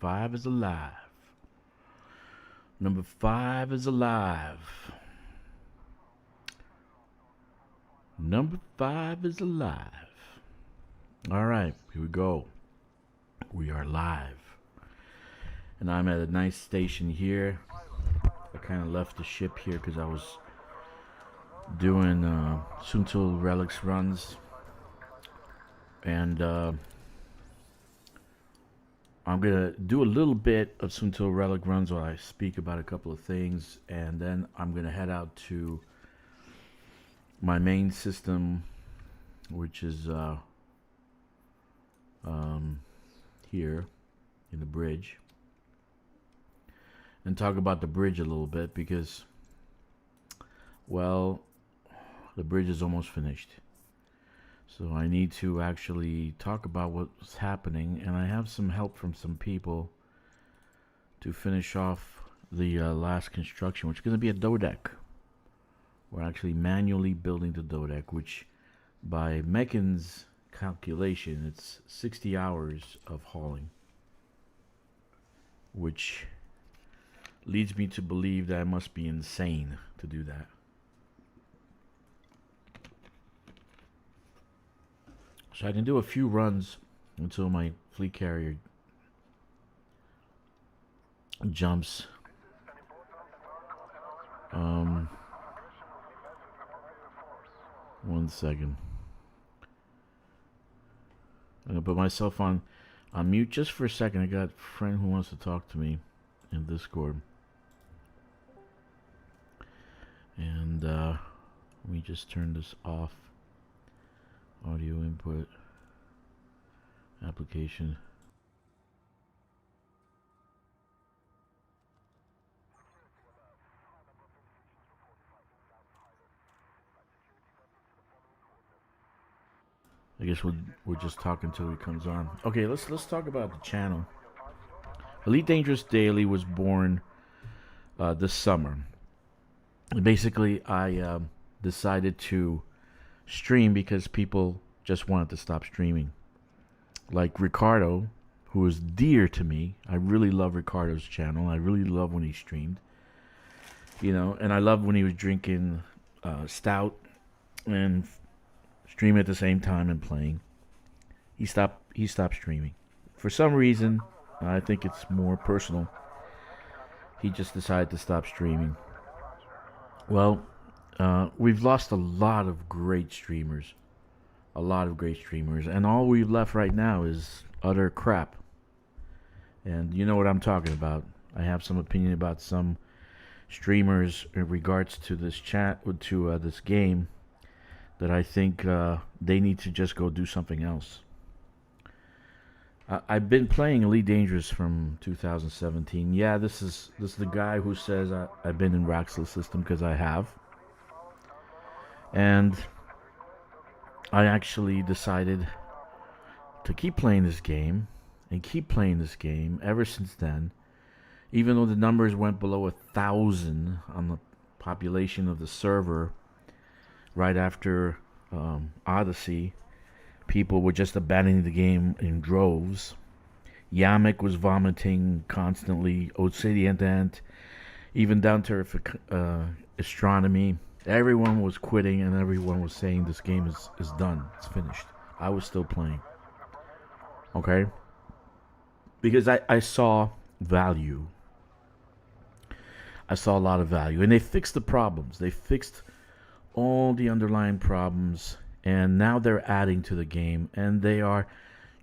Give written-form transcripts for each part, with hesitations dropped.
5 is alive. Number 5 is alive. Number 5 is alive. All right, here we go. We are live. And I'm at a nice station here. I kind of left the ship here because I was doing Suntil Relics runs. And I'm going to do a little bit of Suntil Relic runs while I speak about a couple of things. And then I'm going to head out to my main system, which is here in the bridge, and talk about the bridge a little bit because, well, the bridge is almost finished. So I need to actually talk about what's happening, and I have some help from some people to finish off the last construction, which is going to be a Dodec. We're actually manually building the Dodec, which by Mechan's calculation, it's 60 hours of hauling, which leads me to believe that I must be insane to do that. So I can do a few runs until my fleet carrier jumps. 1 second. I'm gonna put myself on mute just for a second. I got a friend who wants to talk to me in Discord. And let me just turn this off. Audio input application. I guess we're just talking till he comes on. Okay, let's talk about the channel. Elite Dangerous Daily was born this summer. Basically, I decided to stream because people just wanted to stop streaming. Like Ricardo, who is dear to me. I really love Ricardo's channel. I really love when he streamed. You know, and I love when he was drinking stout and streaming at the same time and playing. He stopped streaming. For some reason, I think it's more personal. He just decided to stop streaming. Well, we've lost a lot of great streamers. A lot of great streamers. And all we've left right now is utter crap. And you know what I'm talking about. I have some opinion about some streamers in regards to this this game, that I think they need to just go do something else. I've been playing Elite Dangerous from 2017. Yeah, this is the guy who says I've been in Raxl's system, because I have. And I actually decided to keep playing this game and keep playing this game ever since then. Even though the numbers went below 1,000 on the population of the server right after Odyssey, people were just abandoning the game in droves. Yamek was vomiting constantly. Occident, even down to astronomy. Everyone was quitting, and everyone was saying this game is done. It's finished. I was still playing. Okay? Because I saw value. I saw a lot of value. And they fixed the problems. They fixed all the underlying problems. And now they're adding to the game. And they are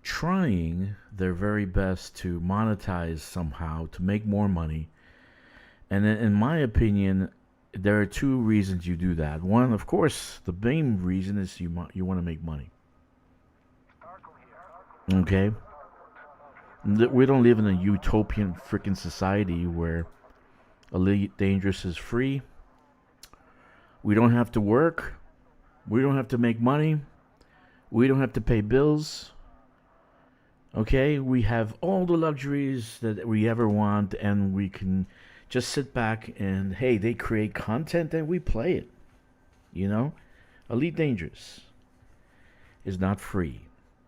trying their very best to monetize somehow, to make more money. And in my opinion, there are two reasons you do that. One, of course, the main reason is you want to make money. Okay? We don't live in a utopian freaking society where Elite Dangerous is free. We don't have to work. We don't have to make money. We don't have to pay bills. Okay? We have all the luxuries that we ever want, and we can just sit back and, hey, they create content and we play it. You know? Elite Dangerous is not free.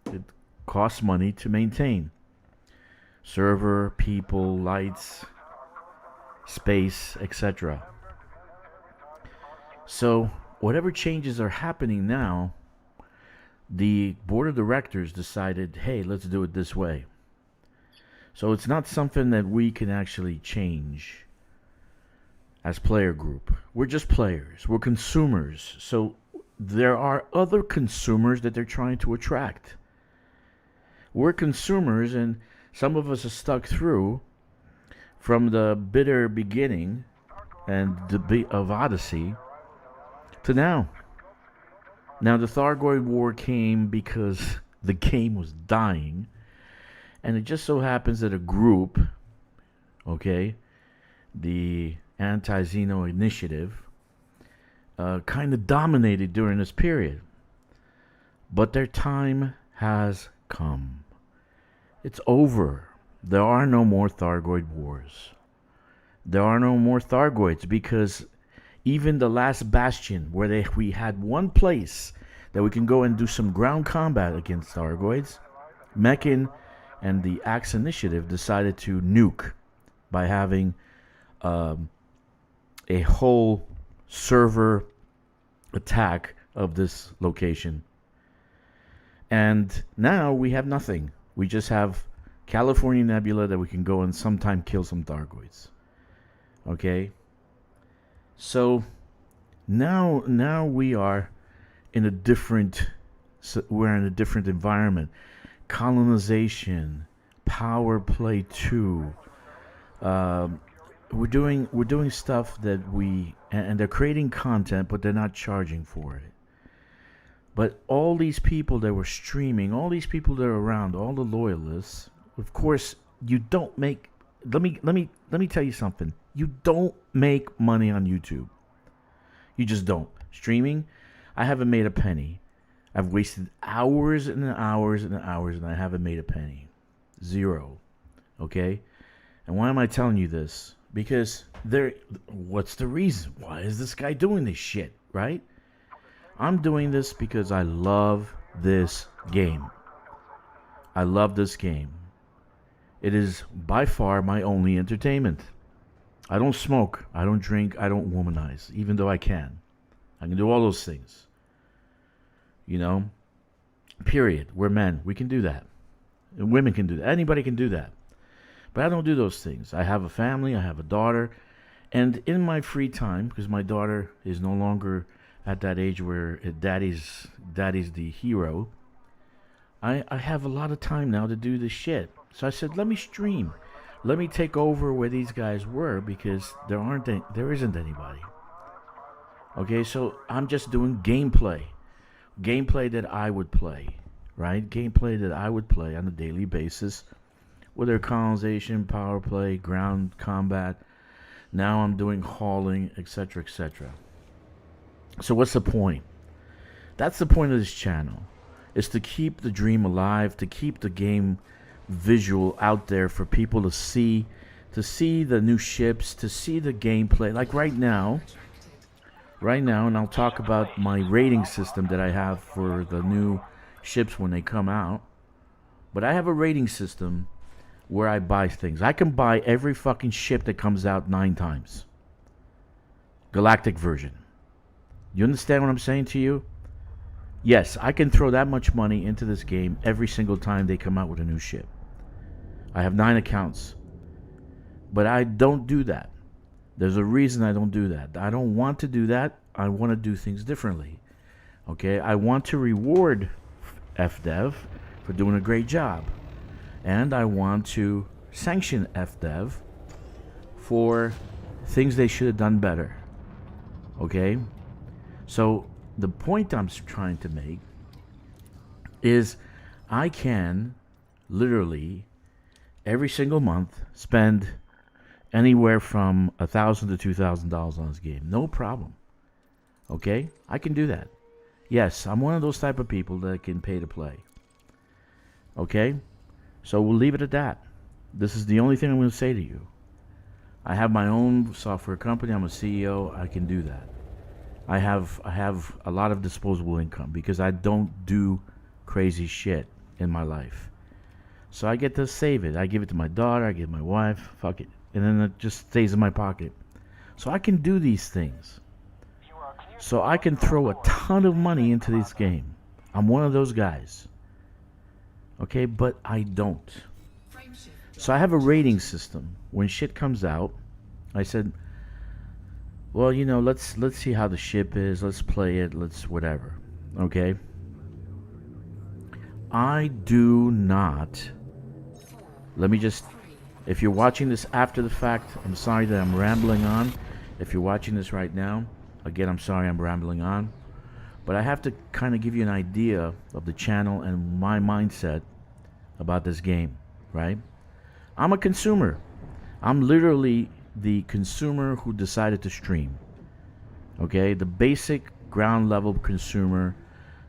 It costs money to maintain. server, people, lights, space, etc. So, whatever changes are happening now, the board of directors decided, hey, let's do it this way. So, it's not something that we can actually change as player group. We're just players, we're consumers. So, there are other consumers that they're trying to attract. We're consumers, and some of us are stuck through from the bitter beginning and the of Odyssey to now. Now, the Thargoid War came because the game was dying, and it just so happens that a group, okay, the Anti-Xeno Initiative, kind of dominated during this period. But their time has come. It's over. There are no more Thargoid wars. There are no more Thargoids, because even the last bastion, where we had one place that we can go and do some ground combat against Thargoids, Mechan and the Axe Initiative decided to nuke by having a whole server attack of this location. And now we have nothing. We just have California Nebula that we can go and sometime kill some Thargoids. Okay? So now we are in a different environment. Colonization, Power Play 2. We're doing stuff that and they're creating content, but they're not charging for it. But all these people that were streaming, all these people that are around, all the loyalists, of course, you don't make. Let me tell you something. You don't make money on YouTube. You just don't. Streaming, I haven't made a penny. I've wasted hours and hours and hours, and I haven't made a penny. Zero. Okay? And why am I telling you this? Because what's the reason? Why is this guy doing this shit, right? I'm doing this because I love this game. I love this game. It is by far my only entertainment. I don't smoke, I don't drink, I don't womanize, even though I can. I can do all those things. You know? Period. We're men. We can do that. And women can do that. Anybody can do that. But I don't do those things. I have a family, I have a daughter, and in my free time, because my daughter is no longer at that age where daddy's the hero, I have a lot of time now to do this shit. So I said, let me stream. Let me take over where these guys were, because there isn't anybody. Okay, so I'm just doing gameplay. Gameplay that I would play, right? Gameplay that I would play on a daily basis. Whether colonization, power play, ground combat. Now I'm doing hauling, etc., etc. So what's the point? That's the point of this channel. Is to keep the dream alive, to keep the game visual out there for people to see the new ships, to see the gameplay. Like right now, and I'll talk about my rating system that I have for the new ships when they come out. But I have a rating system where I buy things. I can buy every fucking ship that comes out 9 times. Galactic version. You understand what I'm saying to you? Yes, I can throw that much money into this game every single time they come out with a new ship. I have 9 accounts. But I don't do that. There's a reason I don't do that. I don't want to do that. I want to do things differently. Okay? I want to reward FDev for doing a great job. And I want to sanction FDev for things they should have done better. Okay? So the point I'm trying to make is I can literally every single month spend anywhere from $1,000 to $2,000 on this game. No problem. Okay? I can do that. Yes, I'm one of those type of people that can pay to play. Okay? So we'll leave it at that. This is the only thing I'm going to say to you. I have my own software company. I'm a CEO. I can do that. I have a lot of disposable income because I don't do crazy shit in my life. So I get to save it. I give it to my daughter, I give it to my wife, fuck it. And then it just stays in my pocket. So I can do these things. So I can throw a ton of money into this game. I'm one of those guys. Okay, but I don't. So I have a rating system. When shit comes out, I said, well, you know, let's see how the ship is. Let's play it. Let's whatever. Okay? I do not. Let me just, if you're watching this after the fact, I'm sorry that I'm rambling on. If you're watching this right now, again, I'm sorry I'm rambling on. But I have to kind of give you an idea of the channel and my mindset about this game, right? I'm a consumer. I'm literally the consumer who decided to stream. Okay? The basic ground level consumer.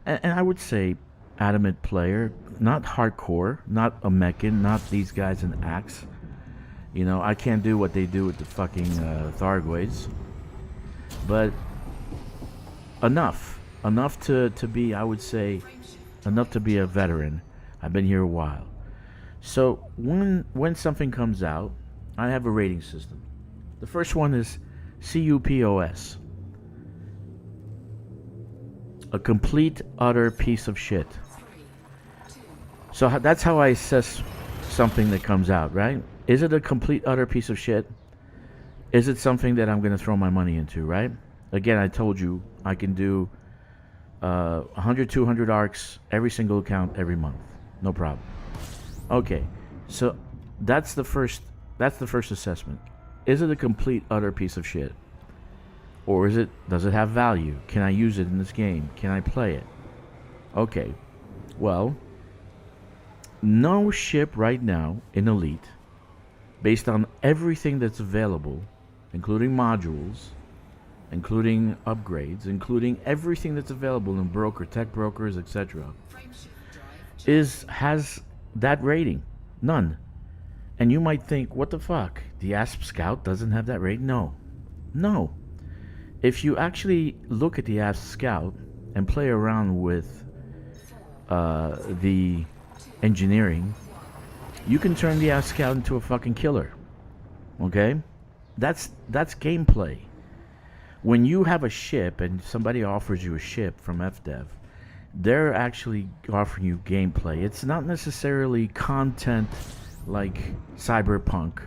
And I would say adamant player, not hardcore, not a Mechan, not these guys in Axe. You know, I can't do what they do with the fucking Thargoids. But enough to be, I would say, enough to be a veteran. I've been here a while. So when something comes out, I have a rating system. The first one is CUPOS. A complete, utter piece of shit. So that's how I assess something that comes out, right? Is it a complete, utter piece of shit? Is it something that I'm going to throw my money into, right? Again, I told you I can do 100, 200 arcs, every single account, every month. No problem. Okay, so that's the first assessment. Is it a complete, utter piece of shit? Or does it have value? Can I use it in this game? Can I play it? Okay, well, no ship right now in Elite, based on everything that's available, including modules, including upgrades, including everything that's available in tech brokers, etc., has that rating. None. And you might think, what the fuck? The Asp Scout doesn't have that rating? No. If you actually look at the Asp Scout and play around with the engineering, you can turn the Asp Scout into a fucking killer. Okay? That's gameplay. When you have a ship and somebody offers you a ship from FDev, they're actually offering you gameplay. It's not necessarily content like Cyberpunk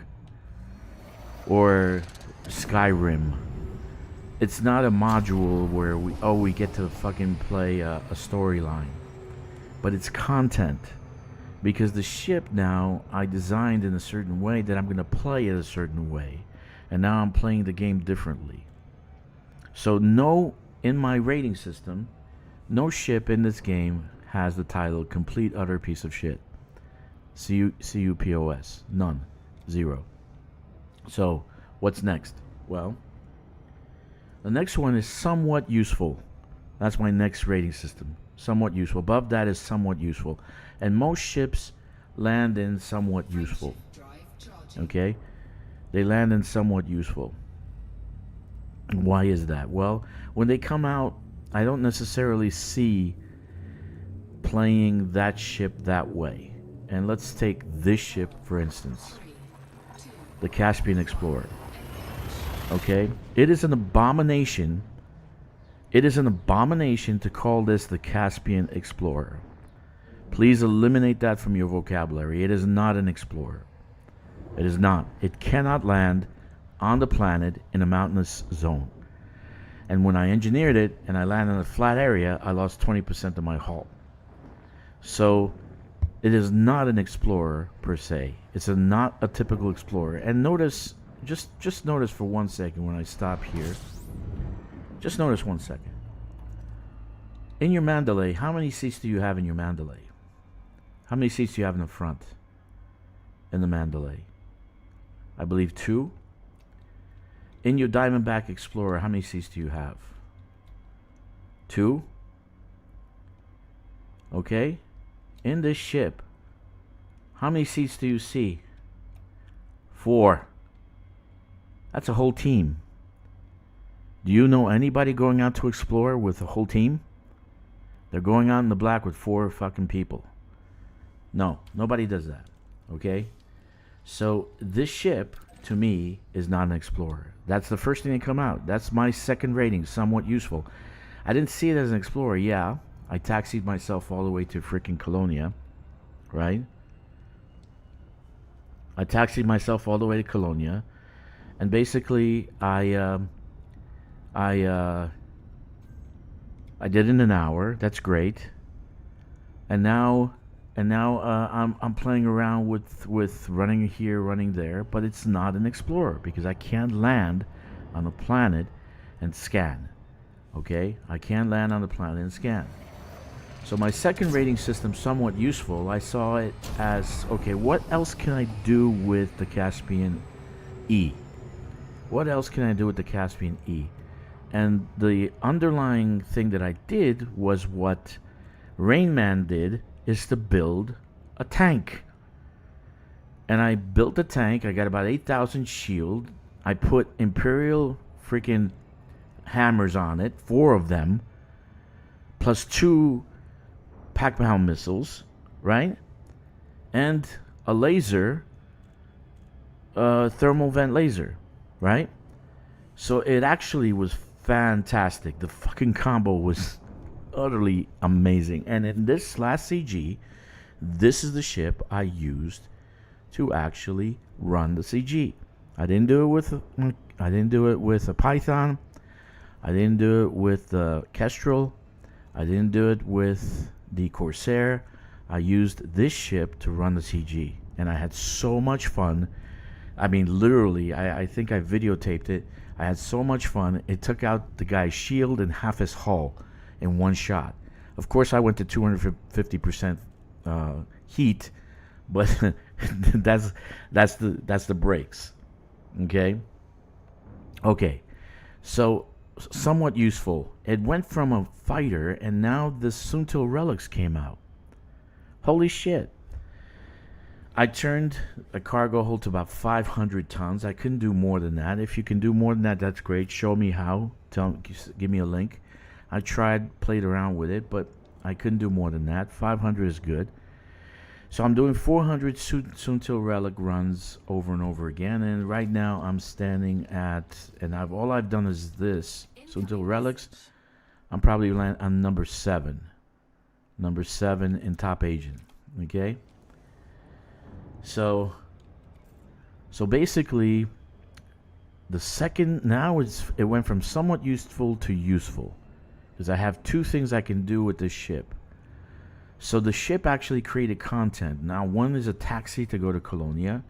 or Skyrim. It's not a module where we get to fucking play a storyline. But it's content. Because the ship now I designed in a certain way that I'm going to play it a certain way. And now I'm playing the game differently. So no, in my rating system, no ship in this game has the title complete utter piece of shit. CUPOS. None. Zero. So what's next? Well, the next one is somewhat useful. That's my next rating system. Somewhat useful. Above that is somewhat useful. And most ships land in somewhat useful. Okay? They land in somewhat useful. Why is that? Well, when they come out, I don't necessarily see playing that ship that way. And let's take this ship, for instance. The Caspian Explorer. Okay? It is an abomination. It is an abomination to call this the Caspian Explorer. Please eliminate that from your vocabulary. It is not an explorer. It is not. It cannot land on the planet in a mountainous zone. And when I engineered it and I landed in a flat area, I lost 20% of my hull. So it is not an explorer per se. It's not a typical explorer. And notice, just notice for 1 second when I stop here. Just notice 1 second. In your Mandalay, how many seats do you have in your Mandalay? How many seats do you have in the front? In the Mandalay? I believe 2. In your Diamondback Explorer, how many seats do you have? 2. Okay. In this ship, how many seats do you see? 4. That's a whole team. Do you know anybody going out to explore with a whole team? They're going out in the black with 4 fucking people. No, nobody does that. Okay? So this ship, to me, is not an explorer. That's the first thing to come out. That's my second rating, somewhat useful. I didn't see it as an explorer, yeah. I taxied myself all the way to freaking Colonia, right? I taxied myself all the way to Colonia, and basically I did it in an hour. That's great. And now I'm playing around with running here, running there, but it's not an explorer because I can't land on a planet and scan. Okay, I can't land on the planet and scan. So my second rating system, somewhat useful. I saw it as, okay, what else can I do with the Caspian E? What else can I do with the Caspian E? And the underlying thing that I did was what Rain Man did, is to build a tank. And I built a tank. I got about 8,000 shield. I put Imperial freaking hammers on it, 4 of them, plus 2 Pac-Pound missiles, right? And a laser, thermal vent laser, right? So it actually was fantastic. The fucking combo was utterly amazing. And in this last CG, this is the ship I used to actually run the CG. I didn't do it with a Python. I didn't do it with the Kestrel. I didn't do it with the Corsair. I used this ship to run the CG, and I had so much fun. I mean, literally, I think I videotaped it. I had so much fun. It took out the guy's shield and half his hull in one shot. Of course, I went to 250% heat, but that's the brakes. Okay. So somewhat useful. It went from a fighter, and now the Suntil relics came out. Holy shit! I turned a cargo hold to about 500 tons. I couldn't do more than that. If you can do more than that, that's great. Show me how. Give me a link. I played around with it, but I couldn't do more than that. 500 is good. So I'm doing 400 Suntil relic runs over and over again, and right now I'm standing at, and all I've done is this Suntil relics. I'm probably on number 7 in top agent. Okay. So basically, the second now it went from somewhat useful to useful, because I have 2 things I can do with this ship. So the ship actually created content. Now, one is a taxi to go to Colonia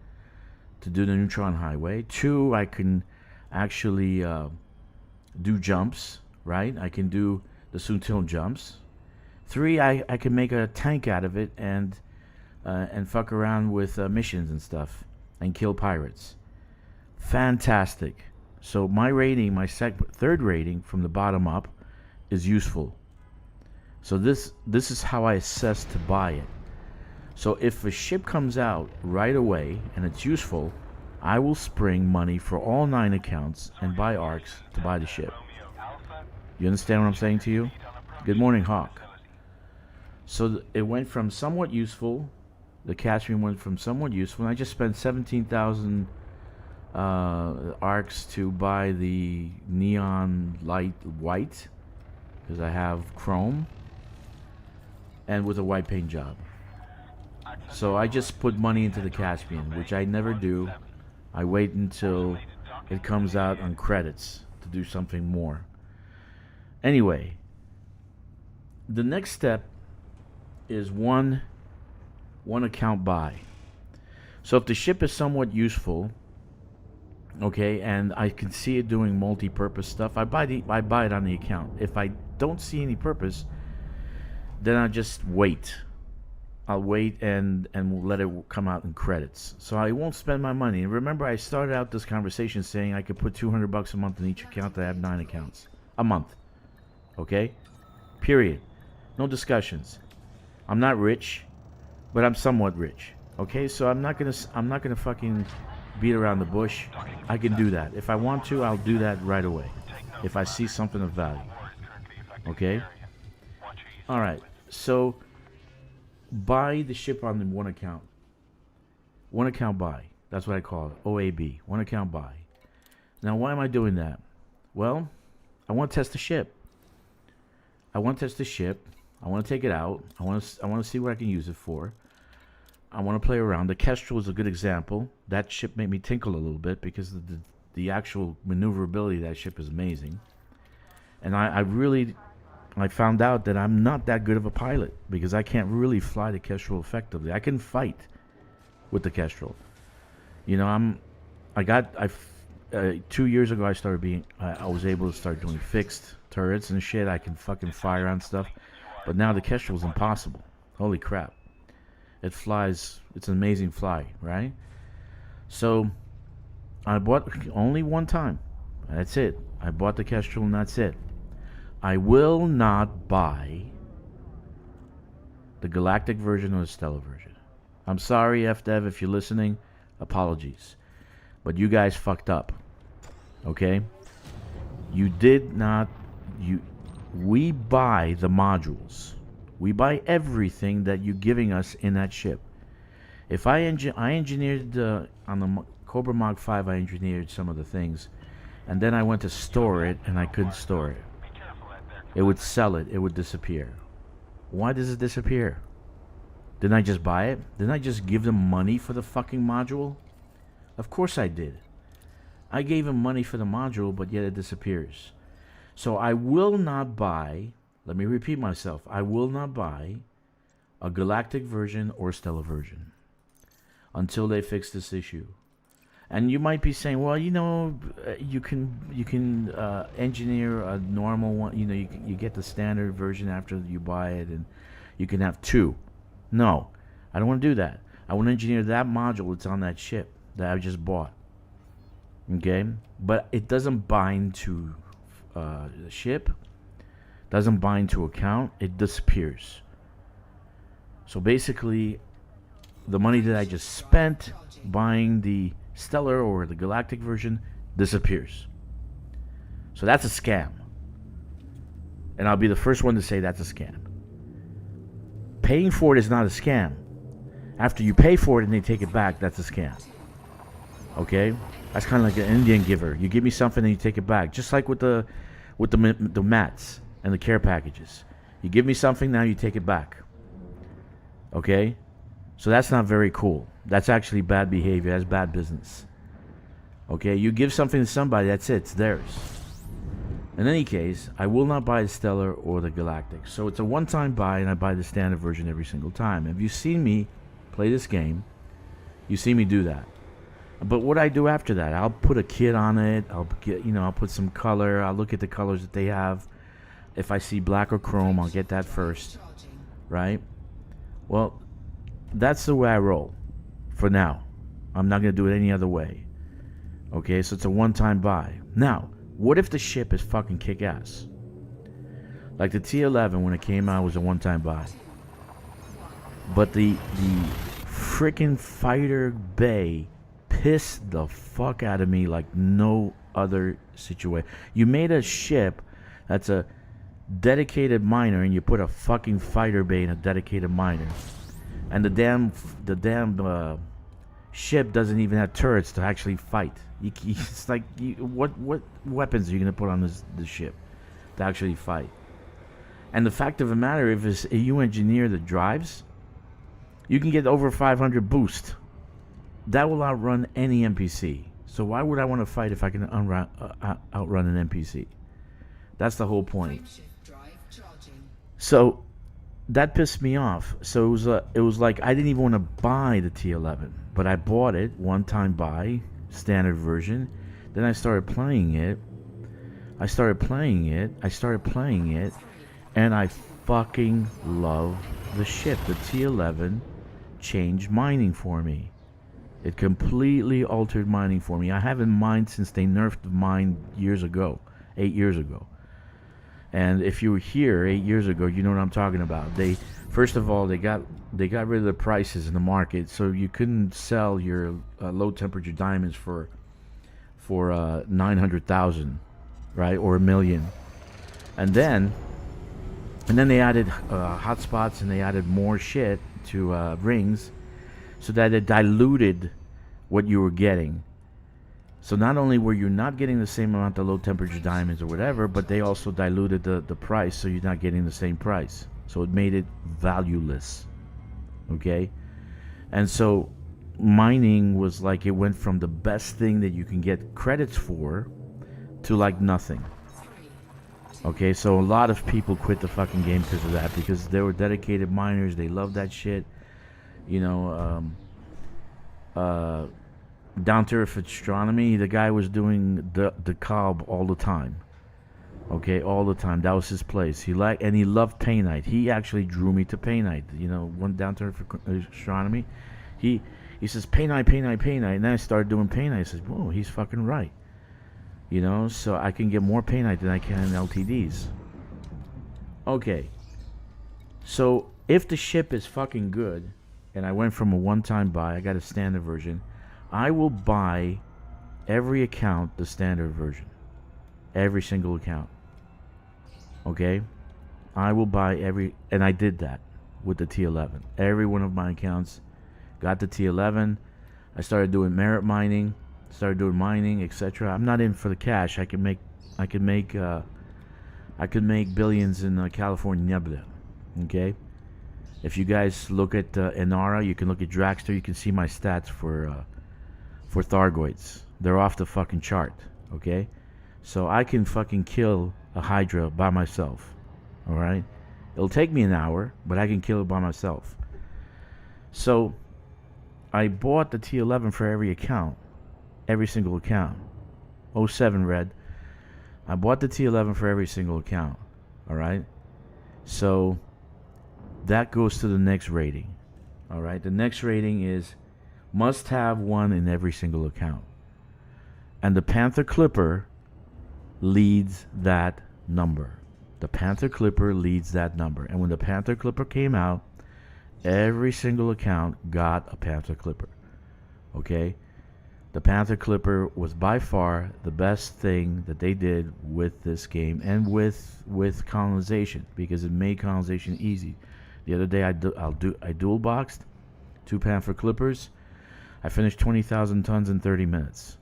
to do the Neutron Highway. 2, I can actually do jumps, right? I can do the Suntil jumps. 3, I can make a tank out of it and fuck around with missions and stuff and kill pirates. Fantastic. So my rating, my third rating from the bottom up, is useful. So this is how I assess to buy it. So if a ship comes out right away and it's useful, I will spring money for all 9 accounts and buy ARCs to buy the ship. You understand what I'm saying to you? Good morning, Hawk. So it went from somewhat useful. The Caspian went from somewhat useful. And I just spent 17,000 ARCs to buy the neon light white, because I have chrome, and with a white paint job. So I just put money into the Caspian, which I never do. I wait until it comes out on credits to do something more. Anyway, the next step is one account buy. So if the ship is somewhat useful, okay, and I can see it doing multi-purpose stuff, I buy it on the account. If I don't see any purpose, then I just wait. I'll wait and let it come out in credits. So I won't spend my money. And remember, I started out this conversation saying I could put $200 a month in each account. I have 9 accounts a month. Okay, period. No discussions. I'm not rich, but I'm somewhat rich. Okay, so I'm not gonna fucking beat around the bush. I can do that. If I want to, I'll do that right away. If I see something of value. Okay. All right. So buy the ship on the one account. One account buy. That's what I call it. OAB. One account buy. Now, why am I doing that? Well, I want to test the ship. I want to test the ship. I want to take it out. I want to see what I can use it for. I want to play around. The Kestrel is a good example. That ship made me tinkle a little bit because the actual maneuverability of that ship is amazing. And I found out that I'm not that good of a pilot because I can't really fly the Kestrel effectively. I can fight with the Kestrel. You know, 2 years ago I was able to start doing fixed turrets and shit. I can fucking fire on stuff. But now the Kestrel's impossible. Holy crap. It flies. It's an amazing fly, right? So I bought only one time. That's it. I bought the Kestrel and that's it. I will not buy the galactic version or the stellar version. I'm sorry, FDev, if you're listening. Apologies. But you guys fucked up. Okay? You did not... We buy the modules. We buy everything that you're giving us in that ship. If I engineered... on the Cobra Mach 5, I engineered some of the things. And then I went to store it, and I couldn't store it. It would sell it. It would disappear. Why does it disappear? Didn't I just buy it? Didn't I just give them money for the fucking module? Of course I did. I gave them money for the module, but yet it disappears. So I will not buy, let me repeat myself, I will not buy a galactic version or stellar version until they fix this issue. And you might be saying, well, you know, you can engineer a normal one. You know, you get the standard version after you buy it, and you can have two. No, I don't want to do that. I want to engineer that module that's on that ship that I just bought. Okay, but it doesn't bind to the ship. Doesn't bind to account. It disappears. So basically, the money that I just spent buying the stellar or the galactic version disappears. So that's a scam. And I'll be the first one to say that's a scam. Paying for it is not a scam. After you pay for it and they take it back, that's a scam. Okay? That's kind of like an Indian giver. You give me something and you take it back. Just like with the mats and the care packages. You give me something, now you take it back. Okay? So that's not very cool. That's actually bad behavior. That's bad business. Okay? You give something to somebody, that's it. It's theirs. In any case, I will not buy the stellar or the galactic. So it's a one-time buy, and I buy the standard version every single time. If you've seen me play this game, you see me do that. But what I do after that, I'll put a kit on it. I'll put some color. I'll look at the colors that they have. If I see black or chrome, I'll get that first. Right? Well, that's the way I roll. For now. I'm not going to do it any other way. Okay, so it's a one-time buy. Now, what if the ship is fucking kick-ass? Like the T-11 when it came out was a one-time buy. But the freaking fighter bay pissed the fuck out of me like no other situation. You made a ship that's a dedicated miner and you put a fucking fighter bay in a dedicated miner. And the damn ship doesn't even have turrets to actually fight. It's like, what weapons are you going to put on this ship to actually fight? And the fact of the matter, if you engineer the drives, you can get over 500 boost. That will outrun any NPC. So why would I want to fight if I can outrun an NPC? That's the whole point. So that pissed me off. So it was like I didn't even want to buy the T-11, but I bought it, one-time buy, standard version. Then I started playing it. And I fucking love the ship. The T-11 changed mining for me. It completely altered mining for me. I haven't mined since they nerfed mine 8 years ago. And if you were here 8 years ago, you know what I'm talking about. First of all, they got rid of the prices in the market, so you couldn't sell your low temperature diamonds for 900,000, right, or $1 million. And then they added hotspots and they added more shit rings, so that it diluted what you were getting. So not only were you not getting the same amount of low temperature diamonds or whatever, but they also diluted the price, so you're not getting the same price. So it made it valueless. Okay? And so mining was like, it went from the best thing that you can get credits for to like nothing. Okay, so a lot of people quit the fucking game because of that, because they were dedicated miners. They loved that shit. You know, down to earth astronomy, the guy was doing the cob all the time. Okay, all the time. That was his place. He loved painite. He actually drew me to painite. You know, one down to earth astronomy. He says painite, and then I started doing painite. I said, whoa, he's fucking right. You know, so I can get more painite than I can in LTDs. Okay. So if the ship is fucking good, and I went from a one-time buy, I got a standard version, I will buy every account the standard version. Every single account. Okay? I will buy and I did that with the T11. Every one of my accounts got the T11. I started doing merit mining, started doing mining, etc. I'm not in for the cash. I could make billions in California Nebula. Okay? If you guys look at Inara, you can look at Dragster, you can see my stats for Thargoids. They're off the fucking chart, okay? So I can fucking kill a Hydra by myself, alright? It'll take me an hour, but I can kill it by myself. So I bought the T11 for every account, every single account. 07 red. I bought the T11 for every single account, alright? So that goes to the next rating. Alright, the next rating is must have one in every single account. And the Panther Clipper leads that number. The Panther Clipper leads that number. And when the Panther Clipper came out, every single account got a Panther Clipper. Okay? The Panther Clipper was by far the best thing that they did with this game and with colonization, because it made colonization easy. The other day I dual boxed 2 Panther Clippers. I finished 20,000 tons in 30 minutes.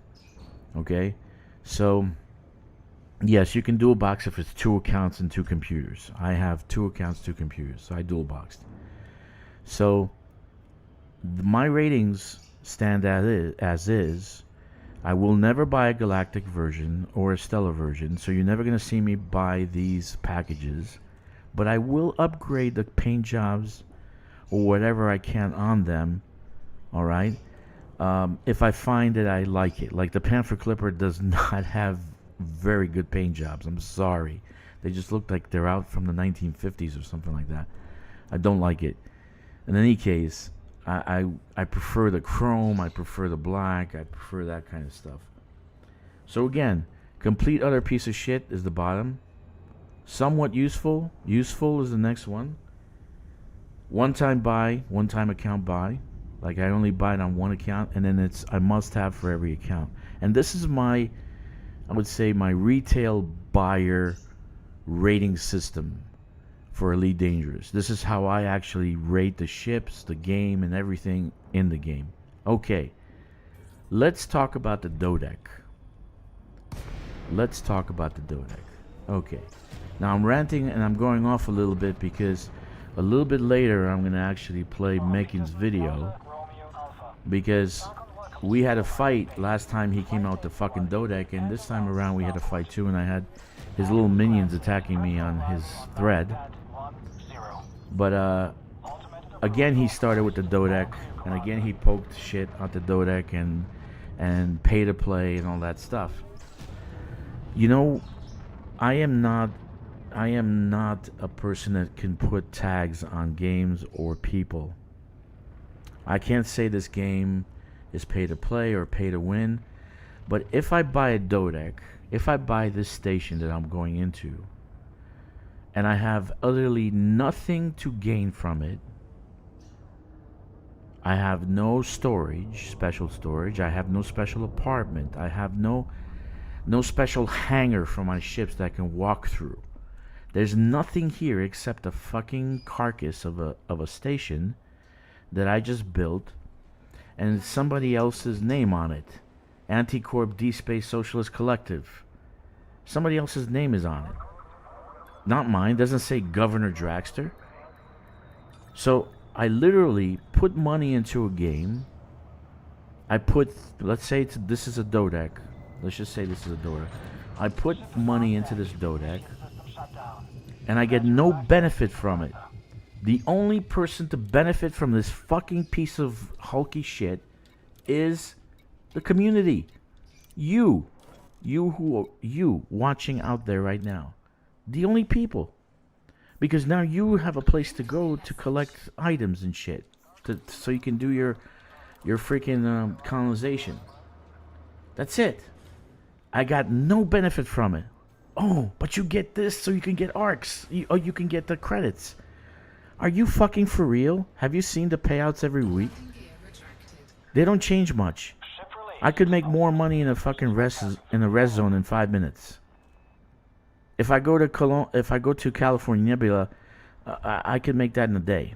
Okay? So, yes, you can dual box if it's 2 accounts and 2 computers. I have 2 accounts, 2 computers, so I dual boxed. So, my ratings stand as is. I will never buy a galactic version or a stellar version, so you're never going to see me buy these packages. But I will upgrade the paint jobs or whatever I can on them, alright? If I find that I like it. Like the Panther Clipper does not have very good paint jobs. I'm sorry. They just look like they're out from the 1950s or something like that. I don't like it. In any case, I prefer the chrome, I prefer the black, I prefer that kind of stuff. So again, complete other piece of shit is the bottom. Somewhat useful is the next one. One-time buy, one-time account buy. Like I only buy it on one account, and then it's I must have for every account. And this is I would say my retail buyer rating system for Elite Dangerous. This is how I actually rate the ships, the game, and everything in the game. Okay, let's talk about the Dodec. Okay. Now I'm ranting and I'm going off a little bit because a little bit later I'm going to actually play Mechan's video, because we had a fight last time he came out with the fucking Dodec, and this time around we had a fight too, and I had his little minions attacking me on his thread. But again he started with the Dodec, and again he poked shit at the Dodec and pay to play and all that stuff. You know, I am not a person that can put tags on games or people. I can't say this game is pay to play or pay to win, but if I buy a Dodec, if I buy this station that I'm going into, and I have utterly nothing to gain from it, I have no storage, special storage, I have no special apartment, I have no special hangar for my ships that I can walk through. There's nothing here except a fucking carcass of a station that I just built, and it's somebody else's name on it. Anticorp D Space Socialist Collective. Somebody else's name is on it. Not mine. It doesn't say Governor Dragster. So I literally put money into a game. I put, let's say this is a Dodec. Let's just say this is a Dodec. I put money into this Dodec, and I get no benefit from it. The only person to benefit from this fucking piece of hulky shit is the community. You watching out there right now. The only people. Because now you have a place to go to collect items and shit. So you can do your freaking colonization. That's it. I got no benefit from it. Oh, but you get this so you can get arcs. You can get the credits. Are you fucking for real? Have you seen the payouts every week? They don't change much. I could make more money in a fucking res zone in 5 minutes. If I go to California Nebula, I could make that in a day.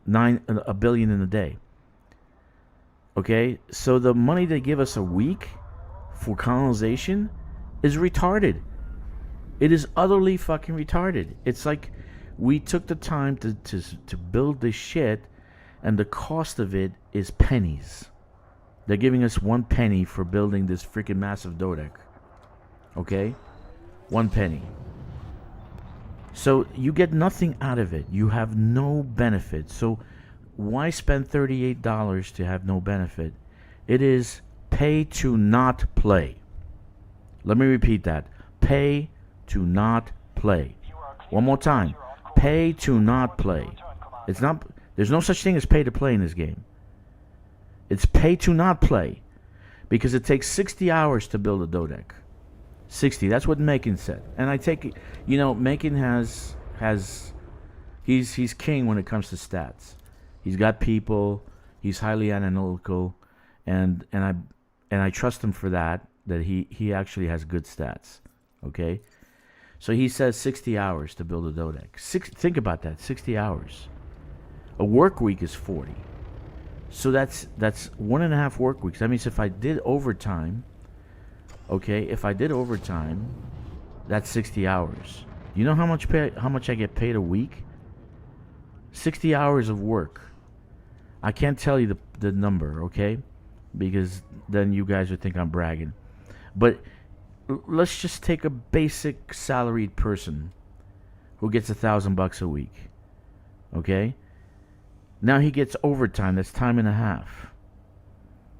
$1 billion in a day. Okay, so the money they give us a week for colonization is retarded. It is utterly fucking retarded. It's like we took the time to build this shit, and the cost of it is pennies. They're giving us 1 penny for building this freaking massive Dodec. Okay? 1 penny. So you get nothing out of it. You have no benefit. So why spend $38 to have no benefit? It is pay to not play. Let me repeat that. Pay to not play. One more time. Pay to not play. It's not. There's no such thing as pay to play in this game. It's pay to not play, because it takes 60 hours to build a Dodec. 60. That's what Mechan said. And I take it. You know, Mechan he's king when it comes to stats. He's got people. He's highly analytical, and I trust him for that. That he actually has good stats. Okay. So he says 60 hours to build a Dodec. Think about that. 60 hours. A work week is 40. So that's 1.5 work weeks. That means if I did overtime, okay, that's 60 hours. You know how much I get paid a week? 60 hours of work. I can't tell you the number, okay? Because then you guys would think I'm bragging. But let's just take a basic salaried person who gets $1,000 a week, okay? Now he gets overtime. That's time and a half.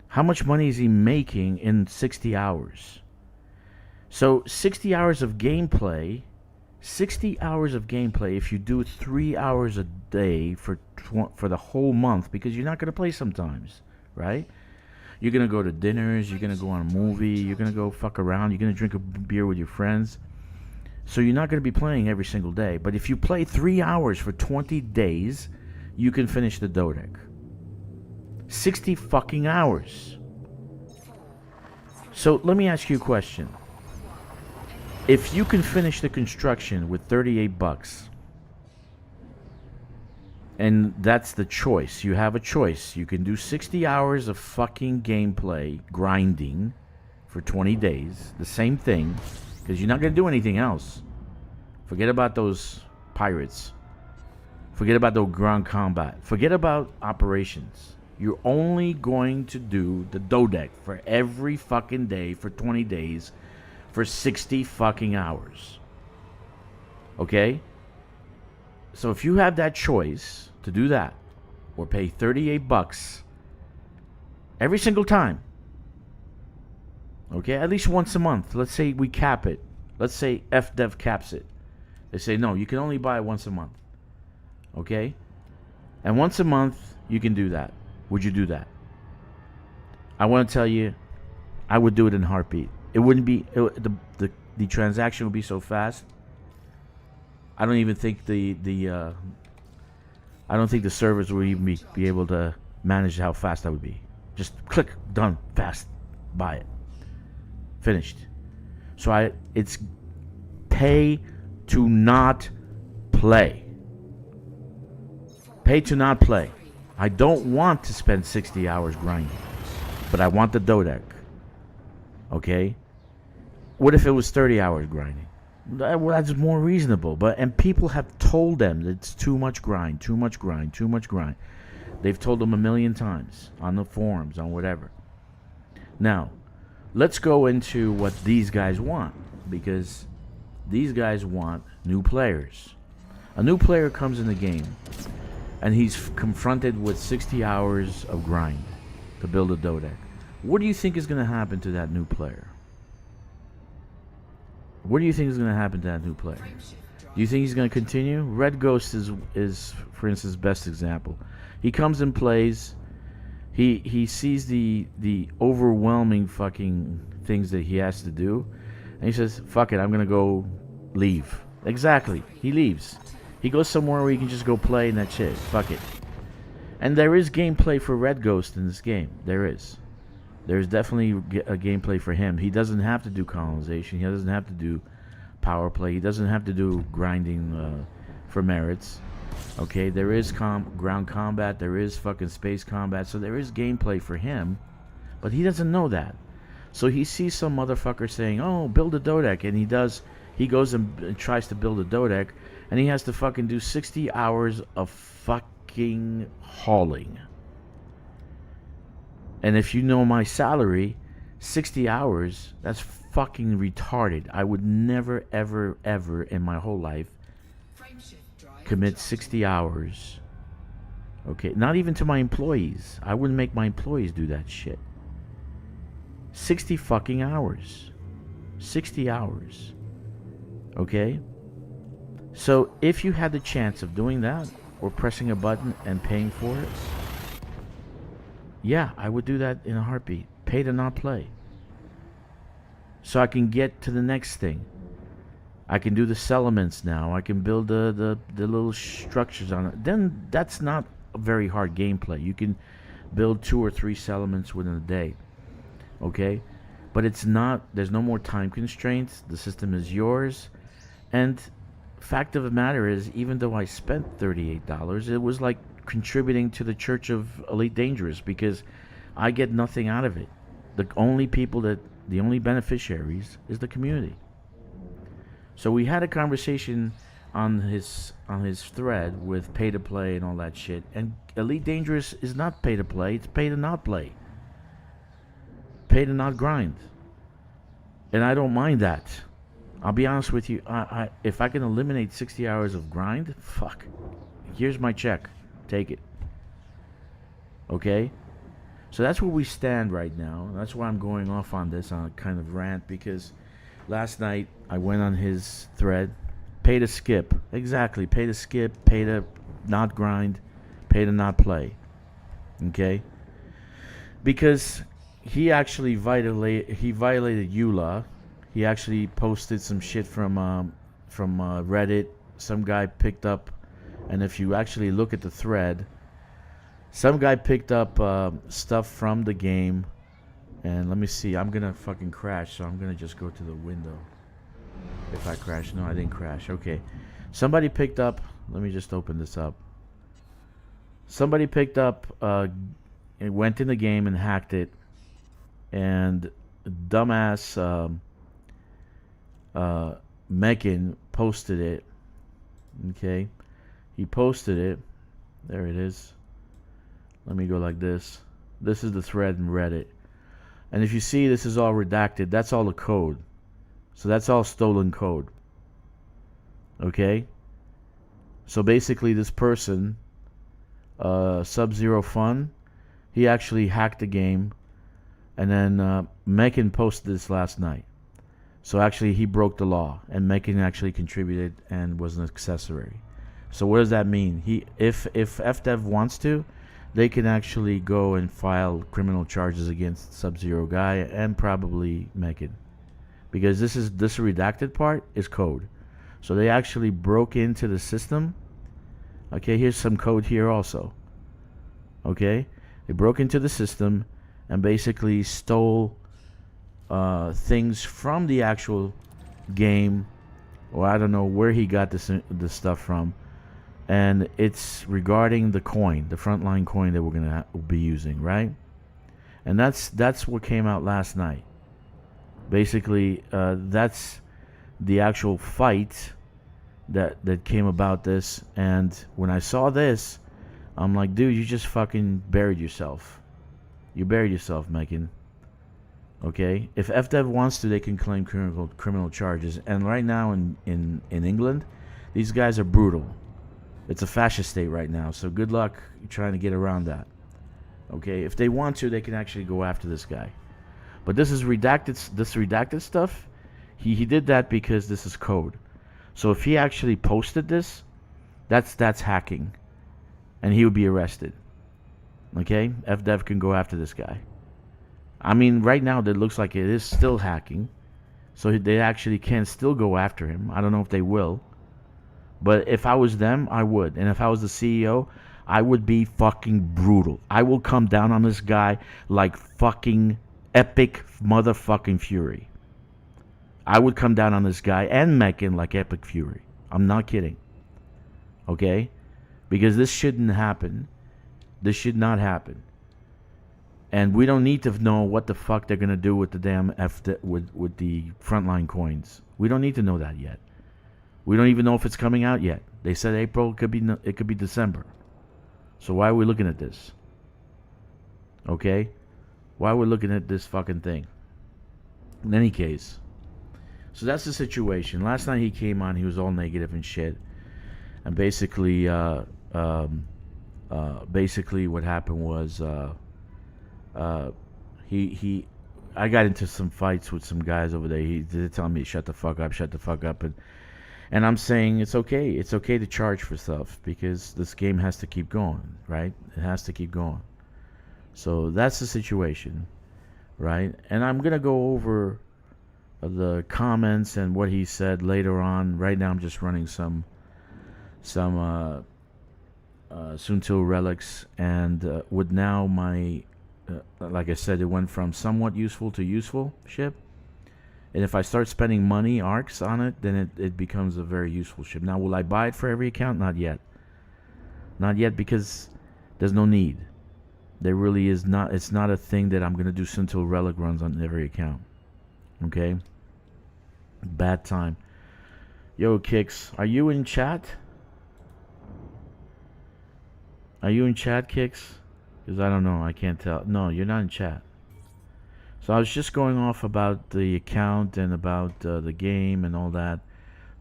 How much money is he making in 60 hours? So 60 hours of gameplay. 60 hours of gameplay. If you do 3 hours a day for the whole month, because you're not going to play sometimes, right? You're going to go to dinners. You're going to go on a movie. You're going to go fuck around. You're going to drink a beer with your friends. So you're not going to be playing every single day. But if you play 3 hours for 20 days, you can finish the Dodec. 60 fucking hours. So let me ask you a question. If you can finish the construction with $38, and that's the choice, you have a choice. You can do 60 hours of fucking gameplay, grinding, for 20 days. The same thing, because you're not going to do anything else. Forget about those pirates. Forget about the ground combat. Forget about operations. You're only going to do the Dodec for every fucking day for 20 days for 60 fucking hours. Okay? So if you have that choice to do that, or pay $38 every single time, okay, at least once a month. Let's say we cap it. Let's say FDev caps it. They say, no, you can only buy it once a month. Okay? And once a month, you can do that. Would you do that? I want to tell you, I would do it in a heartbeat. It wouldn't be... The transaction would be so fast. I don't even think I don't think the servers would even be able to manage how fast that would be. Just click, done, fast, buy it. Finished. So it's pay to not play. Pay to not play. I don't want to spend 60 hours grinding, but I want the Dodec. Okay? What if it was 30 hours grinding? That's more reasonable. And people have told them that it's too much grind, too much grind, too much grind. They've told them a million times on the forums, on whatever. Now, let's go into what these guys want, because these guys want new players. A new player comes in the game, and he's confronted with 60 hours of grind to build a Dodec. What do you think is going to happen to that new player? What do you think is going to happen to that new player? Do you think he's going to continue? Red Ghost is, for instance, best example. He comes and plays. He sees the overwhelming fucking things that he has to do, and he says, "Fuck it, I'm going to go leave." Exactly. He leaves. He goes somewhere where he can just go play and that's it. Fuck it. And there is gameplay for Red Ghost in this game. There is. There's definitely a gameplay for him. He doesn't have to do colonization. He doesn't have to do power play. He doesn't have to do grinding for merits. Okay, there is ground combat. There is fucking space combat. So there is gameplay for him. But he doesn't know that. So he sees some motherfucker saying, "Oh, build a Dodec." And he does. He goes and tries to build a Dodec. And he has to fucking do 60 hours of fucking hauling. And if you know my salary, 60 hours, that's fucking retarded. I would never, ever, ever in my whole life commit 60 hours. Okay, not even to my employees. I wouldn't make my employees do that shit. 60 fucking hours. 60 hours. Okay? So if you had the chance of doing that, or pressing a button and paying for it, yeah, I would do that in a heartbeat. Pay to not play. So I can get to the next thing. I can do the settlements now. I can build the little structures on it. Then that's not a very hard gameplay. You can build 2 or 3 settlements within a day. Okay? But it's not, there's no more time constraints. The system is yours. And fact of the matter is, even though I spent $38, it was like contributing to the Church of Elite Dangerous, because I get nothing out of it. The only beneficiaries is the community. So we had a conversation on his thread with pay to play and all that shit, and Elite Dangerous is not pay to play, it's pay to not play. Pay to not grind. And I don't mind that. I'll be honest with you, if I can eliminate 60 hours of grind, fuck. Here's my check. Take it. Okay? So that's where we stand right now. That's why I'm going off on this on a kind of rant, because last night I went on his thread. Pay to skip. Exactly. Pay to skip. Pay to not grind. Pay to not play. Okay? Because he actually violated EULA. He actually posted some shit from Reddit. Some guy picked up, and if you actually look at the thread, some guy picked up stuff from the game. And let me see. I'm gonna fucking crash, so I'm gonna just go to the window. If I crash, no, I didn't crash. Okay, somebody picked up. Let me just open this up. Somebody picked up. It went in the game and hacked it, and dumbass. Mechan posted it. Okay, he posted it. There it is. Let me go like this. This is the thread in Reddit, and if you see, this is all redacted. That's all the code. So that's all stolen code. Okay. So basically, this person, Sub-Zero Fun, he actually hacked the game, and then Mechan posted this last night. So actually, he broke the law, and Mechan actually contributed and was an accessory. So what does that mean? If FDev wants to, they can actually go and file criminal charges against Sub-Zero guy and probably Mechan, because this redacted part is code. So they actually broke into the system. Okay, here's some code here also. Okay, they broke into the system and basically stole things from the actual game, or I don't know where he got this stuff from, and it's regarding the coin, the frontline coin that we're gonna be using, right? And that's what came out last night. Basically, that's the actual fight that came about this. And when I saw this, I'm like, dude, you just fucking buried yourself. You buried yourself, Mechan. Okay? If FDev wants to, they can claim criminal charges. And right now in England, these guys are brutal. It's a fascist state right now, so good luck trying to get around that. Okay? If they want to, they can actually go after this guy. But this is redacted. This redacted stuff, he did that because this is code. So if he actually posted this, that's hacking, and he would be arrested. Okay, FDev can go after this guy. I mean, right now it looks like it is still hacking, so they actually can still go after him. I don't know if they will, but if I was them, I would. And if I was the CEO, I would be fucking brutal. I will come down on this guy like fucking epic motherfucking fury. I would come down on this guy and Mechan like epic fury. I'm not kidding. Okay? Because this shouldn't happen. This should not happen. And we don't need to know what the fuck they're gonna do with the damn with the frontline coins. We don't need to know that yet. We don't even know if it's coming out yet. They said April. It could be December. So why are we looking at this? Okay? Why are we looking at this fucking thing? In any case, so that's the situation. Last night he came on. He was all negative and shit. And basically, basically what happened was I got into some fights with some guys over there. They're telling me shut the fuck up, and I'm saying it's okay to charge for stuff because this game has to keep going, right? It has to keep going. So that's the situation, right? And I'm gonna go over the comments and what he said later on. Right now I'm just running some Suntil relics, and with now my like I said, it went from somewhat useful to useful ship. And if I start spending money, arcs on it, then it becomes a very useful ship. Now, will I buy it for every account? Not yet. Not yet, because there's no need. There really is not. It's not a thing that I'm going to do Suntil relic runs on every account. Okay? Bad time. Yo, Kicks, are you in chat? Are you in chat, Kicks? Because I don't know. I can't tell. No, you're not in chat. So I was just going off about the account and about the game and all that.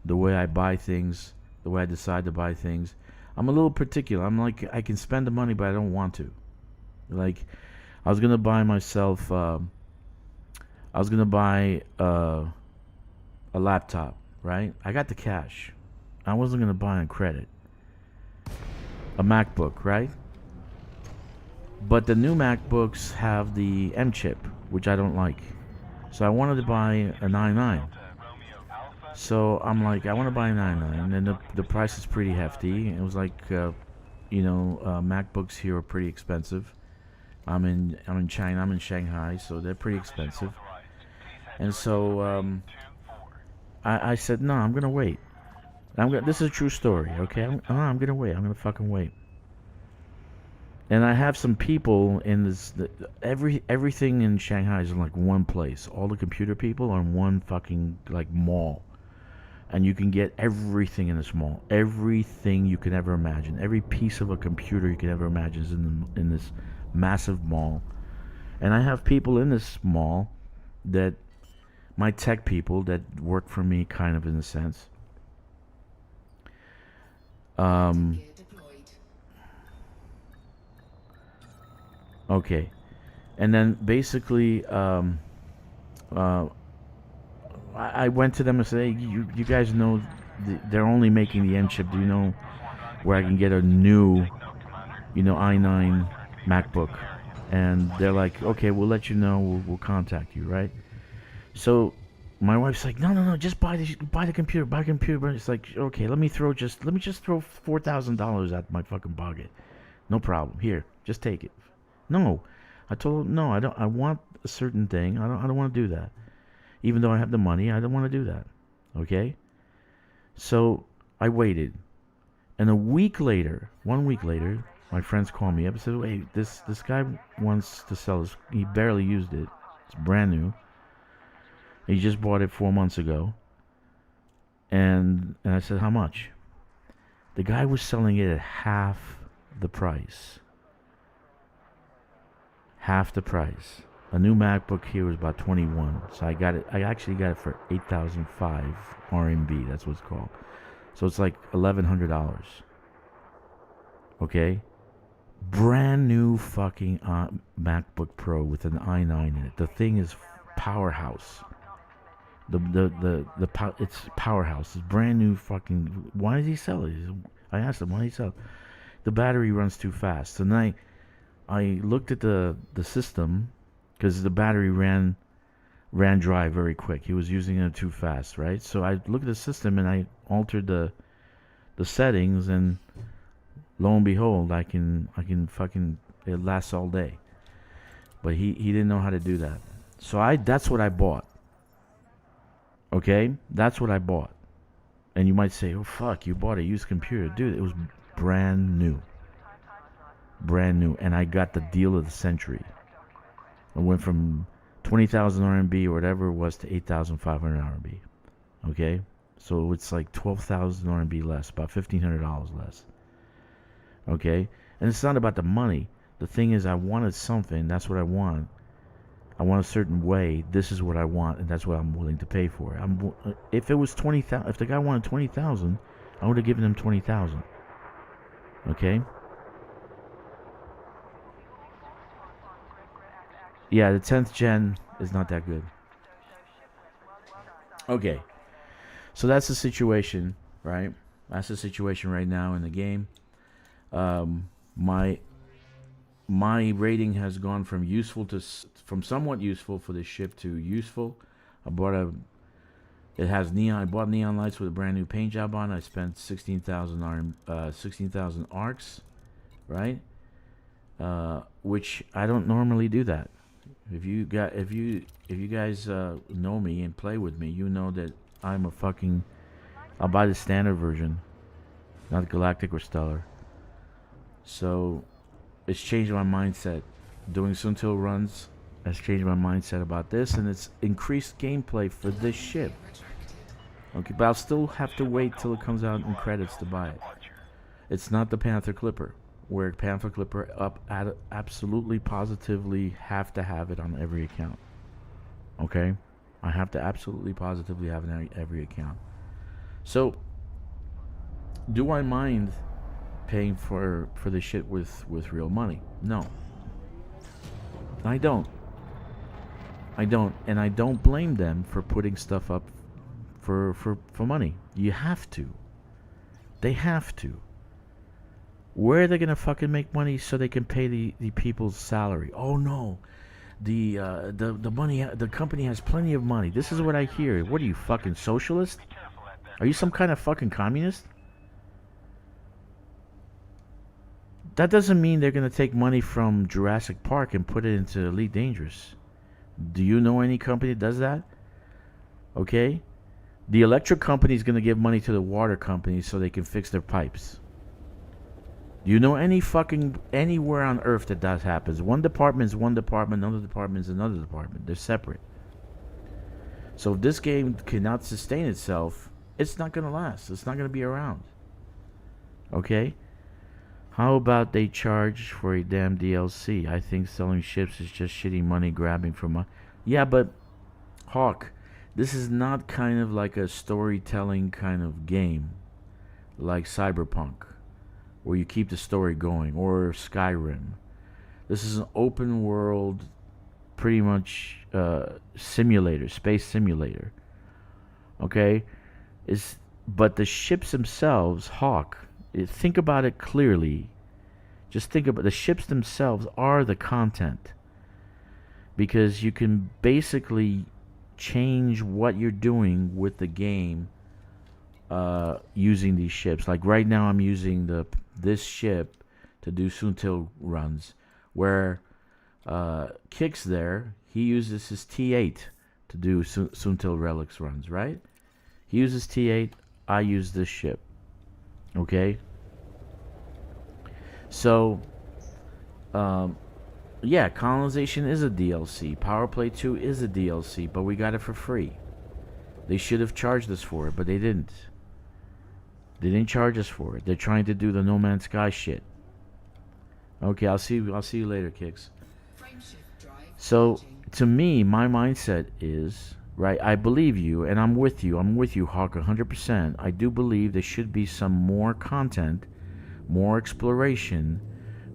The way I buy things. The way I decide to buy things. I'm a little particular. I'm like, I can spend the money, but I don't want to. Like, I was going to buy myself... I was going to buy a laptop, right? I got the cash. I wasn't going to buy on credit. A MacBook, right? But the new MacBooks have the M chip, which I don't like. So I wanted to buy a 9.9. So I'm like, I want to buy a 9.9, and the price is pretty hefty. It was like, MacBooks here are pretty expensive. I'm in China. I'm in Shanghai, so they're pretty expensive. And so I said, no, I'm gonna wait. This is a true story, okay? I'm gonna wait. I'm gonna fucking wait. And I have some people in this. Everything in Shanghai is in like one place. All the computer people are in one fucking like mall, and you can get everything in this mall. Everything you can ever imagine. Every piece of a computer you can ever imagine is in this massive mall. And I have people in this mall that my tech people that work for me, kind of in a sense. Okay, and then basically, I went to them and said, hey, you guys know they're only making the M chip. Do you know where I can get a new, i9 MacBook? And they're like, okay, we'll let you know. We'll contact you, right? So my wife's like, no, just buy the computer, buy a computer. But it's like, okay, let me just throw $4,000 at my fucking pocket. No problem. Here, just take it. No, I told him, no, I don't. I want a certain thing. I don't want to do that. Even though I have the money, I don't want to do that. Okay? So I waited. And 1 week later, my friends called me up and said, "Wait, this guy wants to sell this. He barely used it. It's brand new. He just bought it 4 months ago." And I said, "How much?" The guy was selling it at half the price. Half the price. A new MacBook here was about 21. So I got it. I actually got it for 8,005 RMB. That's what it's called. So it's like $1,100. Okay? Brand new fucking MacBook Pro with an i9 in it. The thing is powerhouse. It's powerhouse. It's brand new fucking. Why does he sell it? I asked him, why did he sell it? The battery runs too fast. So then I looked at the system because the battery ran dry very quick. He was using it too fast, right? So I looked at the system and I altered the settings, and lo and behold, I can fucking, it lasts all day. But he didn't know how to do that. So that's what I bought. Okay? That's what I bought. And you might say, "Oh fuck, you bought a used computer." Dude, it was brand new. Brand new. And I got the deal of the century. I went from 20,000 RMB or whatever it was to 8,500 RMB. Okay? So it's like 12,000 RMB less, about $1,500 less. Okay? And it's not about the money. The thing is, I wanted something. That's what I want. I want a certain way. This is what I want, and that's what I'm willing to pay for. If it was 20,000, if the guy wanted 20,000, I would have given him 20,000. Okay? Yeah, the 10th gen is not that good. Okay. So that's the situation, right? That's the situation right now in the game. My rating has gone from somewhat useful for this ship to useful. I bought neon lights with a brand new paint job on. I spent 16,000 arcs, right? Which I don't normally do that. If you guys know me and play with me, you know that I'll buy the standard version, not galactic or stellar. So it's changed my mindset. Doing Suntil runs has changed my mindset about this, and it's increased gameplay for this ship. Okay, but I'll still have to wait till it comes out in credits to buy it. It's not the Panther Clipper, where Panther Clipper absolutely positively have to have it on every account. Okay? I have to absolutely positively have it on every account. So, do I mind paying for the shit with real money? No. I don't. And I don't blame them for putting stuff up for money. You have to. They have to. Where are they gonna fucking make money so they can pay the people's salary? Oh no. The money, the company has plenty of money. This is what I hear. What are you, fucking socialist? Are you some kind of fucking communist? That doesn't mean they're going to take money from Jurassic Park and put it into Elite Dangerous. Do you know any company that does that? Okay? The electric company is going to give money to the water company so they can fix their pipes. Do you know anywhere on Earth that happens? One department is one department, another department is another department. They're separate. So if this game cannot sustain itself, it's not going to last. It's not going to be around. Okay? How about they charge for a damn DLC? I think selling ships is just shitty money grabbing from money. Yeah, but Hawk, this is not kind of like a storytelling kind of game like Cyberpunk, where you keep the story going, or Skyrim. This is an open world, pretty much simulator, space simulator. Okay? But the ships themselves, Hawk, think about it clearly. Just think about the ships themselves are the content, because you can basically change what you're doing with the game using these ships. Like right now, I'm using this ship to do Suntil runs, where Kick's there. He uses his T8 to do Suntil Relics runs. Right? He uses T8. I use this ship. Okay? So, um, yeah, Colonization is a DLC. Power Play 2 is a DLC, but we got it for free. They should have charged us for it, but they didn't. They didn't charge us for it. They're trying to do the No Man's Sky shit. Okay, I'll see you later, Kicks. So, to me, my mindset is, right, I believe you, and I'm with you. I'm with you, Hawk, 100%. I do believe there should be some more content, more exploration,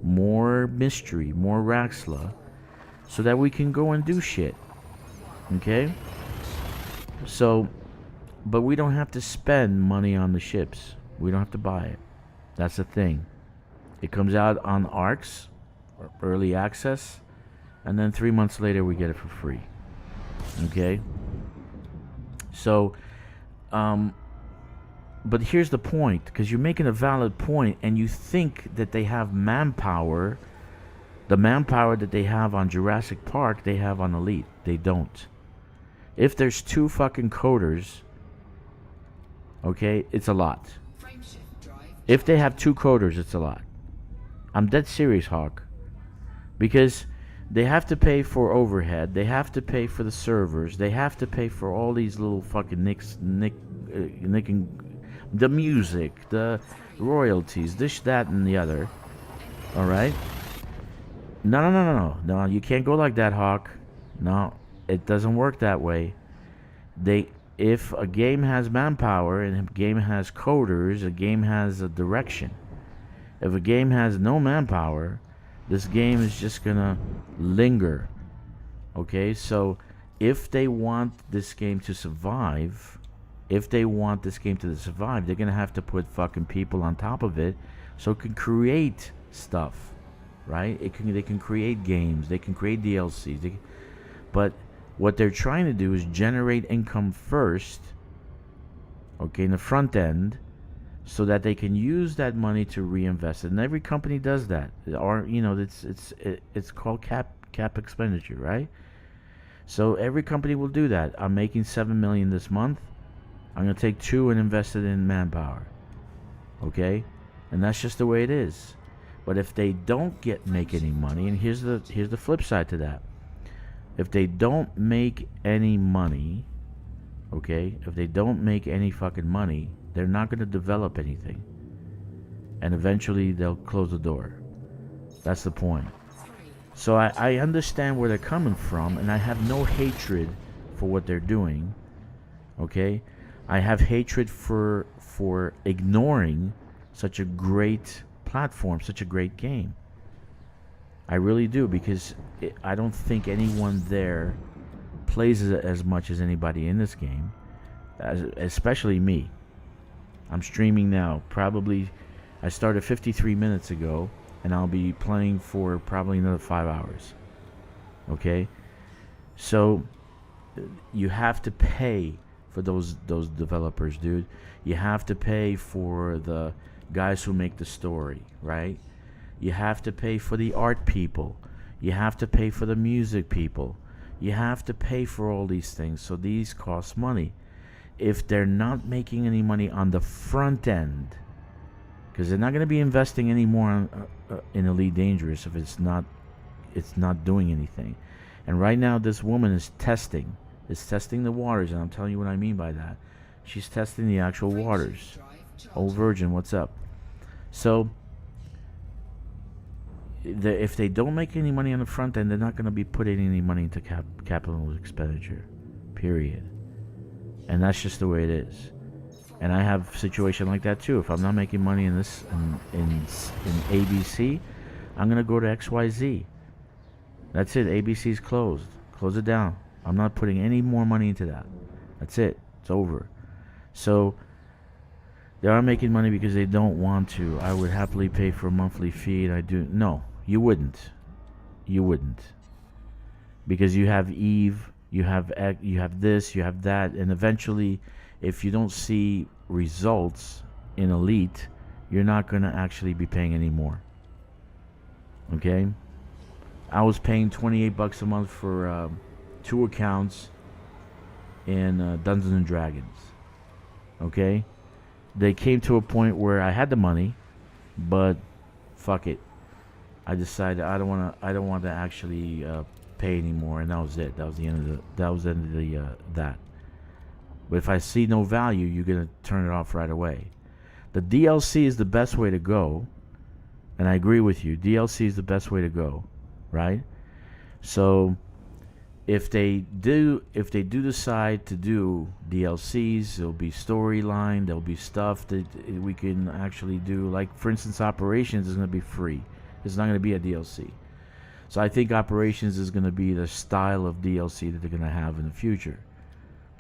more mystery, more Raxla, so that we can go and do shit. Okay? So, but we don't have to spend money on the ships. We don't have to buy it. That's the thing. It comes out on ARCs, or early access, and then 3 months later we get it for free. Okay? So, but here's the point, because you're making a valid point, and you think that they have manpower, the manpower that they have on Jurassic Park, they have on Elite. They don't. If there's 2 fucking coders, okay, it's a lot. If they have 2 coders, it's a lot. I'm dead serious, Hawk. Because they have to pay for overhead, they have to pay for the servers, they have to pay for all these little fucking nicking the music, the royalties, this, that, and the other. Alright? No, you can't go like that, Hawk. No, it doesn't work that way. If a game has manpower and a game has coders, a game has a direction. If a game has no manpower, this game is just gonna linger. Okay, so if they want this game to survive, they're gonna have to put fucking people on top of it so it can create stuff, right? They can create games, they can create DLCs, but what they're trying to do is generate income first, okay, in the front end, so that they can use that money to reinvest it. And every company does that. Or, you know, it's called cap expenditure, right? So every company will do that. I'm making $7 million this month. I'm gonna take 2 and invest it in manpower. Okay, and that's just the way it is. But if they don't make any money, and here's the flip side to that. If they don't make any money, okay, if they don't make any fucking money, they're not going to develop anything. And eventually they'll close the door. That's the point. So I understand where they're coming from, and I have no hatred for what they're doing. Okay? I have hatred for ignoring such a great platform, such a great game. I really do, because I don't think anyone there plays as much as anybody in this game, especially me. I'm streaming now. Probably, I started 53 minutes ago, and I'll be playing for probably another 5 hours. Okay? So, you have to pay for those developers, dude. You have to pay for the guys who make the story, right? You have to pay for the art people. You have to pay for the music people. You have to pay for all these things. So these cost money. If they're not making any money on the front end, because they're not going to be investing any more in Elite Dangerous if it's not doing anything. And right now this woman is testing the waters, and I'm telling you what I mean by that. She's testing the actual waters. Oh, Virgin, what's up? So if they don't make any money on the front end, they're not going to be putting any money into capital expenditure, period. And that's just the way it is. And I have a situation like that too. If I'm not making money in this in ABC, I'm going to go to XYZ. That's it. ABC's closed. Close it down. I'm not putting any more money into that. That's it. It's over. So they are making money because they don't want to. I would happily pay for a monthly fee, and I do. No, you wouldn't. You wouldn't. Because you have Eve, you have this, you have that, and eventually, if you don't see results in Elite, you're not going to actually be paying any more. Okay? I was paying $28 a month for 2 accounts in Dungeons and Dragons. Okay? They came to a point where I had the money, but fuck it. I decided I don't want to actually pay anymore, and that was it. That was the end of that. But if I see no value, you're gonna turn it off right away. The DLC is the best way to go, and I agree with you. DLC is the best way to go, right? So if they do decide to do DLCs, there'll be storyline, there'll be stuff that we can actually do. Like, for instance, Operations is going to be free. It's not going to be a DLC. So I think Operations is going to be the style of DLC that they're going to have in the future.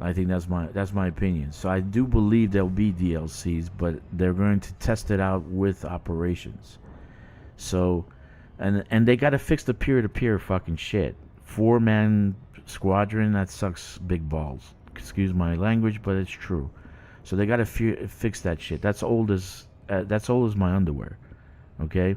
I think that's my opinion. So I do believe there'll be DLCs, but they're going to test it out with Operations. So, and they got to fix the peer-to-peer fucking shit. 4-man squadron, that sucks big balls. Excuse my language, but it's true. So they gotta fix that shit. That's old as my underwear. Okay.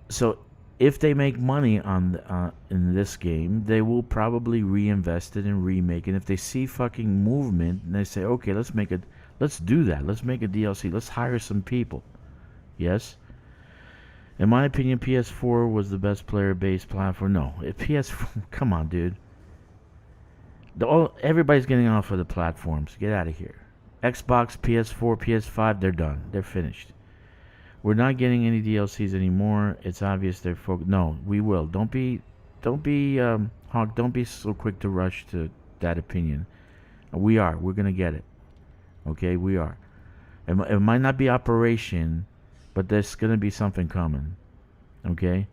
So if they make money on in this game, they will probably reinvest it and remake it. And if they see fucking movement, and they say, okay, let's do that. Let's make a DLC. Let's hire some people. Yes. In my opinion, PS4 was the best player-based platform. No, PS4. Come on, dude. Everybody's getting off of the platforms. Get out of here. Xbox, PS4, PS5, they're done. They're finished. We're not getting any DLCs anymore. It's obvious they're focused. No, we will. Don't be, Hawk. Don't be so quick to rush to that opinion. We are. We're gonna get it. Okay, we are. It might not be Operation, but there's going to be something coming. Okay?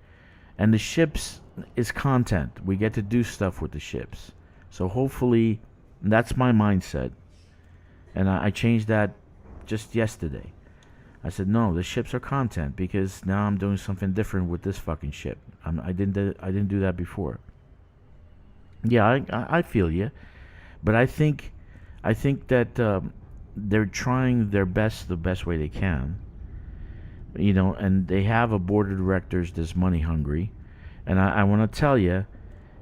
And the ships is content. We get to do stuff with the ships. So hopefully, that's my mindset. And I changed that just yesterday. I said, no, the ships are content, because now I'm doing something different with this fucking ship. I didn't do that before. Yeah, I feel you. But I think that they're trying their best, the best way they can. You know, and they have a board of directors that's money hungry. And I want to tell you,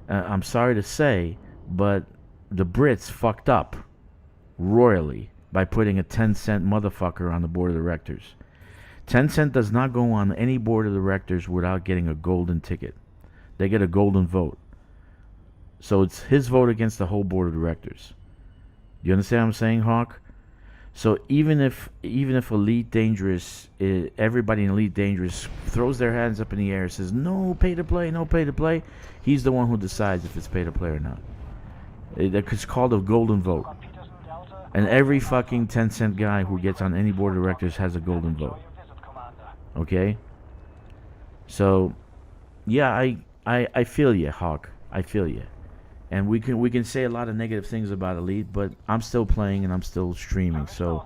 I'm sorry to say, but the Brits fucked up royally by putting a 10-cent motherfucker on the board of directors. 10 cent does not go on any board of directors without getting a golden ticket. They get a golden vote. So it's his vote against the whole board of directors. You understand what I'm saying, Hawk? So even if Elite Dangerous, everybody in Elite Dangerous throws their hands up in the air and says, no pay to play, no pay to play, he's the one who decides if it's pay to play or not. It's called a golden vote. And every fucking 10-cent guy who gets on any board of directors has a golden vote. Okay? So, yeah, I feel you, Hawk. I feel you. And we can say a lot of negative things about Elite, but I'm still playing and I'm still streaming. So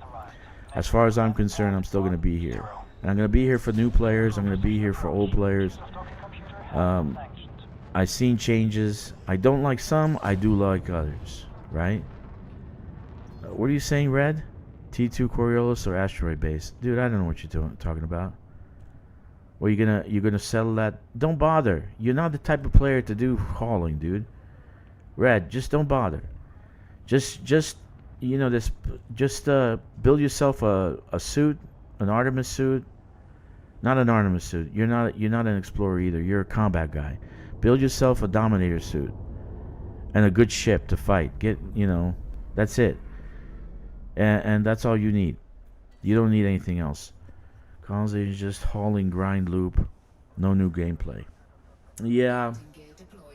as far as I'm concerned, I'm still going to be here. And I'm going to be here for new players. I'm going to be here for old players. I've seen changes. I don't like some. I do like others. Right? What are you saying, Red? T2 Coriolis or Asteroid Base? Dude, I don't know what you're talking about. Well, you're gonna settle that? Don't bother. You're not the type of player to do hauling, dude. Red, just don't bother. Just you know this. Just build yourself a suit, an Artemis suit. Not an Artemis suit. You're not an explorer either. You're a combat guy. Build yourself a Dominator suit and a good ship to fight. That's it. And that's all you need. You don't need anything else. Colonization is just hauling grind loop. No new gameplay. Yeah,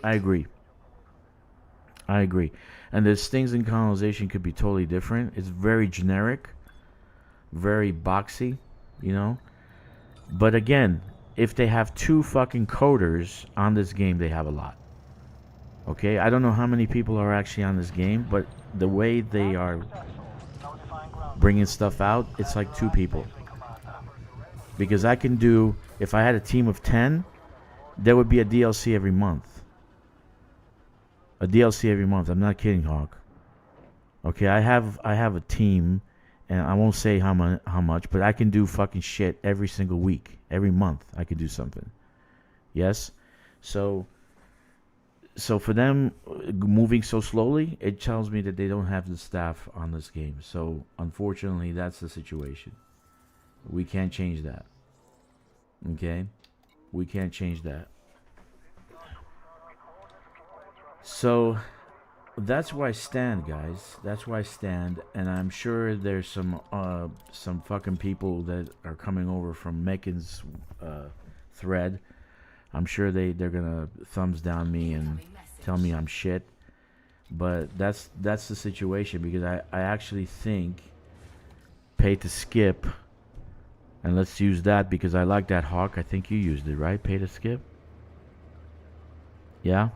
I agree. And there's things in Colonization could be totally different. It's very generic, very boxy, you know. But again, if they have 2 fucking coders on this game, they have a lot. Okay, I don't know how many people are actually on this game, but the way they are bringing stuff out, it's like 2 people. Because I can do, if I had a team of 10, there would be a DLC every month. A DLC every month. I'm not kidding, Hawk. Okay, I have a team, and I won't say how much, but I can do fucking shit every single week, every month. I could do something. Yes, so for them moving so slowly, it tells me that they don't have the staff on this game. So unfortunately, that's the situation. We can't change that. Okay? We can't change that. So that's where I stand, guys. That's where I stand, and I'm sure there's some fucking people that are coming over from Mechan's thread. I'm sure they're gonna thumbs down me and tell me I'm shit. But that's the situation, because I actually think pay to skip, and let's use that because I like that, Hawk. I think you used it, right? Pay to skip. Yeah.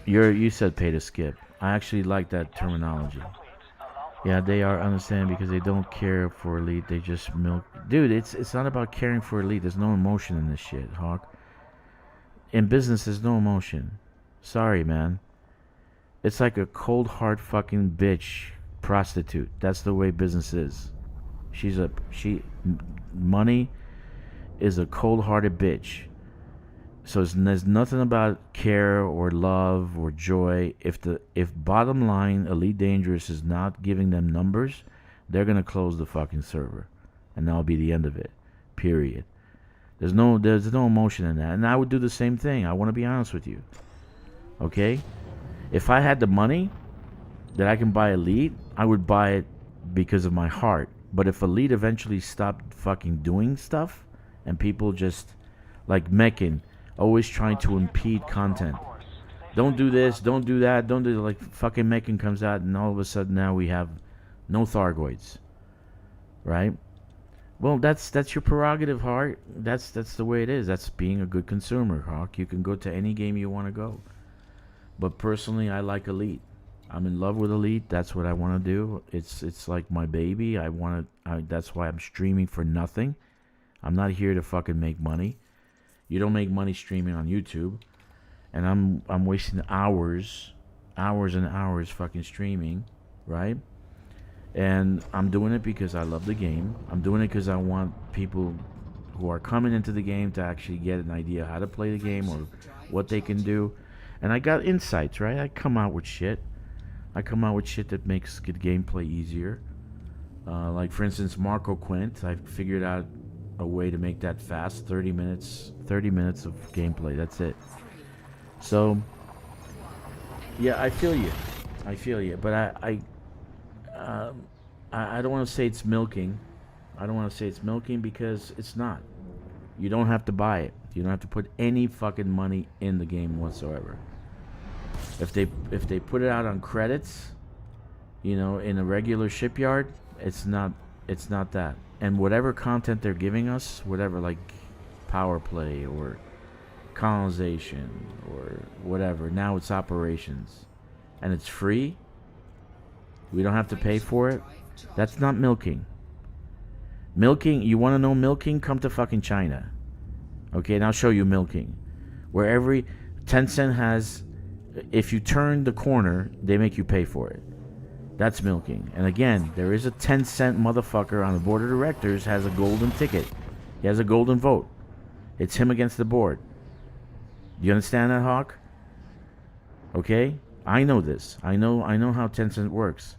You said pay to skip. I actually like that terminology. Yeah, they are understanding because they don't care for elite. They just milk. Dude, it's not about caring for elite. There's no emotion in this shit, Hawk. In business, there's no emotion. Sorry, man. It's like a cold hard fucking bitch prostitute. That's the way business is. Money is a cold hearted bitch. So there's nothing about care or love or joy. If bottom line Elite Dangerous is not giving them numbers, they're gonna close the fucking server, and that'll be the end of it. Period. There's no emotion in that, and I would do the same thing. I want to be honest with you. Okay, if I had the money that I can buy Elite, I would buy it because of my heart. But if Elite eventually stopped fucking doing stuff, and people just like Mechan, always trying to impede content. Don't do this, don't do that, don't do like fucking Mechan comes out and all of a sudden now we have no Thargoids. Right? Well, that's your prerogative, Hawk. That's the way it is. That's being a good consumer, Hawk. You can go to any game you want to go. But personally, I like Elite. I'm in love with Elite. That's what I want to do. It's like my baby. That's why I'm streaming for nothing. I'm not here to fucking make money. You don't make money streaming on YouTube, and I'm wasting hours and hours fucking streaming, right? And I'm doing it because I love the game. I'm doing it because I want people who are coming into the game to actually get an idea how to play the game or what they can do. And I got insights, right? I come out with shit. That makes good gameplay easier. Like for instance, Marco Quint. I figured out a way to make that fast. 30 minutes of gameplay. That's it. So yeah, I feel you. But I don't want to say it's milking. Because it's not. You don't have to buy it. You don't have to put any fucking money in the game whatsoever. If they put it out on credits, in a regular shipyard, it's not that. And whatever content they're giving us, whatever, like power play or colonization or whatever, now it's operations, and it's free. We don't have to pay for it. That's not milking. Milking, you want to know milking? Come to fucking China. Okay, and I'll show you milking. Where every Tencent has, if you turn the corner, they make you pay for it. That's milking. And again, there is a 10-cent motherfucker on the board of directors has a golden ticket. He has a golden vote. It's him against the board. Do you understand that, Hawk? Okay? I know this. I know how 10-cent works.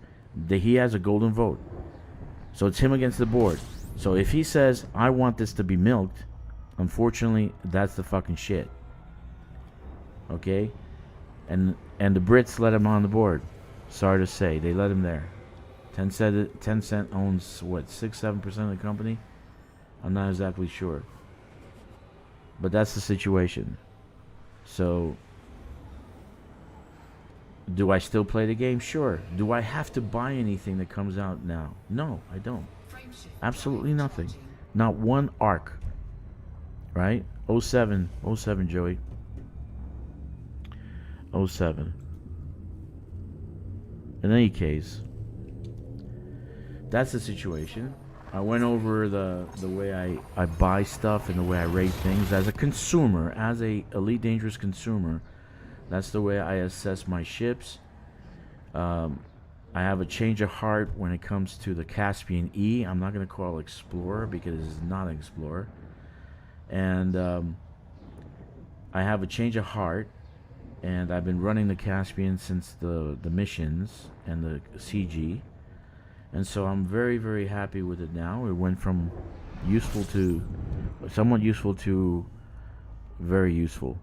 He has a golden vote. So it's him against the board. So if he says, I want this to be milked, unfortunately, that's the fucking shit. Okay? And the Brits let him on the board. Sorry to say, they let him there. Tencent owns what, 6-7% of the company? I'm not exactly sure. But that's the situation. So do I still play the game? Sure. Do I have to buy anything that comes out now? No, I don't. Absolutely nothing. Not one arc. Right? 07, Joey. 07. In any case, that's the situation. I went over the way I buy stuff and the way I rate things as a consumer, as a Elite Dangerous consumer. That's the way I assess my ships. I have a change of heart when it comes to the Caspian E. I'm not going to call it Explorer because it's not an Explorer. And I have a change of heart. And I've been running the Caspian since the missions and the CG. And so I'm very, very happy with it now. It went from useful to, somewhat useful to very useful.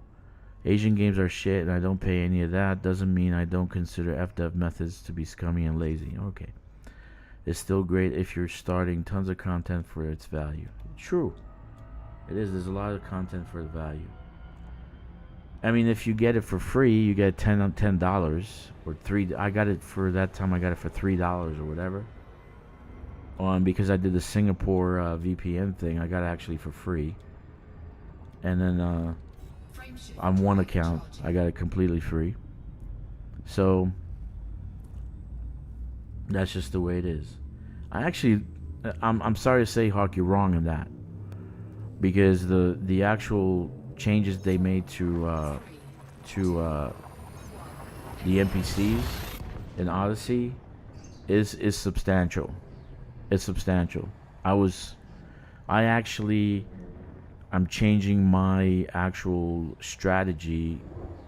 Asian games are shit and I don't pay any of that. Doesn't mean I don't consider FDev methods to be scummy and lazy. Okay. It's still great if you're starting tons of content for its value. True. It is. There's a lot of content for the value. I mean, if you get it for free, you get $10 or $3. I got it for that time. I got it for $3 or whatever. Because I did the Singapore VPN thing, I got it actually for free. And then on one account, I got it completely free. So that's just the way it is. I'm sorry to say, Hawk, you're wrong in that, because the actual changes they made to the NPCs in Odyssey is substantial. It's substantial. I'm changing my actual strategy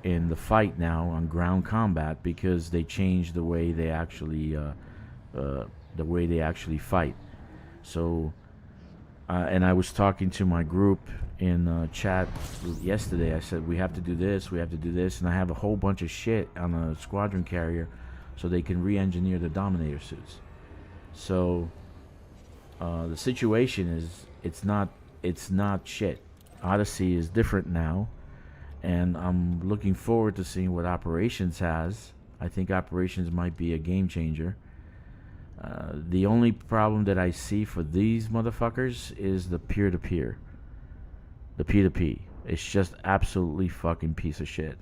in the fight now on ground combat, because they changed the way they actually fight. So and I was talking to my group in chat yesterday. I said we have to do this, and I have a whole bunch of shit on a squadron carrier so they can re-engineer the Dominator suits. So the situation is it's not shit. Odyssey is different now, and I'm looking forward to seeing what Operations has. I think Operations might be a game changer. The only problem that I see for these motherfuckers is the peer-to-peer. The P2P. It's just absolutely fucking piece of shit.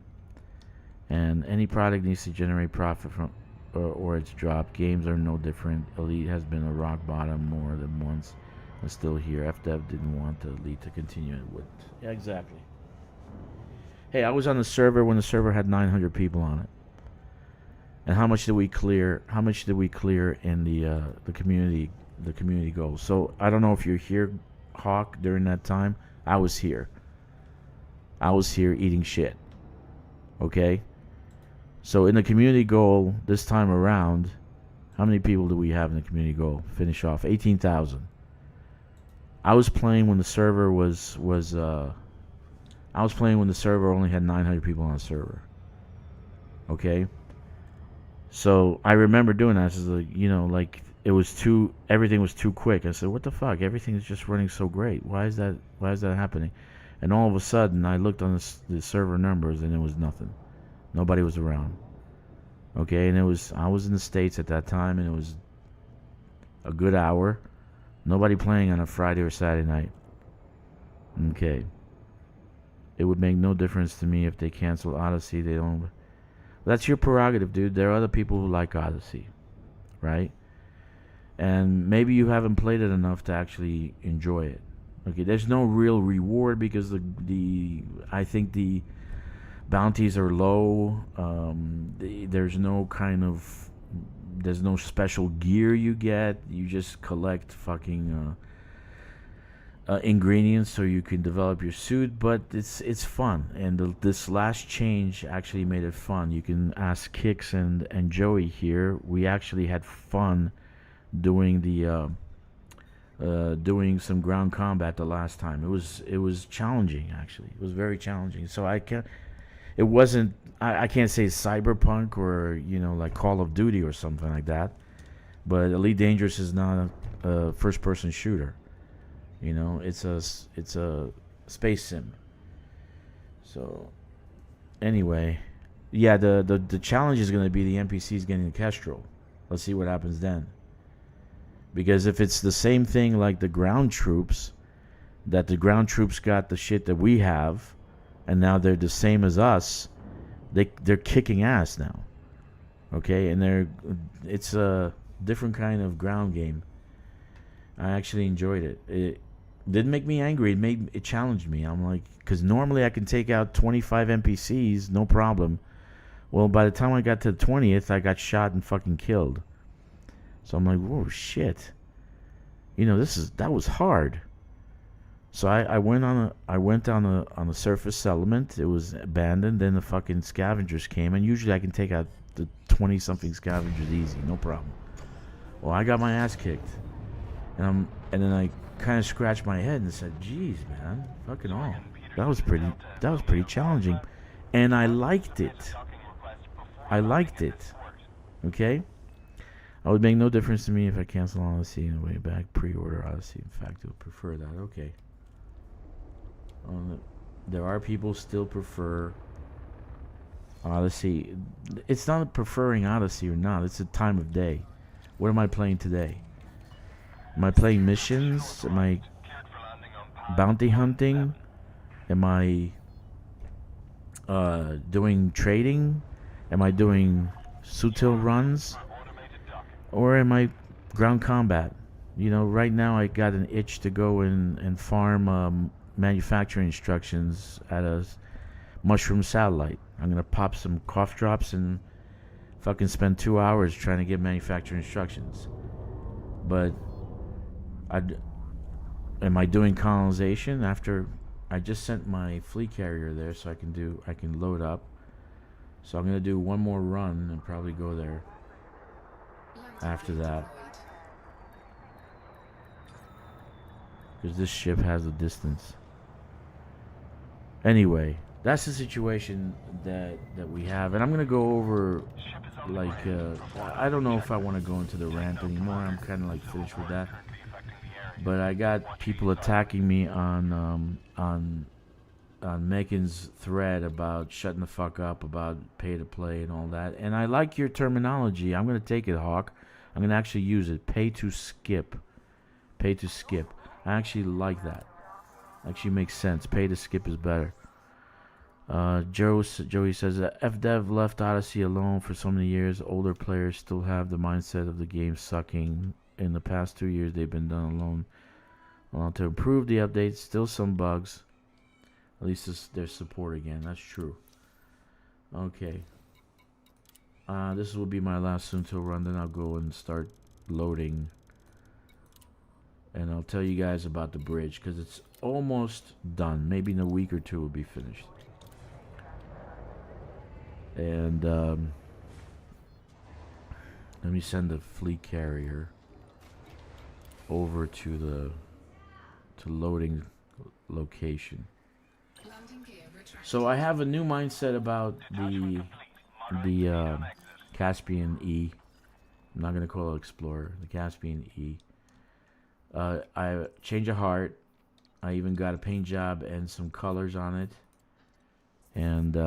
And any product needs to generate profit from or it's dropped. Games are no different. Elite has been a rock bottom more than once and still here. FDev didn't want the Elite to continue it with. Yeah, exactly. Hey, I was on the server when the server had 900 people on it. And how much did we clear? How much did we clear in the community goals? So I don't know if you're here, Hawk, during that time. I was here. I was here eating shit. Okay? So in the community goal this time around, how many people do we have in the community goal? Finish off 18,000. I was playing when the server I was playing when the server only had 900 people on the server. Okay? So I remember doing that. It's like, it was everything was too quick. I said, what the fuck? Everything is just running so great. Why is that happening? And all of a sudden, I looked on the server numbers, and it was nothing. Nobody was around. Okay, and I was in the States at that time, and it was a good hour. Nobody playing on a Friday or Saturday night. Okay. It would make no difference to me if they cancel Odyssey. They don't. That's your prerogative, dude. There are other people who like Odyssey, right? And maybe you haven't played it enough to actually enjoy it. Okay, there's no real reward because I think the bounties are low. There's no special gear you get. You just collect fucking ingredients so you can develop your suit. But it's fun, and this last change actually made it fun. You can ask Kix and Joey here. We actually had fun doing doing some ground combat the last time. It was challenging, actually. It was very challenging. So I can't say cyberpunk or like Call of Duty or something like that, but Elite Dangerous is not a first person shooter. It's a space sim. So anyway, yeah, the challenge is going to be the NPCs getting the Kestrel. Let's see what happens then. Because if it's the same thing like the ground troops, that the ground troops got the shit that we have, and now they're the same as us, they're kicking ass now. Okay, and it's a different kind of ground game. I actually enjoyed it. It didn't make me angry. It challenged me. I'm like, because normally I can take out 25 NPCs, no problem. Well, by the time I got to the 20th, I got shot and fucking killed. So I'm like, whoa, shit. That was hard. So I went on a surface settlement. It was abandoned. Then the fucking scavengers came, and usually I can take out the 20-something scavengers easy, no problem. Well, I got my ass kicked, And then I kind of scratched my head and said, "Geez, man, fucking all. That was pretty challenging." And I liked it. I liked it. Okay? I would make no difference to me if I cancel Odyssey on the way back. Pre-order Odyssey. In fact, I would prefer that. Okay. There are people still prefer Odyssey. It's not preferring Odyssey or not. It's a time of day. What am I playing today? Am I playing missions? Am I bounty hunting? Am I doing trading? Am I doing sutil runs? Or am I ground combat? You know, right now I got an itch to go and farm manufacturing instructions at a mushroom satellite. I'm gonna pop some cough drops and fucking spend 2 hours trying to get manufacturing instructions. But am I doing colonization after I just sent my fleet carrier there so I can load up. So I'm gonna do one more run and probably go there after that. Because this ship has a distance. Anyway, that's the situation that we have, and I'm gonna go over like I don't know if I want to go into the rant anymore. I'm kind of like finished with that. But I got people attacking me on Mechan's thread about shutting the fuck up about pay to play and all that. And I like your terminology. I'm gonna take it, Hawk. I'm gonna actually use it. Pay to skip. Pay to skip. I actually like that. Actually makes sense. Pay to skip is better. Joey says that FDev left Odyssey alone for so many years. Older players still have the mindset of the game sucking. In the past 2 years, they've been done alone. To improve the updates, still some bugs. At least there's support again. That's true. Okay. This will be my last Sunto run. Then I'll go and start loading. And I'll tell you guys about the bridge because it's almost done. Maybe in a week or two it will be finished. And let me send the fleet carrier over to loading location. So I have a new mindset about the Caspian E. I'm not gonna call it Explorer. The Caspian E. I change a heart. I even got a paint job and some colors on it, and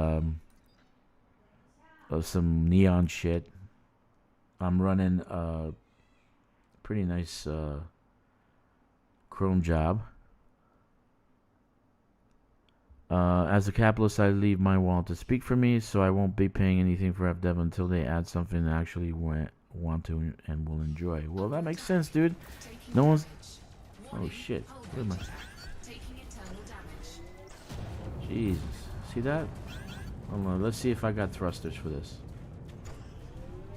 some neon shit. I'm running a pretty nice chrome job. As a capitalist, I leave my wallet to speak for me, so I won't be paying anything for FDev until they add something I actually want to and will enjoy. Well, that makes sense, dude. No one's... Oh, shit. Where am I? Jesus. See that? Hold on. Let's see if I got thrusters for this.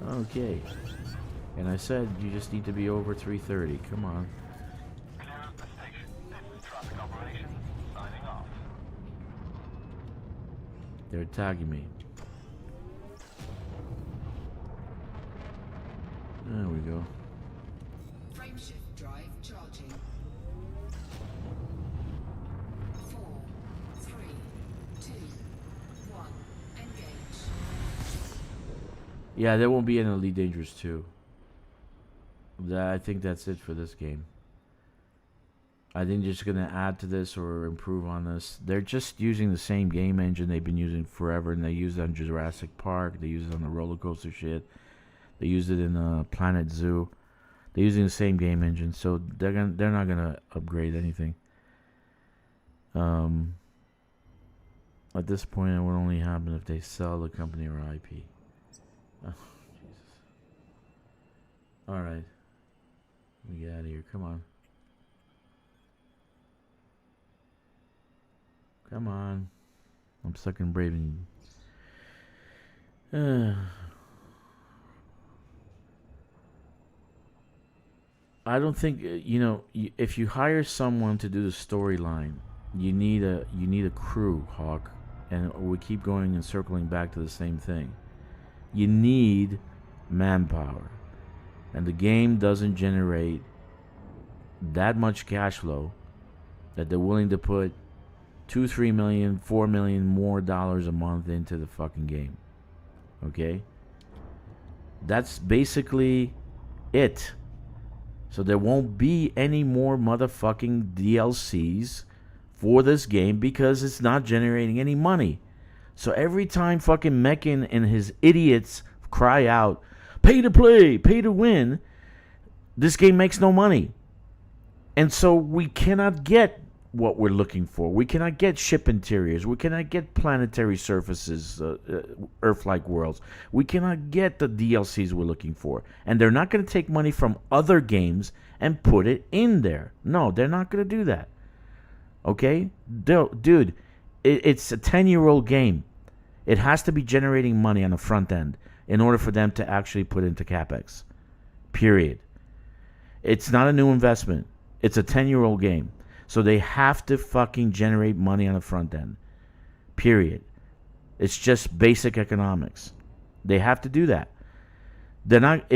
Okay. And I said you just need to be over 330. Come on. They're tagging me. There we go. Frameshift drive charging. 4, 3, 2, 1. Engage. Yeah, there won't be an Elite Dangerous 2. I think that's it for this game. I think they're just going to add to this or improve on this. They're just using the same game engine they've been using forever, and they used it on Jurassic Park. They used it on the roller coaster shit. They used it in Planet Zoo. They're using the same game engine, so they're not gonna upgrade anything. At this point, it would only happen if they sell the company or IP. Oh, Jesus. All right, let me get out of here. Come on. Come on. I'm stuck in Braven. I don't think if you hire someone to do the storyline, you need a crew, Hawk, and we keep going and circling back to the same thing. You need manpower, and the game doesn't generate that much cash flow that they're willing to put 2, 3 million, 4 million more dollars a month into the fucking game. Okay? That's basically it. So there won't be any more motherfucking DLCs for this game because it's not generating any money. So every time fucking Mechan and his idiots cry out, pay to play, pay to win, this game makes no money. And so we cannot get what we're looking for. We cannot get ship interiors. We cannot get planetary surfaces, Earth-like worlds. We cannot get the DLCs we're looking for. And they're not going to take money from other games and put it in there. No, they're not going to do that. Okay? Dude, it's a 10-year-old game. It has to be generating money on the front end in order for them to actually put into CapEx. Period. It's not a new investment. It's a 10-year-old game. So they have to fucking generate money on the front end. Period. It's just basic economics. They have to do that. They're not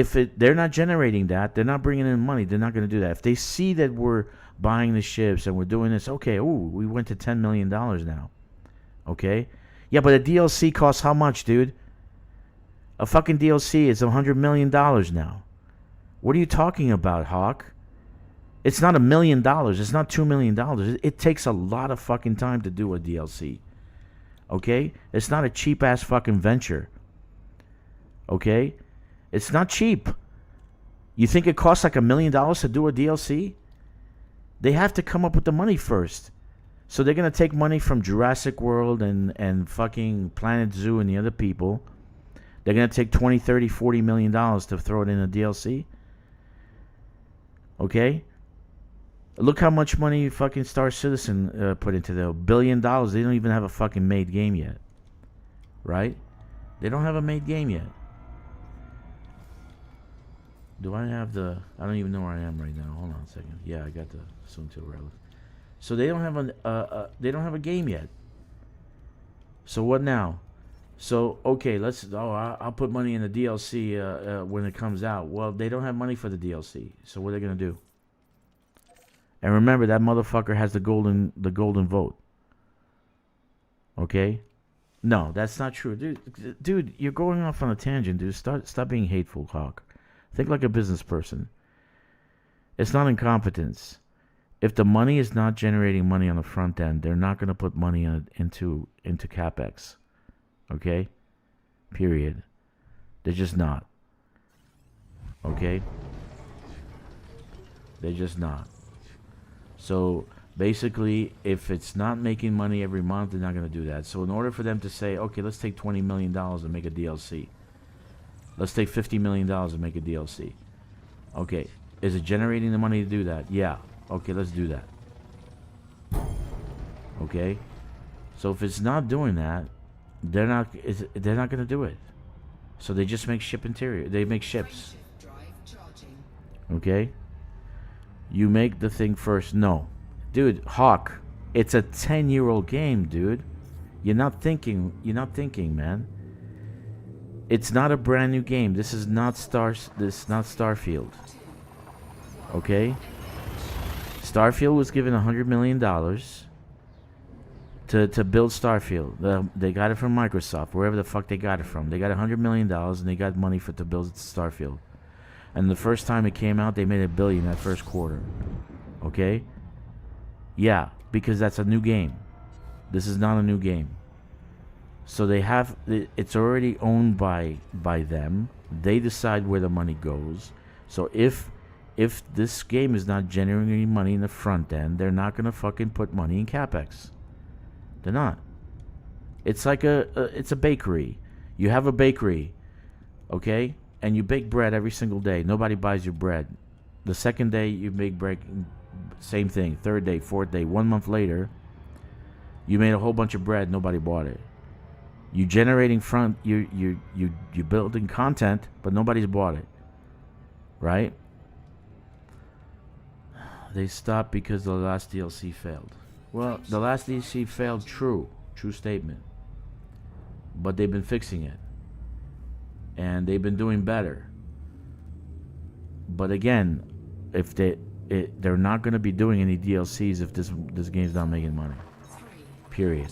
generating that, they're not bringing in money, they're not going to do that. If they see that we're buying the ships and we're doing this, okay, we went to $10 million now. Okay? Yeah, but a DLC costs how much, dude? A fucking DLC is $100 million now. What are you talking about, Hawk? It's not $1 million. It's not $2 million. It takes a lot of fucking time to do a DLC. Okay? It's not a cheap-ass fucking venture. Okay? It's not cheap. You think it costs like $1 million to do a DLC? They have to come up with the money first. So they're going to take money from Jurassic World and fucking Planet Zoo and the other people. They're going to take $20, $30, $40 million to throw it in a DLC. Okay? Look how much money fucking Star Citizen put into the $1 billion. They don't even have a fucking made game yet. Right? They don't have a made game yet. Do I have the... I don't even know where I am right now. Hold on a second. Yeah, I got the Soon to Relic. So they don't have they don't have a game yet. So what now? So okay, I'll put money in the DLC when it comes out. Well, they don't have money for the DLC. So what are they gonna do? And remember, that motherfucker has the golden vote. Okay? No, that's not true, dude. You're going off on a tangent, dude. Stop being hateful, Hawk. Think like a business person. It's not incompetence. If the money is not generating money on the front end, they're not going to put money into CapEx. Okay? Period. They're just not. Okay? They're just not. So basically, if it's not making money every month, they're not going to do that. So in order for them to say, okay, let's take $20 million and make a DLC. Let's take $50 million and make a DLC. Okay. Is it generating the money to do that? Yeah. Okay, let's do that. Okay? So if it's not doing that, they're not going to do it. So they just make ship interior. They make ships. Okay? You make the thing first. No. Dude, Hawk, it's a 10-year-old game, dude. You're not thinking, man. It's not a brand new game. This is not Starfield. Okay? Starfield was given $100 million to build Starfield. They got it from Microsoft, wherever the fuck they got it from. They got $100 million and they got money to build Starfield. And the first time it came out, they made $1 billion that first quarter. Okay? Yeah, because that's a new game. This is not a new game. So they have, it's already owned by them. They decide where the money goes. So if this game is not generating money in the front end, they're not gonna fucking put money in CapEx. They're not. It's like it's a bakery. You have a bakery, okay, and you bake bread every single day. Nobody buys your bread. The second day you make bread, same thing. Third day, fourth day, 1 month later, you made a whole bunch of bread. Nobody bought it. You generating you building content, but nobody's bought it. Right? They stopped because the last DLC failed. Well, the last DLC failed, true statement. But they've been fixing it. And they've been doing better. But again, if they're not going to be doing any DLCs if this game's not making money. Period.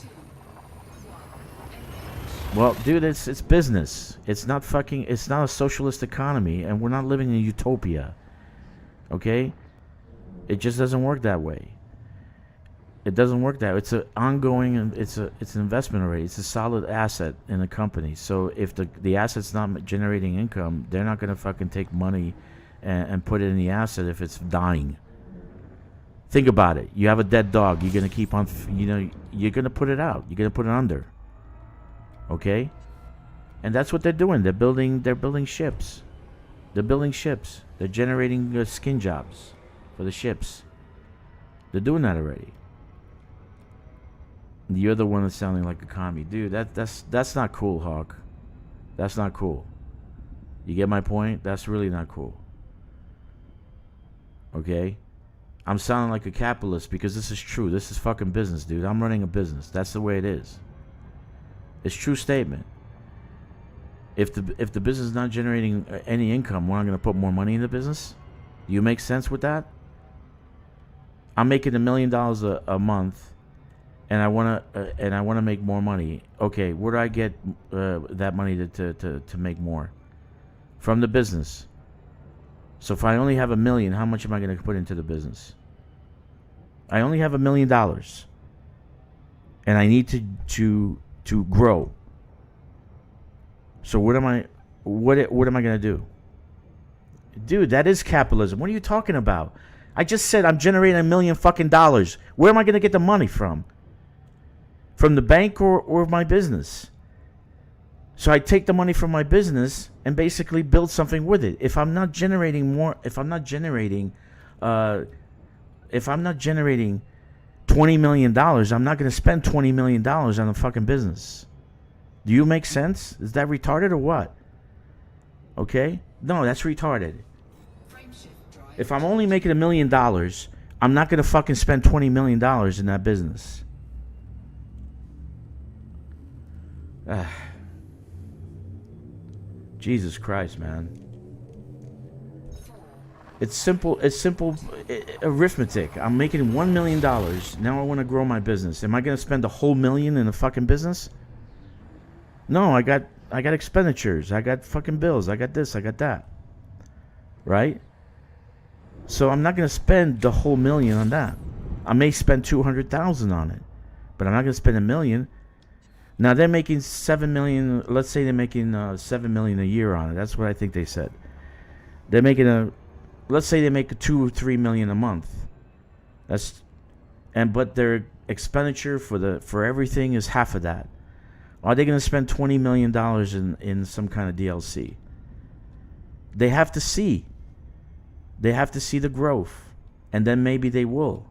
Well, dude, it's business. It's not a socialist economy, and we're not living in a utopia. Okay? It just doesn't work that way. It doesn't work that way. It's an ongoing, it's an investment already. It's a solid asset in a company. So if the asset's not generating income, they're not going to fucking take money and put it in the asset if it's dying. Think about it. You have a dead dog. You're going to keep on, you're going to put it out. You're going to put it under. Okay? And that's what they're doing. They're building ships. They're building ships. They're generating skin jobs for the ships. They're doing that already. You're the one that's sounding like a commie. Dude, that's not cool, Hawk. That's not cool. You get my point? That's really not cool. Okay? I'm sounding like a capitalist because this is true. This is fucking business, dude. I'm running a business. That's the way it is. It's a true statement. If the business is not generating any income, we're not going to put more money in the business? Do you make sense with that? I'm making $1 million a month, and I want to make more money. Okay, where do I get that money to make more? From the business. So if I only have $1 million, how much am I going to put into the business? I only have $1 million, and I need to grow. So what am I going to do? Dude, that is capitalism. What are you talking about? I just said I'm generating $1 million fucking dollars. Where am I going to get the money from? From the bank or my business? So I take the money from my business and basically build something with it. If I'm not generating $20 million, I'm not going to spend $20 million on a fucking business. Do you make sense? Is that retarded or what? Okay? No, that's retarded. If I'm only making $1 million, I'm not going to fucking spend $20 million in that business. Jesus Christ, man. It's simple arithmetic. I'm making $1 million. Now I want to grow my business. Am I going to spend a whole million in a fucking business? No, I got expenditures. I got fucking bills. I got this. I got that. Right? So I'm not going to spend the whole million on that. I may spend $200,000 on it, but I'm not going to spend $1 million. Now they're making $7 million. Let's say they're making $7 million a year on it. That's what I think they said. They're making let's say they make $2 or $3 million a month. But their expenditure for everything is half of that. Are they going to spend $20 million in some kind of DLC? They have to see. They have to see the growth, and then maybe they will.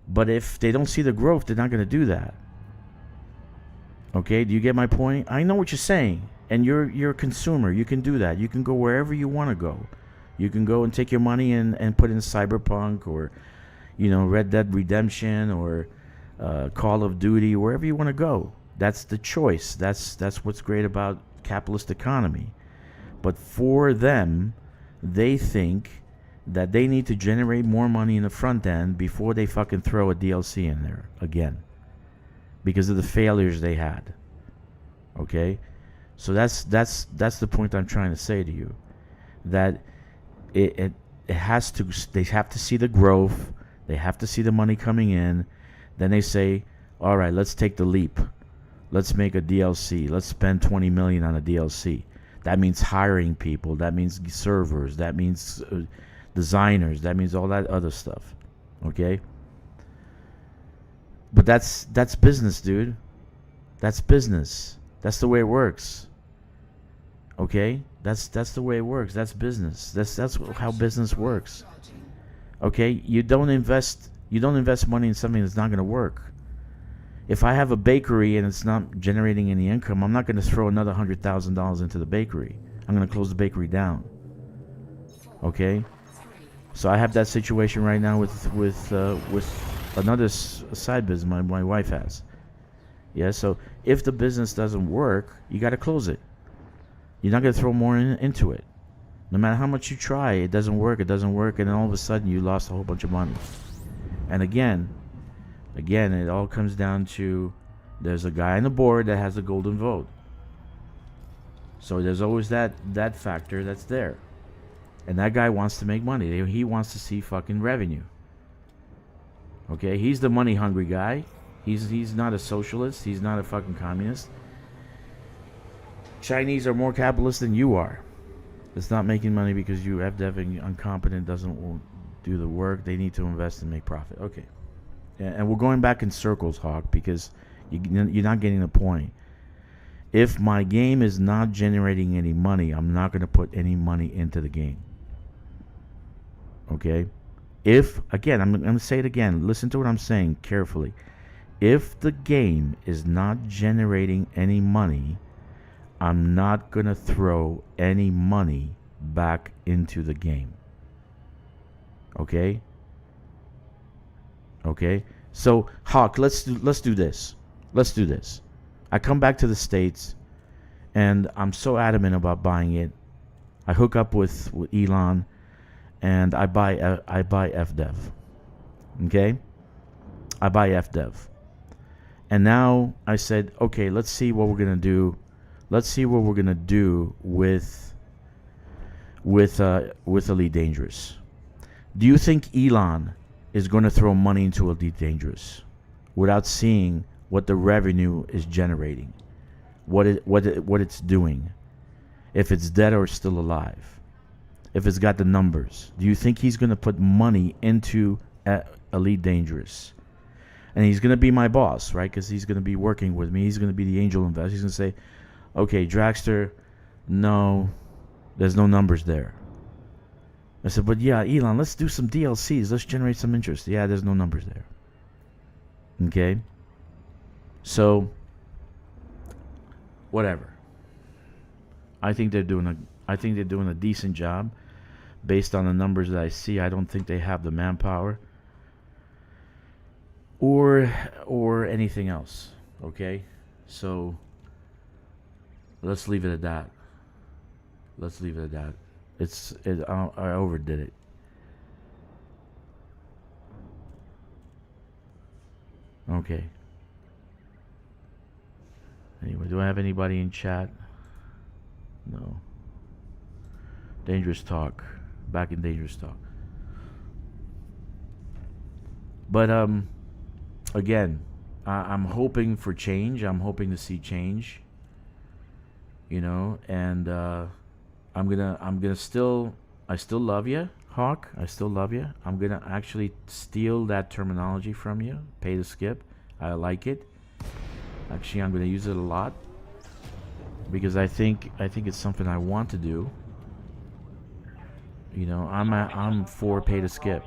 But if they don't see the growth, they're not going to do that. Okay, do you get my point? I know what you're saying, and you're a consumer. You can do that. You can go wherever you want to go. You can go and take your money and put in Cyberpunk or, Red Dead Redemption or Call of Duty, wherever you want to go. That's the choice. That's what's great about capitalist economy. But for them, they think that they need to generate more money in the front end before they fucking throw a DLC in there again, because of the failures they had. Okay, so that's the point I'm trying to say to you, that it has to. They have to see the growth. They have to see the money coming in. Then they say, all right, let's take the leap. Let's make a DLC. Let's spend $20 million on a DLC. That means hiring people. That means servers. That means designers. That means all that other stuff. Okay? But that's business, dude. That's business. That's the way it works. Okay? That's the way it works. That's business. That's how business works. Okay? You don't invest money in something that's not going to work. If I have a bakery and it's not generating any income, I'm not going to throw another $100,000 into the bakery. I'm going to close the bakery down. Okay? So I have that situation right now with another side business my wife has. Yeah, so if the business doesn't work, you got to close it. You're not going to throw more into it. No matter how much you try, it doesn't work, and then all of a sudden you lost a whole bunch of money. And again, it all comes down to there's a guy on the board that has a golden vote. So there's always that factor that's there. And that guy wants to make money. He wants to see fucking revenue. Okay, he's the money hungry guy. He's not a socialist. He's not a fucking communist. Chinese are more capitalist than you are. It's not making money because you have incompetent, doesn't do the work. They need to invest and make profit. Okay. And we're going back in circles, Hawk, because you're not getting the point. If my game is not generating any money, I'm not going to put any money into the game. Okay? If, again, I'm going to say it again. Listen to what I'm saying carefully. If the game is not generating any money, I'm not going to throw any money back into the game. Okay? Okay? So, Hawk, let's do this. Let's do this. I come back to the States, and I'm so adamant about buying it. I hook up with Elon, and I buy FDev. Okay? I buy FDev. And now I said, okay, let's see what we're going to do. Let's see what we're going to do with Elite Dangerous. Do you think Elon is going to throw money into Elite Dangerous without seeing what the revenue is generating, what it's doing, if it's dead or still alive, if it's got the numbers? Do you think he's going to put money into Elite Dangerous? And he's going to be my boss, right? Because he's going to be working with me. He's going to be the angel investor. He's going to say, okay, Dragster, no, there's no numbers there. I said, but yeah, Elon, let's do some DLCs. Let's generate some interest. Yeah, there's no numbers there. Okay? So, whatever. I think they're doing a decent job based on the numbers that I see. I don't think they have the manpower or anything else. Okay? So, let's leave it at that. I overdid it. Okay. Anyway, do I have anybody in chat? No. Dangerous Talk. Back in Dangerous Talk. But again, I'm hoping for change. I'm hoping to see change. You know, and I still love you, Hawk. I still love you. I'm gonna actually steal that terminology from you. Pay to skip. I like it. Actually, I'm gonna use it a lot because I think it's something I want to do. You know, I'm for pay to skip.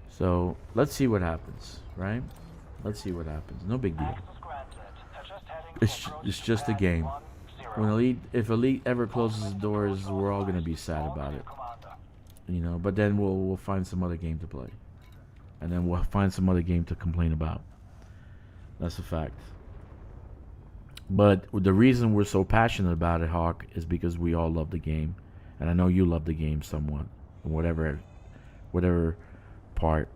So let's see what happens, right? Let's see what happens. No big deal. It's just a game. If Elite ever closes the doors, we're all gonna be sad about it. You know, but then we'll find some other game to play, and then we'll find some other game to complain about. That's a fact. But the reason we're so passionate about it, Hawk, is because we all love the game, and I know you love the game somewhat, whatever part.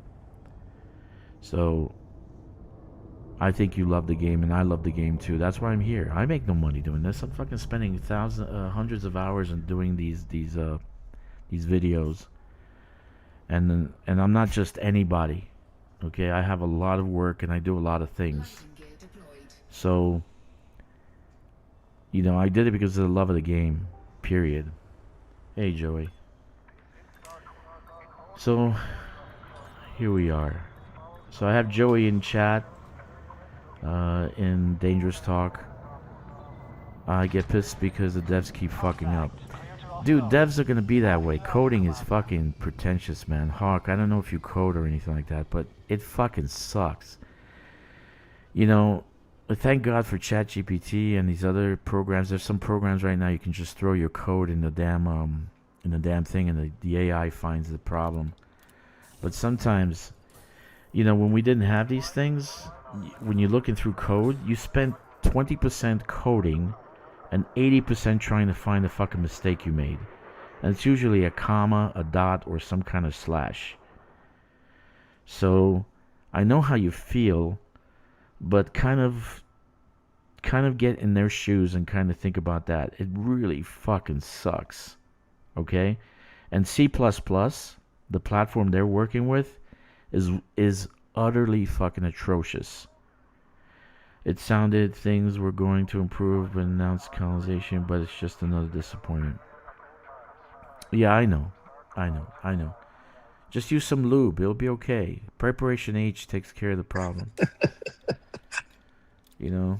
So I think you love the game, and I love the game too. That's why I'm here. I make no money doing this. I'm fucking spending hundreds of hours in doing these videos, and I'm not just anybody. Okay, I have a lot of work and I do a lot of things. So, you know, I did it because of the love of the game. Period. Hey, Joey. So, here we are. So I have Joey in chat. In Dangerous Talk. I get pissed because the devs keep fucking up. Dude, devs are gonna be that way. Coding is fucking pretentious, man. Hawk, I don't know if you code or anything like that, but it fucking sucks. You know, thank God for ChatGPT and these other programs. There's some programs right now you can just throw your code in the damn thing, and the AI finds the problem. But sometimes, you know, when we didn't have these things, when you're looking through code, you spent 20% coding and 80% trying to find the fucking mistake you made. And it's usually a comma, a dot, or some kind of slash. So I know how you feel, but kind of get in their shoes and kind of think about that. It really fucking sucks. Okay? And C++, the platform they're working with, is utterly fucking atrocious. It sounded things were going to improve when announced colonization, but it's just another disappointment. Yeah, I know. Just use some lube. It'll be okay. Preparation H takes care of the problem. You know?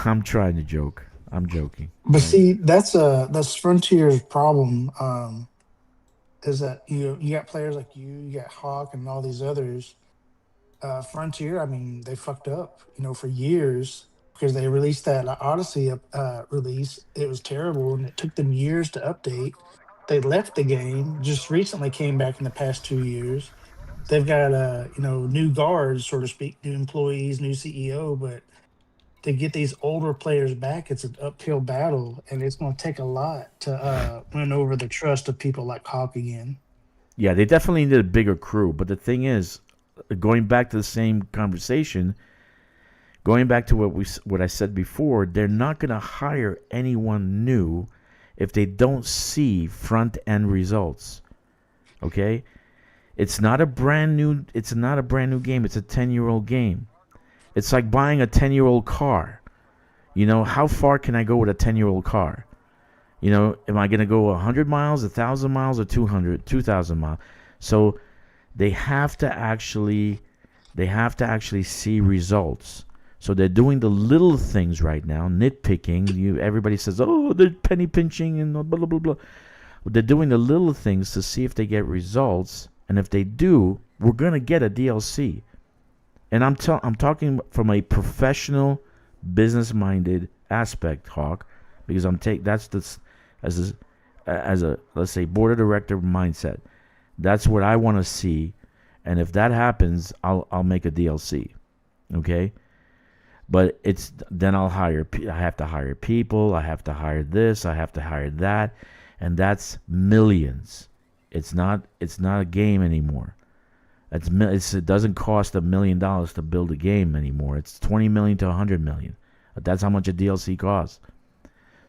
I'm trying to joke. I'm joking. But Right? see, that's Frontier's problem. Is that you got players like you got Hawk and all these others. Frontier, I mean, they fucked up, for years because they released that Odyssey release. It was terrible, and it took them years to update. They left the game. Just recently came back in the past 2 years. They've got new guards, so to speak, new employees, new CEO, but to get these older players back, it's an uphill battle, and it's going to take a lot to win over the trust of people like Hawk again. Yeah, they definitely need a bigger crew. But the thing is, going back to the same conversation, going back to what I said before, they're not going to hire anyone new if they don't see front end results. Okay? It's not a brand new game. It's a 10-year-old game. It's like buying a 10-year-old car. How far can I go with a 10-year-old car? Am I going to go 100 miles, 1,000 miles, or 2,000 miles? So they have to actually see results. So they're doing the little things right now, nitpicking. Everybody says, "Oh, they're penny pinching and blah blah blah blah." They're doing the little things to see if they get results, and if they do, we're gonna get a DLC. And I'm talking from a professional, business-minded aspect, Hawk, because as a let's say board of director mindset. That's what I want to see, and if that happens, I'll make a DLC, okay? But then I have to hire people, I have to hire this, I have to hire that, and that's millions. It's not a game anymore. It doesn't cost $1 million to build a game anymore. It's $20 million to $100 million. That's how much a DLC costs.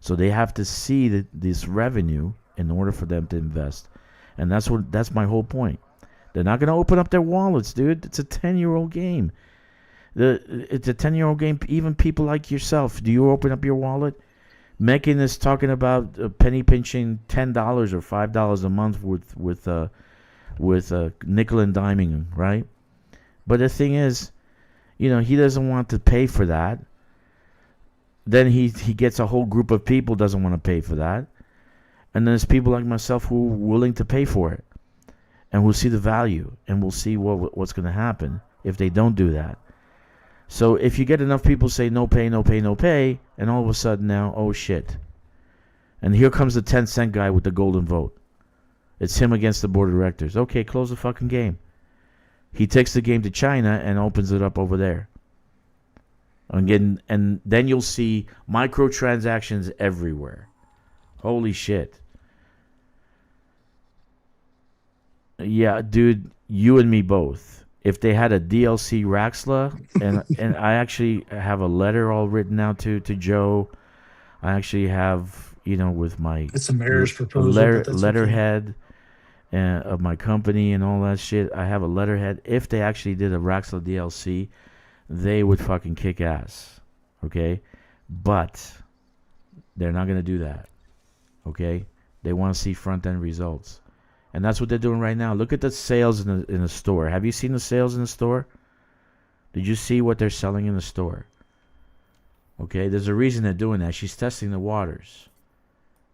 So they have to see this revenue in order for them to invest. And that's my whole point. They're not going to open up their wallets, dude. It's a 10-year-old game. It's a 10-year-old game. Even people like yourself, do you open up your wallet? Mechan is talking about penny pinching $10 or $5 a month with nickel and diming, right? But the thing is, he doesn't want to pay for that. Then he gets a whole group of people doesn't want to pay for that. And then there's people like myself who are willing to pay for it. And we'll see the value. And we'll see what's going to happen if they don't do that. So if you get enough people say no pay, no pay, no pay, and all of a sudden now, oh shit. And here comes the 10-cent guy with the golden vote. It's him against the board of directors. Okay, close the fucking game. He takes the game to China and opens it up over there. Again, and then you'll see microtransactions everywhere. Holy shit. Yeah, dude, you and me both. If they had a DLC Raxla, and I actually have a letter all written out to Joe. I actually have, with my It's a marriage proposal, letterhead of my company and all that shit. I have a letterhead. If they actually did a Raxla DLC, they would fucking kick ass. Okay? But they're not going to do that. Okay? They want to see front-end results. And that's what they're doing right now. Look at the sales in the store. Have you seen the sales in the store? Did you see what they're selling in the store? Okay? There's a reason they're doing that. She's testing the waters.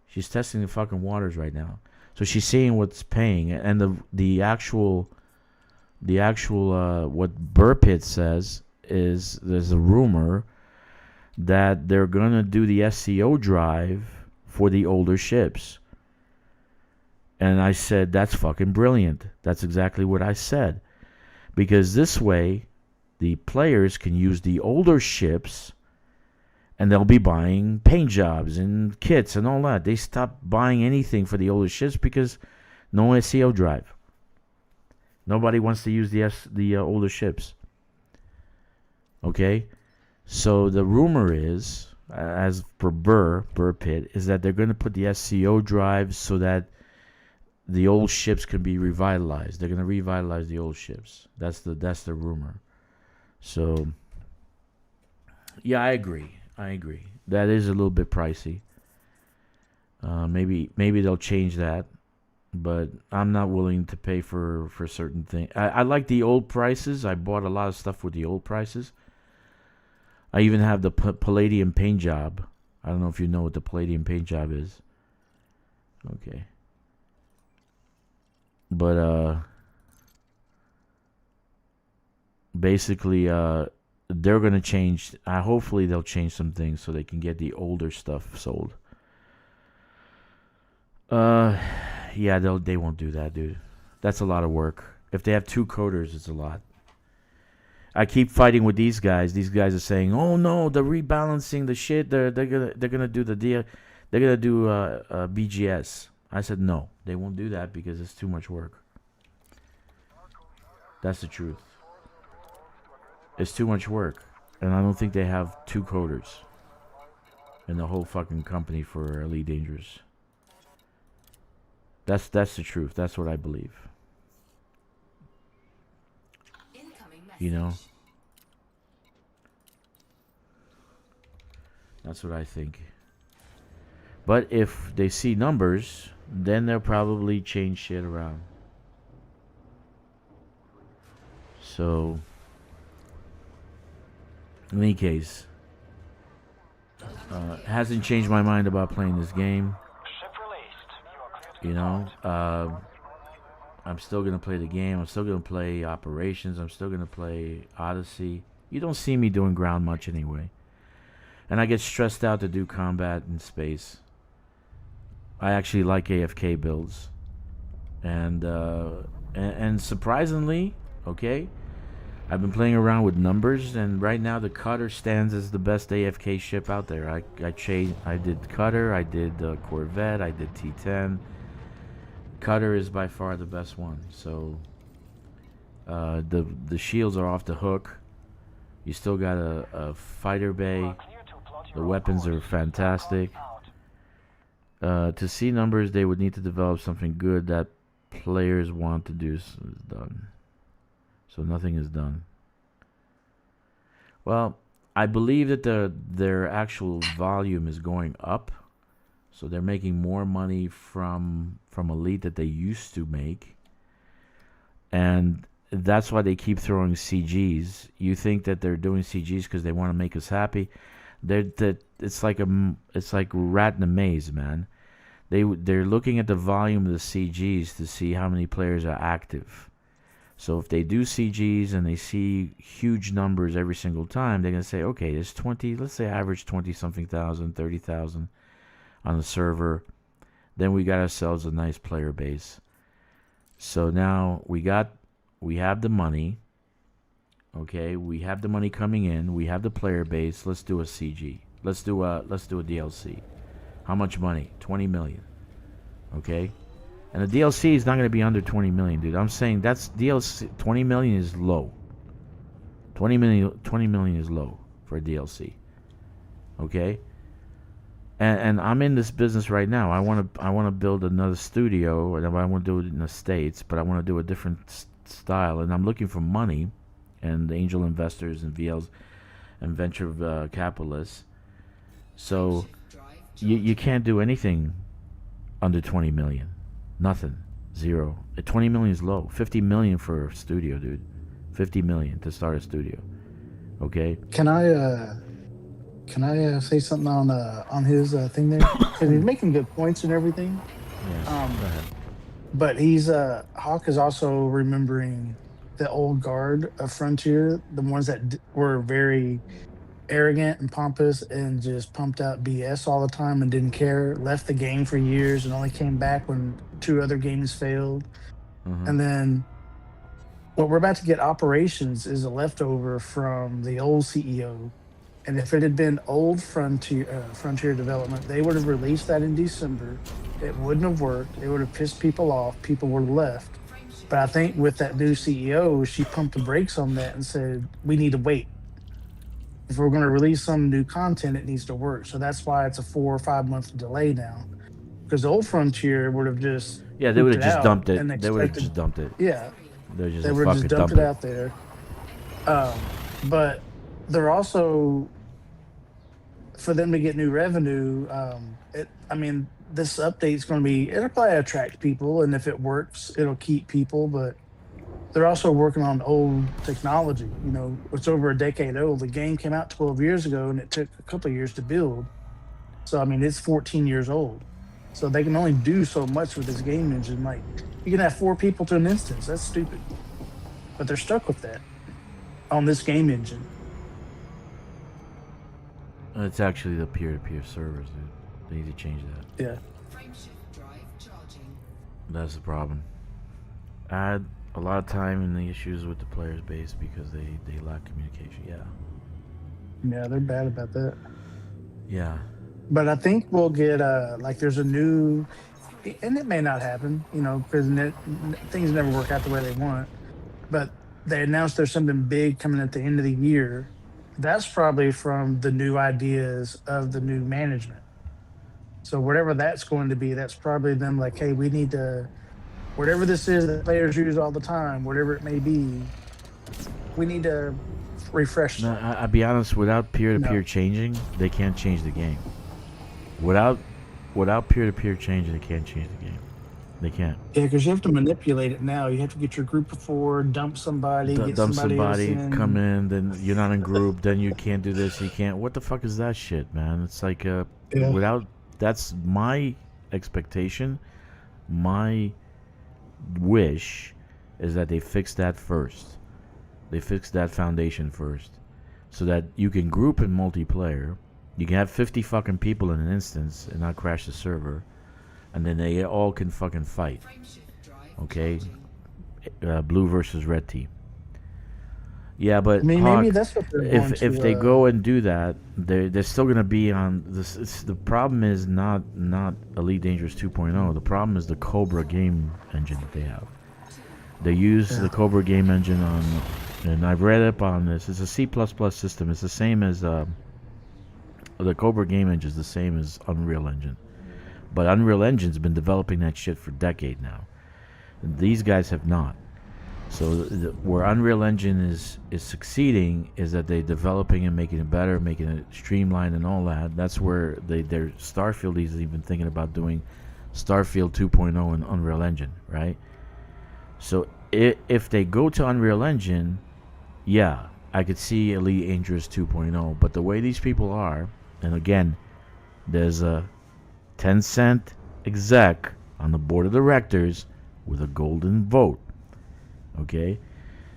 She's testing the fucking waters right now. So she's seeing what's paying. And the actual what Burpit says is there's a rumor that they're going to do the SCO drive for the older ships. And I said, that's fucking brilliant. That's exactly what I said. Because this way, the players can use the older ships and they'll be buying paint jobs and kits and all that. They stopped buying anything for the older ships because no SEO drive. Nobody wants to use the older ships. Okay, so the rumor is, as per Burr Pit, is that they're going to put the SCO drives so that the old ships can be revitalized. They're going to revitalize the old ships. That's the rumor. So, yeah, I agree. That is a little bit pricey. Maybe they'll change that, but I'm not willing to pay for certain things. I like the old prices. I bought a lot of stuff with the old prices. I even have the Palladium paint job. I don't know if you know what the Palladium paint job is. Okay. But basically they're going to change. Hopefully they'll change some things so they can get the older stuff sold. Yeah, they won't do that, dude. That's a lot of work. If they have 2 coders, it's a lot. I keep fighting with these guys. These guys are saying, "Oh no, they're rebalancing the shit. They're gonna do the deal. They're gonna do BGS." I said no, they won't do that because it's too much work. That's the truth. It's too much work, and I don't think they have 2 coders in the whole fucking company for Elite Dangerous. That's the truth. That's what I believe. You know, that's what I think. But if they see numbers, then they'll probably change shit around. So, in any case, hasn't changed my mind about playing this game. You know, I'm still going to play the game. I'm still going to play Operations. I'm still going to play Odyssey. You don't see me doing ground much anyway. And I get stressed out to do combat in space. I actually like AFK builds. And surprisingly, okay, I've been playing around with numbers, and right now the Cutter stands as the best AFK ship out there. I did Cutter, I did Corvette, I did T-10. Cutter is by far the best one. So the shields are off the hook. You still got a fighter bay. The weapons are fantastic. To see numbers, they would need to develop something good that players want to do. Is done. So nothing is done. Well, I believe that their actual volume is going up. So they're making more money from Elite that they used to make. And that's why they keep throwing CGs. You think that they're doing CGs because they want to make us happy. It's like rat in a maze, man. They're looking at the volume of the CGs to see how many players are active. So if they do CGs and they see huge numbers every single time, they're going to say, okay, there's 20, let's say average 20-something thousand, 30,000 on the server. Then we got ourselves a nice player base. So now we have the money. Okay, we have the money coming in. We have the player base. Let's do a CG. Let's do a DLC. How much money? 20 million. Okay? And the DLC is not going to be under 20 million, dude. I'm saying that's DLC. 20 million is low. 20 million is low for a DLC. Okay? And I'm in this business right now. I want to build another studio, and I want to do it in the States, but I want to do a different style, and I'm looking for money and angel investors and VLs and venture capitalists. So you can't do anything under 20 million. Nothing. Zero. 20 million is low. 50 million for a studio, dude. 50 million to start a studio. Okay? Can I say something on his thing there? Because he's making good points and everything. Yes. Go ahead. But Hawk is also remembering the old guard of Frontier, the ones that were very arrogant and pompous and just pumped out BS all the time and didn't care, left the game for years and only came back when 2 other games failed. Mm-hmm. And then what we're about to get, Operations, is a leftover from the old CEO. And if it had been old Frontier development, they would have released that in December. It wouldn't have worked. It would have pissed people off. People would have left. But I think with that new CEO, she pumped the brakes on that and said, we need to wait. If we're going to release some new content, it needs to work. So that's why it's a 4 or 5 month delay now. Because the old Frontier would have just Yeah, they would pooped have it just out dumped it. and They would have expected, just dumped it. yeah, They would just they would have just fucking dumped dump it it. out there. But they're also, for them to get new revenue, I mean, this update's going to be, it'll probably attract people, and if it works, it'll keep people. But they're also working on old technology. You know, it's over a decade old. The game came out 12 years ago, and it took a couple of years to build. So I mean, it's 14 years old. So they can only do so much with this game engine. Like, you can have 4 people to an instance. That's stupid. But they're stuck with that on this game engine. It's actually the peer-to-peer servers, dude. They need to change that. Yeah. Frameshift drive charging. That's the problem. I had a lot of time in the issues with the players base because they lack communication. Yeah. Yeah, they're bad about that. Yeah. But I think we'll get like there's a new, and it may not happen, you know, because things never work out the way they want. But they announced there's something big coming at the end of the year. That's probably from the new ideas of the new management. So whatever that's going to be, that's probably them like, hey, we need to, whatever this is that players use all the time, whatever it may be, we need to refresh No, that. I'll be honest. Without peer-to-peer No. changing, they can't change the game. Without peer-to-peer changing, they can't change the game. They can't. Yeah, because you have to manipulate it now. You have to get your group of 4, dump somebody, get Dump somebody else somebody, in. come in, then you're not in group, then you can't do this, you can't. What the fuck is that shit, man? It's like, Yeah. without, that's my expectation, my wish is that they fix that first. They fix that foundation first. So that you can group in multiplayer, you can have 50 fucking people in an instance and not crash the server, and then they all can fucking fight. Frameshift drive Okay? charging. Blue versus red team. Yeah, but I mean, Hawk, maybe that's what they're going if to. they go and do that, they're still gonna be on this. The problem is not Elite Dangerous 2.0. The problem is the Cobra game engine that they have. They use the Cobra game engine on, and I've read up on this. It's a C++ system. It's the same as the Cobra game engine is the same as Unreal Engine, but Unreal Engine's been developing that shit for a decade now. These guys have not. So where Unreal Engine is succeeding is that they're developing and making it better, making it streamlined and all that. That's where their Starfield is even thinking about doing Starfield 2.0 in Unreal Engine, right? So if they go to Unreal Engine, yeah, I could see Elite Dangerous 2.0. But the way these people are, and again, there's a 10-cent exec on the board of directors with a golden vote. Okay,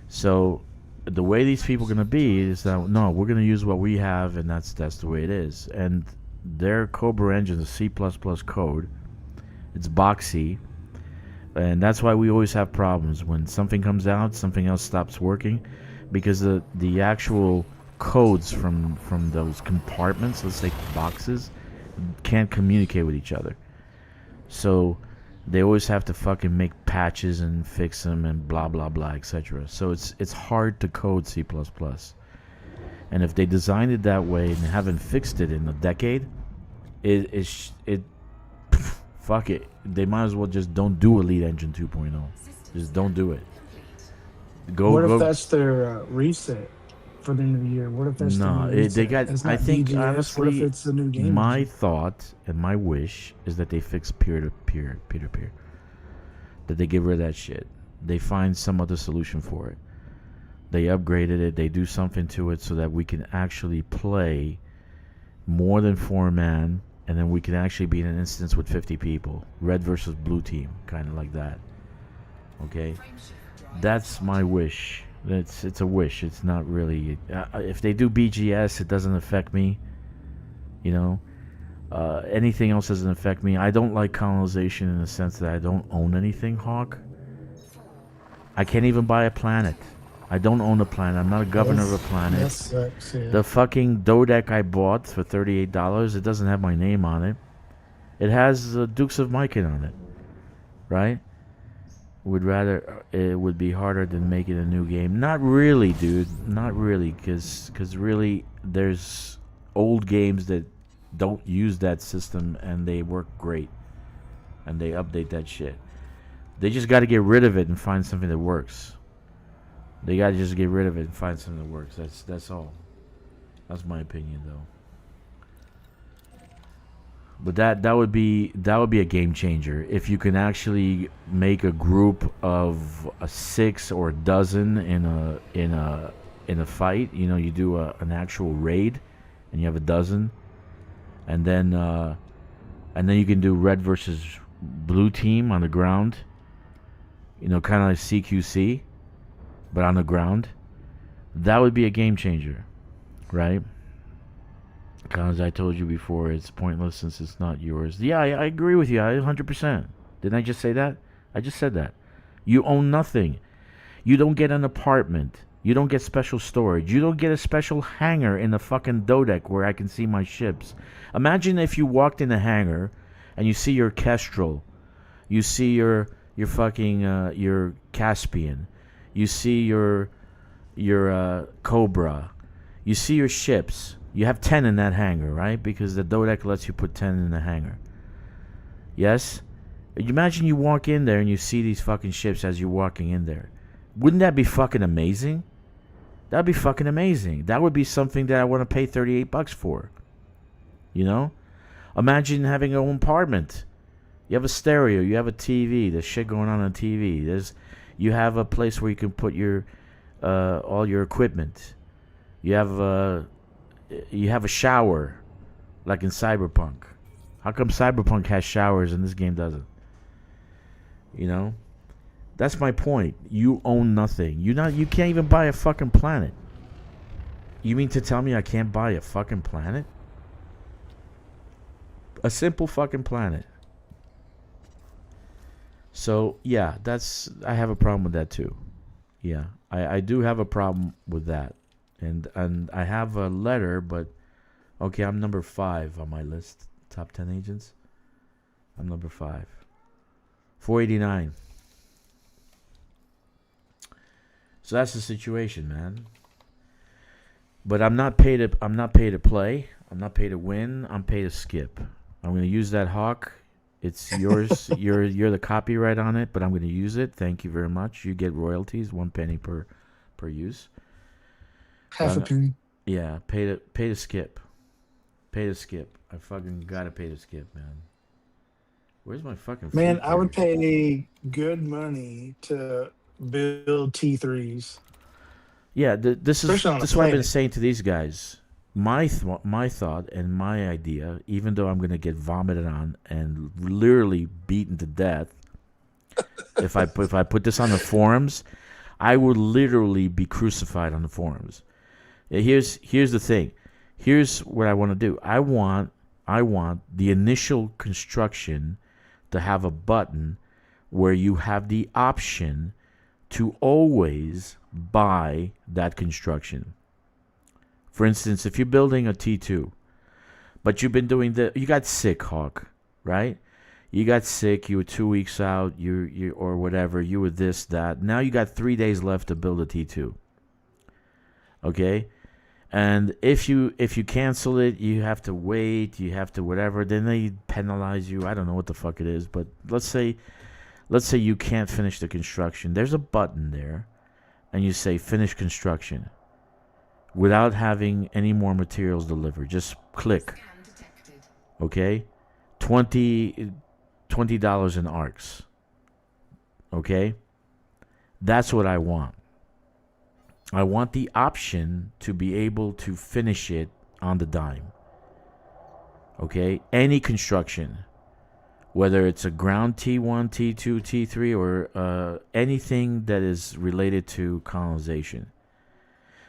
so the way these people are gonna be is that no, we're gonna use what we have, and that's the way it is. And their Cobra engine is C++ code. It's boxy, and that's why we always have problems when something comes out, something else stops working, because the actual codes from those compartments, let's say boxes, can't communicate with each other. So they always have to fucking make patches and fix them and blah blah blah, etc. So it's hard to code C++. And if they designed it that way and haven't fixed it in a decade, it fuck it. They might as well just don't do Elite Engine 2.0. Just don't do it. What if that's their reset for the end of the year? What if that's no? the They got. It's I not think BGS. honestly, What if it's the new game? my engine? thought and my wish is that they fix peer-to-peer. That they get rid of that shit. They find some other solution for it. They upgraded it. They do something to it so that we can actually play more than 4-man, and then we can actually be in an instance with 50 people, red versus blue team, kind of like that. Okay, that's my wish. It's a wish. It's not really. If they do BGS, it doesn't affect me. You know, anything else doesn't affect me. I don't like colonization in the sense that I don't own anything, Hawk. I can't even buy a planet. I don't own a planet. I'm not a governor of a planet. That sucks. Yeah. The fucking Dodec I bought for $38, it doesn't have my name on it. It has Dukes of Mechan on it, right? It would be harder than making a new game. Not really, dude. Not really, because really there's old games that don't use that system and they work great, and they update that shit. They just got to get rid of it and find something that works. They got to just get rid of it and find something that works. That's all. That's my opinion, though. But that would be a game changer if you can actually make a group of a 6 or a dozen in a fight. You know, you do an actual raid, and you have a dozen, and then you can do red versus blue team on the ground. You know, kind of like CQC, but on the ground. That would be a game changer, right? As I told you before, it's pointless since it's not yours. Yeah, I agree with you. 100%. Didn't I just say that? I just said that. You own nothing. You don't get an apartment. You don't get special storage. You don't get a special hangar in the fucking Dodec where I can see my ships. Imagine if you walked in a hangar and you see your Kestrel. You see your fucking your Caspian. You see your Cobra. You see your ships. You have 10 in that hangar, right? Because the Dodec lets you put 10 in the hangar. Yes? Imagine you walk in there and you see these fucking ships as you're walking in there. Wouldn't that be fucking amazing? That'd be fucking amazing. That would be something that I want to pay $38 for. You know? Imagine having your own apartment. You have a stereo. You have a TV. There's shit going on TV. You have a place where you can put your all your equipment. You have a shower, like in Cyberpunk. How come Cyberpunk has showers and this game doesn't? You know, that's my point. You own nothing. You can't even buy a fucking planet. You mean to tell me I can't buy a fucking planet? A simple fucking planet. So yeah, I have a problem with that too. Yeah, I do have a problem with that. And I have a letter, but okay, I'm number 5 on my list. Top 10 agents. I'm number 5. 489. So that's the situation, man. But I'm not paid to play. I'm not paid to win. I'm paid to skip. I'm gonna use that hawk. It's yours. you're the copyright on it, but I'm gonna use it. Thank you very much. You get royalties, 1 penny per use. Half a penny. Yeah, pay to skip. Pay to skip. I fucking gotta pay to skip, man. Where's my fucking Man, food I would here? pay good money to build T3s. Yeah, this Especially on a is what I've been planet. saying to these guys. My thought and my idea, even though I'm gonna get vomited on and literally beaten to death, if I put this on the forums, I would literally be crucified on the forums. Here's the thing. Here's what I want to do. I want the initial construction to have a button where you have the option to always buy that construction. For instance, if you're building a T2, but you've been doing you got sick, Hawk, right? You got sick, you were 2 weeks out, you or whatever, you were this, that. Now you got 3 days left to build a T2. Okay? And if you cancel it, you have to wait, you have to whatever, then they penalize you. I don't know what the fuck it is, but let's say you can't finish the construction. There's a button there, and you say finish construction without having any more materials delivered. Just click. Okay? $20 in ARCs. Okay? That's what I want. I want the option to be able to finish it on the dime. Okay? Any construction. Whether it's a ground T1, T2, T3, or anything that is related to colonization.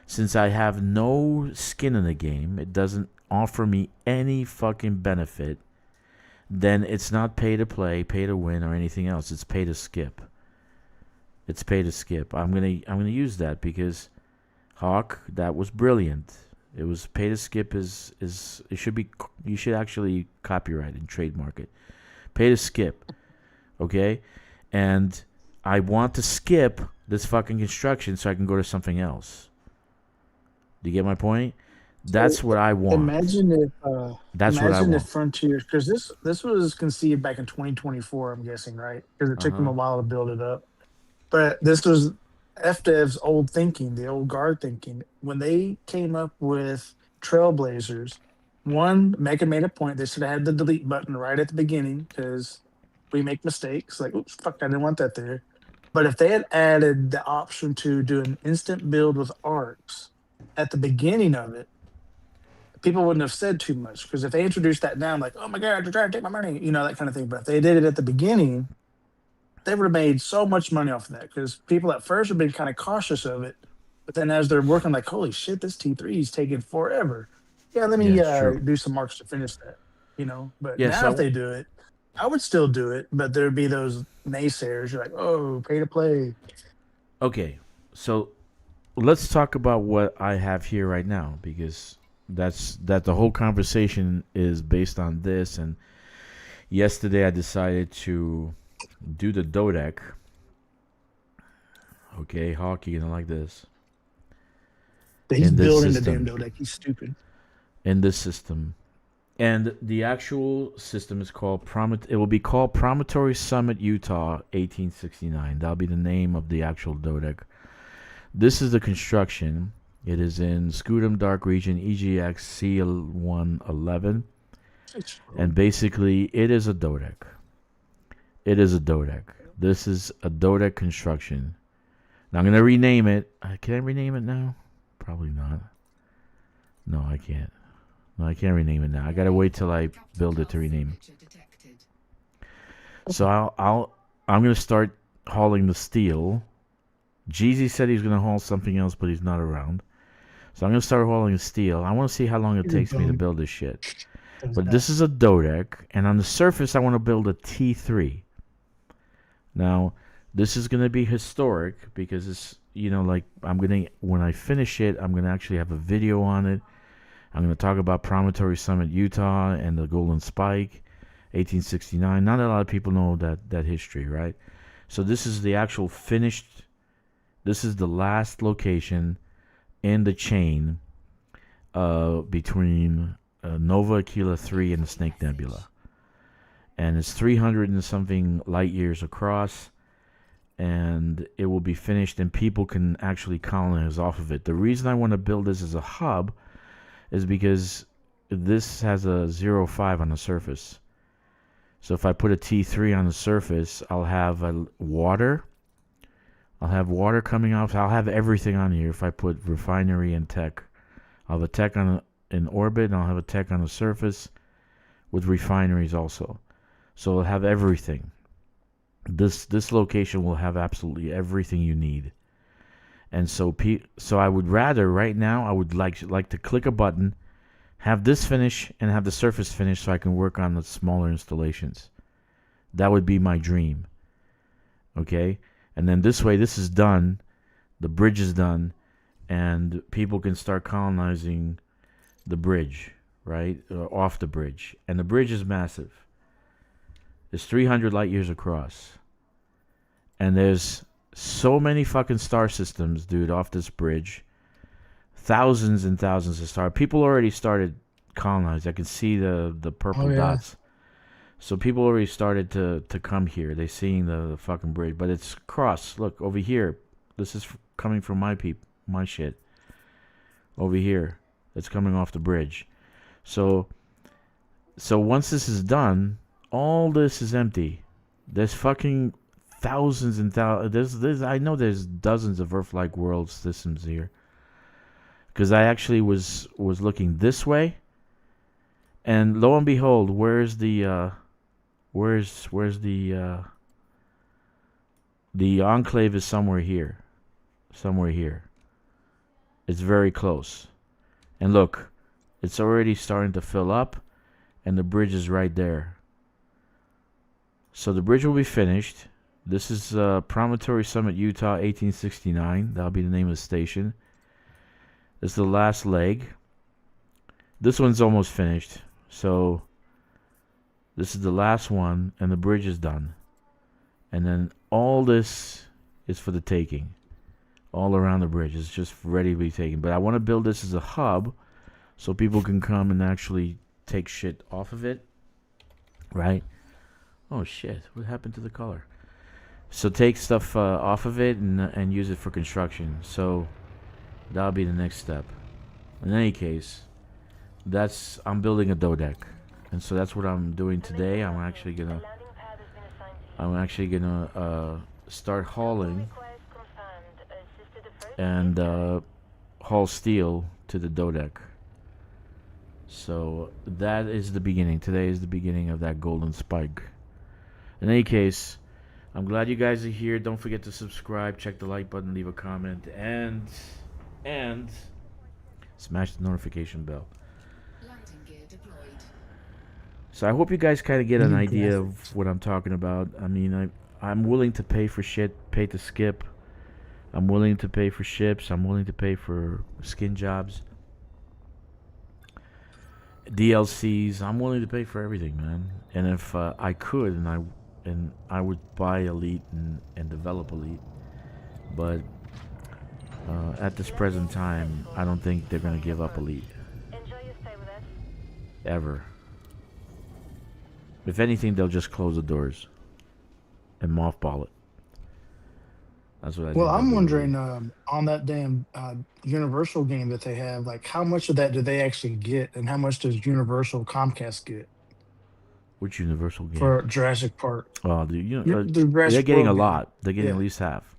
Since I have no skin in the game, it doesn't offer me any fucking benefit, then it's not pay to play, pay to win, or anything else. It's pay to skip. It's pay to skip. I'm gonna use that because Hawk, that was brilliant. It was pay to skip is it should be, you should actually copyright and trademark it. Pay to skip, okay? And I want to skip this fucking construction so I can go to something else. Do you get my point? That's what I want. Imagine if That's what I imagine if want. Frontier, because this was conceived back in 2024, I'm guessing, right? Because it Uh took them huh. a while to build it up. But this was FDev's old thinking, the old guard thinking. When they came up with Trailblazers, one, Mecha made a point. They should have had the delete button right at the beginning because we make mistakes. Like, oops, fuck, I didn't want that there. But if they had added the option to do an instant build with arcs at the beginning of it, people wouldn't have said too much. Because if they introduced that now, I'm like, oh my God, they're trying to take my money, that kind of thing. But if they did it at the beginning, they would have made so much money off of that because people at first have been kind of cautious of it, but then as they're working, like, holy shit, this T3 is taking forever. Yeah, let Yeah, me it's true. do some marks to finish that. But Yeah, now if so they do it, I would still do it, but there'd be those naysayers. You're like, oh, pay to play. okay. So let's talk about what I have here right now because that the whole conversation is based on this. And yesterday I decided to do the Dodec. Okay, hockey, like this He's in this building the damn system. Dodec. He's stupid. In this system, and the actual system is called It will be called Promontory Summit, Utah, 1869. That'll be the name of the actual Dodec. This is the construction. It is in Scudam Dark Region, EGX C111, and basically it is a Dodec. It is a Dodec. This is a Dodec construction. Now I'm gonna rename it. Can I rename it now? Probably not. No, I can't. No, I can't rename it now. I gotta wait till I build it to rename it. Signature detected. So I'm gonna start hauling the steel. Jeezy said he's gonna haul something else, but he's not around. So I'm gonna start hauling the steel. I want to see how long it He's a takes me to bum. build this shit. Does But that. this is a Dodec, and on the surface I want to build a T3. Now, this is gonna be historic because it's like when I finish it, I'm gonna actually have a video on it. I'm going to talk about Promontory Summit, Utah, and the Golden Spike, 1869. Not a lot of people know that history, right? So this is the actual finished. This is the last location in the chain between Nova Aquila 3 and the Snake Nebula, and it's 300 and something light years across. And it will be finished, and people can actually colonize off of it. The reason I want to build this as a hub is because this has a 0.5 on the surface. So if I put a T3 on the surface, I'll have water. I'll have water coming off. I'll have everything on here if I put refinery and tech. I'll have a tech in orbit, and I'll have a tech on the surface with refineries also. So I'll have everything. This location will have absolutely everything you need. And so I would rather right now I would like to click a button, have this finish, and have the surface finish so I can work on the smaller installations. That would be my dream. Okay? And then this way this is done, the bridge is done, and people can start colonizing the bridge, right? Off the bridge. And the bridge is massive. It's 300 light years across. And there's so many fucking star systems, dude, off this bridge. Thousands and thousands of stars. People already started colonizing. I can see the purple Oh yeah. dots. So people already started to come here. They seeing the fucking bridge, but it's cross. Look over here. This is coming from my shit. Over here, it's coming off the bridge. So once this is done, all this is empty. There's fucking thousands and thousands. I know there's dozens of Earth-like world systems here. Because I actually was looking this way, and lo and behold, where's the enclave is somewhere here, It's very close, and look, it's already starting to fill up, and the bridge is right there. So the bridge will be finished. This is Promontory Summit, Utah, 1869. That'll be the name of the station. This is the last leg. This one's almost finished. So this is the last one, and the bridge is done. And then all this is for the taking. All around the bridge. It's just ready to be taken. But I want to build this as a hub so people can come and actually take shit off of it. Right? Oh, shit. What happened to the color? So take stuff off of it and use it for construction. So that'll be the next step. In any case, I'm building a Dodec. And so that's what I'm doing today. I'm actually gonna start hauling and haul steel to the Dodec. So that is the beginning. Today is the beginning of that golden spike. In any case, I'm glad you guys are here. Don't forget to subscribe, check the like button, leave a comment, and smash the notification bell. Landing gear deployed. So I hope you guys kind of get an idea of what I'm talking about. I mean, I'm willing to pay for shit, pay to skip. I'm willing to pay for ships. I'm willing to pay for skin jobs, DLCs. I'm willing to pay for everything, man. And if I could, and I would buy Elite and develop Elite, but at this present time, I don't think they're gonna give up Elite. Enjoy your stay with us. Ever. If anything, they'll just close the doors and mothball it. That's what I think. Well, I'm they'll do. wondering on that damn Universal game that they have, like how much of that do they actually get, and how much does Universal Comcast get Which Universal game? for Jurassic Park? Oh, The they're Jurassic getting a World game. lot. They're getting Yeah. at least half.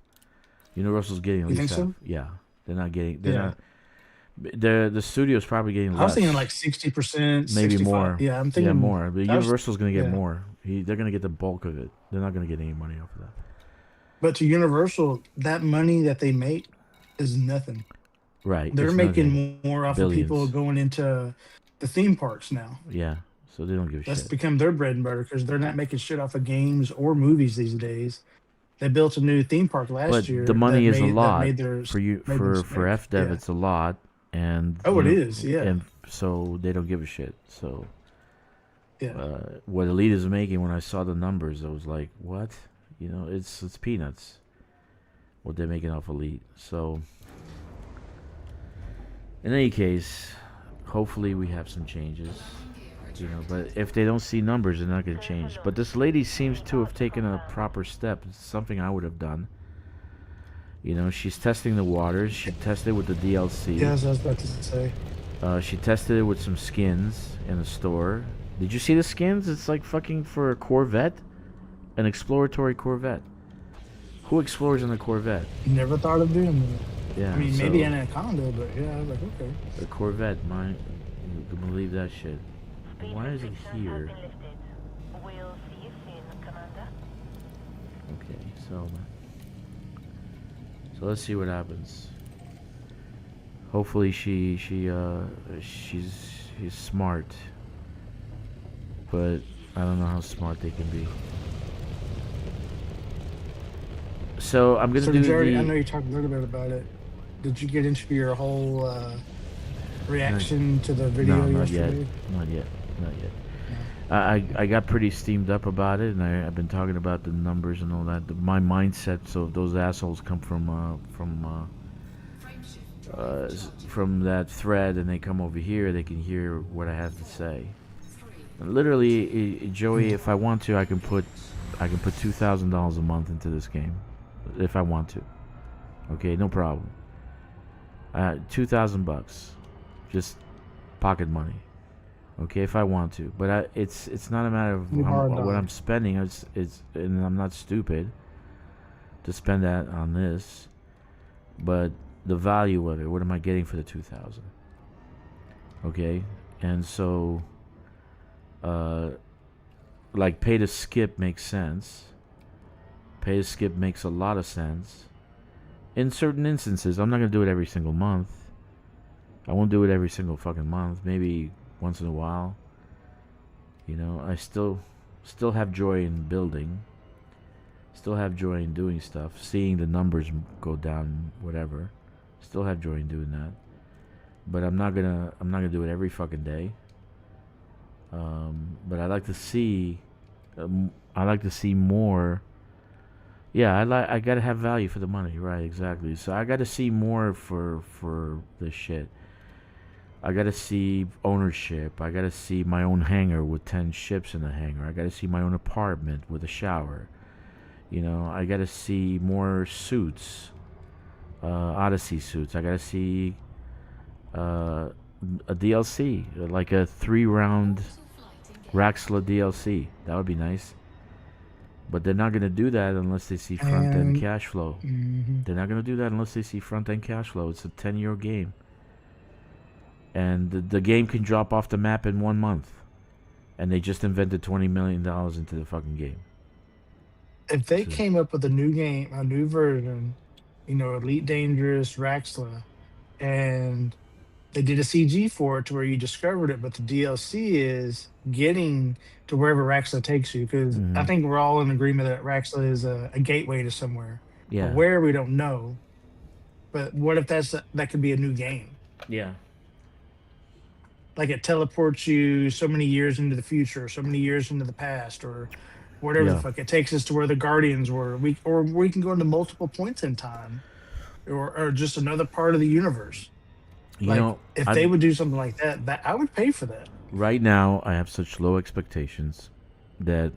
Universal's getting at You least think half. so? Yeah, they're not getting. They're Yeah. not. The studio's probably getting less. I was thinking like 60%, maybe 65. more. Yeah, I'm Yeah, thinking more. But that was- Universal's gonna get yeah. more. They're gonna get the bulk of it. They're not gonna get any money off of that. But to Universal, that money that they make is nothing. Right. They're it's making nothing. more off of people Billions. going into the theme parks now. Yeah. So they don't give a That's shit. become their bread and butter because they're not making shit off of games or movies these days. They built a new theme park last But year. the money that is a made- that lot made their- for you made them for make- FDev. yeah. It's a lot, and Oh, it you know, is, yeah. And so they don't give a shit. So Yeah. what Elite is making, when I saw the numbers, I was like, what? You know, it's peanuts. What they're making off Elite. So in any case, hopefully we have some changes. You know, but if they don't see numbers, they're not going to change. But this lady seems to have taken a proper step. It's something I would have done. You know, she's testing the waters. She tested with the DLC. Yeah, as I was about to say. She tested it with some skins in a store. Did you see the skins? It's like fucking for a Corvette, an exploratory Corvette. Who explores in a Corvette? Never thought of doing that. Yeah, I mean, so maybe an Anaconda, but yeah, I was like, okay. a Corvette. You can believe that shit. Why is it here? We'll see you soon, Commander. Okay, so let's see what happens. Hopefully she's smart, but I don't know how smart they can be. So I'm gonna So do did you already, the. I know you talked a little bit about it. Did you get into your whole reaction to the video No, not yesterday? yet. Not yet. I got pretty steamed up about it, and I've been talking about the numbers and all that. My mindset. So if those assholes come from that thread, and they come over here, they can hear what I have to say. And literally, Joey, if I want to, I can put $2,000 a month into this game, if I want to. Okay, no problem. $2,000, just pocket money. Okay, if I want to, but it's not a matter of what I'm spending. And I'm not stupid to spend that on this, but the value of it. What am I getting for the 2,000? Okay, and so, like pay to skip makes sense. Pay to skip makes a lot of sense. In certain instances, I'm not gonna do it every single month. I won't do it every single fucking month. Maybe once in a while. You know, I still have joy in building. Still have joy in doing stuff. Seeing the numbers go down, whatever. Still have joy in doing that. But I'm not gonna do it every fucking day. But I like to see. I like to see more. Yeah, I gotta have value for the money, right? Exactly. So I gotta see more for this shit. I gotta see ownership. I gotta see my own hangar with 10 ships in the hangar. I gotta see my own apartment with a shower. You know, I gotta see more suits, Odyssey suits. I gotta see a DLC, like a 3-round Raxla DLC. That would be nice. But they're not gonna do that unless they see front end And cash flow. They're not gonna do that unless they see front end cash flow. It's a 10-year game. And the game can drop off the map in 1 month. And they just invented $20 million into the fucking game. if they So, came up with a new game, a new version, Elite Dangerous, Raxla, and they did a CG for it to where you discovered it, but the DLC is getting to wherever Raxla takes you. Because I think we're all in agreement that Raxla is a gateway to somewhere, but yeah. where we don't know. But what if that could be a new game? Yeah. Like it teleports you so many years into the future, or so many years into the past, or whatever the Yeah. fuck. It takes us to where the Guardians were. We can go into multiple points in time, or just another part of the universe. You Like know, if I they would do something like that I would pay for that. right now I have such low expectations that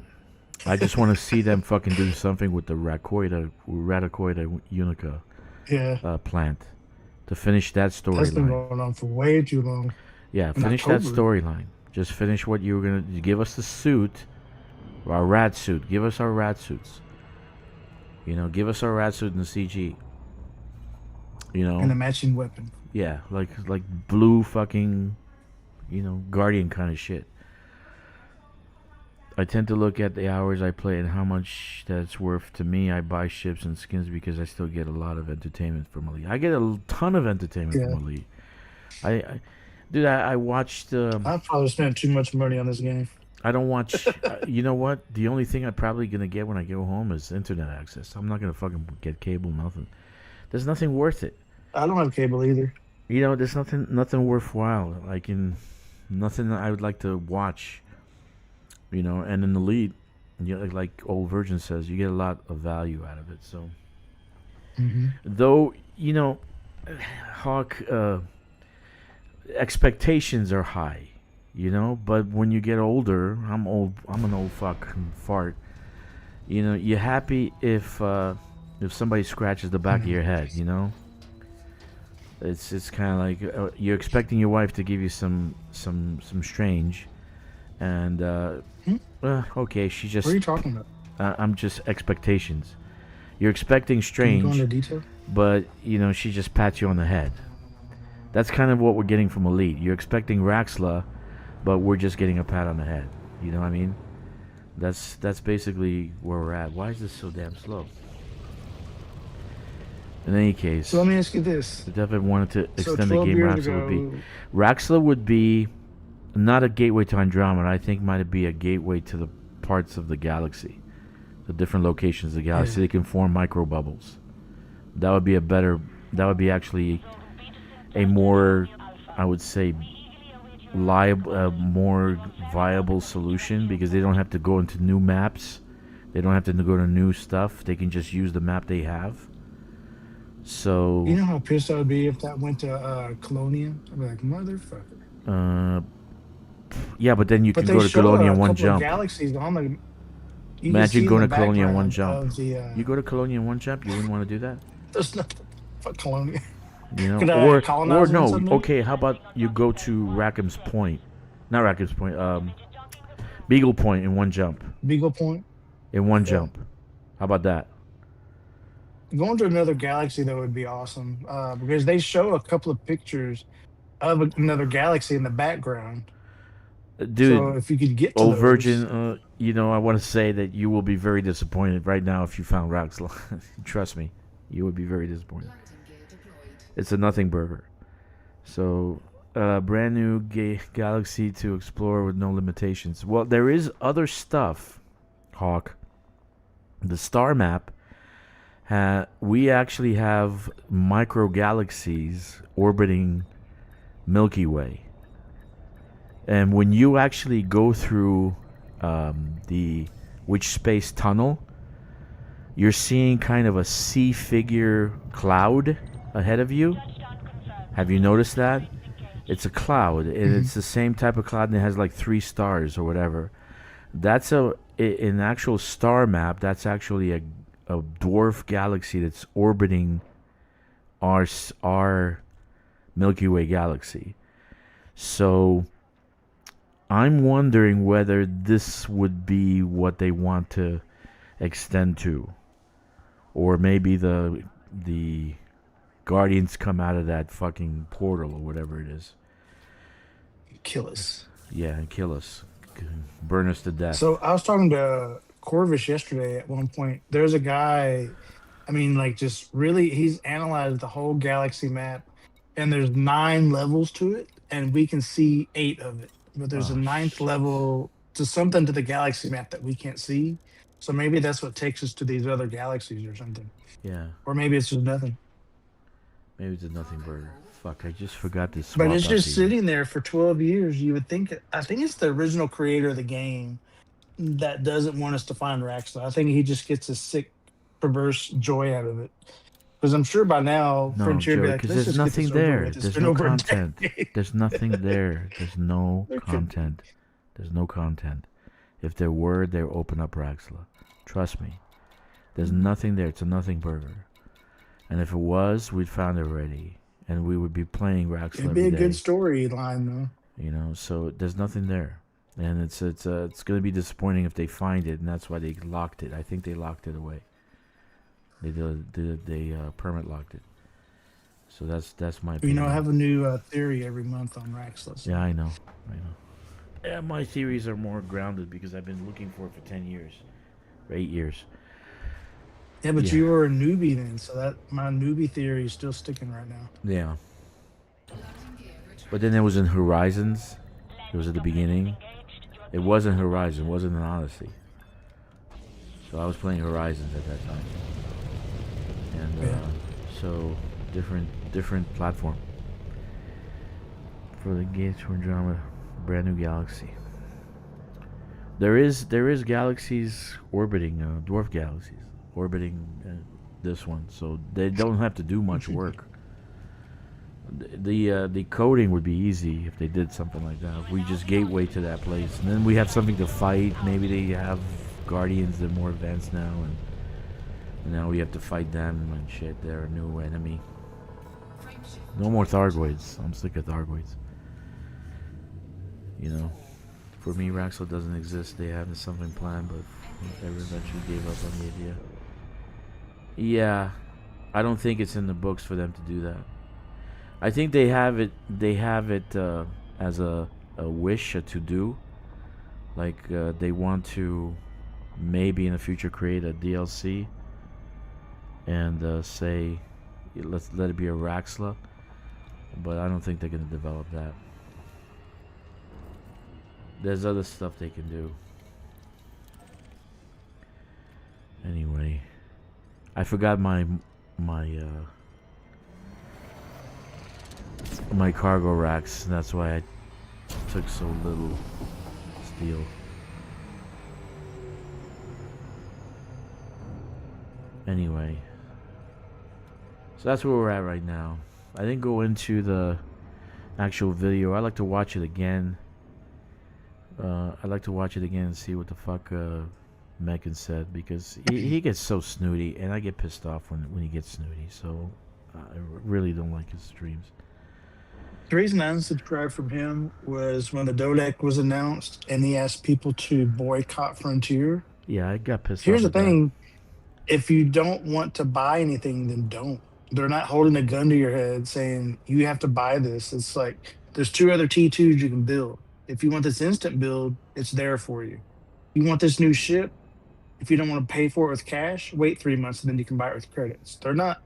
I just want to see them fucking do something with the Radicoida Unica Yeah, plant to finish that that's been storyline. going on for way too long. Yeah, In finish that October, storyline. Just finish what you were gonna give us the suit, our rat suit. Give us our rat suits. You know, give us our rat suit in the CG. You and know, a matching weapon. yeah, like blue fucking, Guardian kind of shit. I tend to look at the hours I play and how much that's worth to me. I buy ships and skins because I still get a lot of entertainment from Elite. I get a ton of entertainment Yeah, from Elite. I dude, I watched. I probably spent too much money on this game. I don't watch. You know what? The only thing I'm probably gonna get when I go home is internet access. I'm not gonna fucking get cable. Nothing. There's nothing worth it. I don't have cable either. There's nothing worthwhile. Nothing that I would like to watch. And in Elite, like old version says, you get a lot of value out of it. So, though Hawk expectations are high, but when you get older, I'm old. I'm an old fucking fart. You're happy if somebody scratches the back of your head. It's kind of like you're expecting your wife to give you some strange, and okay, she just. What are you talking about? I'm just expectations. You're expecting Can you go strange, into detail? but she just pats you on the head. That's kind of what we're getting from Elite. You're expecting Raxla, but we're just getting a pat on the head. You know what I mean? That's basically where we're at. Why is this so damn slow? In any case, So let me ask you this. if Devin wanted to So extend the 12 game, years Raxla would be not a gateway to Andromeda. I think might be a gateway to the parts of the galaxy, the different locations of the galaxy. Yeah. They can form micro bubbles. That would be a better. That would be actually a more, I would say, more viable solution because they don't have to go into new maps. They don't have to go to new stuff. They can just use the map they have. So. You know how pissed I would be if that went to Colonia? I'd be like, motherfucker. Yeah, but then you But can they go to show Colonia a in one couple of jump. galaxies on the. You can Imagine see going in to the Colonia in one background jump. of the. You go to Colonia in one jump, you wouldn't want to do that? There's nothing. Fuck Colonia. Could Or colonize them no. someday? Okay, how about you go to Rackham's Point, not Rackham's Point, Beagle Point in one jump. Beagle Point. In one Yeah. jump. How about that? Going to another galaxy though would be awesome because they show a couple of pictures of another galaxy in the background. Dude, So if you could get to old those, Virgin, I want to say that you will be very disappointed right now if you found Raxla. Trust me, you would be very disappointed. Landing gear deployed. It's a nothing burger. So, brand new galaxy to explore with no limitations. Well, there is other stuff, Hawk. The star map, we actually have micro galaxies orbiting Milky Way. And when you actually go through the Which Space Tunnel, you're seeing kind of a C figure cloud ahead of you. Have you noticed that? It's a cloud, and it's the same type of cloud, and it has like 3 stars or whatever. That's an actual star map. That's actually a dwarf galaxy that's orbiting our Milky Way galaxy. So I'm wondering whether this would be what they want to extend to, or maybe the Guardians come out of that fucking portal or whatever it is. Kill us. Yeah, and kill us, burn us to death. So I was talking to Corvish yesterday at one point. There's a guy, I mean, like just really, he's analyzed the whole galaxy map, and there's 9 levels to it, and we can see 8 of it. But there's a 9th level to something to the galaxy map that we can't see. So maybe that's what takes us to these other galaxies or something. Yeah, Or maybe it's just nothing. maybe it's a nothing burger. Fuck, I just forgot to swap But it's out just the- sitting there for 12 years. You would think, I think it's the original creator of the game that doesn't want us to find Raxla. I think he just gets a sick, perverse joy out of it. Because I'm sure by now, No, Frontier would be Joe, like, because let's there's just get nothing this over there. with. It's There's been no over a content. decade." There's nothing there. There's no There could be. content. There's no content. If there were, they'd open up Raxla. Trust me. There's nothing there. It's a nothing burger. And if it was, we'd found it already. And we would be playing Raxla It'd be every a day. good storyline, though. You know, so there's nothing there. And it's going to be disappointing if they find it, and that's why they locked it. I think they locked it away. They permit locked it. So that's my You opinion. know, I have a new theory every month on Raxla. So. Yeah, I know. Yeah, my theories are more grounded because I've been looking for it for 10 years. Or 8 years. Yeah, but Yeah. you were a newbie then, so that my newbie theory is still sticking right now. Yeah. But then it was in Horizons. It was at the beginning. It wasn't Horizon. It wasn't an Odyssey. So I was playing Horizons at that time. And Yeah. so different platform. For the Gates for Andromeda, brand new galaxy. There is galaxies orbiting, dwarf galaxies orbiting this one, so they don't have to do much work. The coding would be easy if they did something like that. If we just gateway to that place, and then we have something to fight. Maybe they have Guardians that are more advanced now, and now we have to fight them and shit. They're a new enemy. No more Thargoids. I'm sick of Thargoids. You know, for me, Raxel doesn't exist. They had something planned, but they eventually gave up on the idea. Yeah, I don't think it's in the books for them to do that. I think they have it. They have it as a wish, a to do. Like they want to maybe in the future create a DLC and say let's let it be a Raxla. But I don't think they're gonna develop that. There's other stuff they can do. Anyway, I forgot my cargo racks, and that's why I took so little steel. Anyway, so that's where we're at right now. I didn't go into the actual video. I like to watch it again. I like to watch it again and see what the fuck Mechan said, because he gets so snooty, and I get pissed off when he gets snooty. So I really don't like his streams. The reason I unsubscribed from him was when the Dodec was announced and he asked people to boycott Frontier. Yeah, I got pissed Here's the off. At that. thing. If you don't want to buy anything, then don't. They're not holding a gun to your head saying you have to buy this. It's like there's 2 other T2s you can build. If you want this instant build, it's there for you. You want this new ship, if you don't want to pay for it with cash, wait 3 months and then you can buy it with credits. They're not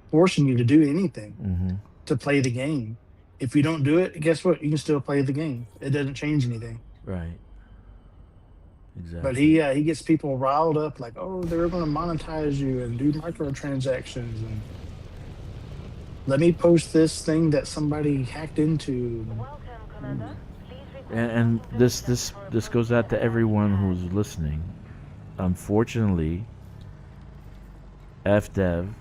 forcing you to do anything to play the game. If you don't do it, guess what? You can still play the game. It doesn't change anything. Right. But Exactly. he gets people riled up like, oh, they're going to monetize you and do microtransactions and let me post this thing that somebody hacked into. Welcome, Commander. Please request And access to the this terminal goes out to at all everyone times. who's listening. Unfortunately, FDev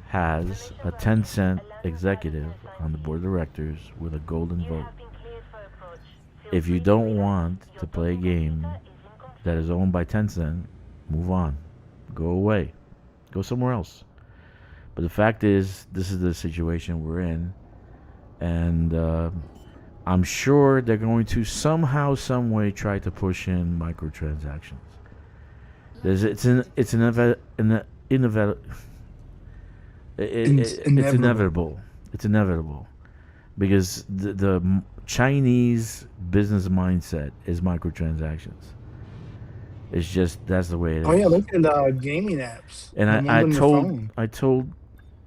has a Permission granted. 10-cent A landing site is executive in sight. on the board of directors with a golden You vote. have been cleared for approach. Feel If you free to don't relocate. want Your to play a docking game data is that incomplete. is owned by Tencent, move on. Go away. Go somewhere else. But the fact is, this is the situation we're in. And I'm sure they're going to somehow, some way try to push in microtransactions. Landing gear It's deployed. Inevitable. it's inevitable. It's inevitable because the Chinese business mindset is microtransactions. It's just that's the way it Oh yeah, is. look at gaming apps, And the ones on your phone. I told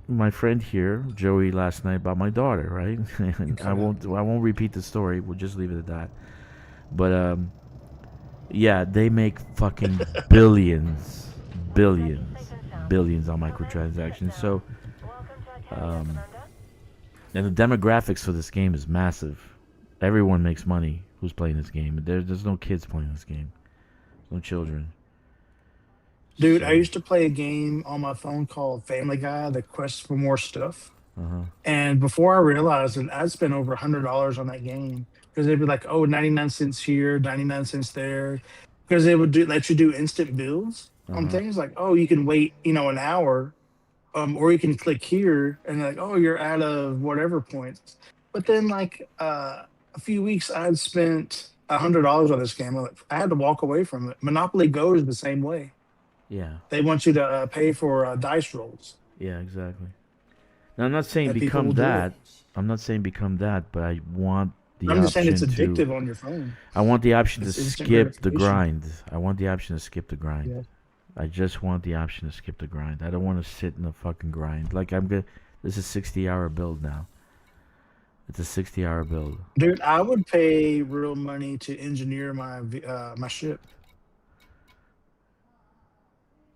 my friend here Joey last night about my daughter, right? You And cut out. I won't repeat the story. We'll just leave it at that. But yeah, they make fucking billions, We're tracking billions, safe and sound. billions on Command is microtransactions. touchdown. So Welcome to Arcadia, um, Commander. and the demographics for this game is massive. Everyone makes money who's playing this game. There's no kids playing this game. No children. Dude, I So, used to play a game on my phone called Family Guy, The Quest for More Stuff. uh huh. And before I realized it, I'd spent over $100 on that game because they'd be like, oh, 99 cents here, 99 cents there. Because they would let you do instant builds Uh on huh. things like, oh, you can wait, an hour, or you can click here and like, oh, you're out of whatever points. But then like a few weeks I had spent $100 on this game. I had to walk away from it. Monopoly Go is the same way. Yeah. They want you to pay for dice rolls Yeah. Exactly. Now, I'm not saying that people become will do it. that. I'm not saying become that, but I want the I'm just saying it's option to. addictive on your phone. I want the option to It's instant skip the gratification. grind. I want the option to skip the grind. Yeah. I just want the option to skip the grind. I don't want to sit in a fucking grind. Like I'm good. This is a 60-hour build now. It's a 60-hour build. Dude, I would pay real money to engineer my ship.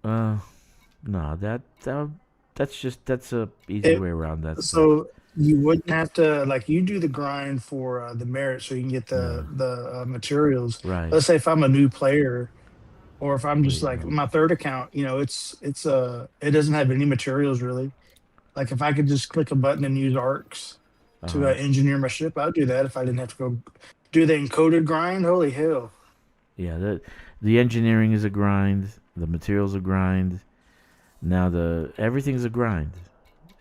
Uh, no, that's a easy It way around that stuff. so you wouldn't have to like you do the grind for the merit so you can get Yeah. the materials. Right. Let's say if I'm a new player or if I'm just Wait. like my third account, it's it doesn't have any materials really. Like if I could just click a button and use arcs Uh to huh. engineer my ship, I'd do that if I didn't have to go do the encoded grind. Holy hell. Yeah. The engineering is a grind. The materials a grind. Now the everything's a grind.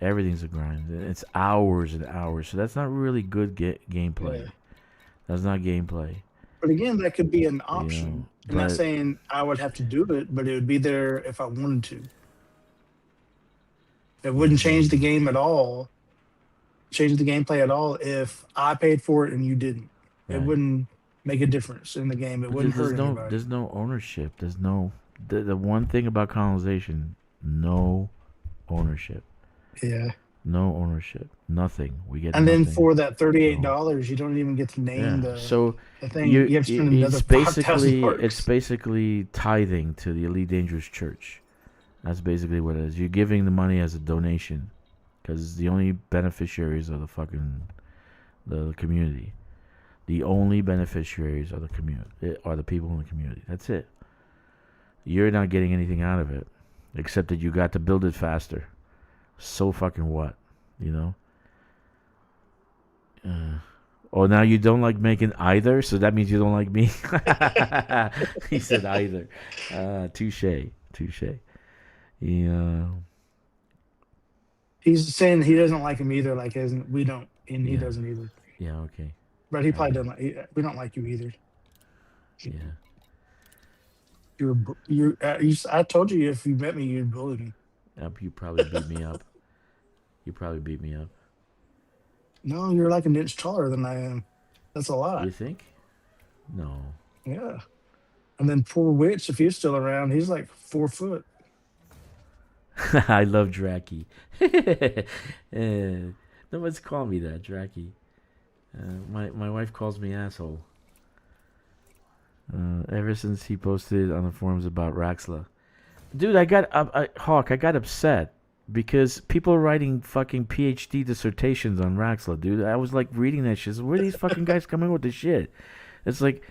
Everything's a grind. It's hours and hours. So that's not really good gameplay. Yeah. That's not gameplay. But again, that could be an You know. option. I'm not But saying I would have to do it, but it would be there if I wanted to. It yeah. wouldn't change the game at all, change the gameplay at all if I paid for it and you didn't. It Right. wouldn't make a difference in the game. It But wouldn't hurt there's anybody. no ownership. There's no the one thing about colonization, no ownership. Yeah. No ownership. Nothing. We get And then nothing. for that So $38, you don't even get to name yeah. So the thing. You have to spend another it's 5,000 it's marks. basically tithing to the Elite Dangerous Church. That's basically what it is. You're giving the money as a donation because the only beneficiaries are the community. The only beneficiaries are the community are the people in the community. That's it. You're not getting anything out of it except that you got to build it faster. So fucking what, you know? Oh, now you don't like making either, so that means you don't like me. He said either. Touche, touche. Yeah, He's saying he doesn't like him either. Like, isn't we don't, and he yeah, doesn't either. yeah. Okay, But he all probably right. doesn't. We don't like you either. Yeah. I told you if you met me, you'd bully me. You probably beat me up. You probably beat me up. No, you're like an inch taller than I am. That's a You lot. think? No. Yeah. And then poor Witch, if he's still around, he's like 4 foot. I love Draki. No one's call me that, Draki. My wife calls me asshole. Ever since he posted on the forums about Raxla. Dude, Hawk, I got upset because people are writing fucking PhD dissertations on Raxla, dude. I was like reading that shit. Where are these fucking guys coming with this shit? It's like,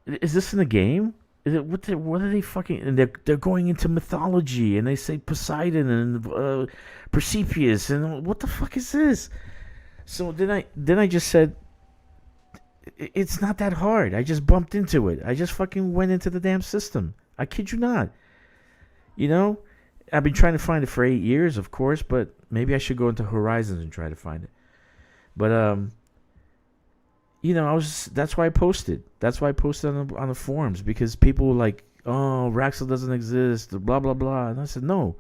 is this in the game? Is it what are they fucking? And they're going into mythology and they say Poseidon and Perseus and what the fuck is this? So then I just said, it's not that hard. I just bumped into it. I just fucking went into the damn system. I kid you not. You know, I've been trying to find it for 8 years, of course, but maybe I should go into Horizons and try to find it. But you know, that's why I posted. That's why I posted on the forums, because people were like, "Oh, Raxel doesn't exist," blah blah blah, and I said, "No,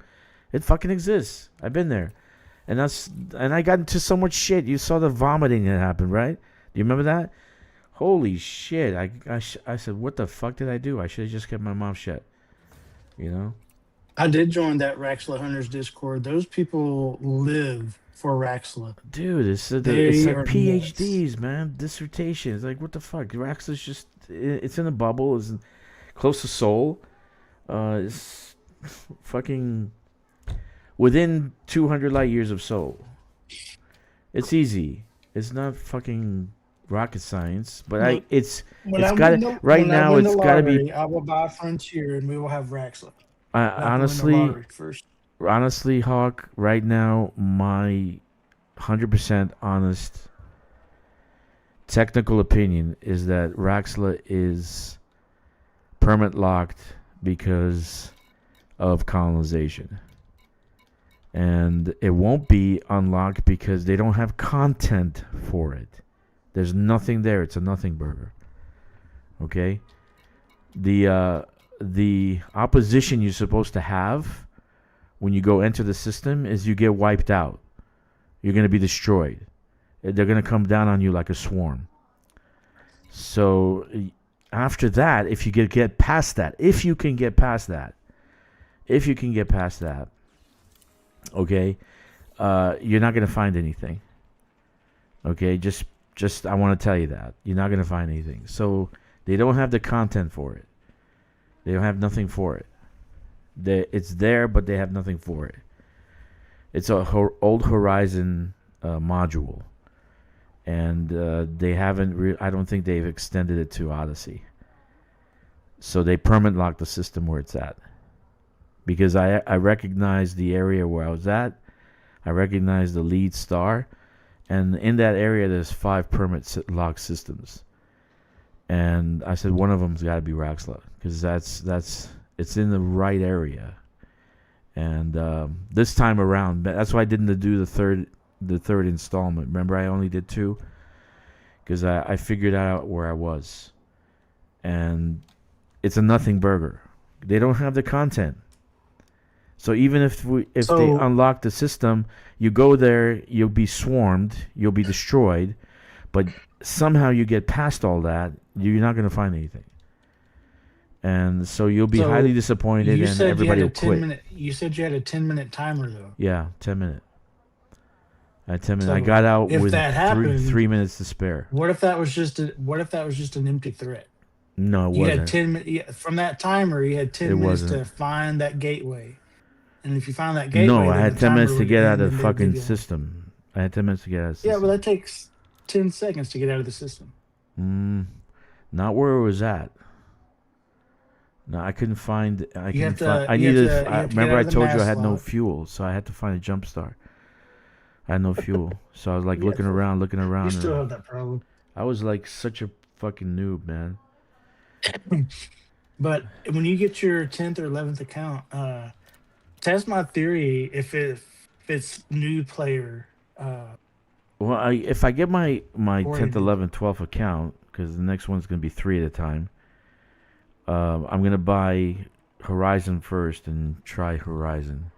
it fucking exists. I've been there," and I got into so much shit. You saw the vomiting that happened, right? Do you remember that? Holy shit! I said, "What the fuck did I do? I should have just kept my mouth shut." You know. I did join that Raxla Hunters Discord. Those people live for Raxla. Dude, it's like PhDs, nuts. Man, dissertations. Like, what the fuck? Raxla's just, it's in a bubble. It's close to Soul. It's fucking within 200 light years of Soul. It's easy. It's not fucking rocket science, but it's got to, right now it's got to be. I will buy Frontier and we will have Raxla. Honestly, Hawk, right now, my 100% honest technical opinion is that Raxla is permit locked because of colonization. And it won't be unlocked because they don't have content for it. There's nothing there. It's a nothing burger. Okay? The opposition you're supposed to have when you go enter the system is you get wiped out. You're going to be destroyed. They're going to come down on you like a swarm. So after that, if you get past that, okay, you're not going to find anything. Okay, just I want to tell you that. You're not going to find anything. So they don't have the content for it. They don't have nothing for it. It's there, but they have nothing for it. It's a old Horizon module, and they haven't. I don't think they've extended it to Odyssey. So they permanent locked the system where it's at. Because I recognize the area where I was at. I recognize the lead star, and in that area there's 5 permit lock systems. And I said one of them's got to be Raxla, because it's in the right area. And this time around, that's why I didn't do the third installment. Remember, I only did 2 because I figured out where I was, and it's a nothing burger. They don't have the content. So even if they unlock the system, you go there, you'll be swarmed, you'll be destroyed, but somehow you get past all that, you're not going to find anything. And so you'll be highly disappointed, and everybody will quit. You said you had a 10-minute timer, though. Yeah, 10 minutes. I had 10 minutes. I got out with 3 minutes to spare. What if that was just an empty threat? No, it wasn't. You had 10 from that timer. You had 10 minutes to find that gateway, and if you found that gateway, no, I had 10 minutes to get out of the fucking system. I had 10 minutes to get out of the system. Yeah, but that takes 10 seconds to get out of the system. Not where it was at. No, I couldn't find. Remember, I told you I had no fuel, so I had to find a jump start. I had no fuel, so I was like looking around. You still have that problem. I was like such a fucking noob, man. But when you get your 10th or 11th account, test my theory if it's new player. Well, if I get my 10th, 11th, 12th account, because the next one's going to be 3 at a time, I'm going to buy Horizon first and try Horizon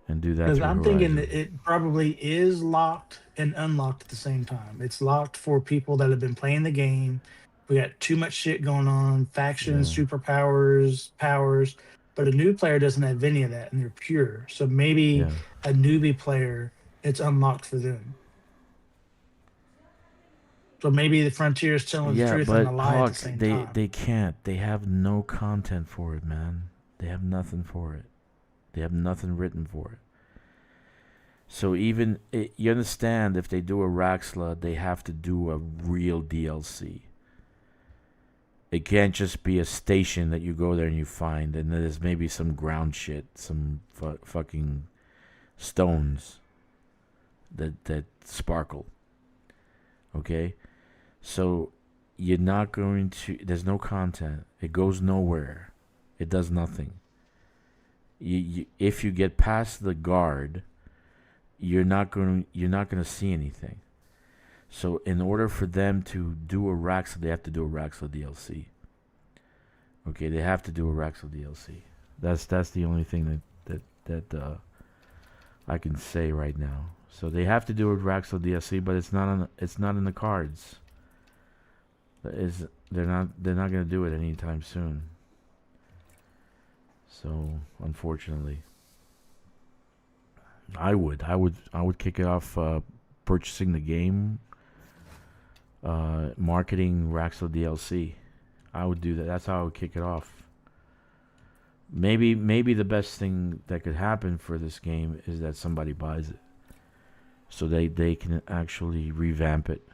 and do that. Because I'm thinking that it probably is locked and unlocked at the same time. It's locked for people that have been playing the game. We got too much shit going on, factions, superpowers, powers, but a new player doesn't have any of that, and they're pure. So maybe a newbie player, it's unlocked for them. So maybe the Frontier is telling the Yeah, truth and a but lie at the Hawk, same they time. they can't. They have no content for it, man. They have nothing for it. They have nothing written for it. So you understand, if they do a Raxla, they have to do a real DLC. It can't just be a station that you go there and you find, and there's maybe some ground shit, some fucking stones that sparkle. Okay, so you're not going to. There's no content. It goes nowhere. It does nothing. If you get past the guard, you're not going to see anything. So in order for them to do a Raxla, they have to do a Raxla DLC. Okay, they have to do a Raxla DLC. That's the only thing that I can say right now. So they have to do a Raxla DLC, but it's not in the cards. They're not going to do it anytime soon. So unfortunately, I would kick it off, purchasing the game, marketing Raxla DLC. I would do that. That's how I would kick it off. Maybe the best thing that could happen for this game is that somebody buys it, so they can actually revamp it.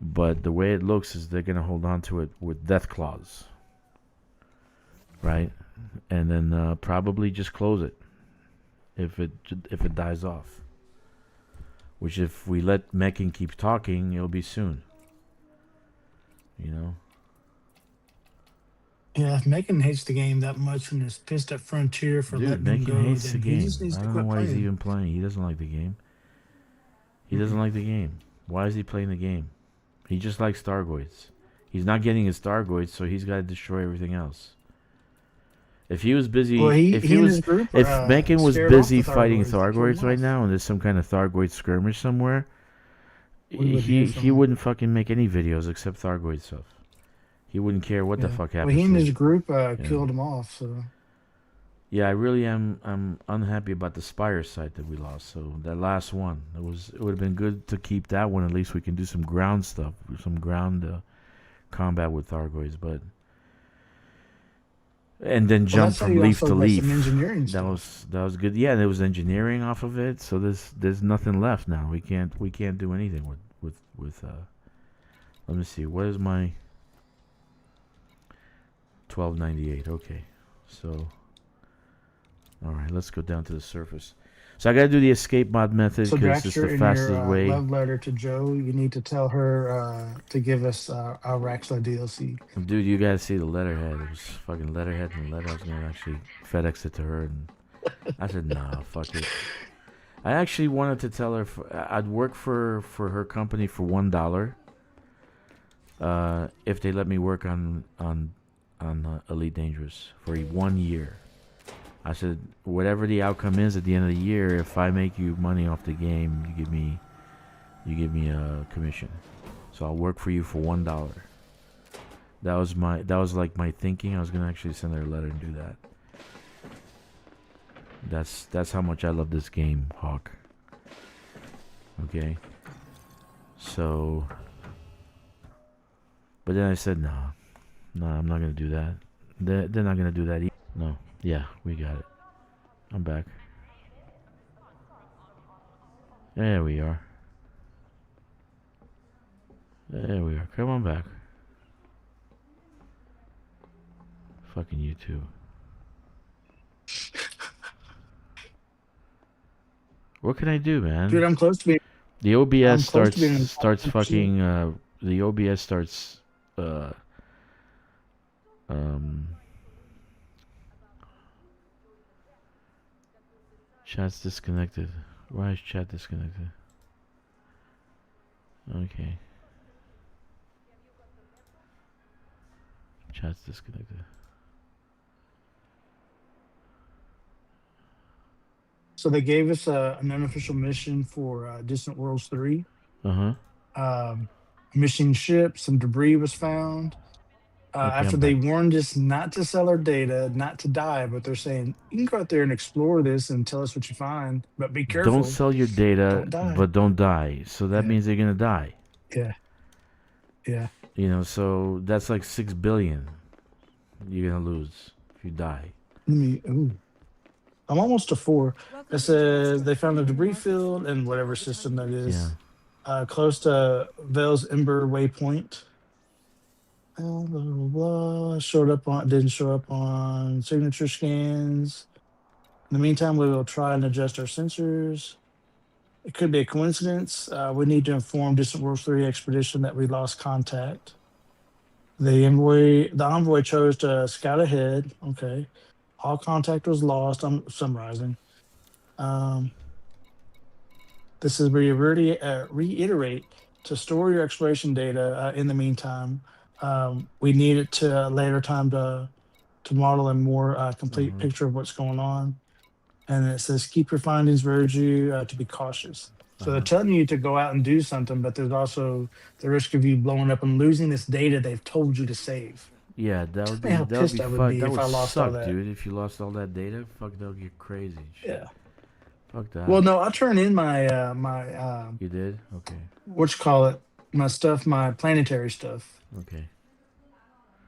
But the way it looks is they're gonna hold on to it with death clause, right? And then probably just close it if it dies off. Which, if we let Mechan keep talking, it'll be soon. You know. Yeah, if Megan hates the game that much and is pissed at Frontier for Dude, letting him Mechan go, hates the then he game. just needs I to don't know quit why he's playing. even playing. He doesn't like the game. He doesn't like the game. Why is he playing the game? He just likes Thargoids. He's not getting his Thargoids, so he's got to destroy everything else. If he was busy, Well, he and his group if are, Mechan was scared off busy the fighting Thargoids. They killed Thargoids him right off. now, and there's some kind of Thargoid skirmish somewhere, We wouldn't hear from he him. wouldn't fucking make any videos except Thargoid stuff. He wouldn't care what the Yeah. fuck Well, happens. he and to his him. group Yeah. killed him off. So Yeah, I really am. I'm unhappy about the Spire site that we lost. So that last one, it would have been good to keep that one. At least we can do some ground stuff, some ground combat with Thargoids. And then jump that's how from you leaf also to get leaf. some engineering That stuff. was good. Yeah, there was engineering off of it. So there's nothing left now. We can't do anything with. Let me see. What is my 1298? Okay, so. All right, let's go down to the surface. So I got to do the escape mod method So because it's Draxter, the in fastest your way. love letter to Joe, you need to tell her to give us our Raxla DLC. Dude, you got to see the letterhead. It was fucking letterhead and letter. I was going to actually FedEx it to her. And I said, nah, fuck it. I actually wanted to tell her I'd work for her company for $1 if they let me work on Elite Dangerous for 1 year. I said, whatever the outcome is at the end of the year, if I make you money off the game, you give me a commission. So I'll work for you for $1. That was like my thinking. I was gonna actually send her a letter and do that. That's how much I love this game, Hawk. Okay. So, but then I said, nah, I'm not gonna do that. They're not gonna do that either. No. Yeah, we got it. I'm back. There we are. There we are. Come on back. Fucking you too. What can I do, man? Dude, I'm close to being. The OBS close to being starts 100%. fucking the OBS starts chat's disconnected. Why is chat disconnected? Okay. Chat's disconnected. So they gave us an unofficial mission for Distant Worlds 3. Missing ship, some debris was found. Okay, After I'm they back. warned us not to sell our data, not to die, but they're saying you can go out there and explore this and tell us what you find, but be careful. Don't sell your data, Don't die. but don't die. So that Yeah. means they're gonna die. Yeah. Yeah. You know, so that's like 6 billion you're gonna lose if you die. Let me. Ooh. I'm almost to 4. It says they found a debris field in whatever system that Yeah. is, close to Vale's Ember Waypoint. Blah, blah, blah, blah. Showed up on, didn't show up on signature scans. In the meantime, we will try and adjust our sensors. It could be a coincidence. We need to inform Distant World 3 expedition that we lost contact. The envoy chose to scout ahead. Okay. All contact was lost. I'm summarizing. Um, this is where you reiterate to store your exploration data. In the meantime, we need it to later time to model a more complete Mhm. picture of what's going on. And it says keep your findings, urge you to be cautious. So they're Uh-huh. telling you to go out and do something, but there's also the risk of you blowing up and losing this data they've told you to save. Yeah, Tell me how that would be pissed I would fucked. be That if would I lost all suck, that. dude. If you lost all that data, fuck, that would get crazy. Shit. Yeah. Fuck that. Well, no, I turn in my You did? Okay. what you call it, my stuff, my planetary stuff. Okay.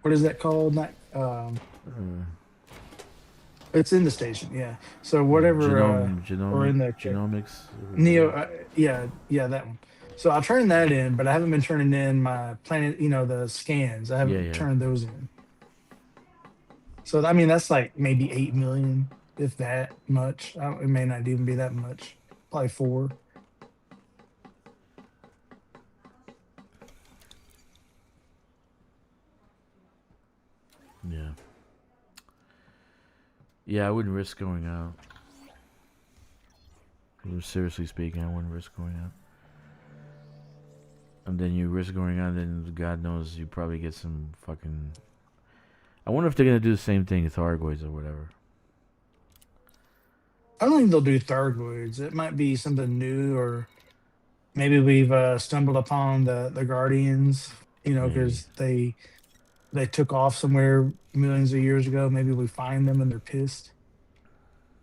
What is that called? Not Uh, it's in the station, yeah. So whatever, or in the genomics. Neo, yeah, that one. So I turned that in, but I haven't been turning in my planet, the scans. I Yeah, haven't yeah. turned those in. So I mean, that's like maybe 8 million, if that much. It may not even be that much. Probably 4. Yeah. Yeah, I wouldn't risk going out. Seriously speaking, I wouldn't risk going out. And then you risk going out, then God knows you probably get some fucking. I wonder if they're gonna do the same thing with Thargoids or whatever. I don't think they'll do Thargoids. It might be something new, or maybe we've stumbled upon the Guardians. Maybe. Because they took off somewhere millions of years ago. Maybe we find them and they're pissed.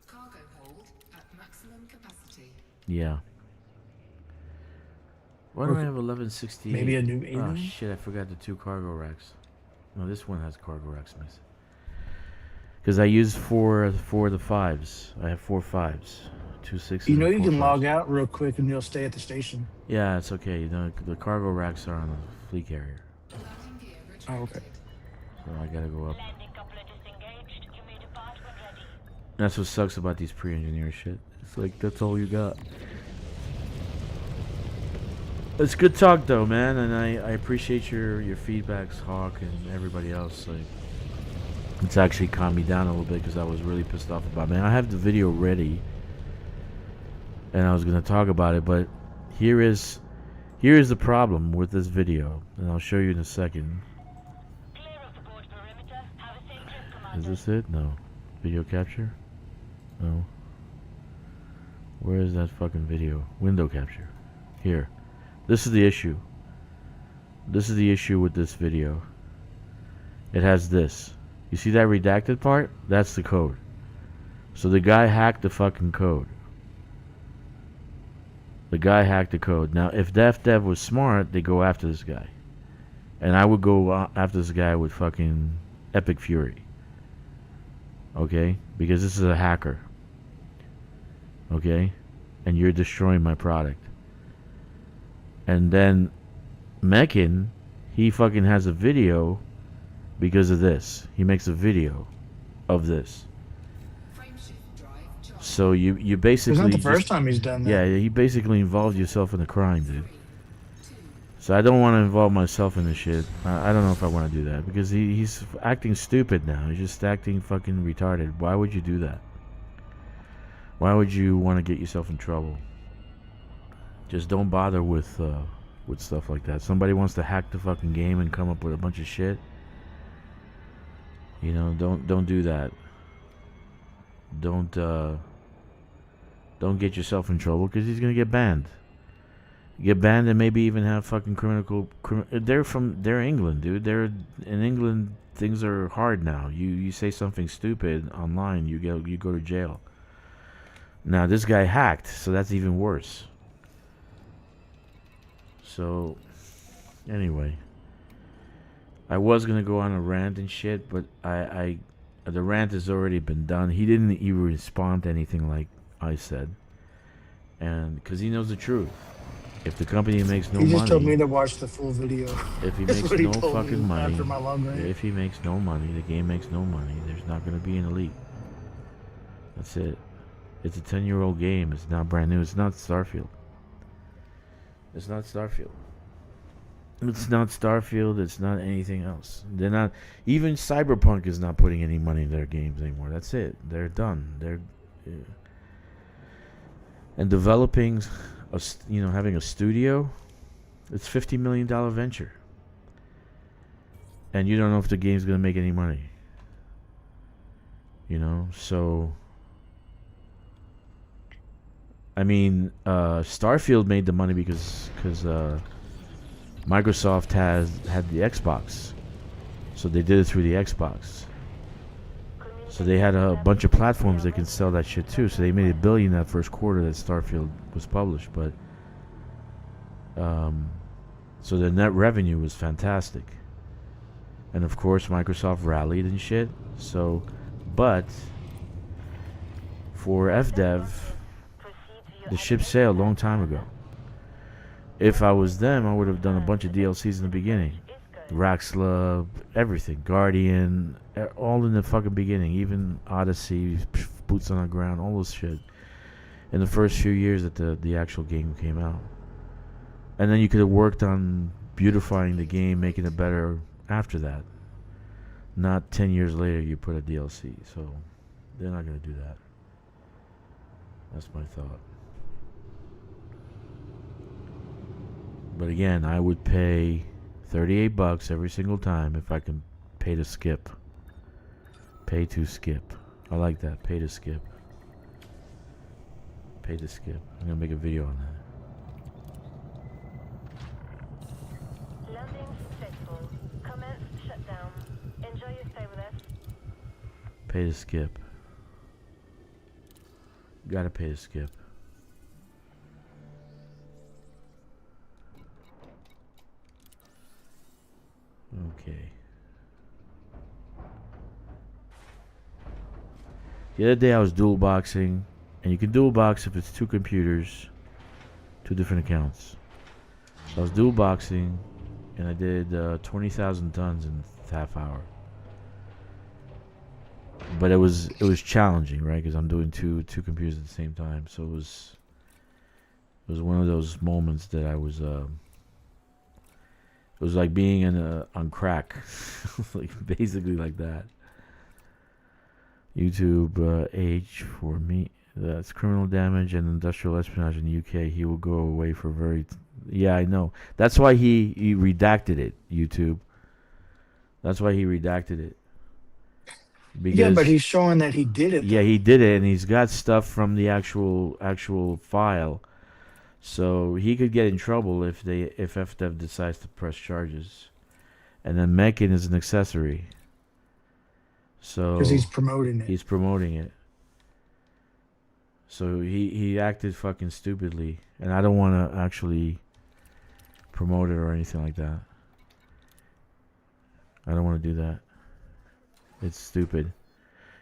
Cargo hold at maximum capacity. Yeah. Why do I have 1168? Maybe a new Oh alien? shit! I forgot the 2 cargo racks. No, this one has cargo racks missing. Because I used 4 of the 5s. I have 4 5s, 2 6s. You and 4 can 5s. log out real quick and you'll stay at the station. Yeah, it's okay. The cargo racks are on the fleet carrier, Landing gear Oh, okay. retracted. so I gotta go up. Landing coupler disengaged. You may depart when ready. That's what sucks about these pre-engineered shit. It's like that's all you got. It's good talk though, man, and I appreciate your feedbacks, Hawk, and everybody else. Like, it's actually calmed me down a little bit because I was really pissed off about it. Man, I have the video ready, and I was gonna talk about it, but here is the problem with this video, and I'll show you in a second. Clear of the port perimeter. Have a safe trip, Commander. Is this it? No. Video capture? No. Where is that fucking video? Window capture. Here. This is the issue. This is the issue with this video. It has this. You see that redacted part? That's the code. So the guy hacked the fucking code. The guy hacked the code. Now, if DefDev was smart, they go after this guy. And I would go after this guy with fucking epic fury. Okay? Because this is a hacker. Okay? And you're destroying my product. And then Mechan, he fucking has a video because of this. He makes a video of this. Frame shift drive charged. So you It's basically not the just- first time he's done that. Yeah, he basically involved yourself in a crime, dude. 3, 2, So I don't want to involve myself in this shit. I don't know if I want to do that because he's acting stupid now. He's just acting fucking retarded. Why would you do that? Why would you want to get yourself in trouble? Just don't bother with stuff like that. Somebody wants to hack the fucking game and come up with a bunch of shit. You know, don't do that. Don't get yourself in trouble because he's gonna get banned. Get banned and maybe even have fucking they're England, dude. They're in England. Things are hard now. You say something stupid online, you go to jail. Now this guy hacked, so that's even worse. So Anyway, I was gonna go on a rant and shit, but the rant has already been done. He didn't even respond to anything like I said, and because he knows the truth. If the company makes no He just told me money, to watch the full video. if he That's makes what he no told fucking me money, after my long rant. if he makes no money, the game makes no money. There's not gonna be an elite. That's it. It's a 10-year-old game. It's not brand new. It's not Starfield. It's not Starfield. It's not Starfield. It's not anything else. They're not. Even Cyberpunk is not putting any money in their games anymore. That's it. They're done. And developing, having a studio, it's $50 million venture, and you don't know if the game's gonna make any money. So. I mean, Starfield made the money because Microsoft had the Xbox, so they did it through the Xbox. So they had a bunch of platforms they can sell that shit too. So they made $1 billion that first quarter that Starfield was published. But so the net revenue was fantastic, and of course Microsoft rallied and shit. So, but for FDev, the ship sailed a long time ago. If I was them, I would have done a bunch of DLCs in the beginning. Raxlab, everything. Guardian, all in the fucking beginning. Even Odyssey, Boots on the Ground, all those shit. In the first few years that the actual game came out. And then you could have worked on beautifying the game, making it better after that. Not 10 years later you put a DLC. So they're not going to do that. That's my thought. But again, I would pay $38 every single time if I can pay to skip. Pay to skip. I like that. Pay to skip. Pay to skip. I'm gonna make a video on that. Landing successful. Commence shutdown. Enjoy your stay with us. Pay to skip. Gotta pay to skip. Okay. The other day I was dual boxing, and you can dual box if it's two computers, two different accounts. So I was dual boxing, and I did 20,000 tons in a half hour. But it was challenging, right? Because I'm doing two computers at the same time. So it was one of those moments that I was. It was like being on crack, like basically like that. YouTube age for me. That's criminal damage and industrial espionage in the UK. He will go away for yeah, I know. That's why he redacted it. YouTube. That's why he redacted it. Because, yeah, but he's showing that he did it. Yeah, he did it, and he's got stuff from the actual file. So he could get in trouble if FDev decides to press charges, and then Mechan is an accessory. So because he's promoting it. He's promoting it. So he acted fucking stupidly, and I don't want to actually promote it or anything like that. I don't want to do that. It's stupid.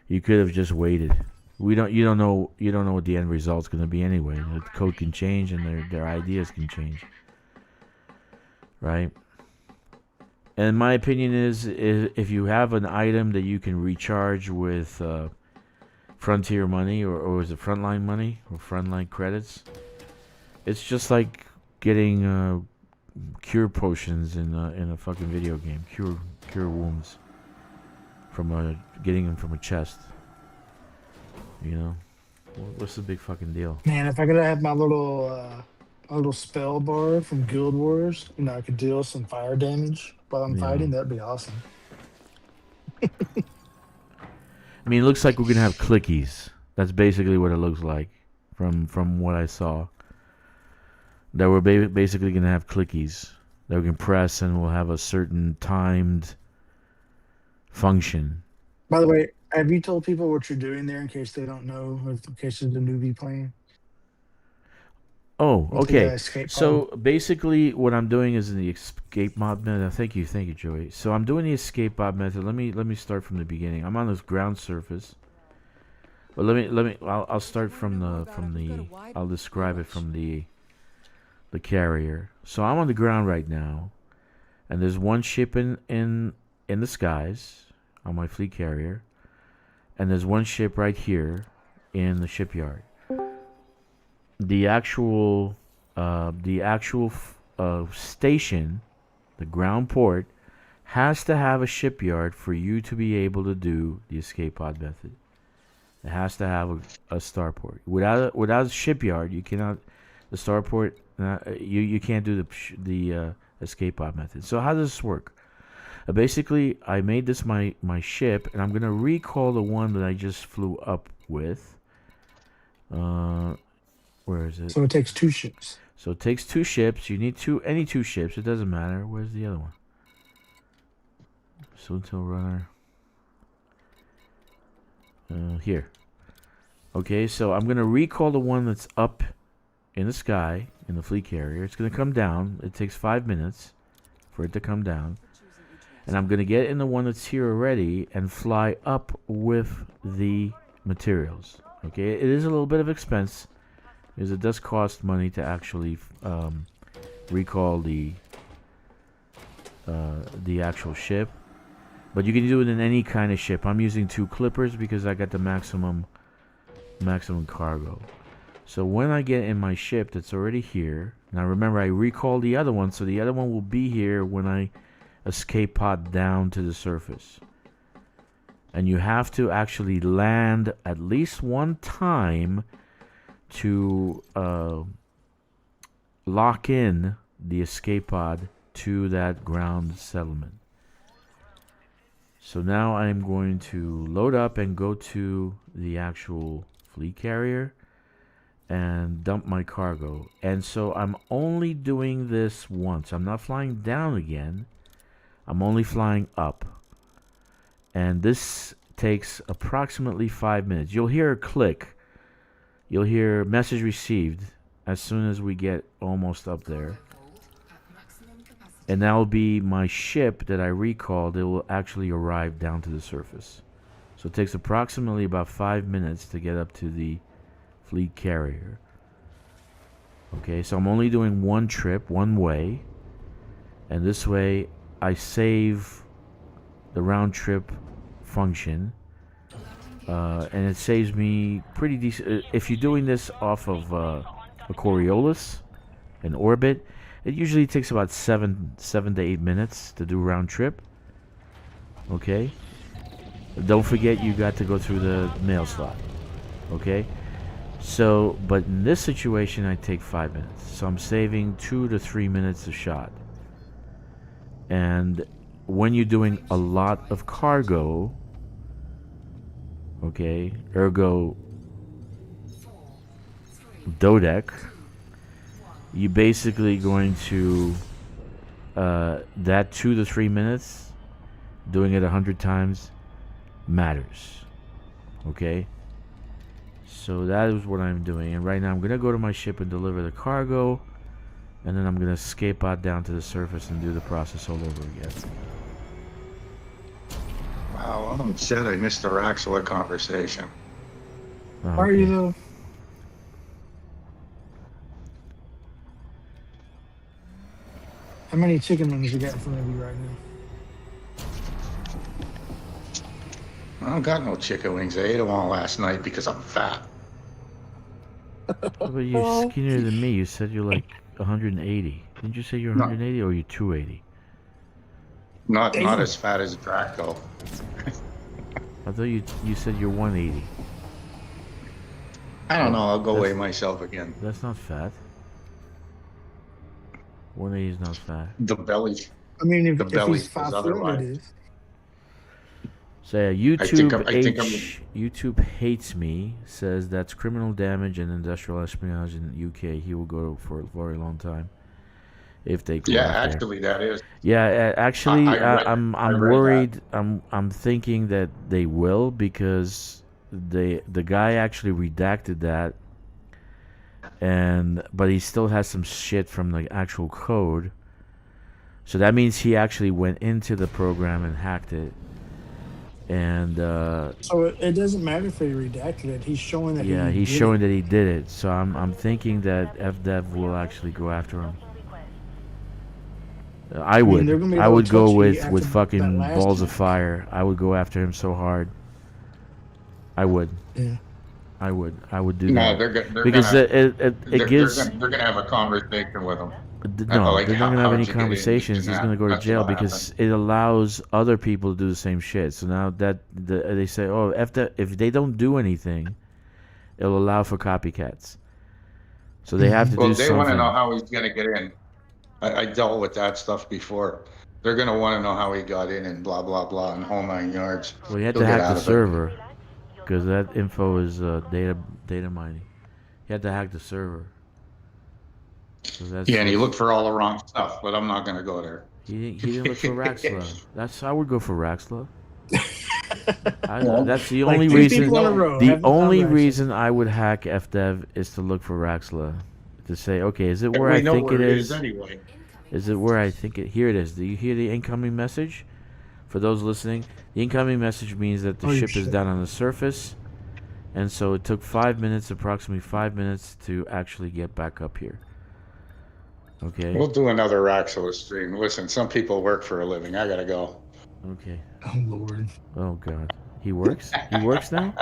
You could have just waited. You don't know what the end result's going to be anyway. The code can change and their ideas can change. Right? And my opinion is if you have an item that you can recharge with Frontier money or is it Frontline money or Frontline credits, it's just like getting cure potions in a fucking video game. Cure wounds from getting them from a chest. You know, what's the big fucking deal? Man, if I could have my little spell bar from Guild Wars, I could deal some fire damage while I'm fighting. That'd be awesome. I mean, it looks like we're gonna have clickies. That's basically what it looks like from what I saw. That we're basically gonna have clickies that we can press, and we'll have a certain timed function. By the way, have you told people what you're doing there in case they don't know, in case there's a newbie playing? Oh, with the okay. escape pod. So basically, what I'm doing is in the escape mod method. Thank you, Joey. So I'm doing the escape mod method. Let me start from the beginning. I'm on this ground surface. But I'll start I'll describe it from the carrier. So I'm on the ground right now, and there's one ship in the skies on my fleet carrier, and there's one ship right here in the shipyard. The actual station, the ground port, has to have a shipyard for you to be able to do the escape pod method. It has to have a starport. Without a shipyard, you cannot. The starport, you can't do the escape pod method. So how does this work? Basically, I made this my ship, and I'm gonna recall the one that I just flew up with. Where is it? So it takes 2 ships. So it takes 2 ships. You need any 2 ships. It doesn't matter. Where's the other one? Until runner. Here. Okay, so I'm gonna recall the one that's up in the sky in the fleet carrier. It's gonna come down. It takes 5 minutes for it to come down, and I'm gonna get in the one that's here already and fly up with the materials. Okay, it is a little bit of expense, because it does cost money to actually recall the actual ship. But you can do it in any kind of ship. I'm using 2 clippers because I got the maximum cargo. So when I get in my ship that's already here, now remember I recall the other one, so the other one will be here when I escape pod down to the surface. And you have to actually land at least one time to lock in the escape pod to that ground settlement. So now I'm going to load up and go to the actual fleet carrier and dump my cargo. And so I'm only doing this once. I'm not flying down again. I'm only flying up. And this takes approximately 5 minutes. You'll hear a click. You'll hear message received as soon as we get almost up there. And that will be my ship that I recalled. It will actually arrive down to the surface. So it takes approximately about 5 minutes to get up to the fleet carrier. Okay, so I'm only doing one trip, one way. And this way I save the round trip function. And it saves me pretty decent. If you're doing this off of a Coriolis, an orbit, it usually takes about 7 to 8 minutes to do round trip. Okay. Don't forget you got to go through the mail slot. Okay. So, but in this situation, I take 5 minutes. So I'm saving 2 to 3 minutes a shot. And when you're doing a lot of cargo, okay, ergo Dodec, you're basically going to that 2 to 3 minutes, doing it 100 times matters. Okay, so that is what I'm doing, and right now I'm gonna go to my ship and deliver the cargo, and then I'm gonna escape out down to the surface and do the process all over again. Wow, I'm upset I missed the Raxula conversation. Oh, Why are you though? How many chicken wings you got in front of you right now? I don't got no chicken wings. I ate them all last night because I'm fat. But you're skinnier than me. You said you're like 180. Didn't you say you're 180 or you're 280? Not as fat as Draco. I thought you said you're 180. I don't know. I'll go weigh myself again. That's not fat. 180 is not fat. The belly. I mean, The if belly he's is 5 foot, otherwise. it is. So yeah, I'm- YouTube hates me. Says that's criminal damage and industrial espionage in the UK. He will go for a very long time if they go Yeah, out there. actually, that is. Yeah, actually, I'm I read worried. I'm thinking that they will, because the guy actually redacted that but he still has some shit from the actual code. So that means he actually went into the program and hacked it. And So it doesn't matter if he redacted it. He's showing that yeah, he he's did showing it. that he did it. So I'm thinking that FDev will actually go after him. I mean, they're would. gonna be a I little would go touchy with after that fucking last balls of hack. fire. I would go after him so hard. I would. Yeah. I would. I would do No, that they're because gonna it gives. they're gonna have a conversation with him. No, Like they're not gonna have any how'd you get in this conversations. and He's that? gonna go to That's jail what'll because happen. it allows other people to do the same shit. So now that they say, oh, if they don't do anything, it'll allow for copycats. So they have to do Well, they want to know something. how he's gonna get in. I dealt with that stuff before. They're gonna want to know how he got in and blah blah blah and whole 9 yards. Well, you had He'll to get hack the out of it. server because that info is data mining. You had to hack the server. So Yeah, and he looked for all the wrong stuff, but I'm not gonna go there. he didn't look for Raxla. I would go for Raxla. Well, That's the Like only two reason. people in a row. The haven't found only Raxus. reason I would hack FDev is to look for Raxla, to say, okay, is it where we I know think where it it is? anyway. Is it where I think it? Here it is. Do you hear the incoming message? For those listening, the incoming message means that the Oh, ship is shit. down on the surface, and so it took 5 minutes, approximately 5 minutes, to actually get back up here. Okay. We'll do another Raxo stream. Listen, some people work for a living. I gotta go. Okay. Oh Lord. Oh God. He works. He works now.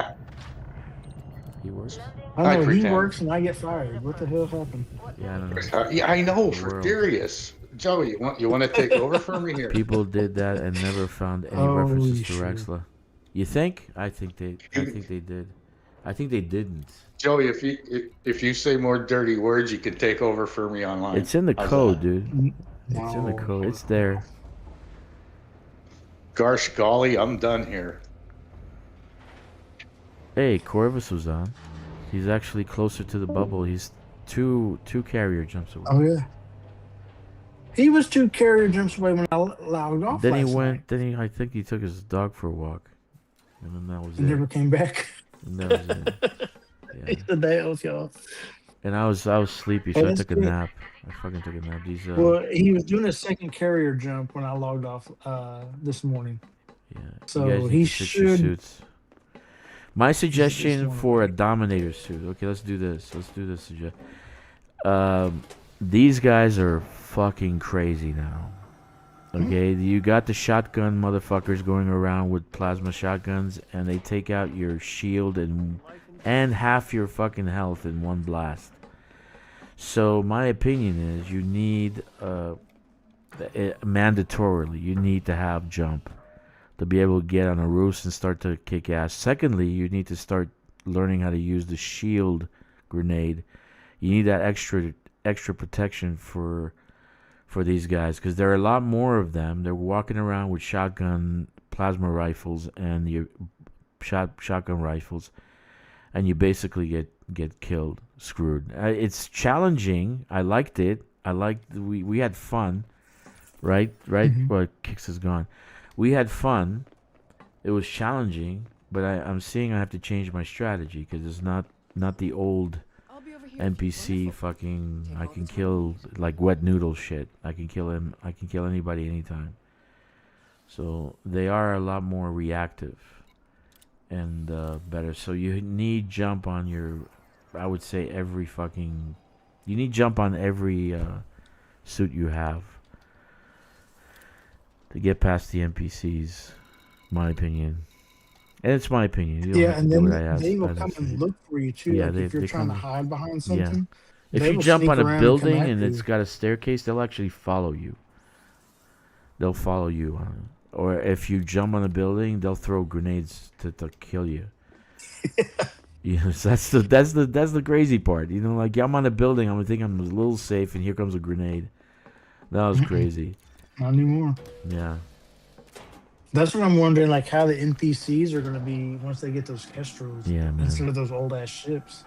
He works. I I know he pretend. works and I get fired. What the hell happened? Yeah, I don't know. Yeah, I know. The For world. serious, Joey, you want to take over for me here? People did that and never found any Holy references to shit. Raxla. You think? I think they did. I think they didn't. Joey, if you say more dirty words, you can take over for me online. It's in the How's code, that? dude. It's in the No. code. It's there. Gosh golly, I'm done here. Hey, Corvus was on. He's actually closer to the bubble. He's two carrier jumps away. Oh yeah. He was 2 carrier jumps away when I logged off Then he last went. night. Then I think he took his dog for a walk, and then that was He it. never came back. And that was it. Yeah. He said that else, y'all. And I was sleepy, Hey, so I that's took a good. nap. I fucking took a nap. These Well, he was doing a second carrier jump when I logged off this morning. yeah. So you guys he need to fix your should- suits. My suggestion one for a away. Dominator suit. Okay, let's do this. Let's do this. These guys are fucking crazy now. Okay, you got the shotgun motherfuckers going around with plasma shotguns, and they take out your shield and half your fucking health in one blast. So my opinion is you need mandatorily you need to have jump to be able to get on a roost and start to kick ass. Secondly, you need to start learning how to use the shield grenade. You need that extra protection for these guys because there are a lot more of them. They're walking around with shotgun, plasma rifles, and your shotgun rifles, and you basically get killed, screwed. It's challenging. I liked it. We had fun, right? Well, Kix is gone. We had fun. It was challenging, but I'm seeing I have to change my strategy because it's not the old NPC fucking I can kill like wet noodle shit. I can kill him. I can kill anybody anytime. So they are a lot more reactive and better. So you need jump on your. I would say every fucking. You need jump on every suit you have to get past the NPCs. My opinion. And it's my opinion. You don't Yeah, have to and do then what I ask. they will I come say. and look for you too. Yeah, like if they you're trying to come- hide behind Yeah. something. If they you will jump sneak on a around and come building and after it's you. got a staircase, they'll actually follow you. They'll follow you on it. Or if you jump on a building, they'll throw grenades to kill you. Yes, that's the crazy part. You know, like I'm on a building, I'm thinking I'm a little safe, and here comes a grenade. That was crazy. Not anymore. Yeah. That's what I'm wondering, like how the NPCs are going to be once they get those Kestros Yeah, man. instead of those old ass ships.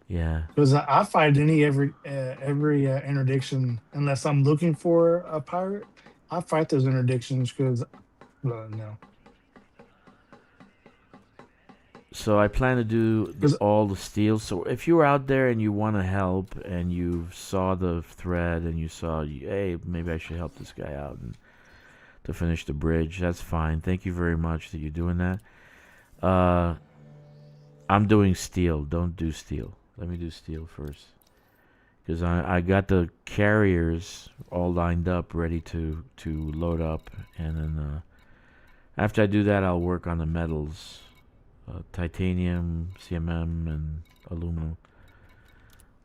Yeah. Because I fight every interdiction unless I'm looking for a pirate. I fight those interdictions because, well, no. So I plan to do all the steel. So if you're out there and you want to help and you saw the thread and you saw, hey, maybe I should help this guy out and to finish the bridge, that's fine. Thank you very much that you're doing that. I'm doing steel. Don't do steel. Let me do steel first. Because I got the carriers all lined up, ready to load up. And then after I do that, I'll work on the metals. Titanium, CMM, and aluminum.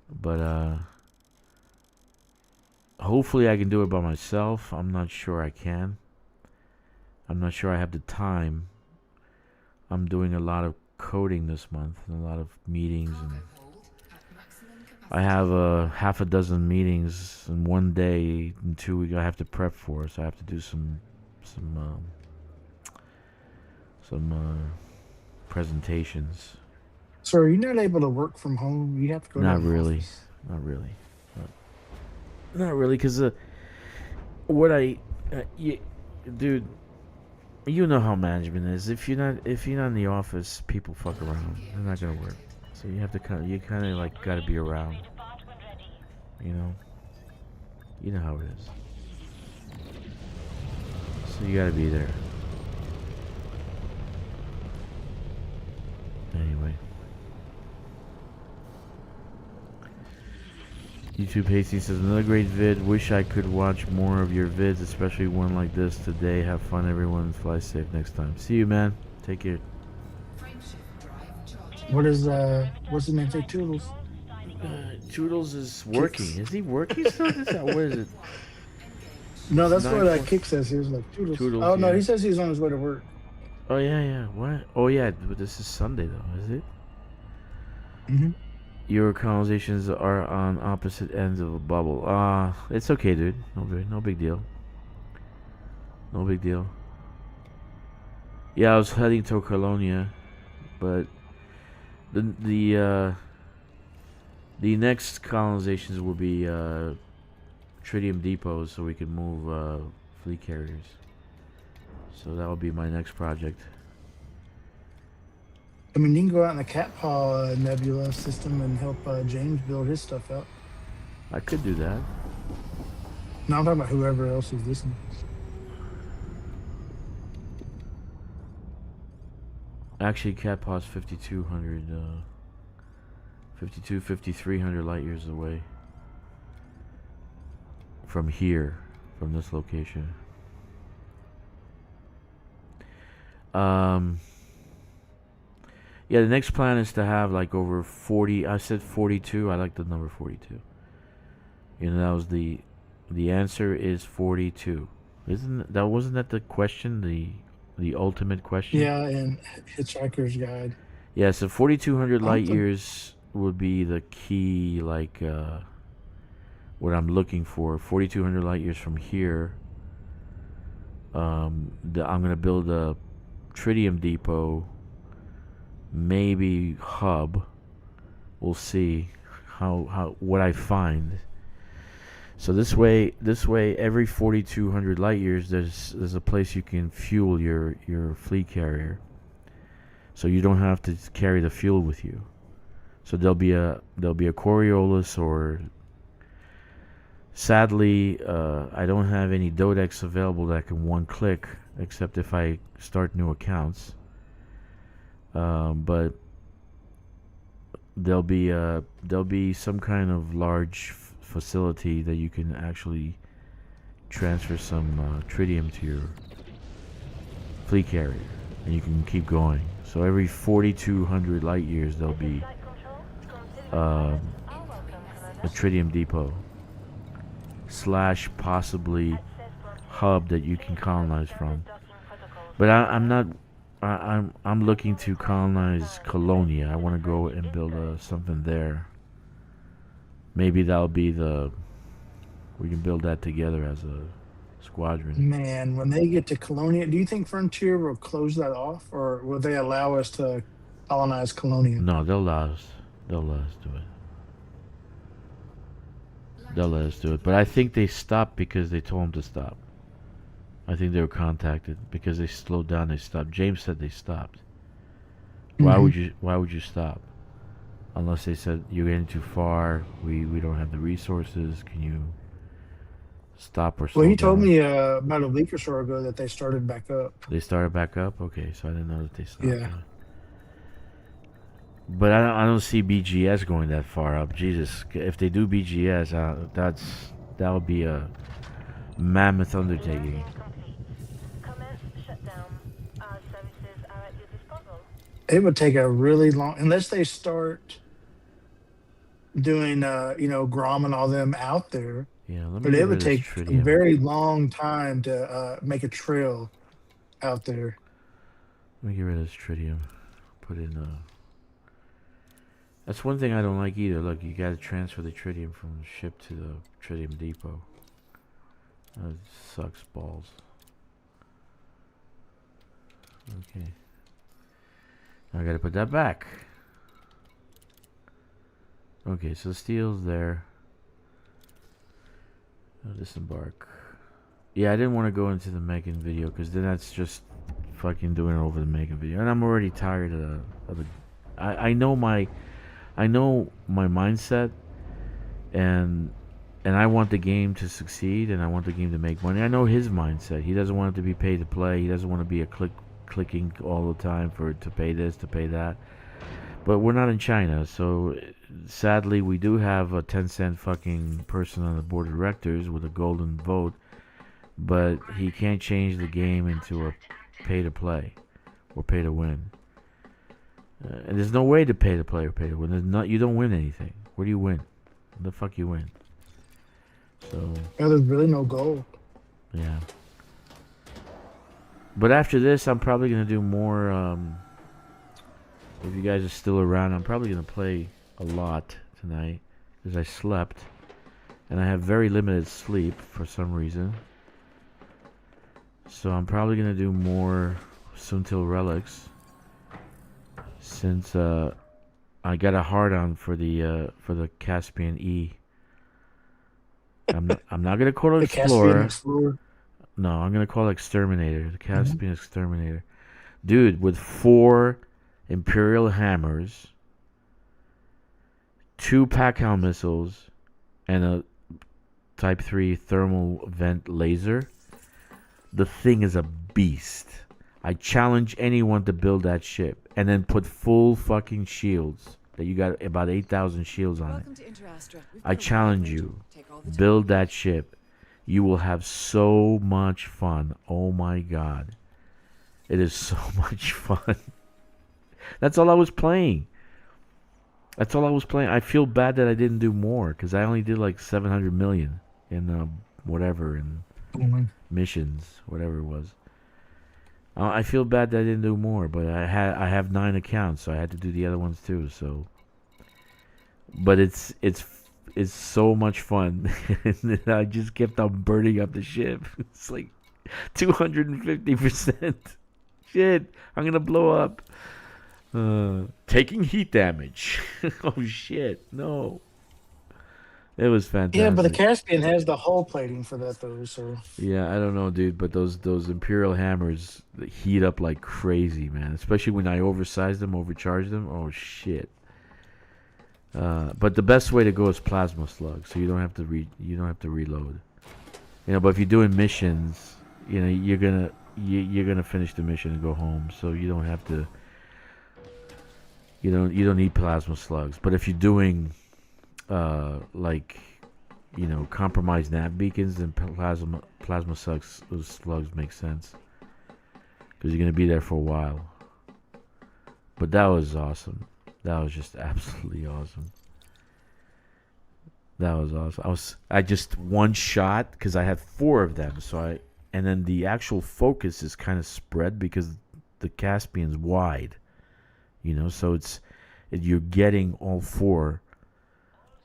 But hopefully I can do it by myself. I'm not sure I can. I'm not sure I have the time. I'm doing a lot of coding this month and a lot of meetings, and I have half a dozen meetings in one day and 2 weeks I have to prep for. So I have to do some presentations. So are you not able to work from home? You have to go to Not an really. office? Not really. Not really, because what dude, you know how management is. If you're not in the office, people fuck around. They're not gonna work. So you have to kind of like gotta be around. You know how it is. So you gotta be there. Anyway. YouTube Hasty says, another great vid. Wish I could watch more of your vids, especially one like this today. Have fun, everyone. Fly safe next time. See you, man. Take care. What is what's the name? Say Toodles. Toodles is working. Is he working still? What is it? No, that's what 9:40. Kick says. He was like Toodles. Toodles, Oh no, yeah. he says he's on his way to work. Oh yeah. What? Oh yeah, but this is Sunday though, is it? Mm-hmm. Your colonizations are on opposite ends of a bubble. It's okay, dude. No big deal. No big deal. Yeah, I was heading to Colonia, but the next colonizations will be tritium depots, so we can move fleet carriers. So that will be my next project. I mean, you can go out in the Cat Paw Nebula system and help James build his stuff out. I could do that. No, I'm talking about whoever else is listening. Actually, Cat Paw's 5,200, 5,300 light years away from here, from this location. Yeah, the next plan is to have like over 40. I said 42. I like the number 42. You know, that was the answer is 42. Wasn't that the question? The ultimate question? Yeah, and Hitchhiker's Guide. Yeah, so 4,200 light Awesome. years would be the key, like, what I'm looking for. 4,200 light years from here. I'm going to build a tritium depot, maybe hub. We'll see what I find. So this way, every 4,200 light years, there's a place you can fuel your fleet carrier. So you don't have to carry the fuel with you. So there'll be a Coriolis, or sadly, I don't have any Dodecs available that can one click, except if I start new accounts. But there'll be some kind of large facility that you can actually transfer some tritium to your fleet carrier, and you can keep going. So every 4,200 light years there'll be a tritium depot / possibly hub that you can colonize from. But I'm looking to colonize Colonia. I want to go and build something there. Maybe that'll be we can build that together as a squadron. Man, when they get to Colonia, do you think Frontier will close that off, or will they allow us to colonize Colonia? No, they'll let us do it. They'll let us do it. But I think they stopped because they told them to stop. I think they were contacted because they slowed down. They stopped. James said they stopped. Why would you stop? Unless they said you're getting too far. We don't have the resources. Can you stop or Well, slow he told down? me about a week or so ago that they started back up. They started back up. Okay, so I didn't know that they stopped. Yeah. But I don't see BGS going that far up. Jesus, if they do BGS, that would be a mammoth undertaking. Complete. Commence shutdown. Our services are at your disposal. It would take a really long, unless they start doing, Grom and all them out there. Yeah, let me But get it rid would of this take a tritium. very long time to make a trail out there. Let me get rid of this tritium. Put in That's one thing I don't like either. Look, you gotta transfer the tritium from the ship to the tritium depot. That sucks balls. Okay. I gotta put that back. Okay, so the steel's there. Disembark. Yeah, I didn't want to go into the Mechan video because then that's just fucking doing it over the Mechan video, and I'm already tired of the. I know my mindset, and I want the game to succeed, and I want the game to make money. I know his mindset. He doesn't want it to be pay to play. He doesn't want to be a clicking all the time for it to pay this, to pay that. But we're not in China, so sadly we do have a 10-cent fucking person on the board of directors with a golden vote, but he can't change the game into a pay to play or pay to win. And there's no way to pay to play or pay to win. You don't win anything. Where do you win? Where the fuck you win? So Yeah, there's really no goal. yeah. But after this, I'm probably gonna do more. If you guys are still around, I'm probably gonna play a lot tonight because I slept, and I have very limited sleep for some reason. So I'm probably gonna do more Suntil Relics since I got a hard on for the Caspian E. I'm not gonna call it The Caspian Explorer. Explorer. No, I'm gonna call it Exterminator. The Caspian Exterminator, dude, with 4 Imperial hammers, 2 Pacal missiles, and a Type 3 thermal vent laser. The thing is a beast. I challenge anyone to build that ship and then put full fucking shields. That you got about 8,000 shields on it. I challenge you. Build that ship. You will have so much fun. Oh my god. It is so much fun. That's all I was playing. I feel bad that I didn't do more because I only did like 700 million in whatever in missions, whatever it was. I feel bad that I didn't do more, but I have 9 accounts, so I had to do the other ones too. So, but it's so much fun. I just kept on burning up the ship. It's like 250%. Shit, I'm gonna blow up. Taking heat damage. Oh shit, no. It was fantastic. Yeah, but the Caspian has the hull plating for that though. So Yeah, I don't know, dude, but those Imperial hammers they heat up like crazy, man. Especially when I overcharge them. Oh shit. But the best way to go is plasma slug, so you don't have to reload. But if you're doing missions, you're gonna finish the mission and go home, so you don't have to. You don't need plasma slugs. But if you're doing compromised nav beacons, then plasma slugs make sense because you're gonna be there for a while. But that was awesome. That was just absolutely awesome. That was awesome. I just one shot because I had 4 of them. And then the actual focus is kind of spread because the Caspian's wide. So you're getting all 4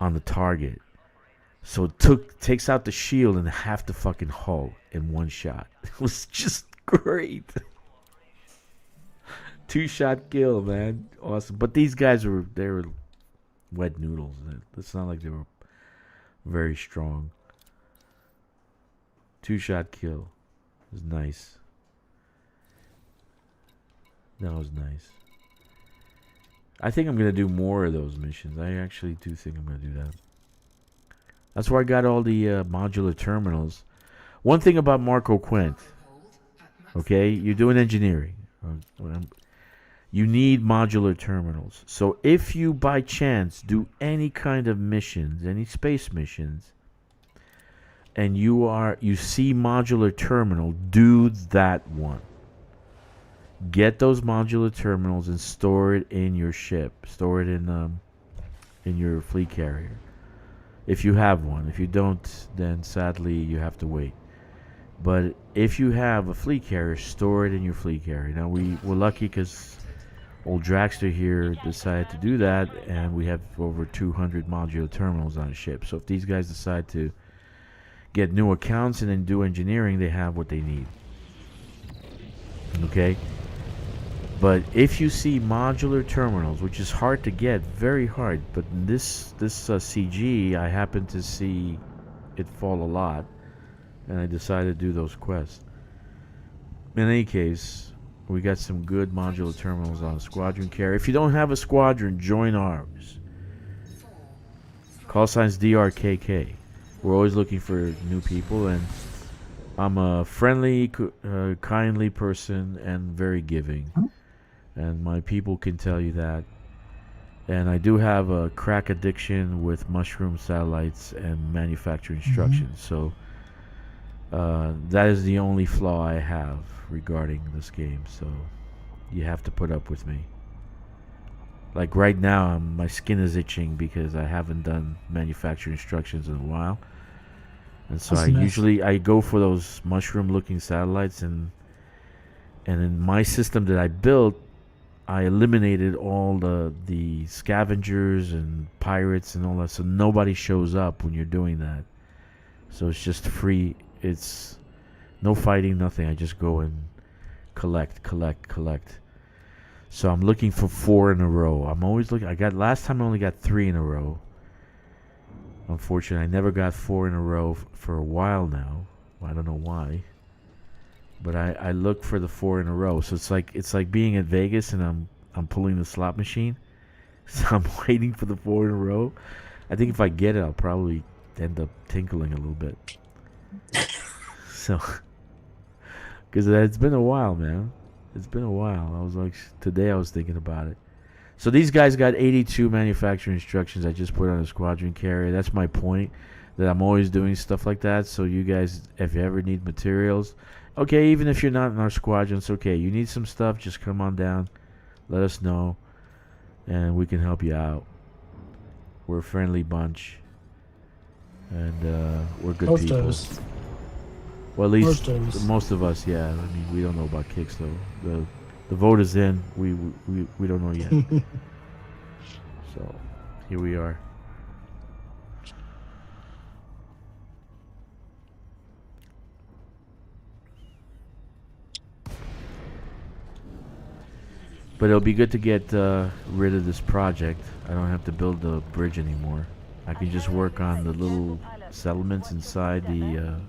on the target. So it takes out the shield and half the fucking hull in one shot. It was just great. 2-shot kill, man. Awesome. But these guys were wet noodles. It's not like they were very strong. 2-shot kill. It was nice. That was nice. I think I'm gonna do more of those missions. I actually do think I'm gonna do that. That's where I got all the modular terminals. One thing about Marco Quint, okay, you're doing engineering. You need modular terminals. So if you by chance do any kind of missions, any space missions, and you see modular terminal, do that one. Get those modular terminals and store it in your ship. Store it in your fleet carrier. If you have one. If you don't, then sadly you have to wait. But if you have a fleet carrier, store it in your fleet carrier. Now we're lucky because old Draxter here decided to do that, and we have over 200 modular terminals on a ship. So if these guys decide to get new accounts and then do engineering, they have what they need. Okay? But if you see modular terminals, which is hard to get, very hard, but in this CG, I happen to see it fall a lot, and I decided to do those quests. In any case, we got some good modular terminals on a squadron carrier. If you don't have a squadron, join ours. Call signs DRKK. We're always looking for new people, and I'm a friendly, kindly person and very giving. And my people can tell you that. And I do have a crack addiction with mushroom satellites and manufacturer instructions. So that is the only flaw I have regarding this game. So you have to put up with me. Like right now, my skin is itching because I haven't done manufacturer instructions in a while. And so usually I go for those mushroom-looking satellites, and in my system that I built, I eliminated all the scavengers and pirates and all that, so nobody shows up when you're doing that. So it's just free. It's no fighting, nothing. I just go and collect. So I'm looking for 4 in a row. I'm always looking. Last time I only got 3 in a row. Unfortunately, I never got 4 in a row for a while now. I don't know why. But I look for the 4 in a row. So it's like being at Vegas and I'm pulling the slot machine. So I'm waiting for the 4 in a row. I think if I get it, I'll probably end up tinkling a little bit. So, because it's been a while, man. It's been a while. I was like, today I was thinking about it. So these guys got 82 manufacturing instructions I just put on a squadron carrier. That's my point, that I'm always doing stuff like that. So you guys, if you ever need materials, okay, even if you're not in our squadron, it's okay. You need some stuff, just come on down. Let us know, and we can help you out. We're a friendly bunch, and we're good Most people. of us. Well, at least Most of us. most of us, yeah. I mean, we don't know about kicks, though. The vote is in. We don't know yet. So, here we are. But it'll be good to get rid of this project. I don't have to build the bridge anymore. I can just work on the little settlements inside the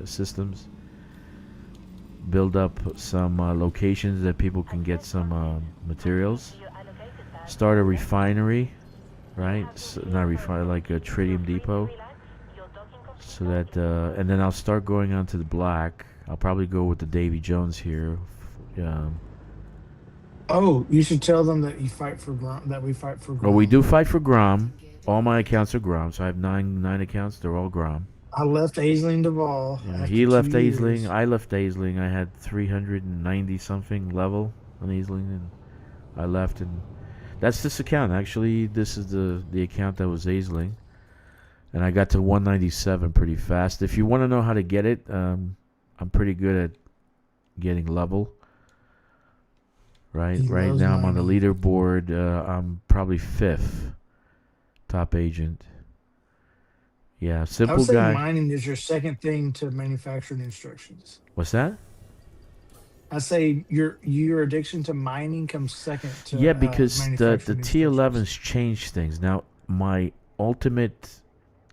systems. Build up some locations that people can get some materials. Start a refinery, right? Not refinery, like a tritium depot. So that, and then I'll start going on to the black. I'll probably go with the Davy Jones here. Oh, you should tell them that you fight for Grom, that we fight for Grom. Well, we do fight for Grom. All my accounts are Grom, so I have nine accounts. They're all Grom. I left Aisling Duval. Yeah, he left Aisling. I left Aisling. I had 390 something level on Aisling, and I left. And that's this account. Actually, this is the account that was Aisling, and I got to 197 pretty fast. If you want to know how to get it, I'm pretty good at getting level. Right now I'm on the leaderboard. I'm probably 5th top agent. Yeah, simple I would say guy. mining is your second thing to manufacturing instructions. What's that? I say your addiction to mining comes second to Yeah, because the manufacturing T11s changed things. Now my ultimate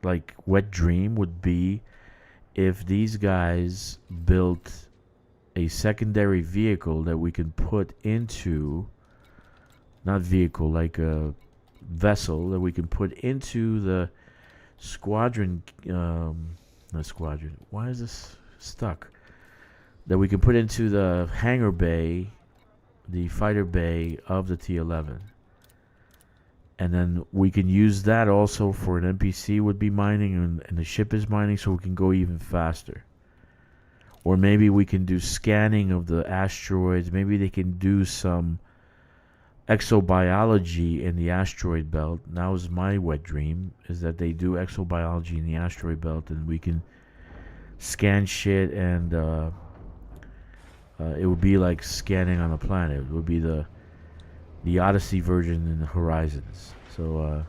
like wet dream would be if these guys built a secondary vehicle that we can put into not vehicle, like a vessel that we can put into the squadron. Not squadron. Why is this stuck? That we can put into the hangar bay, the fighter bay of the T-11. And then we can use that also for an NPC would be mining and the ship is mining, so we can go even faster. Or maybe we can do scanning of the asteroids. Maybe they can do some exobiology in the asteroid belt. That was my wet dream, is that they do exobiology in the asteroid belt and we can scan shit and it would be like scanning on a planet. It would be the Odyssey version in the Horizons. So,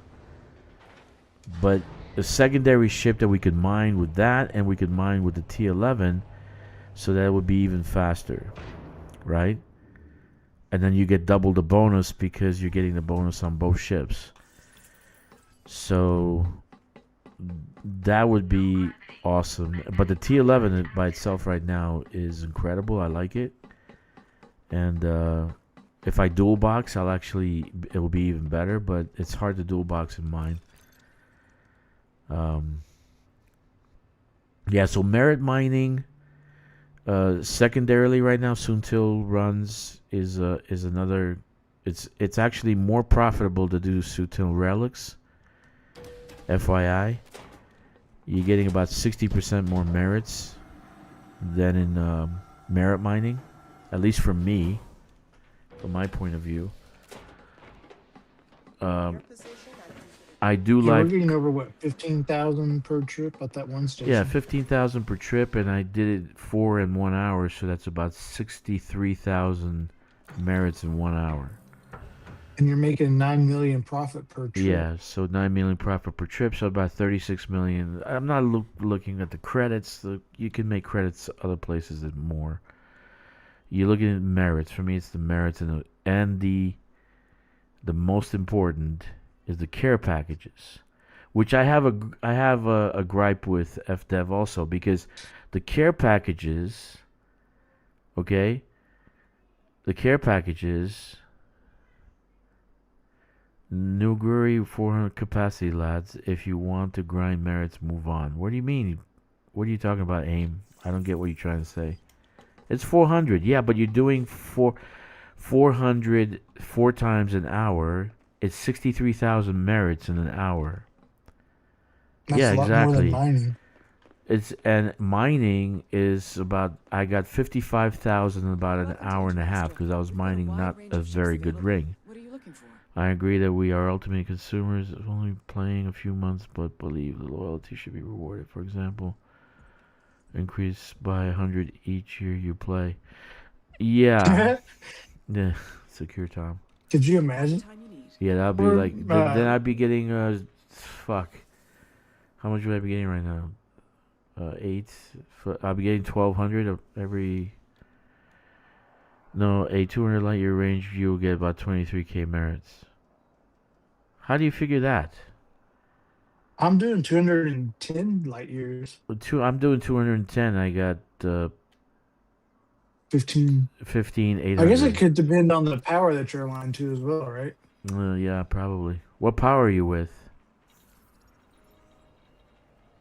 but a secondary ship that we could mine with that, and we could mine with the T-11, so that would be even faster, right? And then you get double the bonus because you're getting the bonus on both ships. So that would be awesome. But the T-11 by itself right now is incredible. I like it. And if I dual box, it will be even better. But it's hard to dual box in mine. Yeah, so merit mining, secondarily right now, Soontil runs is another. It's actually more profitable to do Soontil relics. FYI, you're getting about 60% more merits than in merit mining, at least for me, from my point of view. I do Yeah, like. we're getting over what 15,000 per trip at that one station. Yeah, 15,000 per trip, and I did it 4 in 1 hour, so that's about 63,000 merits in 1 hour. And you're making 9 million profit per trip. Yeah, so 9 million profit per trip, so about 36 million. I'm not looking at the credits. You can make credits other places that more. You're looking at merits. For me, it's the merits and the most important is the care packages, which I have a gripe with FDev also, because the care packages, okay, the care packages, Nuguri 400 capacity, lads. If you want to grind merits, move on. What do you mean? What are you talking about, AIM? I don't get what you're trying to say. It's 400, yeah, but you're doing 400 4 times an hour. It's 63,000 merits in an hour. That's Yeah, a lot exactly. more than mining. And mining is about. I got 55,000 in about an hour and a half because I was mining not a very good ring. What are you looking for? I agree that we are ultimate consumers, only playing a few months, but believe the loyalty should be rewarded. For example, increase by 100 each year you play. Yeah, yeah, secure time. Could you imagine? Time you need. Yeah, that'd be Or, like. Then I'd be getting fuck. How much would I be getting right now? 8. I'll be getting 1,200 every. No, a 200 light year range view will get about 23k merits. How do you figure that? I'm doing 210 light years. I'm doing 210. I got 15. 800. I guess it could depend on the power that you're aligned to as well, right? Yeah, probably. What power are you with?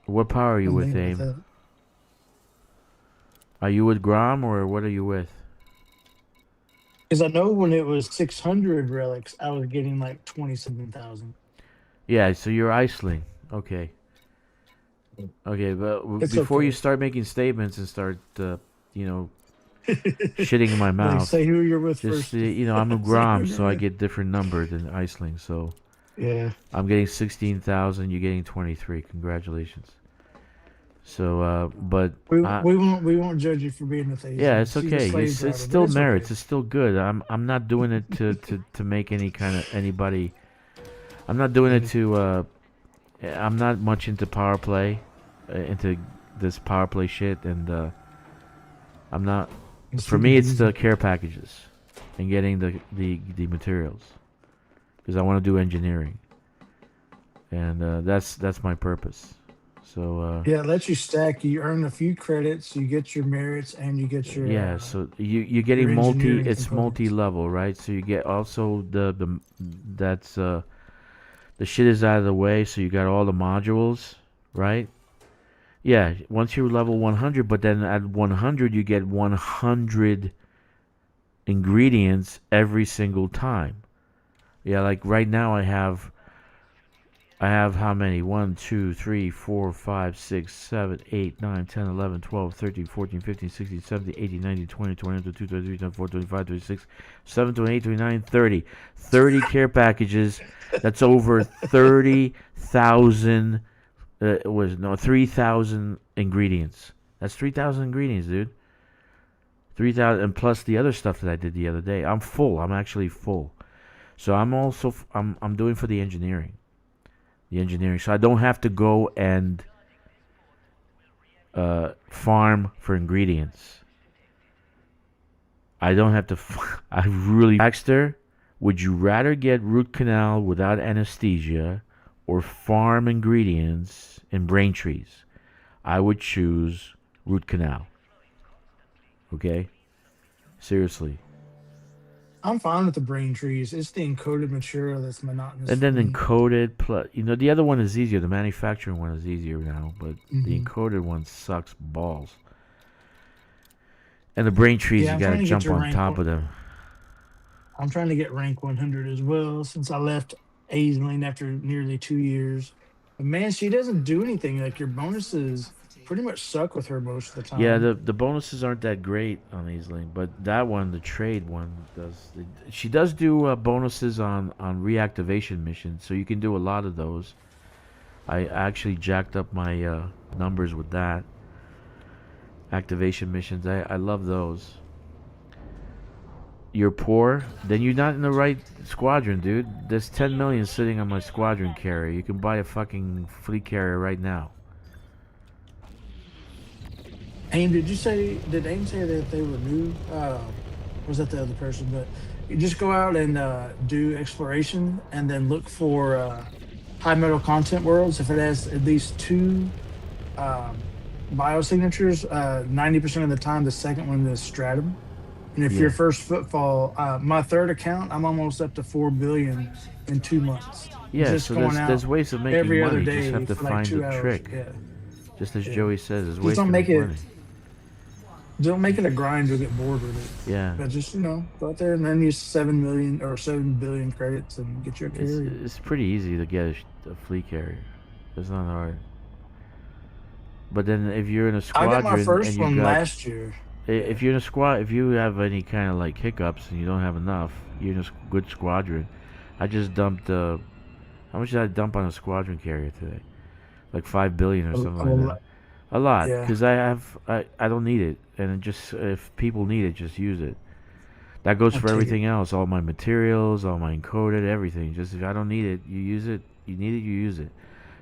What power are you with, AIM? Are you with Grom or what are you with? Because I know when it was 600 relics, I was getting like 27,000. Yeah, so you're Iceling. Okay. Okay, but It's before okay. you start making statements and start, shitting in my mouth, Like, say who you're with just first. I'm a Say Grom, who so you're I with. get different number than Iceling. So Yeah. I'm getting 16,000. You're getting 23. Congratulations. So, but We won't judge you for being with Asian. yeah, it's She's a okay. slave It's driver, but still it's merits. okay. It's still good. I'm not doing it to make any kind of anybody. I'm not doing it to. I'm not much into power play, into this power play shit, and I'm not. For me, it's the care packages and getting the materials because I want to do engineering, and that's my purpose. So Yeah, it lets you stack. You earn a few credits, you get your merits, and you get your yeah, so you're getting your multi. engineering It's components. multi-level, right? So you get also the that's the shit is out of the way. So you got all the modules, right? Yeah, once you're level 100, but then at 100 you get 100 ingredients every single time. Yeah, like right now I have how many? 1, 2, 3, 4, 5, 6, 7, 8, 9, 10, 11, 12, 13, 14, 15, 16, 17, 18, 19, 20, 21, 22, 23, 24, 25, 26, 27, 28, 29, 30. 30 care packages. That's over 30,000 was no 3,000 ingredients. That's 3,000 ingredients, dude. 3,000 and plus the other stuff that I did the other day. I'm full. I'm actually full. So I'm also I'm doing for the engineering. The engineering. So I don't have to go and farm for ingredients. I don't have to. I really. Baxter, would you rather get root canal without anesthesia or farm ingredients in brain trees? I would choose root canal. Okay? Seriously. I'm fine with the brain trees. It's the encoded material that's monotonous. And for then me. encoded plus, the other one is easier. The manufacturing one is easier now, but the Mhm. encoded one sucks balls. And the brain trees, Yeah, you I'm gotta trying to get jump to on rank. top of them. I'm trying to get rank 100 as well since I left Aisling after nearly 2 years. But man, she doesn't do anything. Like your bonuses pretty much suck with her most of the Yeah, time. the bonuses aren't that great on Aisling, but that one, the trade one, does. She does do bonuses on reactivation missions, so you can do a lot of those. I actually jacked up my numbers with that. Activation missions, I love those. You're poor, then you're not in the right squadron, dude. There's 10 million sitting on my squadron carrier. You can buy a fucking fleet carrier right now. Aim, did Aim say that they were new? Was that the other person? But you just go out and do exploration and then look for high metal content worlds. If it has at least two um, biosignatures, 90% of the time, the second one is stratum. And if your Yeah. first footfall, my third account, I'm almost up to 4 billion in 2 months. Yeah, Just so going there's out ways of making every other money. You just have day to for like find the 2 hours. trick. Yeah, Just as yeah. Joey says, there's Just ways to don't make make it. money. Don't make it a grind. You'll get bored with it. Yeah. But just go out there and then use 7 million or 7 billion credits and get your carrier. It's pretty easy to get a fleet carrier. It's not hard. But then if you're in a I got my squadron and first you one got last year. if you're in a squad, if you have any kind of like hiccups and you don't have enough, you're in a good squadron. I just dumped how much did I dump on a squadron carrier today? Like 5 billion or A, something a like lo- that. A lot, yeah. because I don't need it, and it just if people need it, just use it. That goes I'll for take it. everything else, all my materials, all my encoded, everything. Just if I don't need it, you use it. You need it, you use it.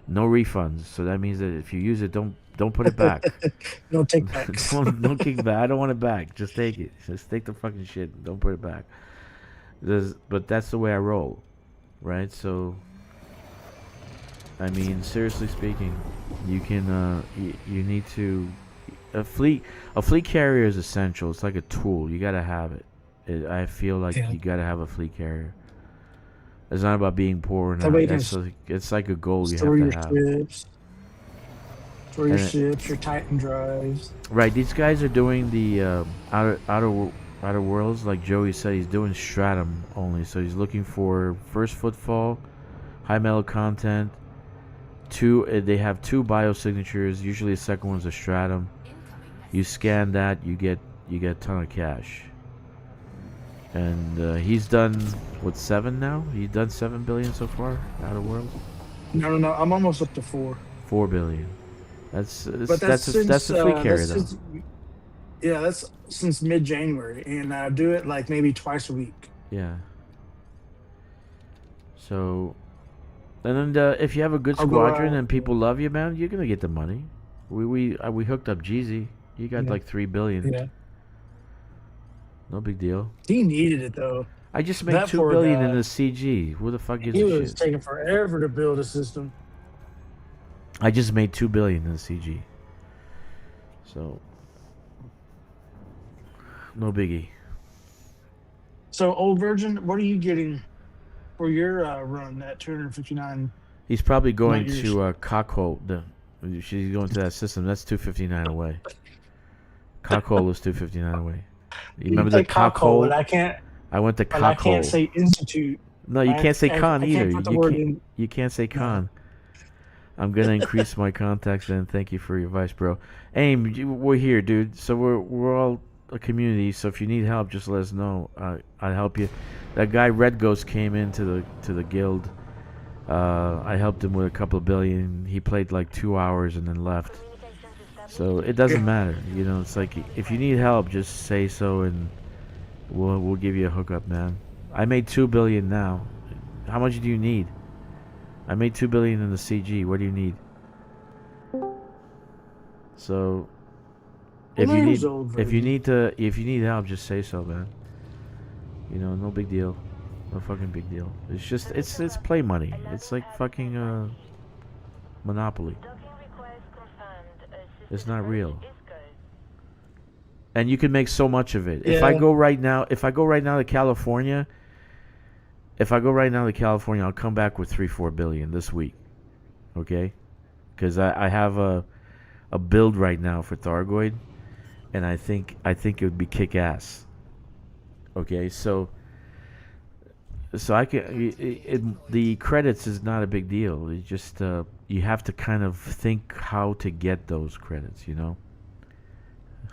No refunds. So that means that if you use it, don't put it back. No take backs. don't kick it back. I don't want it back. Just take it. Just take the fucking shit. Don't put it back. But that's the way I roll, right? So, I mean, seriously speaking, you can you need to a fleet carrier is essential. It's like a tool. You gotta have it. I feel like Yeah. you gotta have a fleet carrier. It's not about being poor or That way not. you can It's like a goal you store have your to have. ships. Store your And ships, your Titan drives. right, these guys are doing the outer worlds, like Joey said. He's doing stratum only, so he's looking for first footfall, high metal content. They have two biosignatures. Usually, the second one's a stratum. You scan that, you get a ton of cash. And he's done what 7 now? He's done 7 billion so far. Outer worlds, No. I'm almost up to 4. 4 billion. That's But that's a fleet carrier though. Yeah, that's since mid-January, and I do it like maybe twice a week. Yeah. So, and then if you have a good I'll go squadron out. and people love you, man, you're gonna get the money. We hooked up Jeezy. You got Yeah. like 3 billion. Yeah, No big deal. he needed it though. I just made That 2 poor billion in guy. the CG. Who the fuck gives He a was shit? taking forever to build a system. I just made 2 billion in the CG. So no biggie. So, Old Virgin, what are you getting for your run at 259? He's probably going Not yours. to Cockhole. She's going to that system. That's 259 away. Cockhole is 259 away. You remember the Say cockhole, Cockhole? but I can't. I went to But I can't Cockhole. say institute. No, you can't say con I either. can't put the word in. You can't say No. con. I'm gonna increase my contacts then. Thank you for your advice, bro. Aim, we're here, dude. So we're all a community. So if you need help, just let us know. I'll help you. That guy Red Ghost came into the guild. I helped him with a couple of billion. He played like 2 hours and then left. So it doesn't matter. You know, it's like if you need help, just say so and we'll give you a hookup, man. I made 2 billion now. How much do you need? I made 2 billion in the CG. What do you need? So if you need help, just say so, man. You know, no big deal. No fucking big deal. It's just it's play money. It's like fucking Monopoly. It's not real. And you can make so much of it. Yeah. If I go right now to California, I'll come back with 3-4 billion this week. Okay? Because I have a build right now for Thargoid, and I think it would be kick ass. Okay, so I can the credits is not a big deal. It's just you have to kind of think how to get those credits. You know,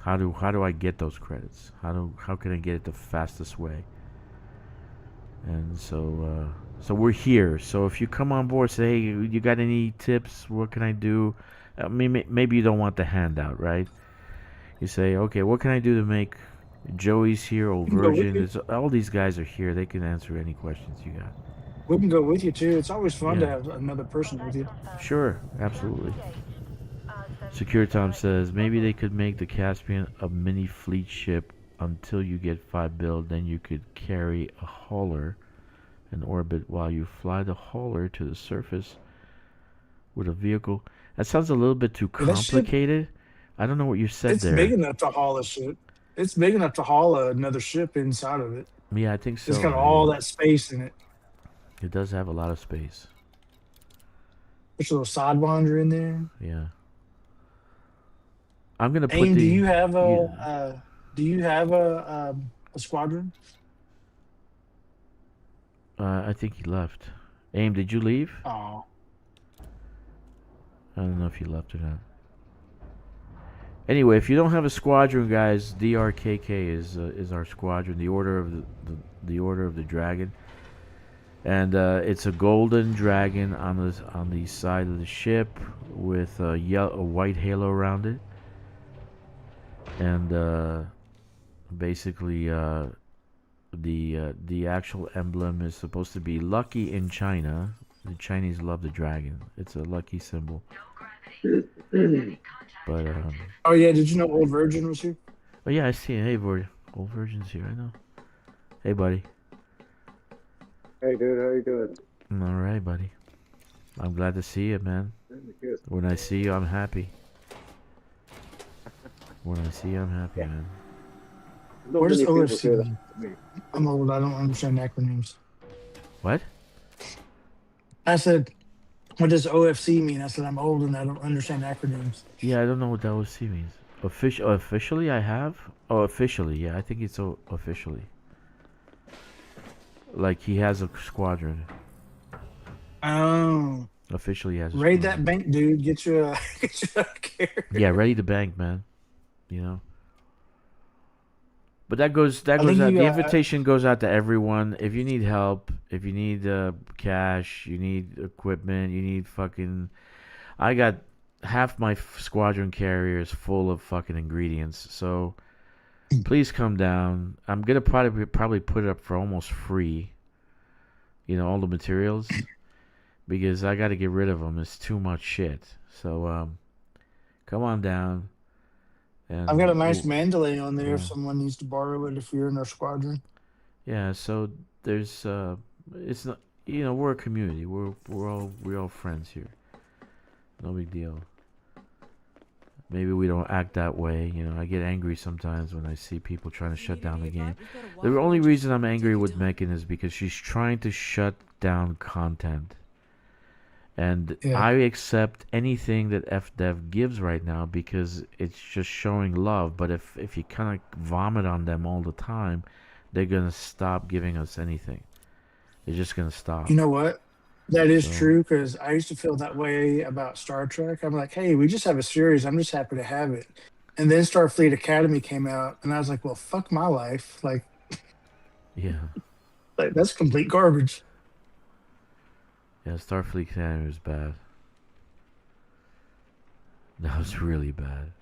how do I get those credits? How can I get it the fastest way? And so we're here. So if you come on board, say, hey, you got any tips? What can I do? I mean, maybe you don't want the handout, right? You say, okay, what can I do to make? Joey's here, Old Virgin. All these guys are here. They can answer any questions you got. We can go with you too. It's always fun to Yeah. have another person with you. Sure, absolutely. Secure Tom says maybe they could make the Caspian a mini fleet ship until you get 5 build. Then you could carry a hauler in orbit while you fly the hauler to the surface with a vehicle. That sounds a little bit too complicated. I don't know what you said It's there. big enough to haul a ship. It's big enough to haul another ship inside of it. Yeah, I think so. It's got all that space in it. It does have a lot of space. There's a little sidewinder in there. Yeah. I'm gonna put Aim, the. do you have a squadron? I think he left. Aim, did you leave? Oh, I don't know if he left or not. Anyway, if you don't have a squadron, guys, DRKK is our squadron, the Order of the Dragon, and it's a golden dragon on the side of the ship with a white halo around it, and basically the actual emblem is supposed to be lucky in China. The Chinese love the dragon. It's a lucky symbol. But oh yeah. Did you know Old Virgin was here? oh yeah, I see it. Hey, Old Virgin's here. I know. Hey, buddy. Hey, dude, how you doing? I'm all right, buddy. I'm glad to see you, man. Good. When I see you, I'm happy. When I see you, I'm happy, man. Not Where's many people OFC? say that to me. I'm old. I don't understand acronyms. What? I said, what does OFC mean? I said, I'm old and I don't understand acronyms. Yeah, I don't know what that OC means. Officially, I have. Oh, officially, yeah. I think it's officially. Like he has a squadron. Oh, Officially has. A raid squadron. that bank, dude. Get you a carrier. Yeah, ready to bank, man. You know. But that goes think out. you, The invitation goes out to everyone. If you need help, if you need cash, you need equipment, you need fucking. I got half my squadron carriers full of fucking ingredients. So please come down. I'm gonna probably put it up for almost free. You know, all the materials, because I got to get rid of them. It's too much shit. So come on down. And I've got a nice Mandalay on there if yeah. someone needs to borrow it if you're in our squadron. Yeah, so there's it's not, you know, we're a community. We're all friends here. No big deal. Maybe we don't act that way. You know, I get angry sometimes when I see people trying to shut down the game. The only reason I'm angry with Mechan is because she's trying to shut down content. And Yeah. I accept anything that FDev gives right now because it's just showing love. But if you kind of vomit on them all the time, they're going to stop giving us anything. They're just going to stop. You know what? That is So- true because I used to feel that way about Star Trek. I'm like, hey, we just have a series. I'm just happy to have it. And then Starfleet Academy came out, and I was like, well, fuck my life. Yeah. Like that's complete garbage. Yeah, Starfleet Academy was bad. That was really bad.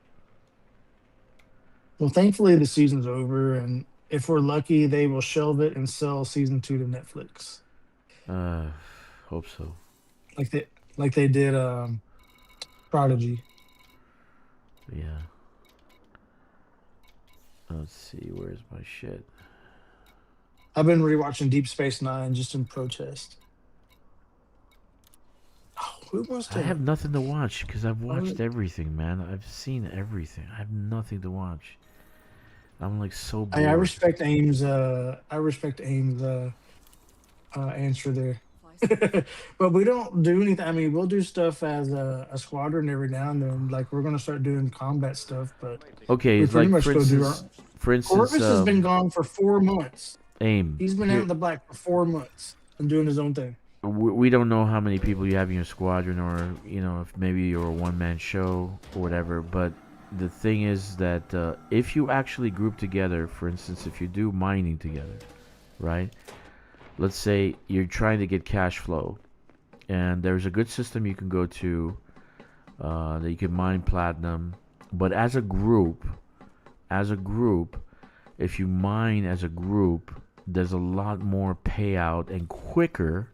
Well, thankfully the season's over, and if we're lucky, they will shelve it and sell season 2 to Netflix, Hope so. like they did Prodigy. Yeah. Let's see, where's my shit? I've been rewatching Deep Space Nine just in protest. Oh, who wants I to? have nothing to watch because I've watched Oh. everything, man. I've seen everything. I have nothing to watch. I'm like so bored. I respect Ames. I respect Ames' answer there. But we don't do anything. I mean, we'll do stuff as a squadron every now and then. Like we're gonna start doing combat stuff, but Okay, we it's pretty like much for go do instance, our. Corvus has been gone for 4 months. AIM. He's been out in the black for 4 months and doing his own thing. We don't know how many people you have in your squadron, or if maybe you're a one-man show or whatever. But the thing is that if you actually group together, for instance, if you do mining together, right? Let's say you're trying to get cash flow, and there's a good system you can go to that you can mine platinum. But as a group, if you mine as a group, there's a lot more payout and quicker.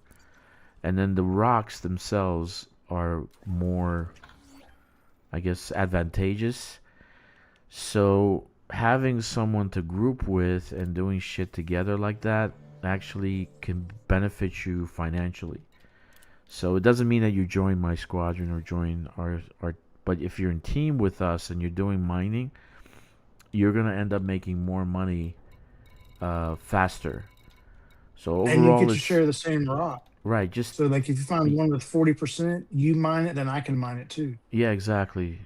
And then the rocks themselves are more, I guess, advantageous. So having someone to group with and doing shit together like that actually can benefit you financially. So it doesn't mean that you join my squadron or join our but if you're in team with us and you're doing mining, you're gonna end up making more money faster. So And you overall, get to share the same rock. right, just So like if you find one with 40%, you mine it, then I can mine it too. yeah, exactly.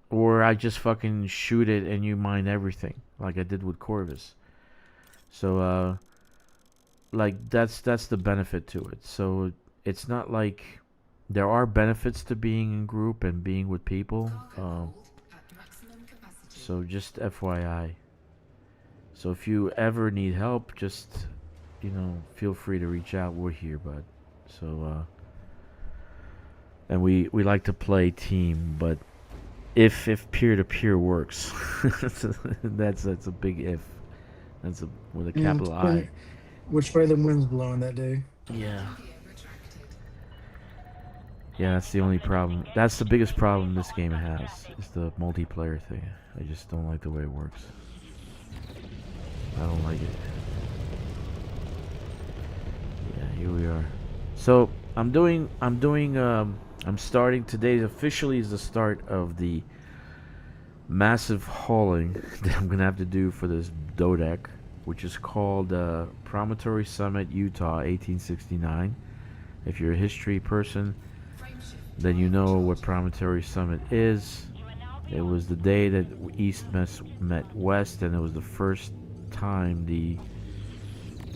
Or I just fucking shoot it and you mine everything, like I did with Corvus. So like that's the benefit to it. So it's not like there are benefits to being in group and being with people. Cargo hold at maximum capacity. So just FYI. So if you ever need help, just feel free to reach out. We're here, bud. So and we like to play team, but if peer to peer works, that's a big if. That's with a capital I. Which way the wind's blowing that day. Yeah. Gear retracted. Yeah, that's the only problem. That's the biggest problem this game has, is the multiplayer thing. I just don't like the way it works. I don't like it. Yeah, here we are. So I'm starting today. Officially is the start of the massive hauling that I'm gonna have to do for this Dodec, which is called Promontory Summit, Utah, 1869. If you're a history person, then you know what Promontory Summit is. It was the day that East met West, and it was the first time the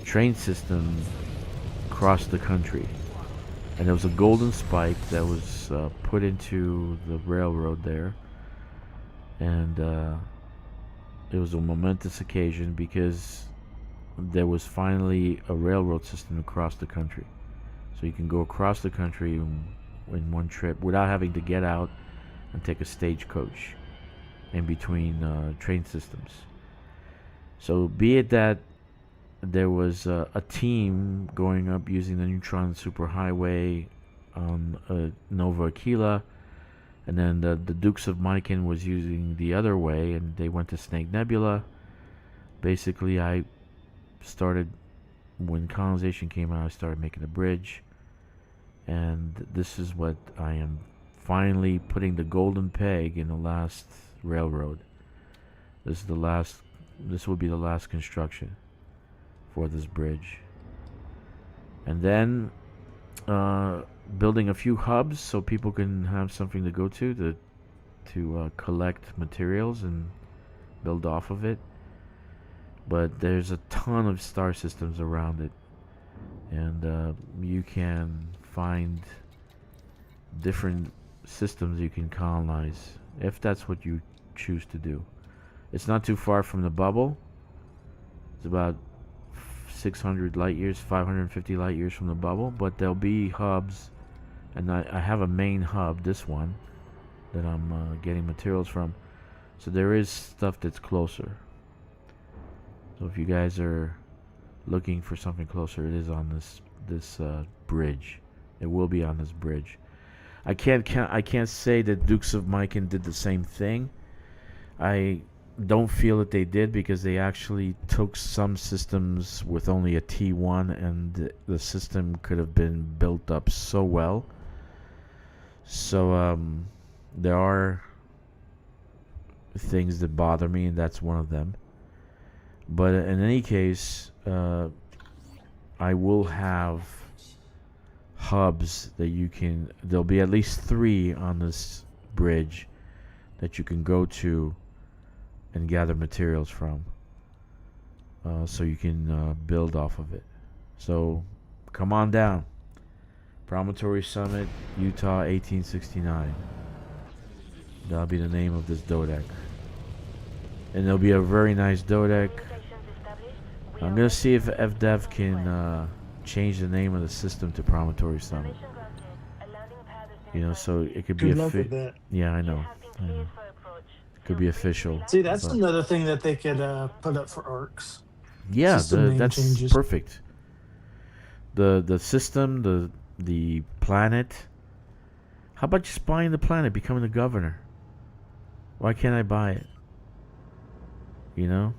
train system crossed the country. And there was a golden spike that was put into the railroad there. And it was a momentous occasion because there was finally a railroad system across the country. So you can go across the country in one trip without having to get out and take a stagecoach in between train systems. So be it that there was a team going up using the Neutron Superhighway on Nova Aquila, and then the Dukes of Mechan was using the other way, and they went to Snake Nebula. Basically, I started, when Colonization came out, I started making a bridge, and this is what I am finally putting the golden peg in the last railroad. This is the last. This will be the last construction for this bridge, and then building a few hubs so people can have something to go to collect materials and build off of it. But there's a ton of star systems around it, and you can find different systems you can colonize if that's what you choose to do. It's not too far from the bubble. It's about 600 light years, 550 light years from the bubble, but there'll be hubs, and I have a main hub, this one, that I'm getting materials from. So there is stuff that's closer. So if you guys are looking for something closer, it is on this bridge. It will be on this bridge. I can't say that Dukes of Mechan did the same thing. I don't feel that they did, because they actually took some systems with only a T1, and the system could have been built up so well. So there are things that bother me, and that's one of them. But in any case, I will have hubs that you can. There'll be at least 3 on this bridge that you can go to and gather materials from, so you can build off of it. So come on down. Promontory Summit, Utah, 1869. That'll be the name of this Dodec. And there'll be a very nice Dodec. I'm gonna see if FDev can change the name of the system to Promontory Summit. You know, so it could be Good luck with that. Yeah, I know. Could be official. See, that's but- another thing that they could put up for arcs. Yeah, System name that's changes. perfect. The system, the planet. How about just buying the planet, becoming the governor? Why can't I buy it? You know,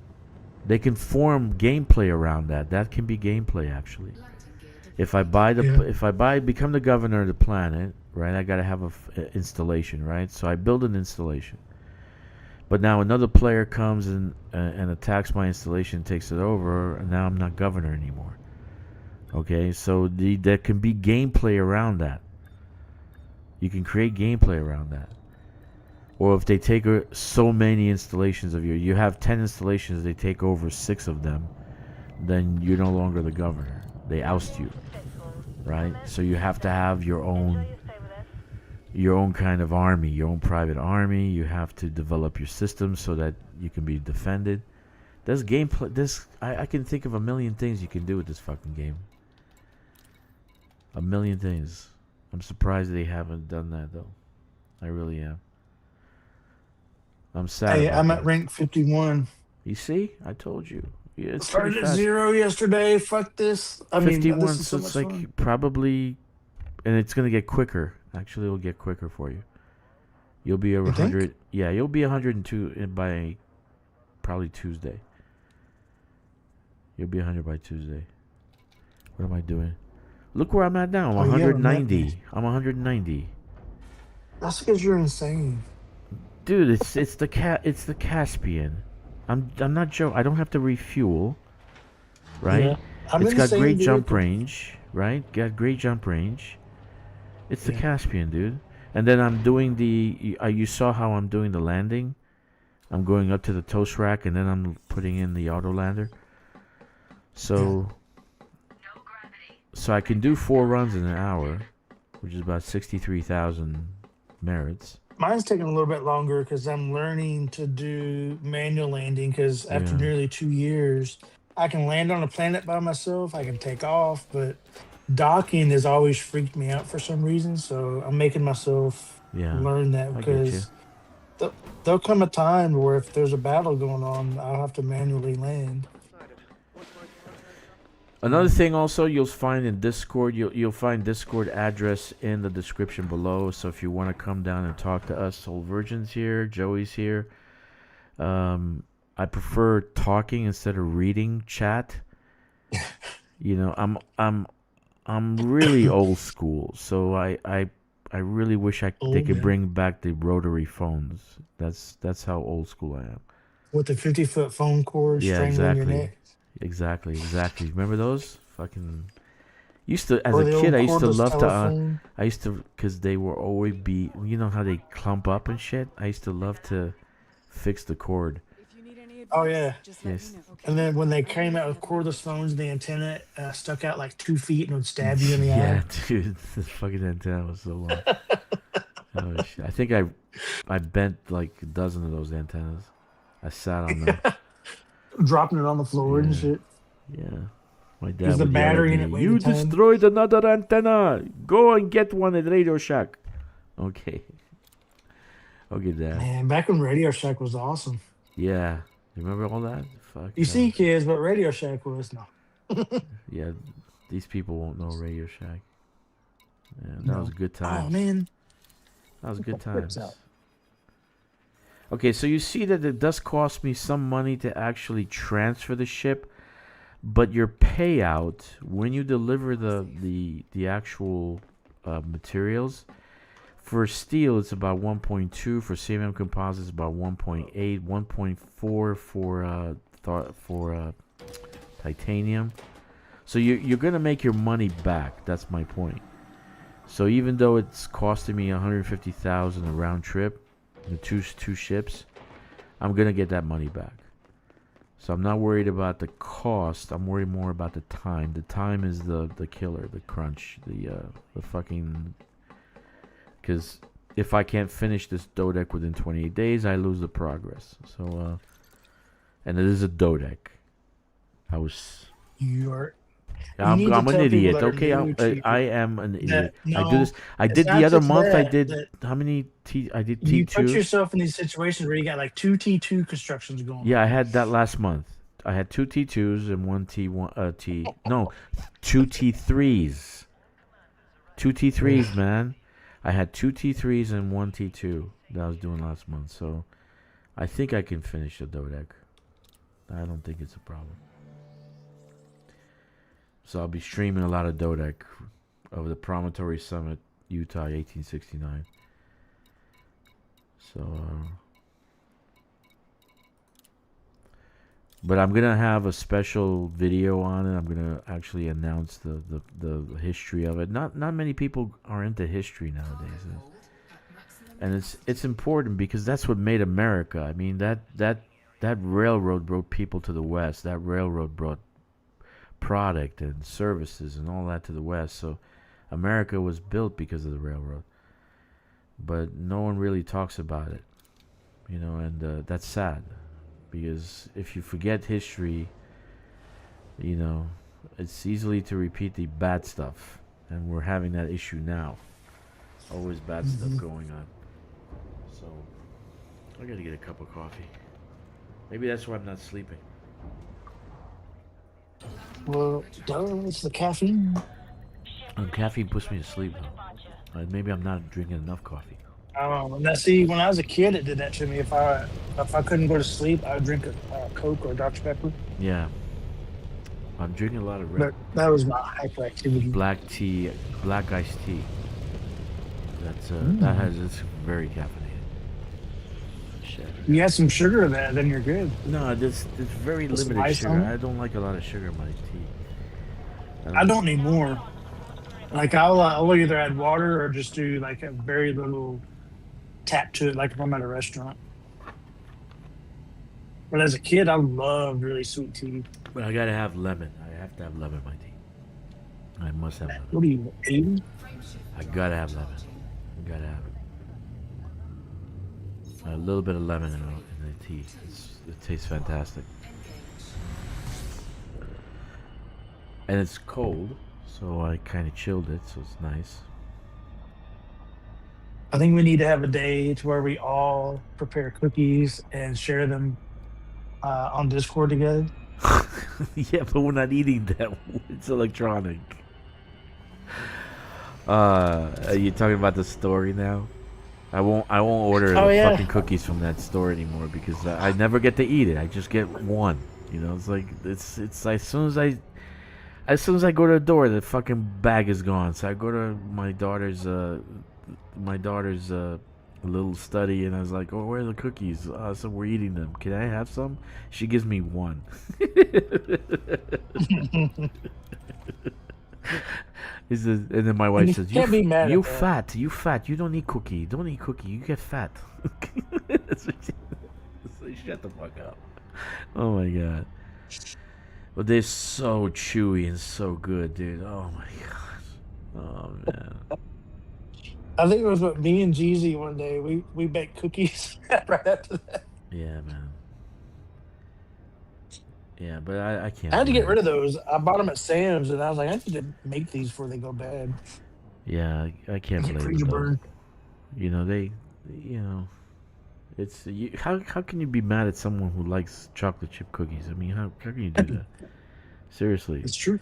they can form gameplay around that. That can be gameplay actually. If I buy become the governor of the planet, right? I gotta have a installation, right? So I build an installation. But now another player comes and attacks my installation, takes it over, and now I'm not governor anymore. Okay, so there can be gameplay around that. You can create gameplay around that. Or if they take so many installations of you have 10 installations, they take over 6 of them, then you're no longer the governor. They oust you, right? So you have to have your own kind of army, your own private army. You have to develop your system so that you can be defended. There's gameplay. I can think of a million things you can do with this fucking game. A million things. I'm surprised they haven't done that though. I really am. I'm sad. Hey, about I'm that. at rank 51. You see, I told you. Yeah, it's Started pretty at fast. 0 yesterday. Fuck this. I mean, 51. this is So so it's much like fun. probably, and it's gonna get quicker. Actually, it'll get quicker for you. You'll be over You think? 100. Yeah, you'll be 102 by probably Tuesday. You'll be 100 by Tuesday. What am I doing? Look where I'm at now. I'm Oh, you haven't met 190. me. I'm 190. That's because you're insane. Dude, it's the Caspian. I'm not joking. I don't have to refuel, right? Yeah. I'm It's got insane, great dude. jump range, right? Got great jump range. It's the Yeah. Caspian, dude. And then I'm doing you saw how I'm doing the landing? I'm going up to the toast rack, and then I'm putting in the auto lander. So I can do 4 runs in an hour, which is about 63,000 merits. Mine's taking a little bit longer because I'm learning to do manual landing. Because after Yeah. nearly 2 years, I can land on a planet by myself. I can take off, but docking has always freaked me out for some reason. So I'm making myself Yeah, learn that I get because there'll come a time where if there's a battle going on, I'll have to manually land. Another thing also you'll find in Discord, you'll find Discord address in the description below. So if you want to come down and talk to us, Soul Virgin's here, Joey's here. I prefer talking instead of reading chat. You know, I'm really old school, so I I really wish they Old, could man. bring back the rotary phones. That's how old school I am. With the 50-foot phone cord Yeah, strangling your exactly. neck. Exactly. Remember those? Fucking used to as Or a the kid. old I used to cordless love to. telephone. I used to because they were always be. You know how they clump up and shit. I used to love to fix the cord. Oh, yeah. Yes. And then when they came out with cordless phones, the antenna stuck out like 2 feet and would stab you in the Yeah, eye. dude, the fucking antenna was so long. Oh shit! I think I bent like a dozen of those antennas. I sat on them. Dropping it on the floor and Yeah, shit. yeah. My Because dad the would yell at battery in me, it weighed "You a ton. destroyed another antenna. Go and get one at Radio Shack." Okay. Okay, Dad. Man, back when Radio Shack was awesome. Yeah. You remember all that? Fuck. You see, kids, what Radio Shack was? No. Yeah. These people won't know Radio Shack. Yeah, that was No. good times. Oh, man. That was good Flips times. out. Okay, so you see that it does cost me some money to actually transfer the ship, but your payout when you deliver the actual materials for steel it's about 1.2, for CMM composites about 1.8, 1.4 for titanium. So you're gonna make your money back. That's my point. So even though it's costing me 150,000 a round trip, the two ships, I'm gonna get that money back. So I'm not worried about the cost. I'm worried more about the time. The time is the killer, the crunch, the fucking. Because if I can't finish this Dodec within 28 days, I lose the progress. So, and it is a Dodec. need to I'm an tell people idiot. that are Okay, new to I am an idiot. that, I do no, this. I it's did not the other just month. I that, did that how many T? I did you put T2. yourself in these situations where you got like 2 T2 constructions going Yeah, on. I had that last month. I had 2 T2s and 1 T1 no, 2 T3s. 2 T3s, man. I had 2 T3s and 1 T2 that I was doing last month. So I think I can finish the Dodec. I don't think it's a problem. So I'll be streaming a lot of Dodec over the Promontory Summit, Utah, 1869. So, but I'm gonna have a special video on it. I'm gonna actually announce the history of it. Not many people are into history nowadays, and it's important because that's what made America. I mean that railroad brought people to the West. That railroad brought product and services and all that to the West. So America was built because of the railroad. But no one really talks about it, you know, and that's sad. Because if you forget history, you know, it's easily to repeat the bad stuff. And we're having that issue now. Always bad stuff going on. So, I gotta get a cup of coffee. Maybe that's why I'm not sleeping. Well, duh, it's the caffeine. Caffeine puts me to sleep, though. Maybe I'm not drinking enough coffee. Now, see, when I was a kid, it did that to me. If I couldn't go to sleep, I would drink a Coke or Dr. Pepper. Yeah. I'm drinking a lot of But that was my hyperactivity. black tea, black iced tea. It's very caffeinated. Shit. You add some sugar to that, then you're good. No, it's very Put some limited ice sugar. on it? I don't like a lot of sugar in my tea. I don't need more. Like I'll either add water or just do like a very little tap to it, like if I'm at a restaurant. But as a kid, I loved really sweet tea. But I gotta have lemon. I have to have lemon in my tea. I must have lemon. What are you, 80? I gotta have lemon. I gotta have it. A little bit of lemon in the tea. It tastes fantastic. And it's cold, so I kind of chilled it, so it's nice. I think we need to have a day to where we all prepare cookies and share them on Discord together. Yeah, but we're not eating them. It's electronic. Are you talking about the story now? I won't order fucking cookies from that store anymore because I never get to eat it. I just get one. You know, it's like it's as soon as I go to the door, the fucking bag is gone. So I go to my daughter's my daughter's little study, and I was like, "Oh, where are the cookies?" So we're eating them. Can I have some? She gives me one. And then my wife you says, can't be mad "You at that. fat, you fat. You don't eat cookie. Don't eat cookie. You get fat." That's what so shut the fuck up. Oh my god. But they're so chewy and so good, dude. Oh my god. Oh man. I think it was what me and Jeezy one day. We baked cookies right after that. Yeah, man. Yeah, but I can't. I had to do get it. rid of those. I bought them at Sam's, and I was like, I need to make these before they go bad. Yeah, I can't Get play free with to those. burn. You know it's how can you be mad at someone who likes chocolate chip cookies? I mean, how can you do that? Seriously. It's true.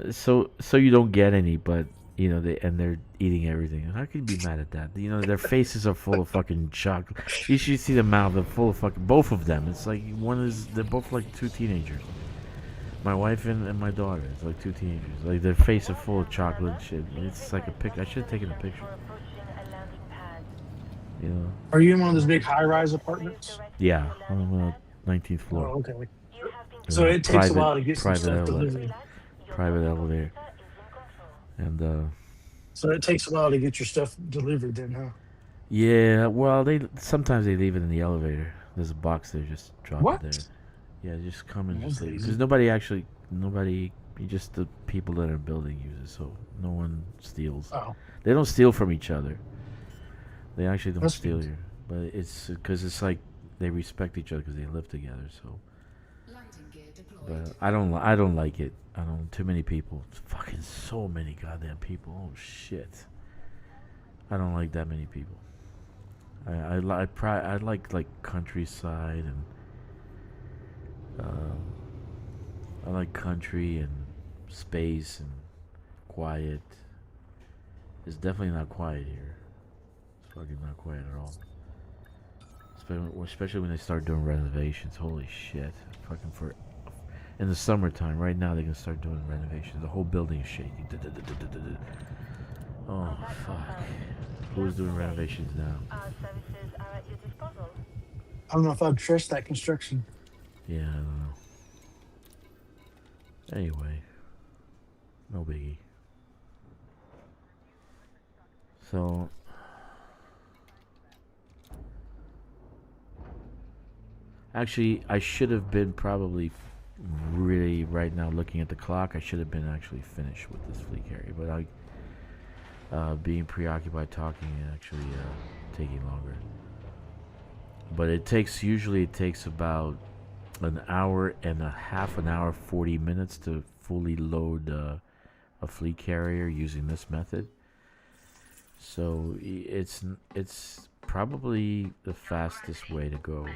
So you don't get any, but they're eating everything. How can you be mad at that? Their faces are full of fucking chocolate. You should see the mouth; they're full of fucking both of them. It's like they're both like two teenagers. My wife and my daughter. It's like two teenagers. Like their face are full of chocolate and shit. It's like a pic. I should have taken a picture. Are you in one of those big high-rise apartments? Yeah, on the 19th Oh, floor. okay. So it takes a while to get some private stuff elevator. delivered. Private elevator. And So it takes a while to get your stuff delivered, then, huh? yeah, well, sometimes they leave it in the elevator. There's a box there, just drop What? it there. Yeah, just come and That's just leave. easy. Because nobody, just the people that are building use it, so no one steals. Oh, They don't steal from each other. They actually don't That's steal good. here, but it's because it's like they respect each other because they live together. So, Landing gear deployed. but I don't like it. I don't. Too many people. It's fucking so many goddamn people. Oh shit. I don't like that many people. I like countryside and I like country and space and quiet. It's definitely not quiet here. It's fucking not quiet at all. Especially when they start doing renovations. Holy shit! Fucking in the summertime. Right now they can start doing renovations. The whole building is shaking. Oh fuck! Who's doing renovations now? Our services are at your disposal. I don't know if I'd trust that construction. Yeah, I don't know. Anyway, no biggie. So, actually, I should have been probably really right now looking at the clock. I should have been actually finished with this fleet carrier, but being preoccupied talking and actually taking longer. But usually it takes about an hour and a half, 40 minutes to fully load a fleet carrier using this method. So it's probably the fastest way to go.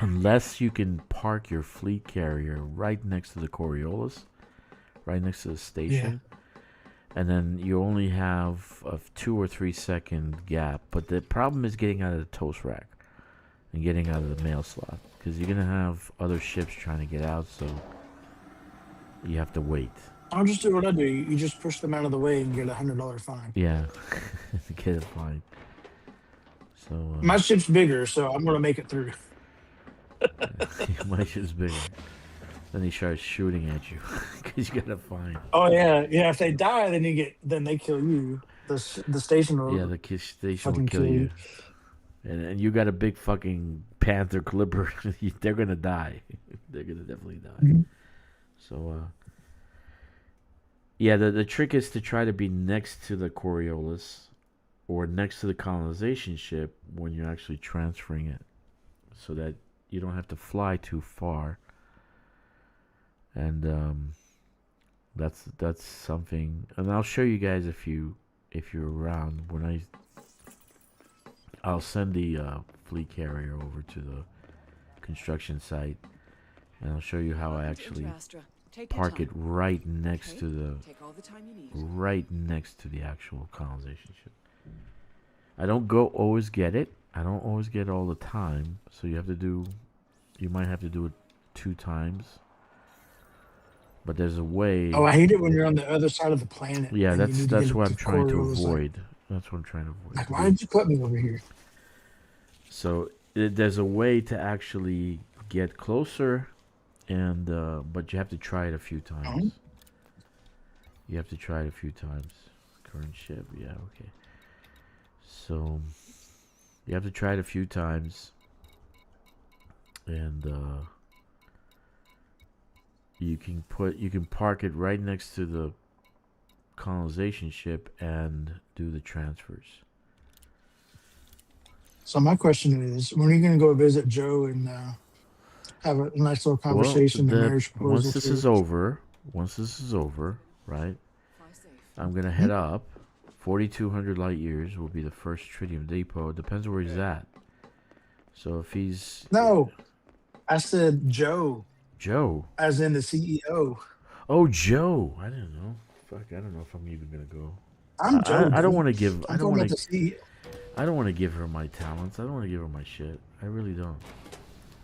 Unless you can park your fleet carrier right next to the Coriolis, right next to the station. Yeah. And then you only have a 2 or 3 second gap. But the problem is getting out of the toast rack and getting out of the mail slot. Because you're going to have other ships trying to get out, so you have to wait. I'll just do what I do. You just push them out of the way and get a $100 fine. Yeah, get a fine. So my ship's bigger, so I'm gonna make it through. My ship's bigger. Then he starts shooting at you because you got a fine. Oh yeah. If they die, then they kill you. The station will. Yeah, the station will kill you. And you got a big fucking Panther Clipper. They're gonna die. They're gonna definitely die. Mm-hmm. So yeah, the trick is to try to be next to the Coriolis or next to the colonization ship when you're actually transferring it, so that you don't have to fly too far. And that's something. And I'll show you guys if you're around when I'll send the fleet carrier over to the construction site, and I'll show you how I actually park it right next to the actual colonization ship. I don't always get it. I don't always get it all the time. So you might have to do it 2 times. But there's a way. Oh, I hate it when you're on the other side of the planet. Yeah, that's what I'm trying to avoid. That's what I'm trying to avoid. Like, why did you put me over here? So there's a way to actually get closer, and but you have to try it a few times. You have to try it a few times. Current ship, yeah, okay. So you have to try it a few times, and you can park it right next to the colonization ship and do the transfers. So my question is, when are you going to go visit Joe and have a nice little conversation and marriage proposal? Once this is over, right? I'm gonna head up. 4,200 light years will be the first tritium depot. It depends where he's at. So if he's No, I said Joe, Joe. as in the CEO. Oh, Joe. I didn't know. Fuck, I don't know if I'm even gonna go. I'm Joe. I don't dude. want to give. I'm talking about the CEO. I don't want to give her my talents. I don't want to give her my shit. I really don't.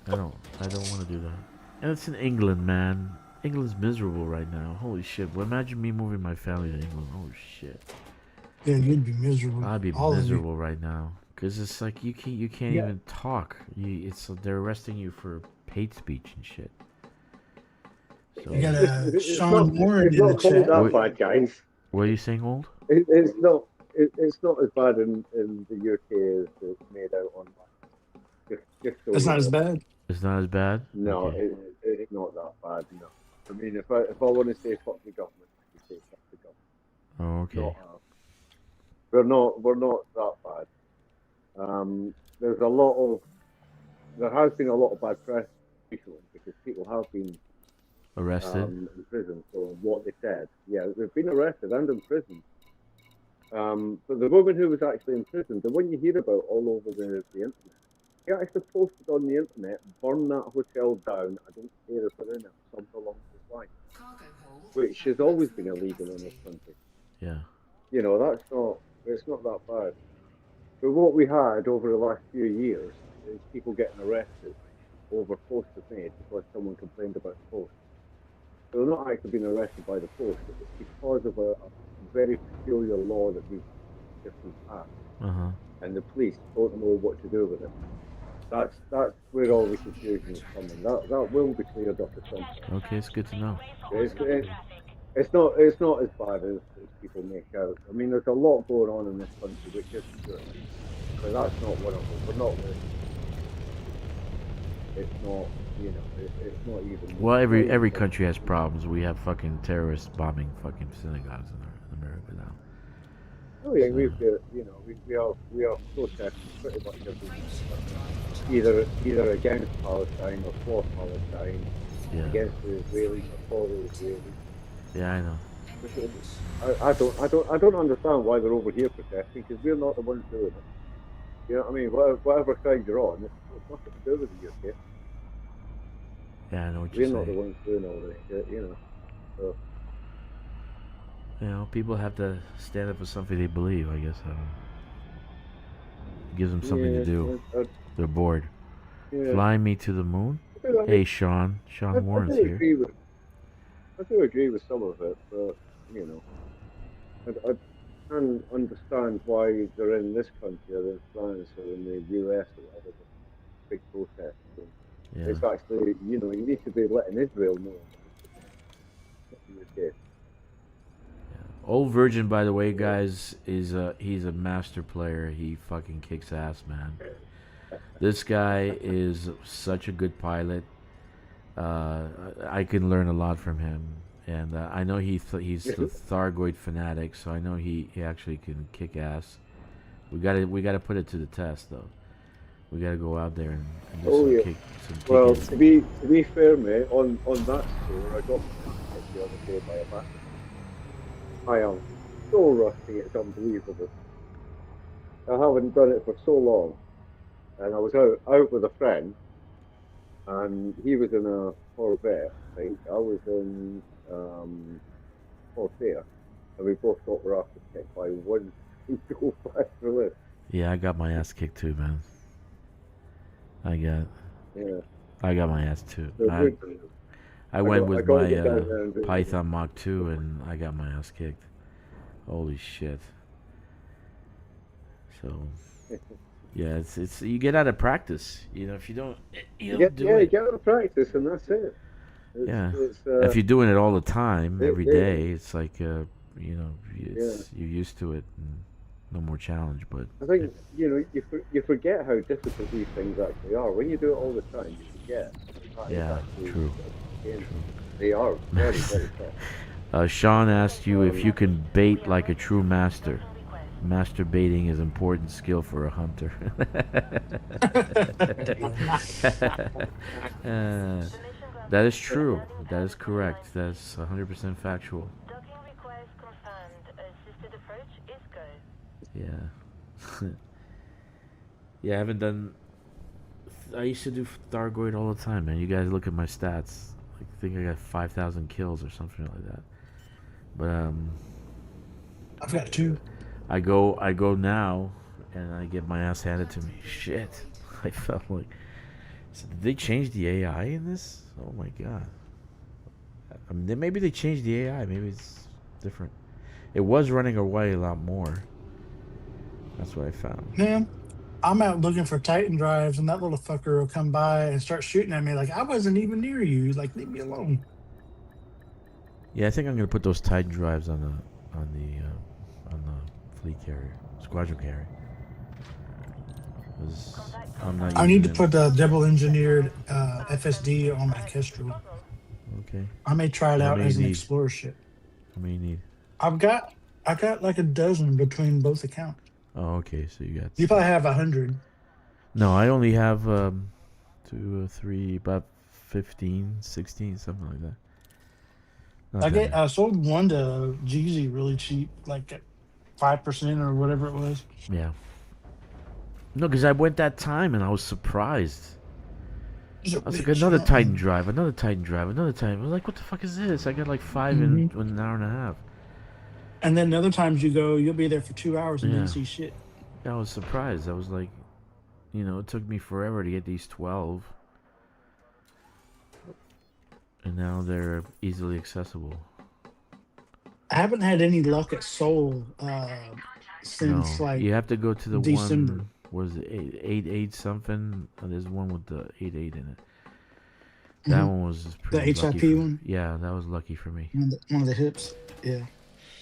I don't want to do that. And it's in England, man. England's miserable right now. Holy shit. Well, imagine me moving my family to England. Oh shit. Yeah, you'd be miserable. I'd be All of you. miserable right now. Cause it's like you can't even talk. They're arresting you for hate speech and shit. So, You got It's Sean Warren it's in the not quite chat. that bad, guys. what are you saying, old? It's not. It's not as bad in the UK as it's made out on. Just so That's you not as know. bad. It's not as bad. No, Okay. it's not that bad. No, I mean, if I want to say fuck the government, I can say fuck the government. Oh, okay. We're not that bad. There has been a lot of bad press recently because people have been Arrested. in prison for what they said. Yeah, they've been arrested and in prison. But the woman who was actually in prison, the one you hear about all over the internet, he actually posted on the internet, burn that hotel down, I don't care if they're in it, something along those lines. Which has always been illegal in this country. Yeah. You know, it's not that bad. But what we had over the last few years is people getting arrested over posts made because someone complained about the post. So they're not actually being arrested by the post, it's because of a very peculiar law that we've just passed. Uh-huh. And the police don't know what to do with it. That's where all the confusion is coming. That will be cleared up at some point. Okay, it's good to know. It's not as bad as people make out. I mean, there's a lot going on in this country which isn't good, but that's not one of them. We're not with. It's not, you know, it's not even. Well, every country has problems. We have fucking terrorists bombing fucking synagogues in America now. Oh yeah, we've got, you know, we have protests pretty much every either against Palestine or for Palestine, Yeah. against the Israelis or for the Israelis. Yeah, I know. I don't understand why they're over here protesting because we're not the ones doing it. You know what I mean? Whatever side you're on, it's nothing to do with the UK. Yeah, I know what We're you're not the saying. ones doing all this shit, you know. So You know, people have to stand up for something they believe, I guess. Gives them something to do. They're bored. Yeah. Fly me to the moon? Hey, Sean. Sean Warren's here. I do agree with some of it, but, you know, I can understand why they're in this country or in France or in the US or whatever, the big protests. Yeah. It's actually, you know, you need to be letting Israel know. Okay. Old Virgin, by the way, guys, he's a master player. He fucking kicks ass, man. This guy is such a good pilot. I can learn a lot from him, and I know he's the Thargoid fanatic, so I know he actually can kick ass. We gotta put it to the test, though. We gotta go out there and do some kick. Well, to be fair, mate, on that score, I got hit the other day by a bat. I am so rusty, it's unbelievable. I haven't done it for so long, and I was out with a friend, and he was in a Corvette, I think. I was in Corsair, and we both got our asses kicked by one go back the list. Yeah, I got my ass kicked too, man. I got my ass too. I went with my Python Mach 2 and I got my ass kicked. Holy shit. So yeah, it's you get out of practice. You know, if you don't You don't get do yeah, you it. get out of practice, and that's it. Yeah. It's If you're doing it all the time, every it, day, it's like you know, yeah. you're used to it, and no more challenge. But I think you forget how difficult these things actually are. When you do it all the time, you forget that is yeah, actually true. again, they are very very tough. Sean asked you if you Um, can bait like a true master. Masturbating is important skill for a hunter. uh, that is true. That is correct. That's 100% factual. Docking request confirmed. Assisted approach is go. Yeah. Yeah, I haven't done. I used to do Thargoid all the time, man. You guys look at my stats. I think I got 5,000 kills or something like that. But I've got two. I go now, and I get my ass handed to me. Shit, I felt like. So did they change the AI in this? Oh my god. I mean, maybe they changed the AI. Maybe it's different. It was running away a lot more. That's what I found. Man, I'm out looking for Titan drives, and that little fucker will come by and start shooting at me like I wasn't even near you. Like, leave me alone. Yeah, I think I'm gonna put those Titan drives on the fleet carrier, squadron carrier. 'Cause I'm not I using need to them. put a double engineered FSD on my Kestrel. Okay. I may try it How out many as an you need? explorer ship. How many you need? I got like a dozen between both accounts. Oh, okay. So you got. You probably have 100. No, I only have 2 or 3, about 15, 16, something like that. Not that many. I sold one to Jeezy really cheap, like at 5% or whatever it was. Yeah. No, because I went that time and I was surprised. He's a I was like, bitch, another huh? Titan drive, another Titan drive, another Titan. I was like, what the fuck is this? I got like 5 in an hour and a half. And then other times you go, you'll be there for 2 hours and Yeah. didn't see shit. I was surprised. I was like, it took me forever to get these 12. And now they're easily accessible. I haven't had any luck at Seoul since No, like you have to go to the December. one. What is it? 8 something. There's one with the 8 in it. That Mhm. one was The pretty lucky. HIP one, Yeah, that was lucky for me. one of the hips. Yeah.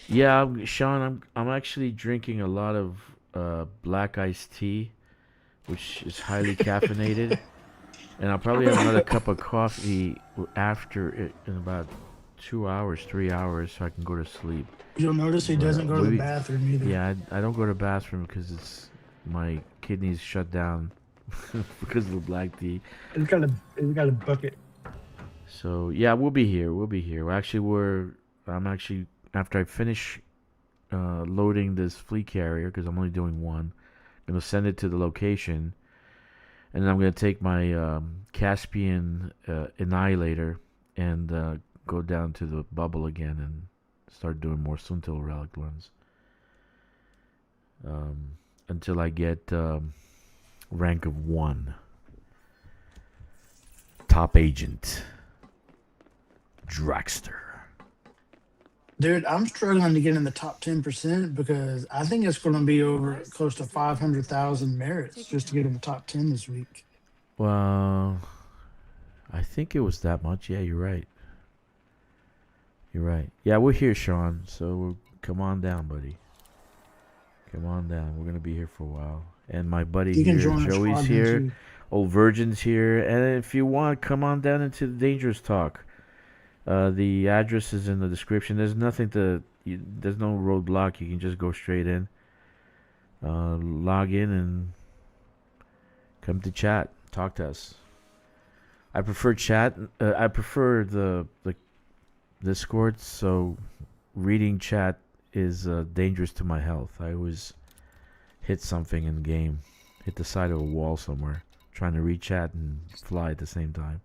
Yeah, Sean, I'm actually drinking a lot of black iced tea, which is highly caffeinated, and I'll probably have another cup of coffee after it in about 2 hours, 3 hours, so I can go to sleep. You'll notice he doesn't go to the bathroom either. Yeah, I don't go to the bathroom because my kidneys shut down because of the black tea. He's got a bucket. So yeah, we'll be here. I'm actually after I finish loading this fleet carrier because I'm only doing one. I'm gonna send it to the location, and then I'm gonna take my Caspian Annihilator and go down to the bubble again and start doing more Suntil relic runs until I get rank of 1. Top agent Draxter. Dude, I'm struggling to get in the top 10% because I think it's going to be over close to 500,000 merits just to get in the top 10 this week. Well, I think it was that much. Yeah, you're right. You're right. Yeah, we're here, Sean. So come on down, buddy. Come on down. We're gonna be here for a while. And my buddy You can here, join our Joey's squad here. too. Old Virgin's here. And if you want, come on down into the Dangerous Talk. The address is in the description. There's nothing there's no roadblock. You can just go straight in. Log in and come to chat. Talk to us. I prefer chat. I prefer the Discord. So reading chat is dangerous to my health. I always hit something in game, hit the side of a wall somewhere, trying to read chat and fly at the same time.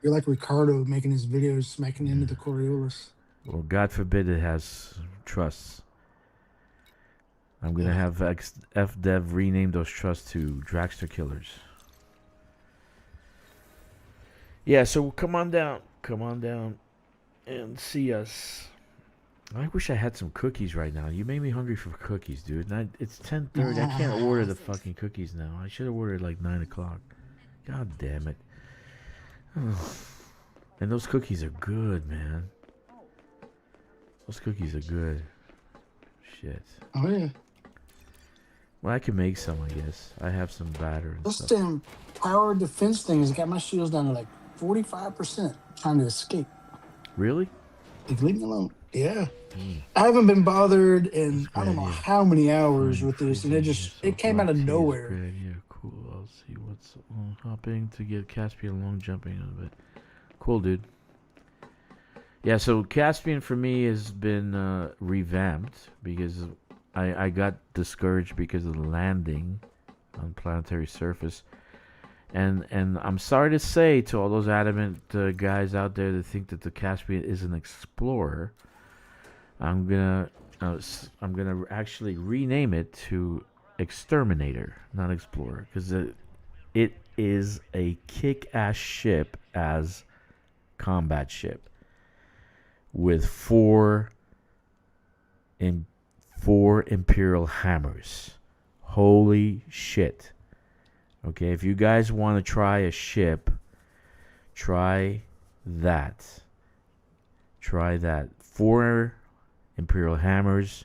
You're like Ricardo making his videos smacking into the Coriolis. Well, God forbid it has trusts. I'm gonna have FDev rename those trusts to Draxter Killers. Yeah, so come on down and see us. I wish I had some cookies right now. You made me hungry for cookies, dude. And it's 10:30. I can't order the fucking cookies now. I should have ordered like 9 o'clock. God damn it. And those cookies are good, man. Those cookies are good. Shit. Oh yeah. Well, I can make some, I guess. I have some batter and This stuff. damn power defense thing has got my shields down to like 45% trying to escape. Really? Like, leave me alone. Yeah. I haven't been bothered That's in a I good don't know idea. how many hours Fine, with this, and it freezing just yourself it came out black of tea is a nowhere. great idea. Cool. I'll see what's hopping to get Caspian long jumping a bit. Cool, dude. Yeah, so Caspian for me has been revamped because I got discouraged because of the landing on planetary surface. And I'm sorry to say to all those adamant guys out there that think that the Caspian is an explorer, I'm gonna actually rename it to Exterminator, not Explorer, because it is a kick-ass ship as combat ship with four Imperial hammers. Holy shit. Okay, if you guys want to try a ship, try that. Try that. 4 Imperial hammers,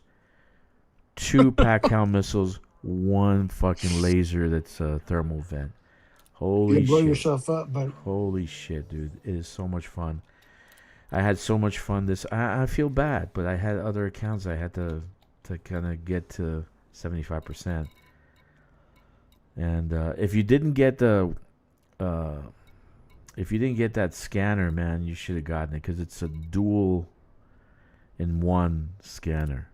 2 PAC-HAL missiles, 1 fucking laser that's a thermal vent. Holy You blow shit. yourself up, but Holy shit, dude. It is so much fun. I had so much fun this... I feel bad, but I had other accounts I had to kind of get to 75%. And if you didn't get the... if you didn't get that scanner, man, you should have gotten it, because it's a dual in one scanner.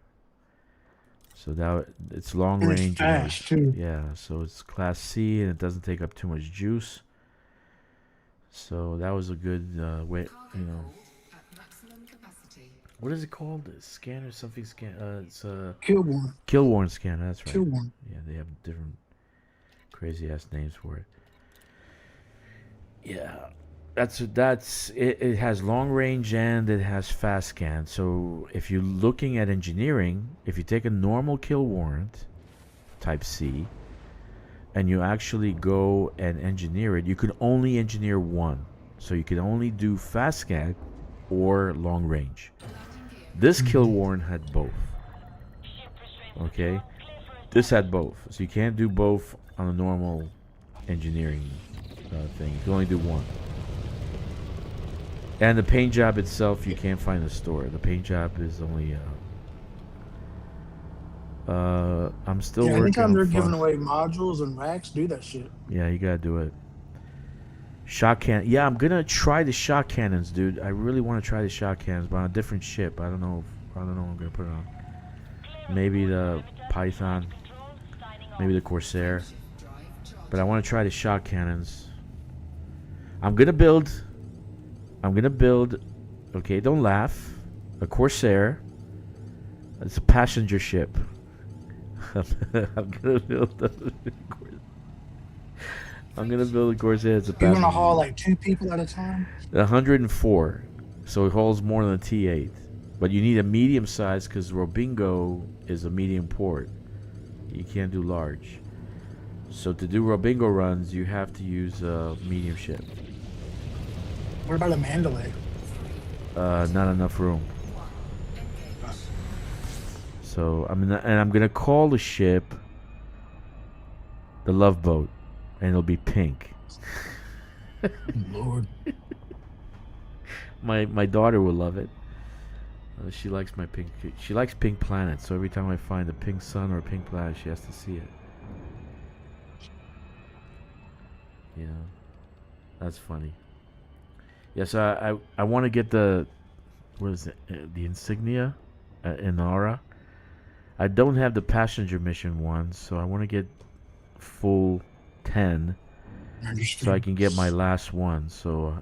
So that it's long and it's range. fast too. Yeah, so it's class C and it doesn't take up too much juice. So that was a good way, you know. At maximum capacity. What is it called? A scanner, something scan. It's a Killborn. scanner. That's right. Killborn. Yeah, they have different crazy ass names for it. Yeah, that's it. It has long range and it has fast scan. So if you're looking at engineering, if you take a normal kill warrant, type C, and you actually go and engineer it, you can only engineer one. So you can only do fast scan or long range. This kill warrant had both. Okay, this had both. So you can't do both on a normal engineering thing. You can only do one. And the paint job itself, you can't find in the store. The paint job is only. I'm still working anytime on they're fun. giving away modules and racks, do that shit. Yeah, you gotta do it. Shot cannon. Yeah, I'm gonna try the shot cannons, dude. I really want to try the shot cannons, but on a different ship. I don't know what I'm gonna put it on. Maybe the Python. Maybe the Corsair. But I want to try the shot cannons. I'm gonna build. Okay, don't laugh. A Corsair. It's a passenger ship. I'm gonna build a Corsair. It's a You're passenger. gonna haul like 2 people at a time. 104, so it holds more than a T8. But you need a medium size because Robingo is a medium port. You can't do large. So to do Robingo runs, you have to use a medium ship. What about a Mandalay? Not enough room. So I'm gonna call the ship the Love Boat, and it'll be pink. Lord. My daughter will love it. She likes my pink. She likes pink planets. So every time I find a pink sun or a pink planet, she has to see it. You know, that's funny. Yes, I want to get the what is it? The insignia, Inara. I don't have the passenger mission one, so I want to get full 10, so I can get my last one. So,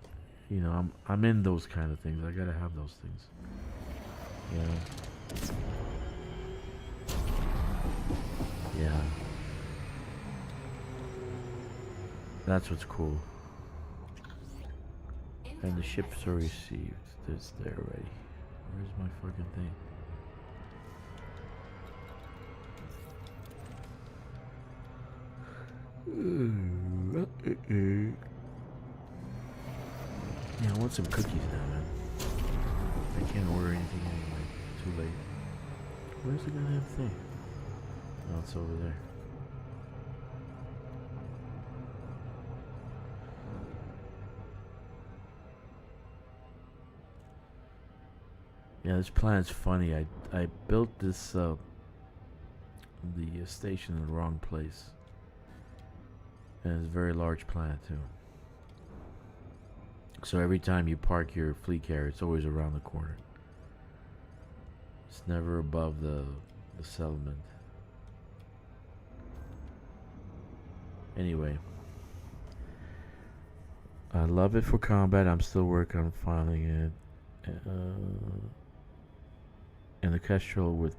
you know, I'm in those kind of things. I gotta have those things. Yeah. That's what's cool. And the ships are received. It's there already. Where's my fucking thing? Yeah, I want some cookies now, man. I can't order anything anyway. Too late. Where's the goddamn thing? Oh, it's over there. Yeah, this planet's funny. I built this the station in the wrong place. And it's a very large planet too. So every time you park your fleet carrier, it's always around the corner. It's never above the settlement. Anyway, I love it for combat. I'm still working on filing it. And the Kestrel with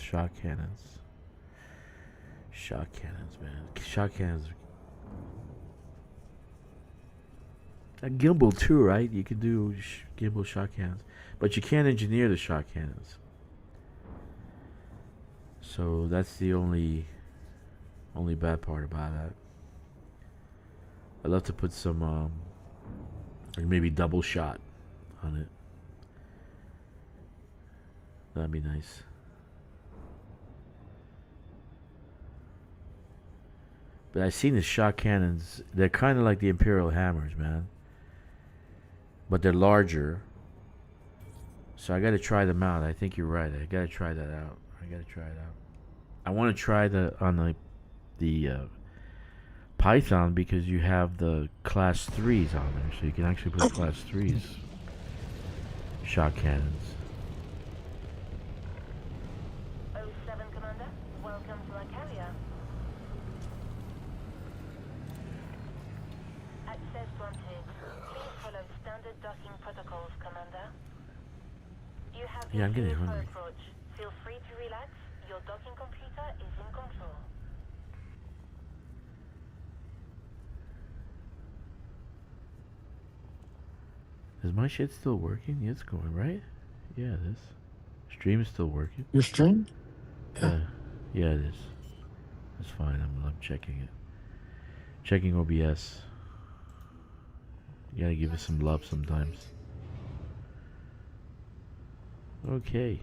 shock cannons. Shock cannons, man. Shock cannons. A gimbal too, right? You can do gimbal shock cannons, but you can't engineer the shock cannons. So that's the only bad part about that. I'd love to put some like maybe double shot on it. That'd be nice. But I've seen the shock cannons. They're kind of like the Imperial hammers, man. But they're larger. So I got to try them out. I think you're right. I got to try that out. I want to try on the Python because you have the class 3s on there. So you can actually put class 3s shock cannons. 07 Commander, welcome to our carrier. Access granted. Please follow standard docking protocols, Commander. You have Yeah, I'm getting been hungry. approach. Feel free to relax. Your docking computer is in control. Is my shit still working? Yeah, it's going, right? Yeah, it is. Stream is still working. Your stream? Yeah, yeah, it is. It's fine. I'm checking it. Checking OBS. You gotta give it some love sometimes. Okay.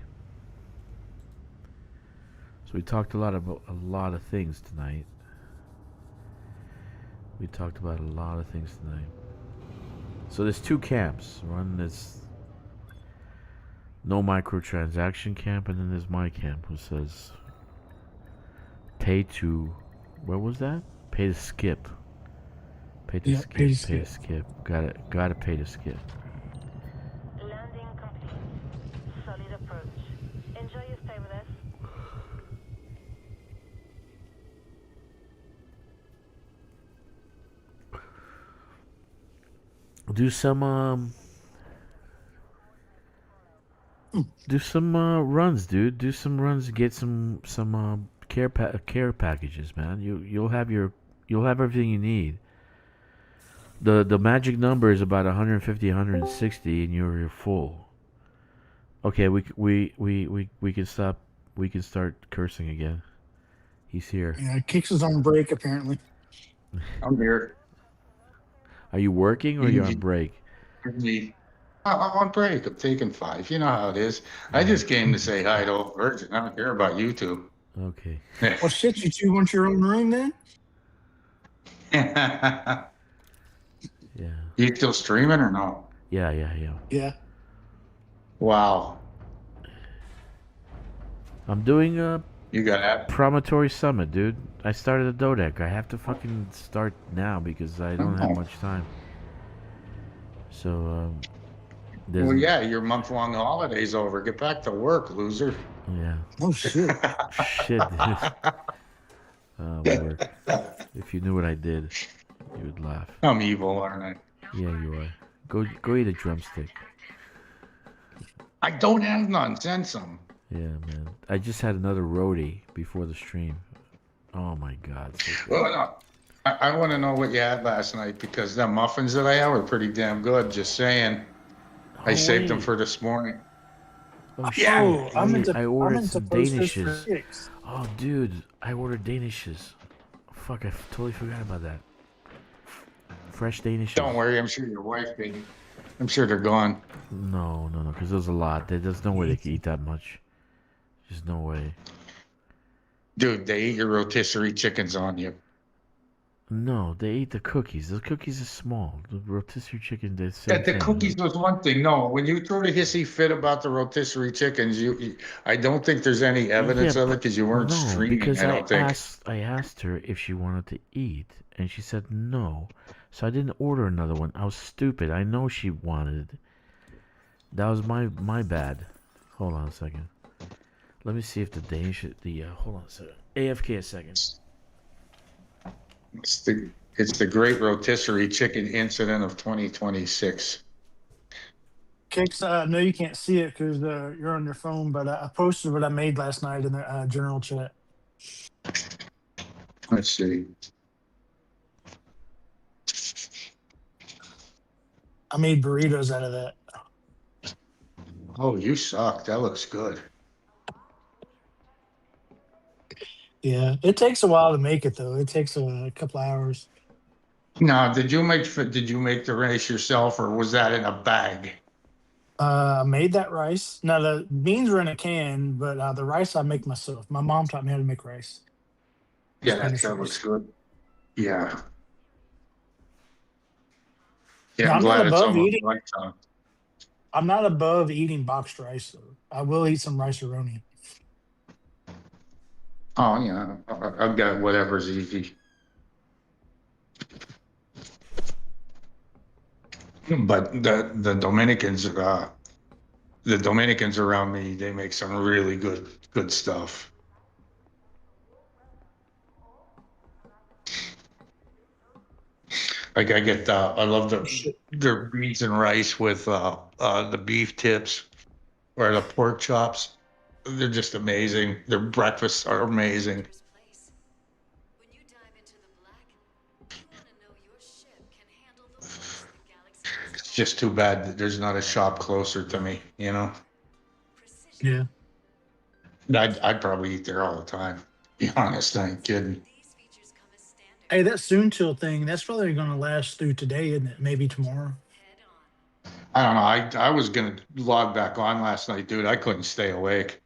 So we talked about a lot of things tonight. So there's two camps. One is no microtransaction camp, and then there's my camp, who says pay to. What was that? Pay to skip. Pay to skip. pay to Pay to skip. skip. Gotta pay to skip. Landing complete. Solid approach. Enjoy your stay with us. Do some runs, dude. Do some runs. Get some care packages, man. You'll have everything you need. The magic number is about 150, 160, and you're full. Okay, we can stop. We can start cursing again. He's here. Yeah, Kix is on break apparently. I'm here. Are you working or you're on break? I'm on break. I'm taking 5. You know how it is. I just came to say hi to old Virgin. I don't care about you two. Okay. Well, shit, you two want your own room then? Yeah. You still streaming or no? Yeah. Yeah. Wow. I'm doing a You got that? Promontory Summit, dude. I started a Dodec. I have to fucking start now because I don't have much time. So, Well, yeah, your month-long holiday's over. Get back to work, loser. yeah. Oh shit. Shit, dude. Work. If you knew what I did, you would laugh. I'm evil, aren't I? Yeah, you are. Go eat a drumstick. I don't have none. Send some. Yeah, man. I just had another roadie before the stream. Oh my god. So good. Well, no, I want to know what you had last night because the muffins that I had were pretty damn good. Just saying. I saved them wait. for this morning. Oh, Yeah. Oh, shit. I ordered some posters for Danishes. Kix. Oh, dude. I ordered Danishes. fuck! I totally forgot about that. Fresh Danish. Don't worry, I'm sure your wife did. I'm sure they're gone. No, because there's a lot. There's no way they could eat that much. There's no way. Dude, they eat your rotisserie chickens on you. No, they eat the cookies. The cookies are small. The rotisserie chicken, they're the same That the thing. cookies was one thing. No, when you threw the hissy fit about the rotisserie chickens, I don't think there's any evidence Yeah, of it because you weren't No, streaming. because I don't think. I asked her if she wanted to eat, and she said no. So I didn't order another one. I was stupid. I know she wanted. That was my bad. Hold on a second. Let me see if the Danish hold on a second. AFK a second. It's the great rotisserie chicken incident of 2026. Kicks, I know you can't see it because you're on your phone, but I posted what I made last night in the general chat. Let's see. I made burritos out of that. Oh, you suck. That looks good. Yeah, it takes a while to make it though. It takes a couple hours. Now, did you make the rice yourself, or was that in a bag? I made that rice. Now the beans are in a can, but the rice I make myself. My mom taught me how to make rice. Yeah, Spanish that rice. looks good. Yeah. Yeah, Now, I'm I'm not glad it's above almost eating. lunchtime. I'm not above eating boxed rice though. I will eat some rice-a-roni. Oh yeah, I've got whatever's easy. But the Dominicans around me, they make some really good stuff. Like I love their beans and rice with the beef tips or the pork chops. They're just amazing. Their breakfasts are amazing. When you dive into the black, you want to know your ship can handle the force the galaxy has It's just too bad that there's not a shop closer to me. You know, precision. Yeah. I'd probably eat there all the time. Be honest, I ain't kidding. These features come as standard Hey, that soon till thing, that's probably going to last through today, isn't it? Maybe tomorrow. head on. I don't know. I was gonna log back on last night, dude. I couldn't stay awake.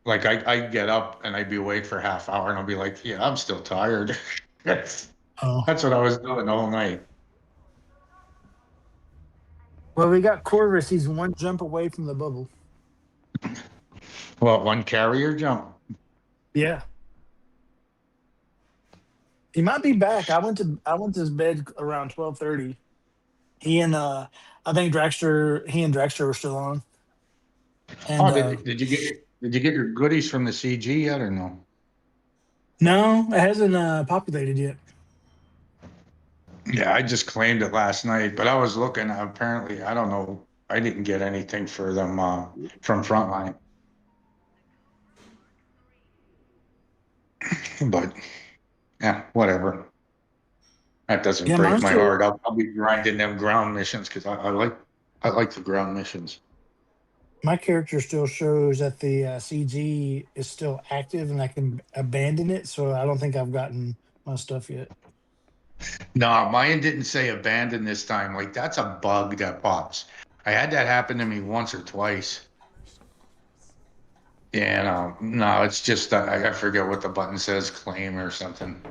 Like I'd get up and I'd be awake for a half hour and I'll be like, yeah, I'm still tired. that's Oh. that's what I was doing all night. Well, we got Corvus. He's one jump away from the bubble. Well, one carrier jump. Yeah. He might be back. I went to his bed around 12:30. He and I think he and Dragster were still on. And Oh, did you get your goodies from the CG yet or no? no, it hasn't populated yet. Yeah, I just claimed it last night, but I was looking. Apparently, I don't know. I didn't get anything for them from Frontline. But yeah, whatever. That doesn't Yeah, break mine's my still heart. I'll be grinding them ground missions because I like the ground missions. my character still shows that the CG is still active and I can abandon it. So I don't think I've gotten my stuff yet. No, mine didn't say abandon this time. Like that's a bug that pops. I had that happen to me once or twice. Yeah, no, it's just I forget what the button says, claim or something,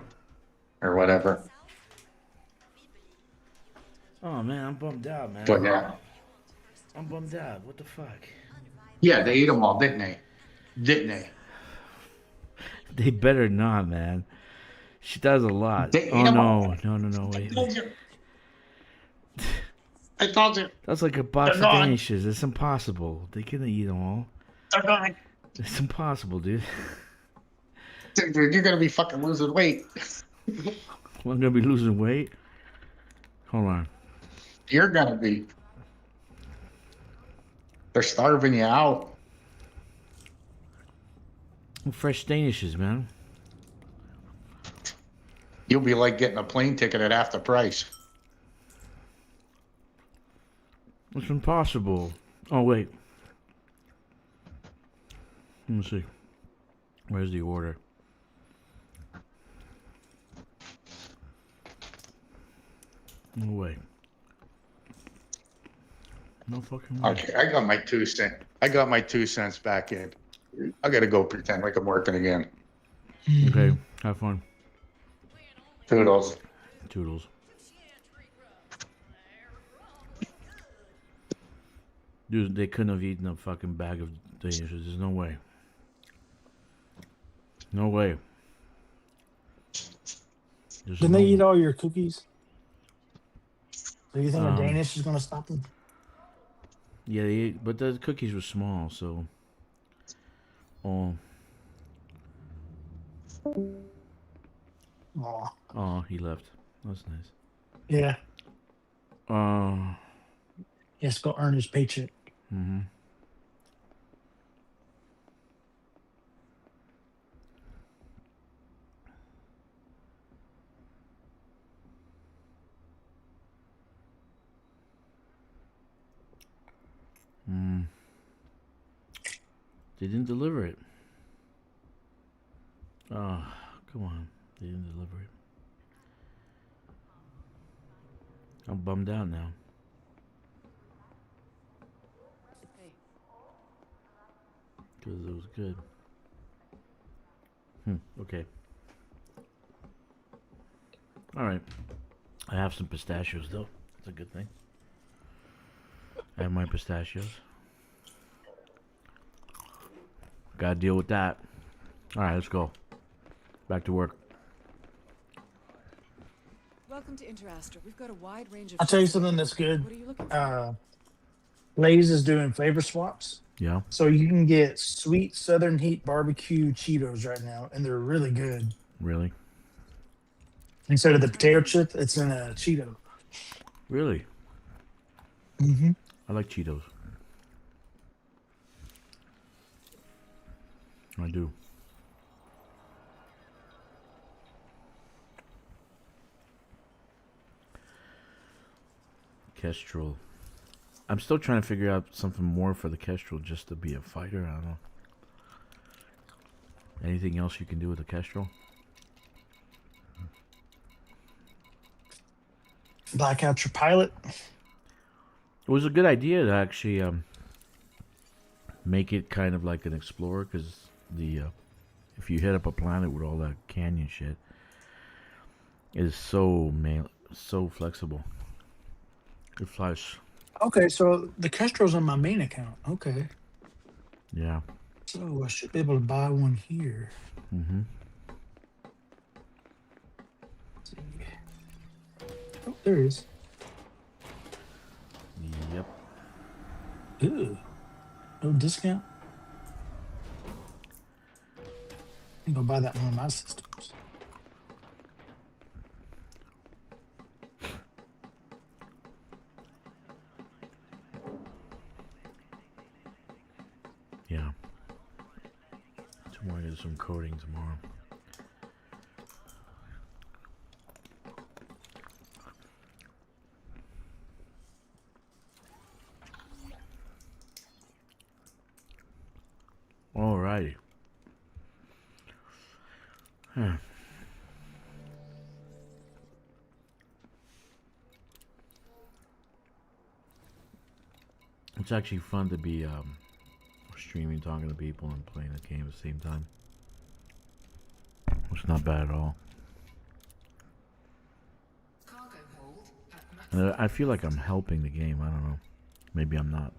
or whatever. Oh man, I'm bummed out, But man. yeah, I'm bummed out. What the fuck? yeah, they ate them all, didn't they? Didn't they? They better not, man. She does a lot. They ate Oh them all. no, wait. I told you. That's like a box They're of gone. Danishes. It's impossible. They couldn't eat them all. They're gone. It's impossible, dude. Dude, you're gonna be fucking losing weight. I'm gonna be losing weight. Hold on. You're gonna be. They're starving you out. Fresh Danishes, man. You'll be like getting a plane ticket at half the price. It's impossible. Oh wait. Let me see. Where's the order? No way. No fucking way. Okay, I got my 2 cents. I got my 2 cents back in. I gotta go pretend like I'm working again. Okay, Mhm. have fun. Toodles. Toodles. Dude, they couldn't have eaten a fucking bag of Danish. There's no way. No way. There's Didn't no they eat all your cookies? So you think a um Danish is gonna stop them? yeah, they ate, but the cookies were small, so oh Oh, oh he left. That's nice. yeah. Uh He has to go earn his paycheck. mm-hmm. Mm. They didn't deliver it. Oh, come on. They didn't deliver it. I'm bummed out now. Because it was good. Okay. Alright. I have some pistachios, though. That's a good thing. I have my pistachios. Gotta deal with that. Alright, let's go. Back to work. Welcome to Interastra. We've got a wide range of. I'll tell you something that's good. What are you looking for? Lay's is doing flavor swaps. Yeah. So you can get sweet Southern Heat barbecue Cheetos right now, and they're really good. Really? Instead of the potato chip, it's in a Cheeto. Really? Mm-hmm. I like Cheetos. I do. Kestrel. I'm still trying to figure out something more for the Kestrel just to be a fighter. I don't know. Anything else you can do with the Kestrel? Black out your pilot. It was a good idea to actually make it kind of like an explorer, because the if you hit up a planet with all that canyon shit, it is so flexible. It flies. Okay, so the Kestrel's on my main account. Okay. Yeah. So I should be able to buy one here. Mm-hmm. Let's see. Oh, there it is. Yep. Ooh. No discount. You can go buy that in one of my systems. Yeah. Tomorrow I get some coding tomorrow. Alrighty. Huh. It's actually fun to be streaming, talking to people, and playing the game at the same time. It's not bad at all. And I feel like I'm helping the game. I don't know. Maybe I'm not.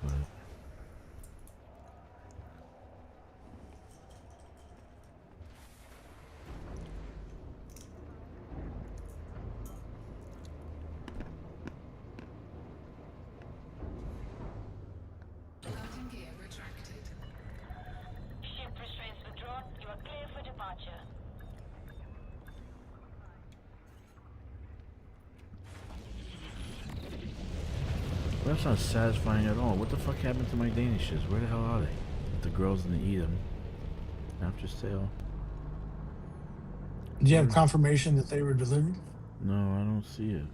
But Ship restraints withdrawn. You are clear for departure. that's not satisfying at all. What the fuck happened to my Danishes? Where the hell are they? If the girls didn't eat them after sale. Do you have confirmation that they were delivered? No, I don't see it.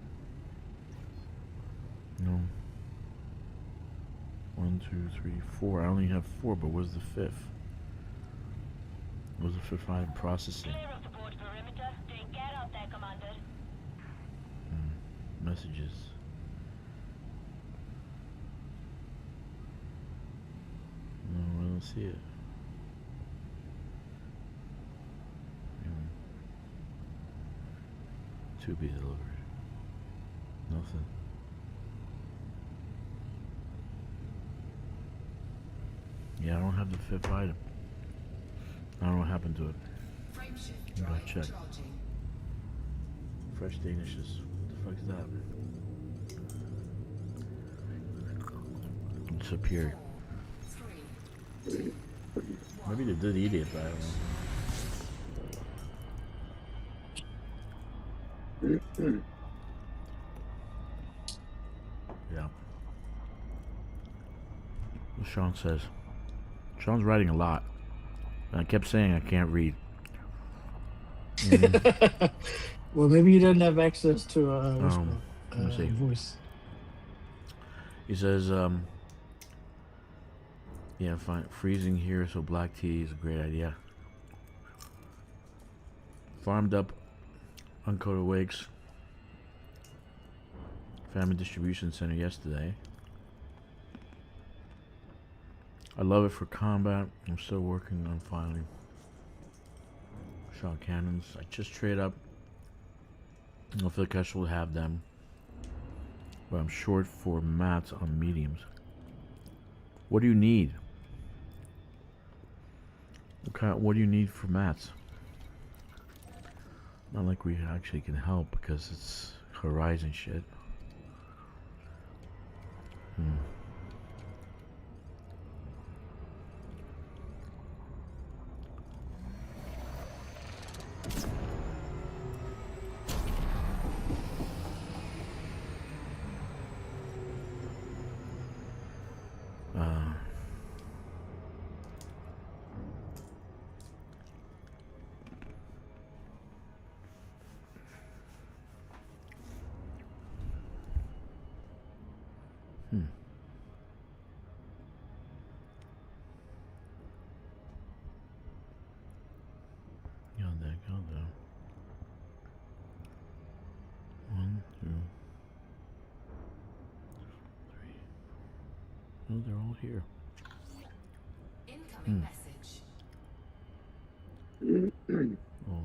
No. 1, 2, 3, 4. I only have 4, but where's the 5th? Where's the 5th item? Processing. Clear of the board messages. No, I don't see it. To be delivered. Nothing. Yeah, I don't have the fifth item. I don't know what happened to it. Frameshift Gotta drive check. charging. Fresh Danishes. What the fuck is that? Superior. 3. Maybe they did eat it, but I don't know. Yeah. What Sean says. Sean's writing a lot. And I kept saying I can't read. Well, maybe you didn't have access to Let me see. voice. He says, yeah, fine. Freezing here, so black tea is a great idea. Farmed up uncoated wakes. Family distribution center yesterday. I love it for combat. I'm still working on filing. Shot cannons. I just trade up. Hopefully the cash will have them. But I'm short for mats on mediums. What do you need? What do you need for mats? Not like we actually can help because it's Horizon shit. Go there. 1, 2, 3. Oh, they're all here. Incoming message. Oh.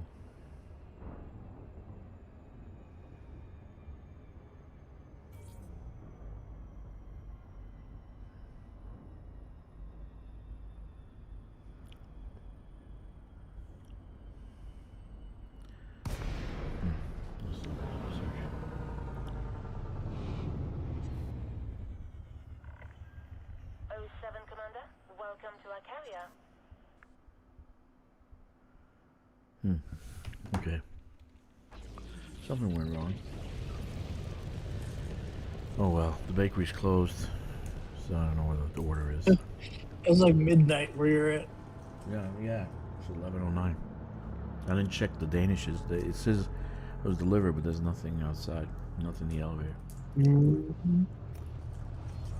Commander, welcome to our carrier. Okay. Something went wrong. Oh well, the bakery's closed, so I don't know what the order is. It was like midnight where you're at. Yeah. It's 11:09. I didn't check the Danishes. It says it was delivered, but there's nothing outside. Nothing in the elevator. Mhm.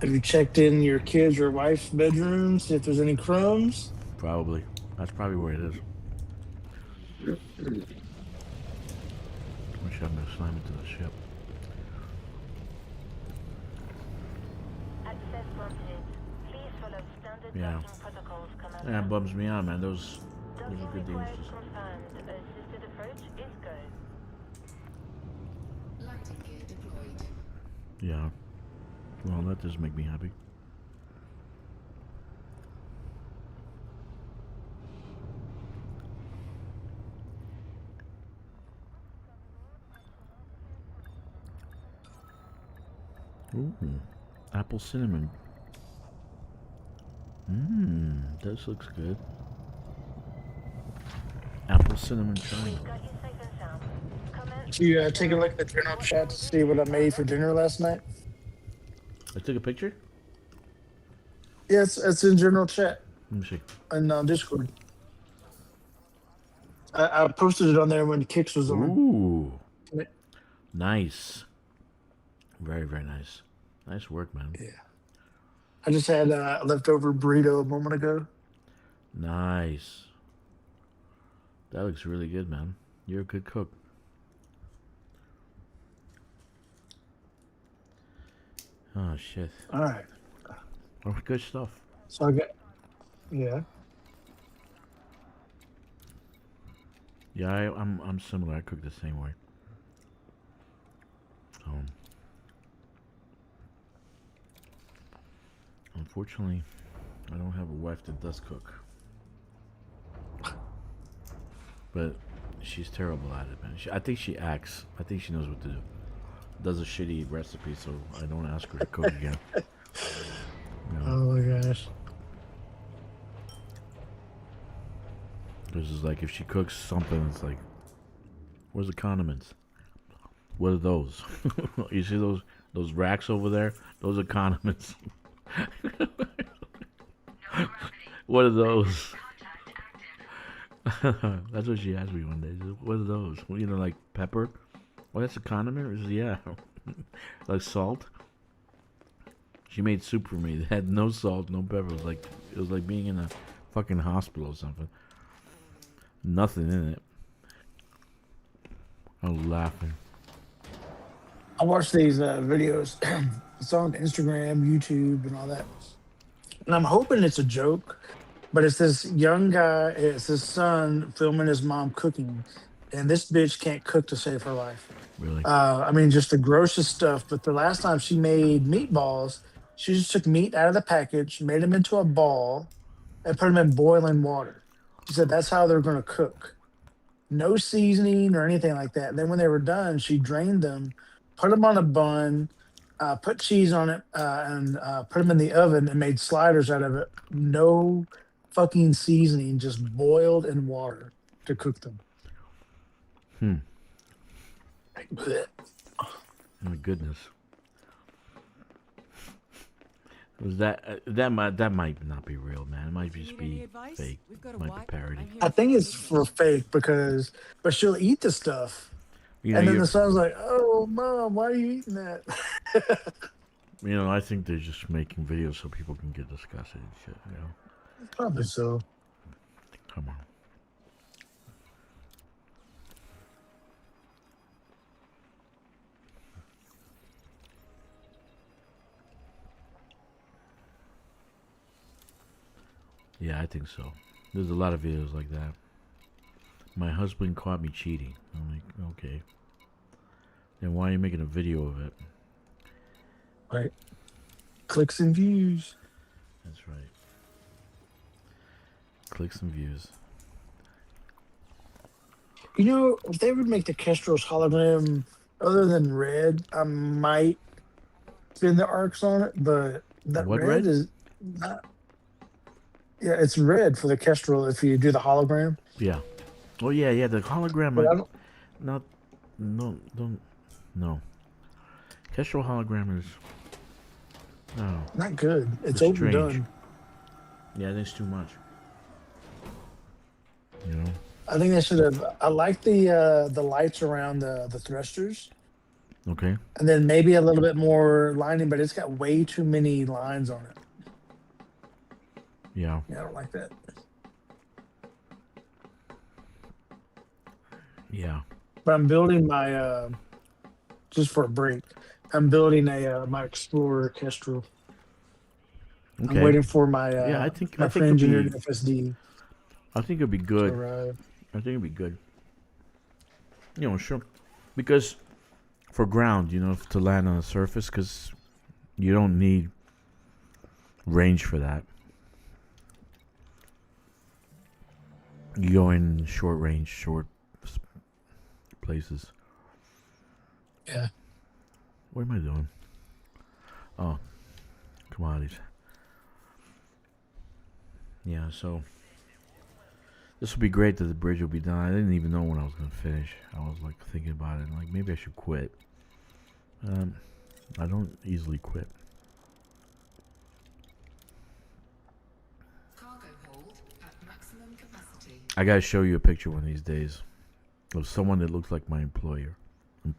Have you checked in your kids' or wife's bedroom, see if there's any crumbs? Probably. That's probably where it is. Wish I'm gonna slam into the ship. Access granted. Please follow standard Yeah. docking protocols, Commander. That bums me out, man. Those are Docking good required Danishes. confirmed. Assisted approach is go. Landing gear deployed. Yeah. Well, that does make me happy. Ooh, apple cinnamon. This looks good. Apple cinnamon china. We've got you safe and sound. Commence. Did you take a look at the general chat to see what I made for dinner last night? I took a picture. Yes, it's in general chat Let me see. and Discord. I posted it on there when Kix was on. Ooh, nice. Very, very nice. Nice work, man. Yeah. I just had a leftover burrito a moment ago. Nice. That looks really good, man. You're a good cook. Oh shit. All right. Oh, good stuff. So I got, yeah. Yeah, I'm similar. I cook the same way. Unfortunately, I don't have a wife that does cook. But she's terrible at it, man. I think she acts. I think she knows what to do. Does a shitty recipe, so I don't ask her to cook again. You know, Oh my gosh. this is like if she cooks something, it's like, where's the condiments? What are those? You see those racks over there? Those are condiments. What are those? That's what she asked me one day. She said, what are those? Well, you know, like pepper? Well, that's a condiment? I said, yeah. Like salt? She made soup for me. It had no salt, no pepper. It was like being in a fucking hospital or something. Nothing in it. I was laughing. I watch these videos. It's on Instagram, YouTube, and all that. And I'm hoping it's a joke, but it's this young guy, it's his son filming his mom cooking, and this bitch can't cook to save her life. Really? I mean, just the grossest stuff. But the last time she made meatballs, she just took meat out of the package, made them into a ball, and put them in boiling water. She said that's how they're going to cook. No seasoning or anything like that. Then when they were done, she drained them, put them on a bun, put cheese on it, and put them in the oven and made sliders out of it. No fucking seasoning, just boiled in water to cook them. Blech. My goodness. Was that might not be real, man. It might just be fake. Might be parody. I think it's for fake but she'll eat the stuff. You know, And then the son's like, "Oh, mom, why are you eating that?" I think they're just making videos so people can get disgusted and shit. You know. Probably so. Come on. Yeah, I think so. There's a lot of videos like that. My husband caught me cheating. I'm like, okay. Then why are you making a video of it? Right. Clicks and views. That's right. Clicks and views. If they would make the Kestrel's hologram other than red, I might spin the arcs on it, but that What red red? is not. Yeah, it's red for the Kestrel if you do the hologram. Yeah. Oh yeah. The hologram. But I don't. Not. No. Don't. No. Kestrel hologram is. No. Not good. It's It's strange. overdone. Yeah, there's too much. You know. I think they should have. I like the lights around the thrusters, Okay. and then maybe a little bit more lining, but it's got way too many lines on it. Yeah. Yeah, I don't like that. Yeah. But I'm building my just for a break. I'm building my Explorer Kestrel. Okay. I'm waiting for my Yeah, I think my it'd be. pre-engineered FSD I think it'd be to good. arrive. I think it'd be good. Sure. Because for ground, to land on the surface, because you don't need range for that. You go in short range, places. Yeah. What am I doing? Oh, commodities. Yeah, so this would be great that the bridge will be done. I didn't even know when I was going to finish. I was like thinking about it, like maybe I should quit. I don't easily quit. Cargo hold at maximum capacity. I gotta show you a picture one of these days of someone that looks like my employer, and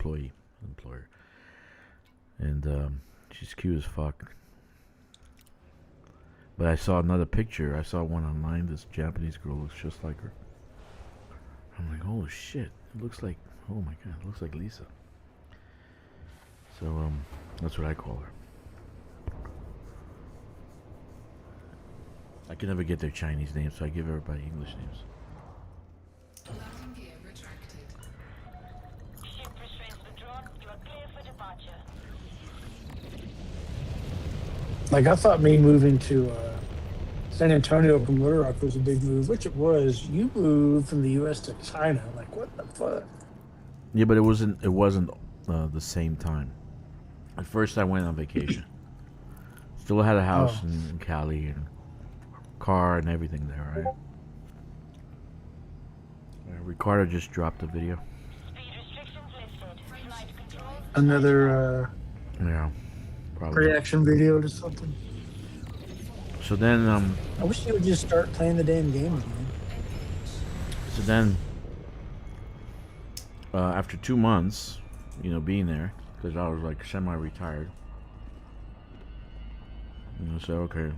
she's cute as fuck. But I saw another picture. I saw one online. This Japanese girl looks just like her. I'm like, oh shit! It looks like, oh my god, it looks like Lisa. So that's what I call her. I can never get their Chinese names, so I give everybody English names. Landing gear retracted. Ship restraints withdrawn. You are clear for departure. Like I thought me moving to San Antonio from Little Rock was a big move, which it was. You moved from the U.S. to China. Like what the fuck? Yeah, but it wasn't. It wasn't the same time. At first, I went on vacation. Still had a house Oh. in Cali and car and everything there, right? Ricardo just dropped the video. Speed restrictions lifted. Flight control. Another Yeah, probably. reaction video to something. So then, I wish you would just start playing the damn game again. so then, after 2 months, being there, because I was like semi-retired. So okay,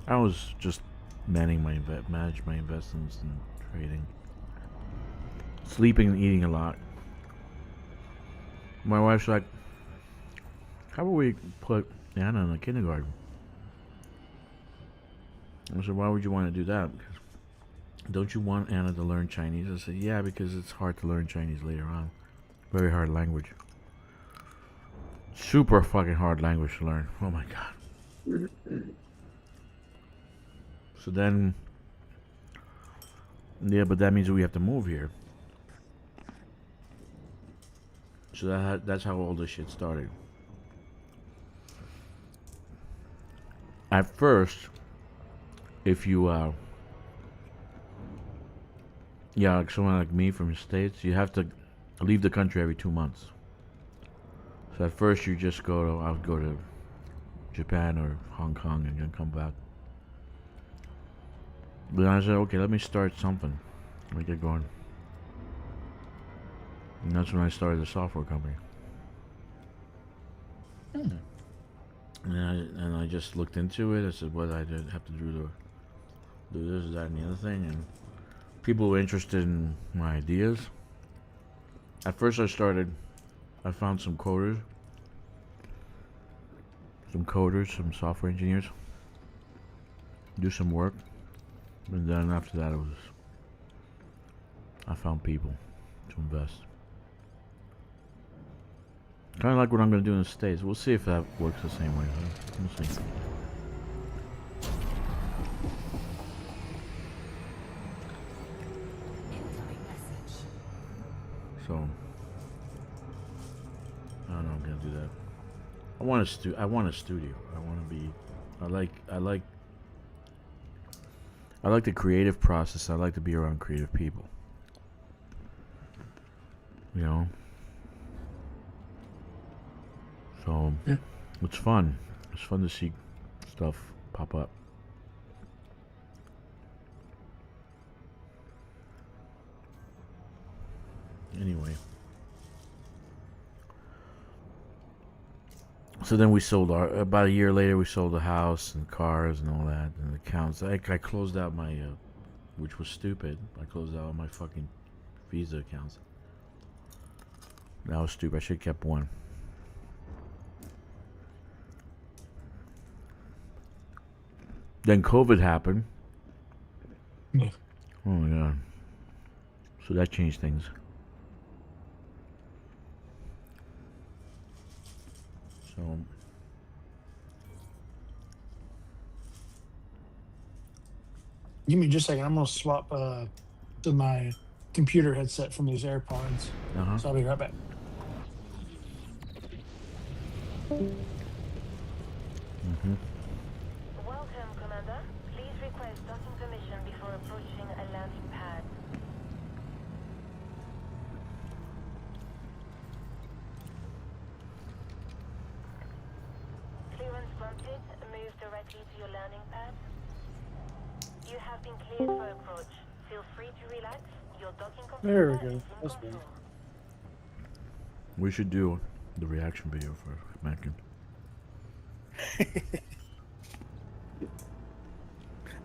I was just manage my investments and trading, sleeping and eating a lot. My wife's like, "How about we put Anna in the kindergarten?" I said, "Why would you want to do that? Don't you want Anna to learn Chinese?" I said, "Yeah, because it's hard to learn Chinese later on. Very hard language. Super fucking hard language to learn. Oh my god." So then, yeah, but that means we have to move here. So that's how all this shit started. At first, if you like someone like me from the States, you have to leave the country every 2 months. So at first you just I would go to Japan or Hong Kong and then come back. But then I said, okay, let me start something. Let me get going. And that's when I started the software company. And I just looked into it. I said, what I did have to do to do this, that, and the other thing. And people were interested in my ideas. At first I found some coders, some software engineers, do some work. And then after that, I found people to invest. Kind of like what I'm going to do in the States. We'll see if that works the same way. Huh? We'll see. So, I don't know. I'm going to do that. I want a studio. I want to be. I like the creative process. I like to be around creative people. So, yeah. It's fun. It's fun to see stuff pop up. Anyway. So then we sold about a year later, we sold the house and cars and all that and accounts. I closed out my, which was stupid. I closed out all my fucking Visa accounts. That was stupid. I should have kept one. Then COVID happened. Yeah. Oh my god. So that changed things. So Give me just a second. I'm gonna swap to my computer headset from these AirPods. So I'll be right back. Welcome, Commander. Please request docking permission before approaching a landing pad. Clearance granted. Move directly to your landing pad. You have been cleared for approach. Feel free to relax. Your docking There we computer go. is in That's control. better. we should do the reaction video for Mechan.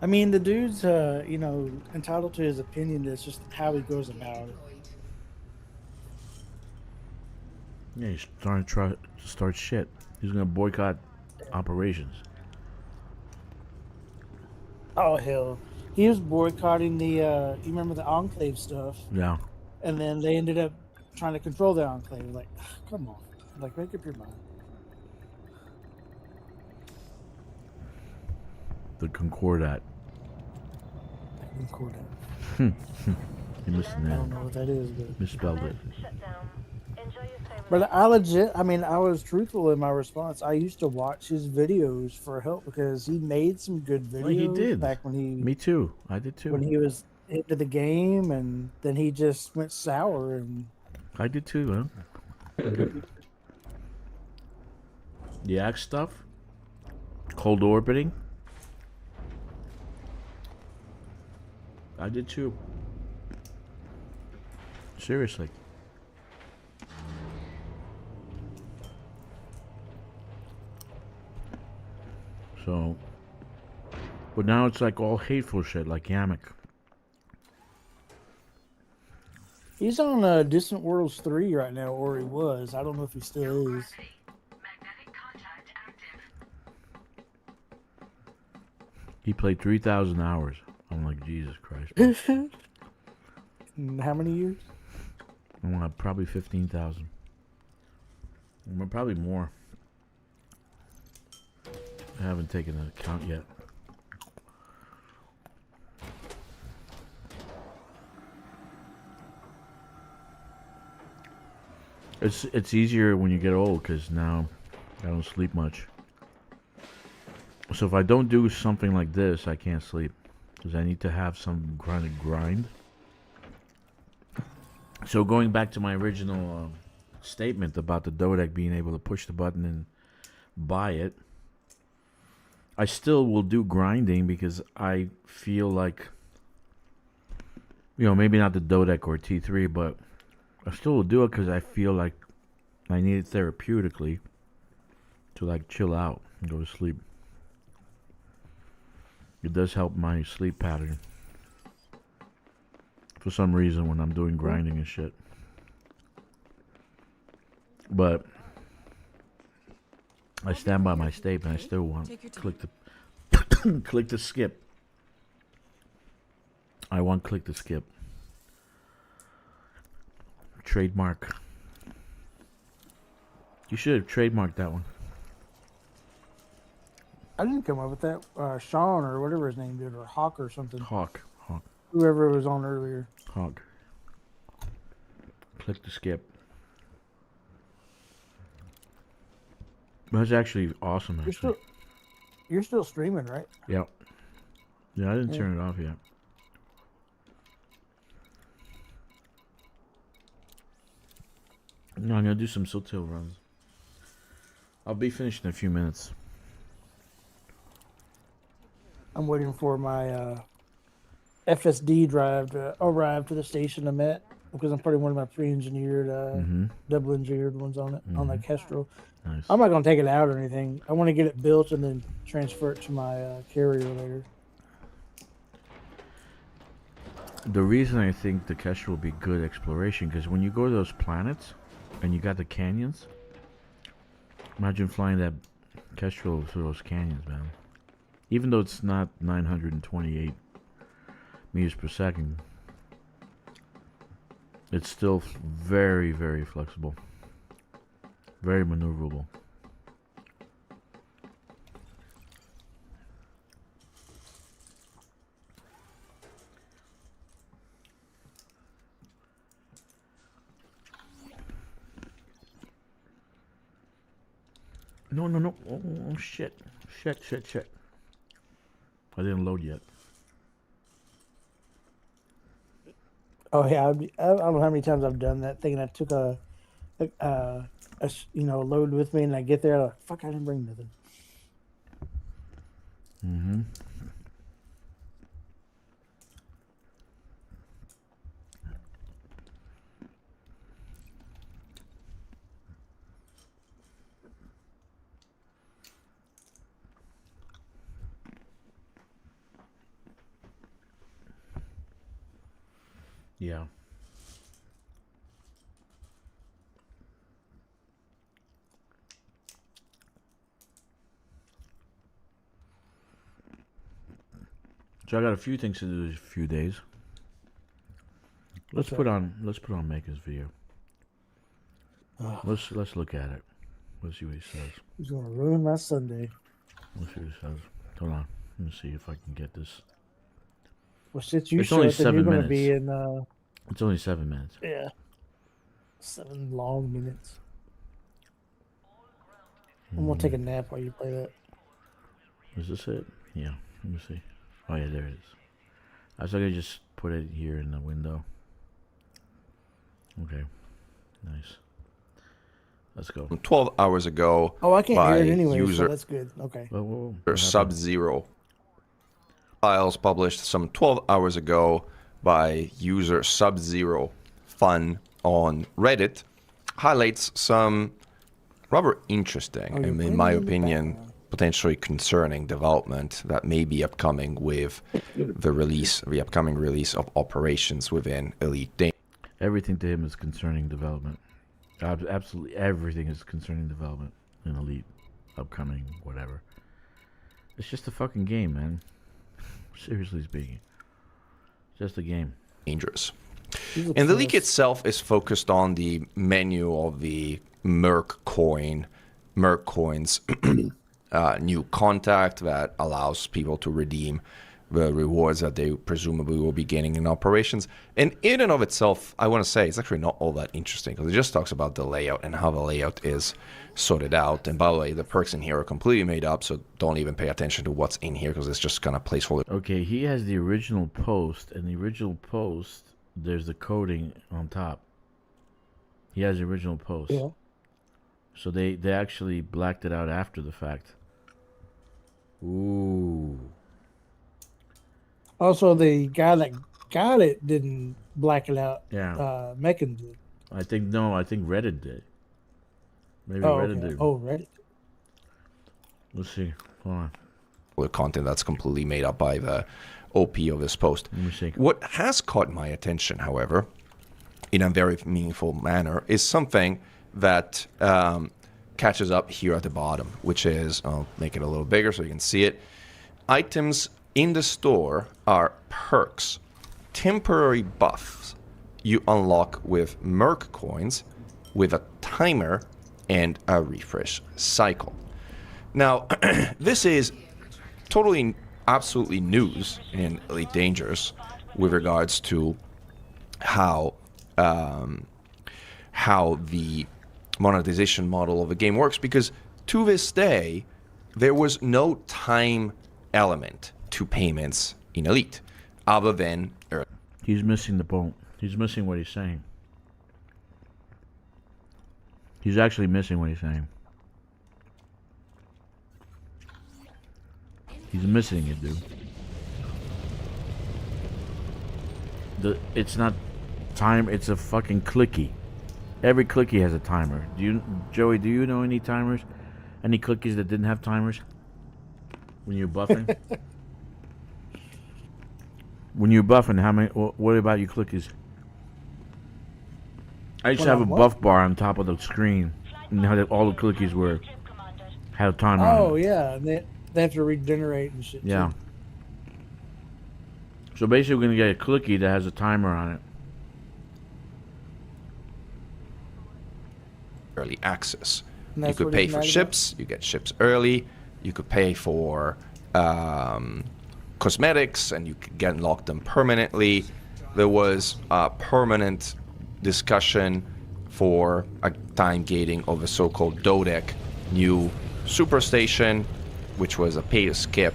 I mean, the dude's, entitled to his opinion. It's just how he goes about it. Yeah, he's trying to start shit. He's gonna boycott operations. Oh hell, he was boycotting the. You remember the Enclave stuff, Yeah. and then they ended up trying to control the Enclave. Like, come on, like make up your mind. The Concordat. Concordat. You missed the I name. don't know what that is, but Misspelled it. Alert shutdown. Enjoy your stay with but I legit. I mean, I was truthful in my response. I used to watch his videos for help because he made some good videos Well, he did. back when Me too. I did too. was into the game, and then he just went sour. And I did too, huh? The axe stuff. Cold orbiting. I did too. Seriously. So, but now it's like all hateful shit, like Yamik. he's on Distant Worlds 3 right now, or he was. I don't know if he still is. He played 3,000 hours. I'm like, Jesus Christ. In how many years? I'm like, probably 15,000. Probably more. I haven't taken an account yet. It's easier when you get old because now I don't sleep much. So if I don't do something like this, I can't sleep because I need to have some kind of grind. So going back to my original statement about the Dodec being able to push the button and buy it, I still will do grinding because I feel like, you know, maybe not the Dodec or T3, but I still will do it because I feel like I need it therapeutically to like chill out and go to sleep. It does help my sleep pattern for some reason when I'm doing grinding and shit. But I stand by my statement. I still want click the click the skip. I want click the skip. Trademark. You should have trademarked that one. I didn't come up with that. Sean or whatever his name did, or Hawk or something. Hawk. Whoever was on earlier. Hawk. Click the skip. That's actually awesome. Actually. You're still streaming, right? Yep. Yeah, I didn't turn it off yet. No, I'm gonna do some Sotil runs. I'll be finished in a few minutes. I'm waiting for my FSD drive to arrive to the station I'm at because I'm putting one of my pre-engineered, double engineered ones on it on the Kestrel. Nice. I'm not gonna take it out or anything. I want to get it built and then transfer it to my carrier later. The reason I think the Kestrel will be good exploration because when you go to those planets and you got the canyons, imagine flying that Kestrel through those canyons, man. Even though it's not 928 meters per second, it's still very, very flexible, very maneuverable. No. Oh, shit. Shit. I didn't load yet. Oh yeah, I don't know how many times I've done that thing. And I took a load with me, and I get there, I'm like, fuck, I didn't bring nothing. Mm-hmm. Yeah. So I got a few things to do this few days. Let's put on Mecha's video. Let's look at it. Let's see what he says. He's gonna ruin my Sunday. Let's see what he says. Hold on. Let me see if I can get this. Well, shit, you It's show only it, then you're 7 gonna minutes. be in. It's only 7 minutes. Yeah. 7 long minutes. I'm gonna take a nap while you play that. Is this it? Yeah. Let me see. Oh yeah, there it is. I was gonna just put it here in the window. Okay. Nice. Let's go. 12 hours ago. Oh, I can't by hear it anyway, so user that's good. Okay. What happened? Sub-Zero. Files published some 12 hours ago by user Sub-Zero Fun on Reddit highlights some rather interesting, and in my opinion, potentially concerning development that may be upcoming with the upcoming release of operations within Elite Dangerous. Everything to him is concerning development. Absolutely everything is concerning development in Elite, upcoming, whatever. It's just a fucking game, man. Seriously speaking. Just a game. And the leak itself is focused on the menu of the Mercoin's new contact that allows people to redeem the rewards that they presumably will be gaining in operations. And in and of itself, I want to say it's actually not all that interesting because it just talks about the layout and how the layout is sorted out. And by the way, the perks in here are completely made up, so don't even pay attention to what's in here because it's just kind of placeholder. Okay, he has the original post, and the original post, there's the coding on top. He has the original post. Yeah. So they actually blacked it out after the fact. Ooh. Also, the guy that got it didn't black it out. Yeah. Mechan did. I think Reddit did. Maybe Reddit did. Oh, Reddit. Let's see. Hold on. The content that's completely made up by the OP of this post. Let me see. What has caught my attention, however, in a very meaningful manner, is something that catches up here at the bottom, which is, I'll make it a little bigger so you can see it. Items in the store are perks, temporary buffs you unlock with Merc coins with a timer and a refresh cycle. Now, this is totally, absolutely news in Elite Dangerous with regards to how the monetization model of the game works, because to this day, there was no time element to payments in Elite, other than... He's missing the point. He's missing what he's saying. He's actually missing what he's saying. He's missing it, dude. It's not time, it's a fucking clicky. Every clicky has a timer. Joey, do you know any timers? Any clickies that didn't have timers? When you're buffing? When you're buffing, how many? What about your clickies? I used to have a buff bar on top of the screen, and how all the clickies had a timer on it. Oh yeah, and they have to regenerate and shit. Yeah. Too. So basically, we're gonna get a clicky that has a timer on it. Early access. You That's could what pay it's for mad ships. You get ships early. You could pay for cosmetics, and you could get unlock them permanently. There was a permanent discussion for a time gating of the so-called Dodec new superstation, which was a pay to skip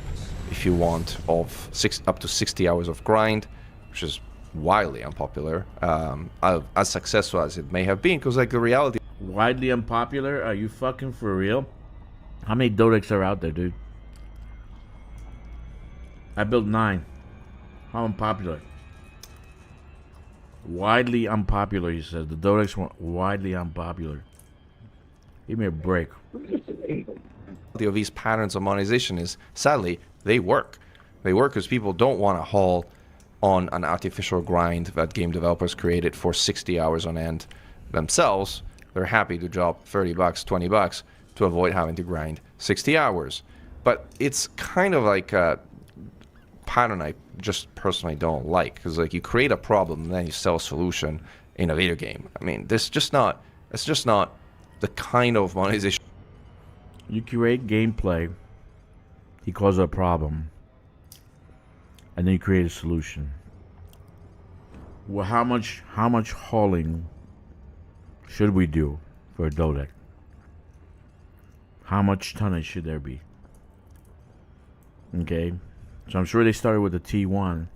if you want of up to 60 hours of grind, which is wildly unpopular, as successful as it may have been, because like the reality. Widely unpopular? Are you fucking for real? How many Dodecs are out there, dude? I built 9. How unpopular? Widely unpopular, he says. The Dodecs were widely unpopular. Give me a break. Of these patterns of monetization is, sadly, they work. They work because people don't want to haul on an artificial grind that game developers created for 60 hours on end themselves. They're happy to drop $30, $20 to avoid having to grind 60 hours. But it's kind of like pattern I just personally don't like, because like you create a problem and then you sell a solution in a video game. I mean, it's just not the kind of monetization. You create gameplay, he calls it a problem, and then you create a solution. Well, how much hauling should we do for a Dodec? How much tonnage should there be? Okay, so I'm sure they started with a T1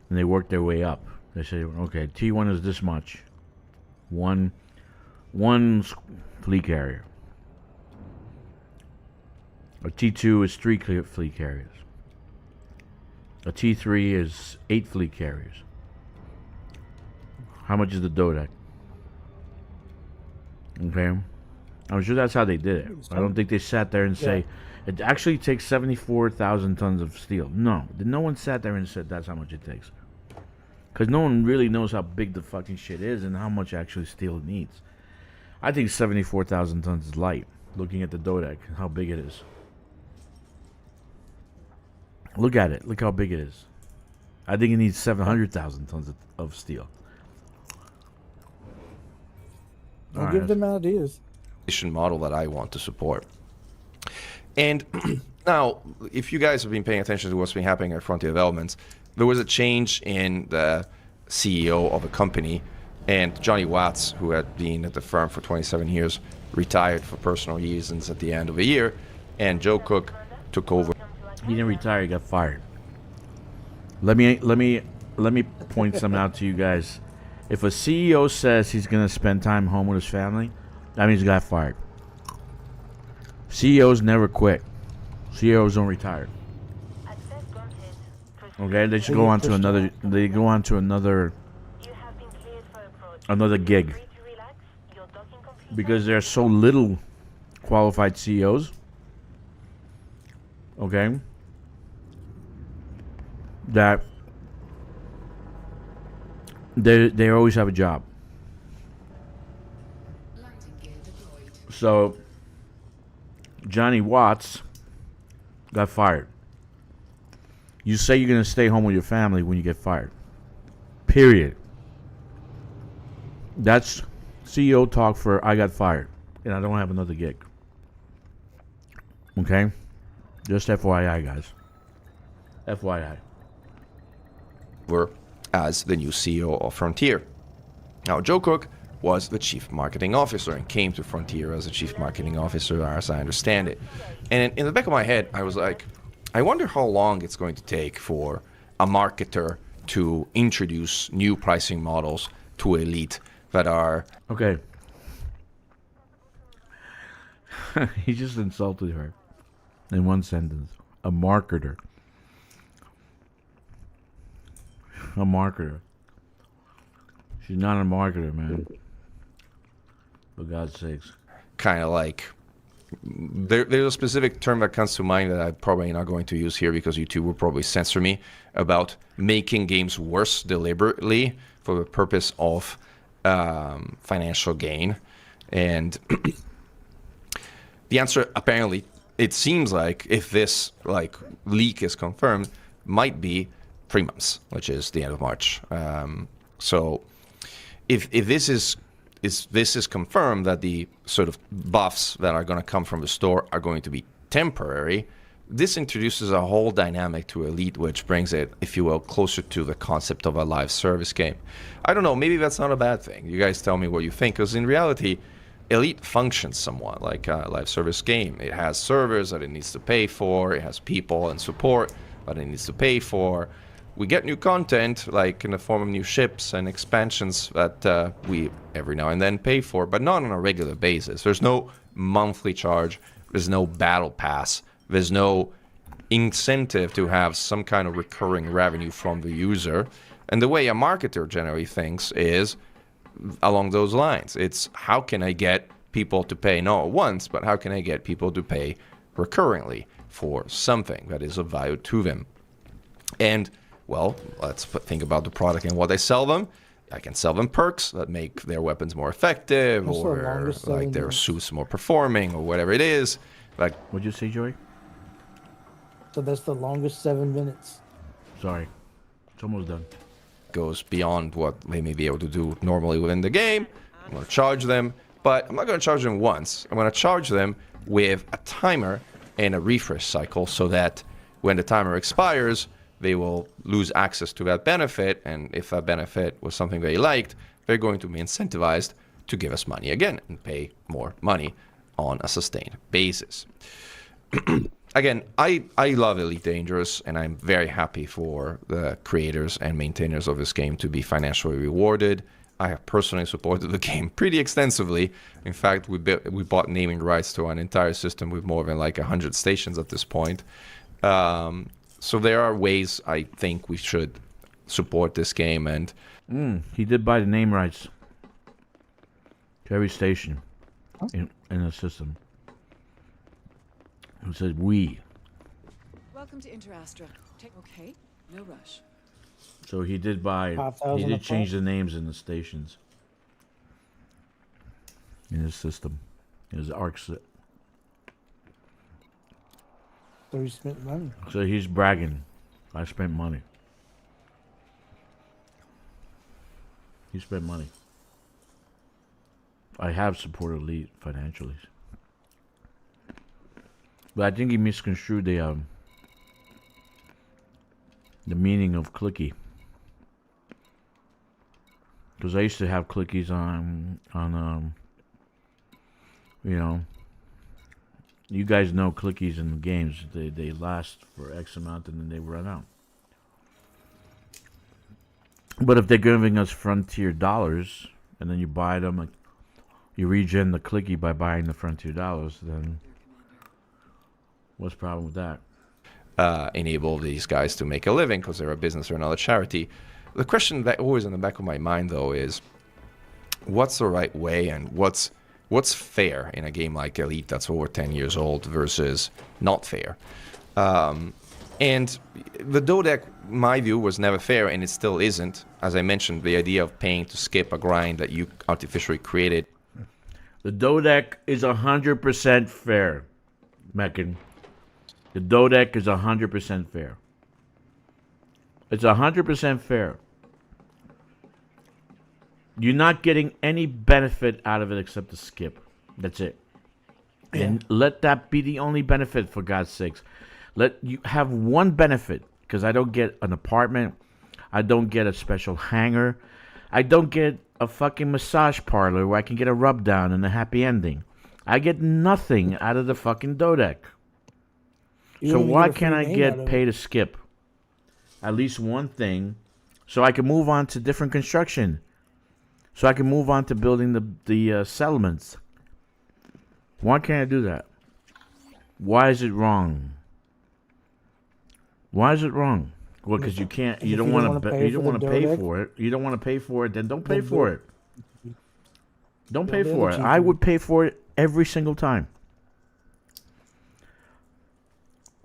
and they worked their way up. They say, okay, T1 is this much. One fleet carrier. A T2 is 3 fleet carriers. A T3 is 8 fleet carriers. How much is the Dodec? Okay, I'm sure that's how they did it. I don't think they sat there and say, it actually takes 74,000 tons of steel. No, no one sat there and said that's how much it takes. Because no one really knows how big the fucking shit is and how much actually steel it needs. I think 74,000 tons is light, looking at the Dodec, how big it is. Look at it. Look how big it is. I think it needs 700,000 tons of steel. I'll give them ideas. Model that I want to support. And now, if you guys have been paying attention to what's been happening at Frontier Developments, there was a change in the CEO of a company, and Johnny Watts, who had been at the firm for 27 years, retired for personal reasons at the end of the year, and Joe Cook took over. He didn't retire, he got fired. Let me point something out to you guys. If a CEO says he's gonna spend time home with his family, that means he got fired. CEOs never quit. CEOs don't retire. Okay, they should go on to another. They go on to another gig because there are so little qualified CEOs. Okay, that they always have a job. So Johnny Watts got fired. You say you're going to stay home with your family when you get fired. Period. That's CEO talk for I got fired and I don't have another gig. Okay? Just FYI, guys. FYI. As the new CEO of Frontier. Now, Joe Cook was the chief marketing officer and came to Frontier as a chief marketing officer, as I understand it. And in the back of my head, I was like, I wonder how long it's going to take for a marketer to introduce new pricing models to Elite that are... Okay. He just insulted her in one sentence. A marketer. A marketer. She's not a marketer, man. For God's sakes. Kind of like... There's a specific term that comes to mind that I'm probably not going to use here because YouTube will probably censor me, about making games worse deliberately for the purpose of financial gain. And the answer, apparently, it seems like, if this leak is confirmed, might be 3 months, which is the end of March. So if this is confirmed, that the sort of buffs that are going to come from the store are going to be temporary, this introduces a whole dynamic to Elite, which brings it, if you will, closer to the concept of a live service game. I don't know, maybe that's not a bad thing. You guys tell me what you think, because in reality, Elite functions somewhat like a live service game. It has servers that it needs to pay for, it has people and support that it needs to pay for. We get new content, like in the form of new ships and expansions that we every now and then pay for, but not on a regular basis. There's no monthly charge. There's no battle pass. There's no incentive to have some kind of recurring revenue from the user. And the way a marketer generally thinks is along those lines. It's how can I get people to pay not once, but how can I get people to pay recurrently for something that is of value to them? And well, let's think about the product and what I sell them. I can sell them perks that make their weapons more effective, or like their suits more performing, or whatever it is. Like, what'd you say, Joey? So that's the longest 7 minutes. Sorry. It's almost done. Goes beyond what they may be able to do normally within the game. I'm going to charge them, but I'm not going to charge them once. I'm going to charge them with a timer and a refresh cycle so that when the timer expires, they will lose access to that benefit, and if that benefit was something they liked, they're going to be incentivized to give us money again and pay more money on a sustained basis. Again, I love Elite Dangerous, and I'm very happy for the creators and maintainers of this game to be financially rewarded. I have personally supported the game pretty extensively. In fact, we bought naming rights to an entire system with more than like 100 stations at this point. So there are ways I think we should support this game, and He did buy the name rights to every station in the system. It said we. Welcome to Interastra. Okay, no rush. So he did buy. 5,000 He did a change pop? the names in the stations in his system. His ARC. So he spent money. So he's bragging. I spent money. He spent money. I have supported Elite financially. But I think he misconstrued the meaning of clicky. Because I used to have clickies on you know, you guys know clickies in the games. They last for X amount and then they run out. But if they're giving us Frontier dollars and then you buy them, like, you regen the clicky by buying the Frontier dollars, then what's the problem with that? enable these guys to make a living because they're a business or another charity. The question that always in the back of my mind, though, is what's the right way and what's fair in a game like Elite that's over 10 years old versus not fair? And the Dodec, my view, was never fair, and it still isn't. As I mentioned, the idea of paying to skip a grind that you artificially created. The Dodec is 100% fair, Mechan. The Dodec is 100% fair. It's 100% fair. You're not getting any benefit out of it except the skip. That's it. And let that be the only benefit, for God's sakes. Let you have one benefit, because I don't get an apartment. I don't get a special hangar. I don't get a fucking massage parlor where I can get a rub down and a happy ending. I get nothing out of the fucking Dodec. So why can't I get pay to skip at least one thing so I can move on to different construction? So I can move on to building the settlements. Why can't I do that? Why is it wrong? Why is it wrong? Well, because you can't. You don't want to. You don't want to pay for it. You don't want to pay for it. Then don't pay for it. Don't pay for it. I would pay for it every single time.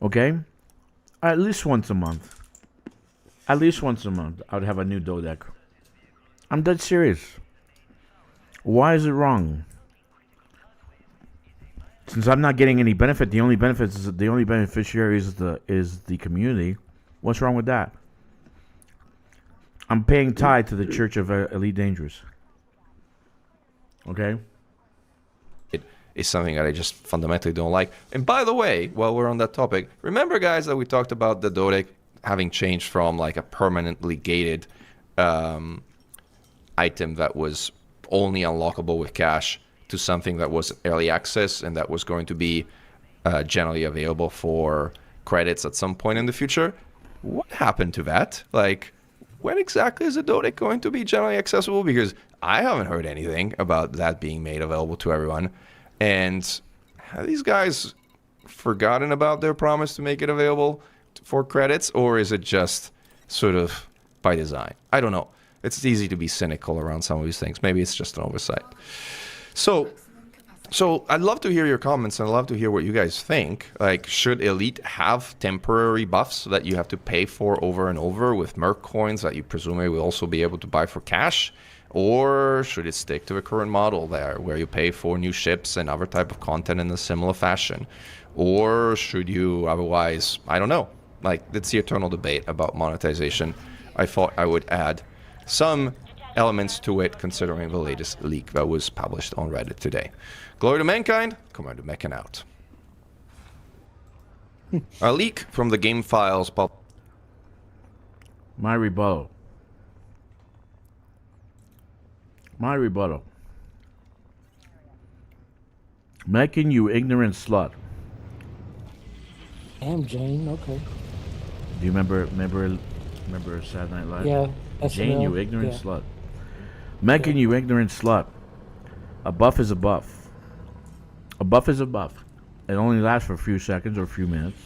Okay, at least once a month. At least once a month, I would have a new Dodec. I'm dead serious. Why is it wrong? Since I'm not getting any benefit, the only beneficiary is the community. What's wrong with that? I'm paying tithe to the Church of Elite Dangerous. Okay? It is something that I just fundamentally don't like. And by the way, while we're on that topic, remember, guys, that we talked about the Dodec having changed from like a permanently gated item that was only unlockable with cash to something that was early access and that was going to be generally available for credits at some point in the future. What happened to that? Like, when exactly is the Dodec going to be generally accessible? Because I haven't heard anything about that being made available to everyone. And have these guys forgotten about their promise to make it available for credits, or is it just sort of by design? I don't know. It's easy to be cynical around some of these things. Maybe it's just an oversight. So I'd love to hear your comments, and I'd love to hear what you guys think. Like, should Elite have temporary buffs that you have to pay for over and over with Merc coins that you presumably will also be able to buy for cash? Or should it stick to the current model there, where you pay for new ships and other type of content in a similar fashion? Or should you otherwise, I don't know, like, it's the eternal debate about monetization. I thought I would add some elements to it, considering the latest leak that was published on Reddit today. Glory to mankind, Commander Mechan out. A leak from the game files. My rebuttal. Mechan, you ignorant slut. Damn, Jane. Okay. Do you remember Saturday Night Live? Yeah. Jane, SNL, you ignorant yeah. slut. Mechan, you ignorant slut. A buff is a buff. A buff is a buff. It only lasts for a few seconds or a few minutes.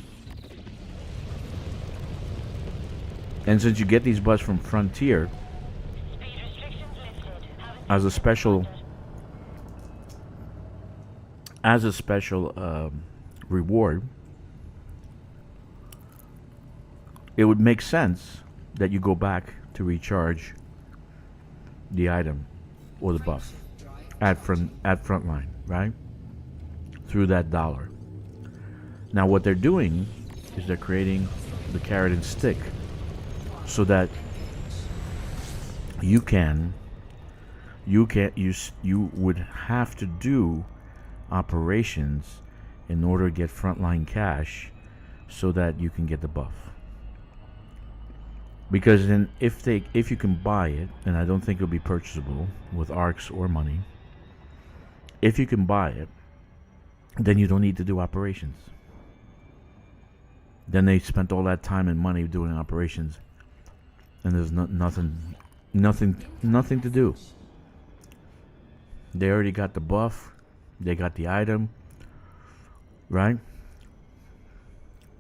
And since you get these buffs from Frontier as a special reward, it would make sense that you go back to recharge the item or the buff at frontline, right? Through that dollar. Now what they're doing is they're creating the carrot and stick so that you would have to do operations in order to get frontline cash so that you can get the buff. Because then if you can buy it, and I don't think it'll be purchasable with ARCs or money, if you can buy it, then you don't need to do operations. Then they spent all that time and money doing operations, and there's nothing to do. They already got the buff, they got the item, right?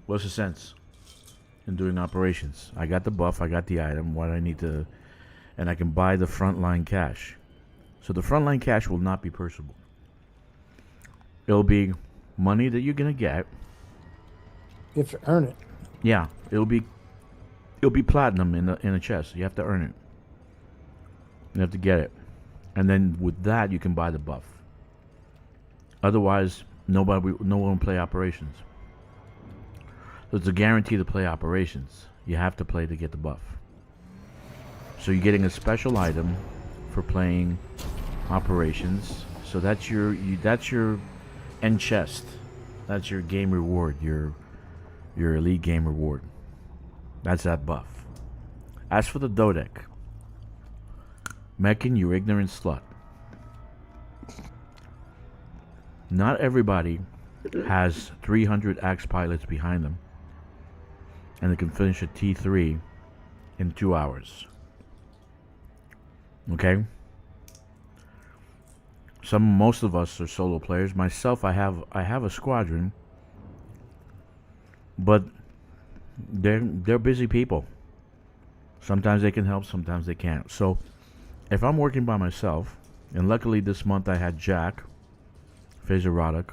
What's the sense in doing operations? I got the buff, I got the item, what I need to, and I can buy the frontline cash. So the frontline cash will not be purchasable. It'll be money that you're gonna get. You have to earn it. Yeah, it'll be platinum in a chest. You have to earn it. You have to get it, and then with that you can buy the buff. Otherwise, no one will play operations. So it's a guarantee to play operations. You have to play to get the buff. So you're getting a special item for playing operations. So that's your end chest. That's your game reward. Your elite game reward. That's that buff. As for the Dodec, Mechan, you ignorant slut. Not everybody has 300 axe pilots behind them, and they can finish a T3 in 2 hours. Okay? Most of us are solo players. Myself, I have a squadron, but they're busy people. Sometimes they can help, sometimes they can't. So if I'm working by myself, and luckily this month I had Jack, Phaser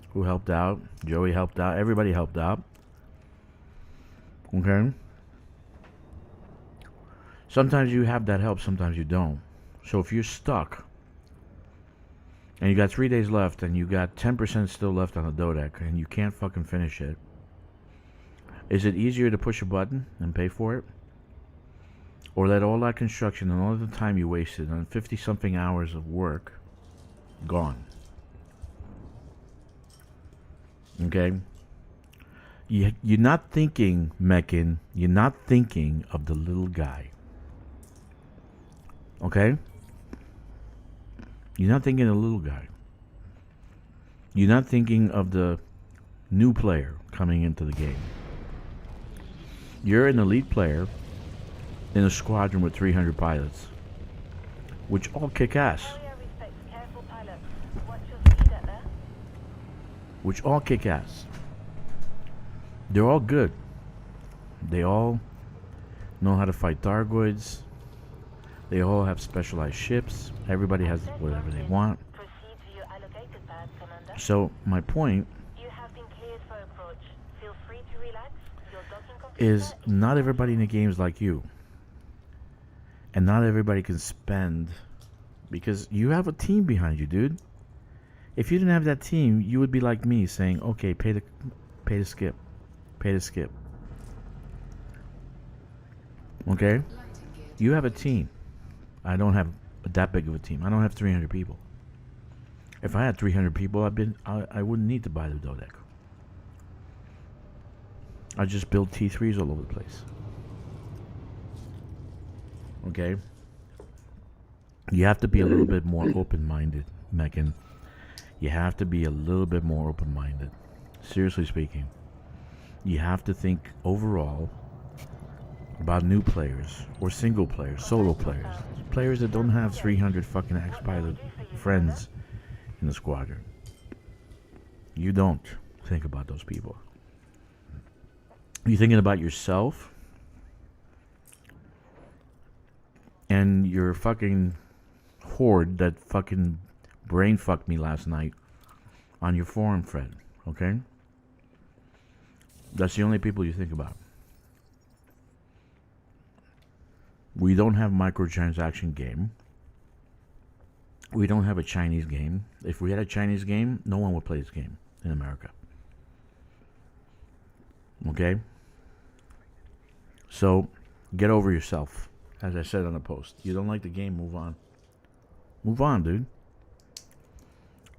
who helped out, Joey helped out, everybody helped out. Okay? Sometimes you have that help, sometimes you don't. So if you're stuck, and you got 3 days left, and you got 10% still left on the Dodec, and you can't fucking finish it, is it easier to push a button and pay for it? Or let all that construction and all the time you wasted on 50-something hours of work gone? Okay? You're not thinking, Mechan, you're not thinking of the little guy. Okay? You're not thinking of the little guy. You're not thinking of the new player coming into the game. You're an elite player in a squadron with 300 pilots, which all kick ass. Which all kick ass. They're all good. They all know how to fight Thargoids. They all have specialized ships. Everybody has whatever they want. So my point is, not everybody in the game is like you. And not everybody can spend Because you have a team behind you, dude. If you didn't have that team, you would be like me saying, okay, pay to skip. Pay to skip. Okay? You have a team. I don't have that big of a team. I don't have 300 people. If I had 300 people, I wouldn't need to buy the Dodec. I just build T3s all over the place. Okay? You have to be a little bit more open-minded, Mechan. You have to be a little bit more open-minded. Seriously speaking. You have to think overall about new players or single players, solo players. Players that don't have 300 fucking X-Pilot friends in the squadron. You don't think about those people. You're thinking about yourself and your fucking horde that fucking brain fucked me last night on your forum thread, okay? That's the only people you think about. We don't have microtransaction game. We don't have a Chinese game. If we had a Chinese game, no one would play this game in America. Okay? So, get over yourself. As I said on the post. You don't like the game, move on. Move on, dude.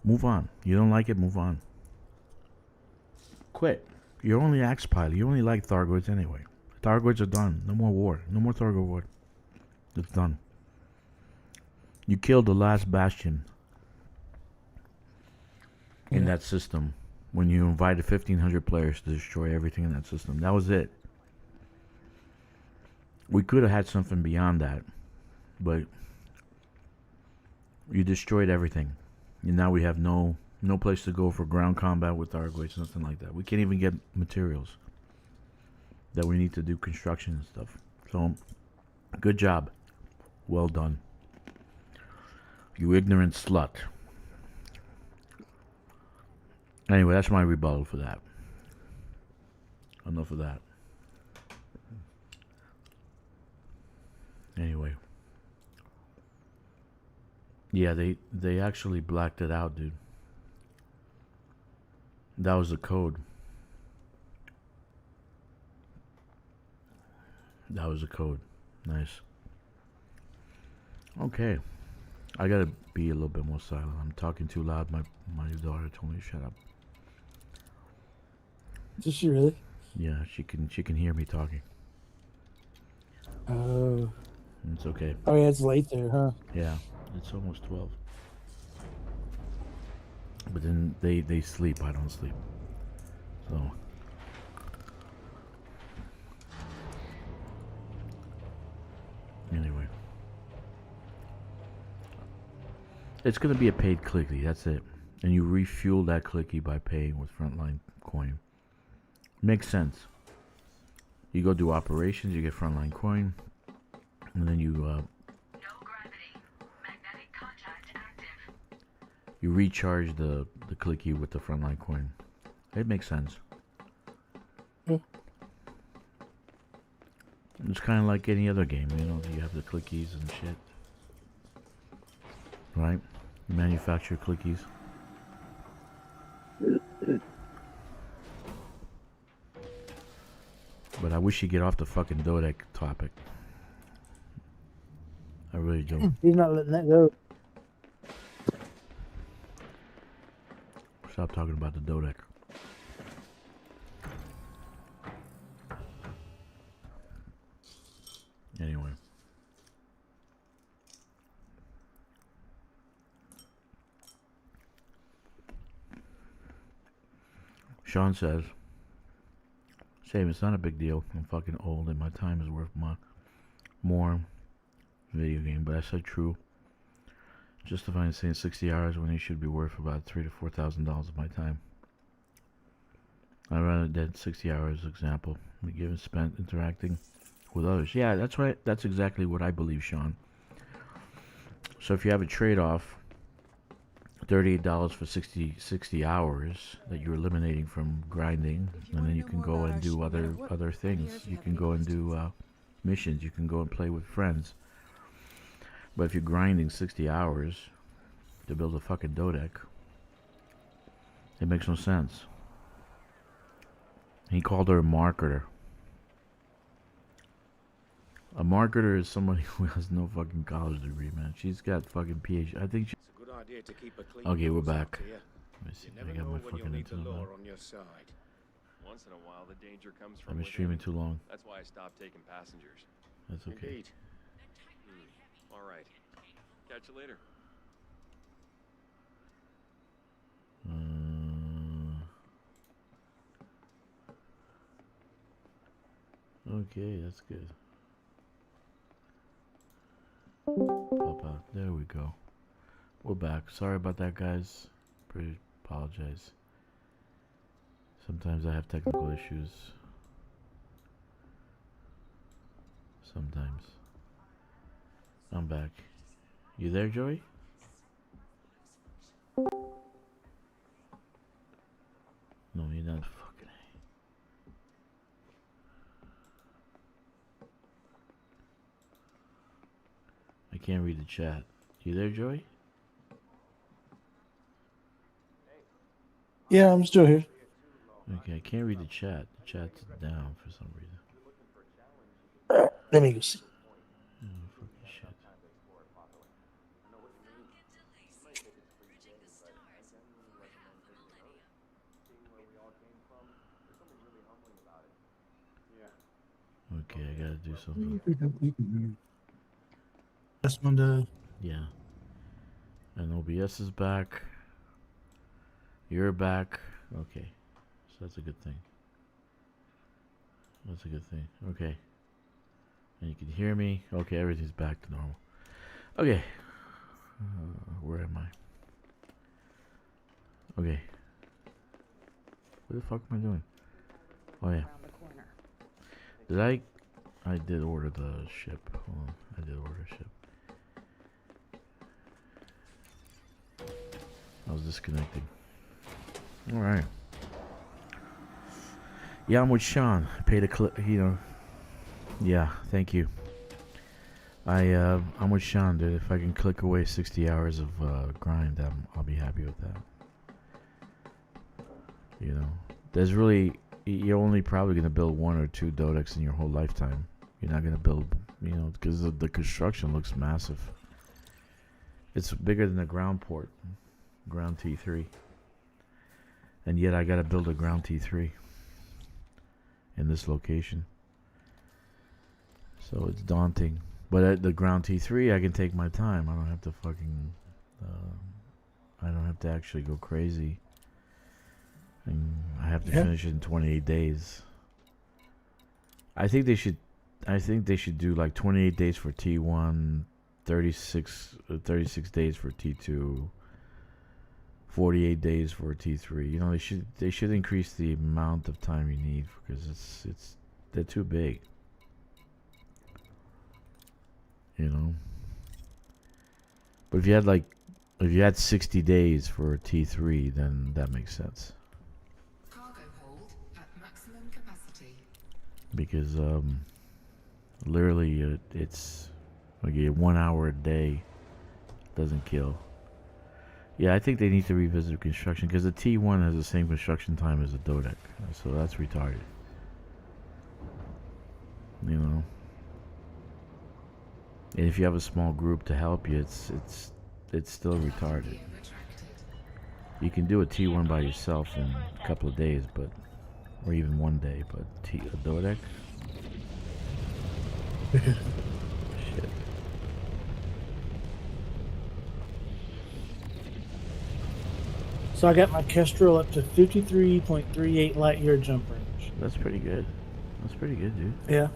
Move on. You don't like it, move on. Quit. You're only Axe Pilot. You only like Thargoids anyway. Thargoids are done. No more war. No more Thargoid war. It's done. You killed the last bastion in that system when you invited 1,500 players to destroy everything in that system. That was it. We could have had something beyond that, but you destroyed everything. And now we have no place to go for ground combat with Thargoids, nothing like that. We can't even get materials that we need to do construction and stuff. So, good job. Well done. You ignorant slut. Anyway, that's my rebuttal for that. Enough of that. Anyway. Yeah, they actually blacked it out, dude. That was the code. That was the code. Nice. Okay. I gotta be a little bit more silent. I'm talking too loud. My daughter told me to shut up. Does she really? Yeah, she can hear me talking. Oh. It's okay. Oh yeah, it's late there, huh? Yeah, it's almost 12. But then they sleep. I don't sleep. So. Anyway. It's going to be a paid clicky, that's it. And you refuel that clicky by paying with Frontline coin. Makes sense. You go do operations, you get Frontline coin, and then you No gravity. Magnetic contact active. you recharge the clicky with the Frontline coin. It makes sense. Yeah. It's kind of like any other game, you know. You have the clickies and shit, right? You manufacture clickies. But I wish you get off the fucking Dodec topic. I really do. He's not letting that go. Stop talking about the Dodec. Anyway. Sean says, "Same, it's not a big deal. I'm fucking old and my time is worth more video game." But I said true. Justifying saying 60 hours when it should be worth about $3,000 to $4,000 of my time. I'd rather dead 60 hours example. Be given spent interacting with others. Yeah, that's right. That's exactly what I believe, Sean. So if you have a trade-off, $38 for 60 hours that you're eliminating from grinding, and then you can go and do other things. You can go and do missions. You can go and play with friends. But if you're grinding 60 hours to build a fucking Dodec, it makes no sense. He called her a marketer. A marketer is somebody who has no fucking college degree, man. She's got fucking PhD. I think she... It's a good idea to keep a clean Okay, we're nose out back. here. Let me see. You I never got know my when you'll fucking need the internet law on. on your side. Once in a while, the danger comes I've from been within. streaming too long. That's why I stopped taking passengers. That's okay. Indeed. All right. Catch you later. Okay, that's good. Pop out. There we go. We're back. Sorry about that, guys. Pretty apologize. Sometimes I have technical issues. Sometimes. I'm back. You there, Joey? No, you're not. Fucking A. I can't read the chat. You there, Joey? Yeah, I'm still here. Okay, I can't read the chat. The chat's down for some reason. Let me go see. Oh, fucking shit. Okay, I gotta do something. That's one to. Yeah. And OBS is back. You're back. Okay. So that's a good thing. That's a good thing. Okay. And you can hear me. Okay, everything's back to normal. Okay. Where am I? Okay. What the fuck am I doing? Oh yeah. Did I did order the ship. Hold on. I did order a ship. I was disconnecting. Alright. Yeah, I'm with Sean. I paid a clip, you know. Yeah, thank you. I'm with Sean, dude. If I can click away 60 hours of grind, I'll be happy with that. You know, there's really, you're only probably gonna build 1 or 2 Dodecs in your whole lifetime. You're not gonna build, you know, because the construction looks massive. It's bigger than the ground port, ground T3, and yet I gotta build a ground T3 in this location. So it's daunting. But at the ground T3, I can take my time. I don't have to fucking, I don't have to actually go crazy. And I have to finish it in 28 days. I think they should do like 28 days for T1, 36 days for T2, 48 days for T3. You know, they should increase the amount of time you need because they're too big. You know. But if you had 60 days for a T3, then that makes sense. Cargo hold at maximum capacity. Because literally it's like 1 hour a day doesn't kill. Yeah, I think they need to revisit construction because the T1 has the same construction time as the Dodec, so that's retarded. You know. And if you have a small group to help you, it's still retarded. You can do a T1 by yourself in a couple of days, but or even 1 day, but a Dodec? Shit. So I got my Kestrel up to 53.38 light year jump range. That's pretty good. That's pretty good, dude. Yeah.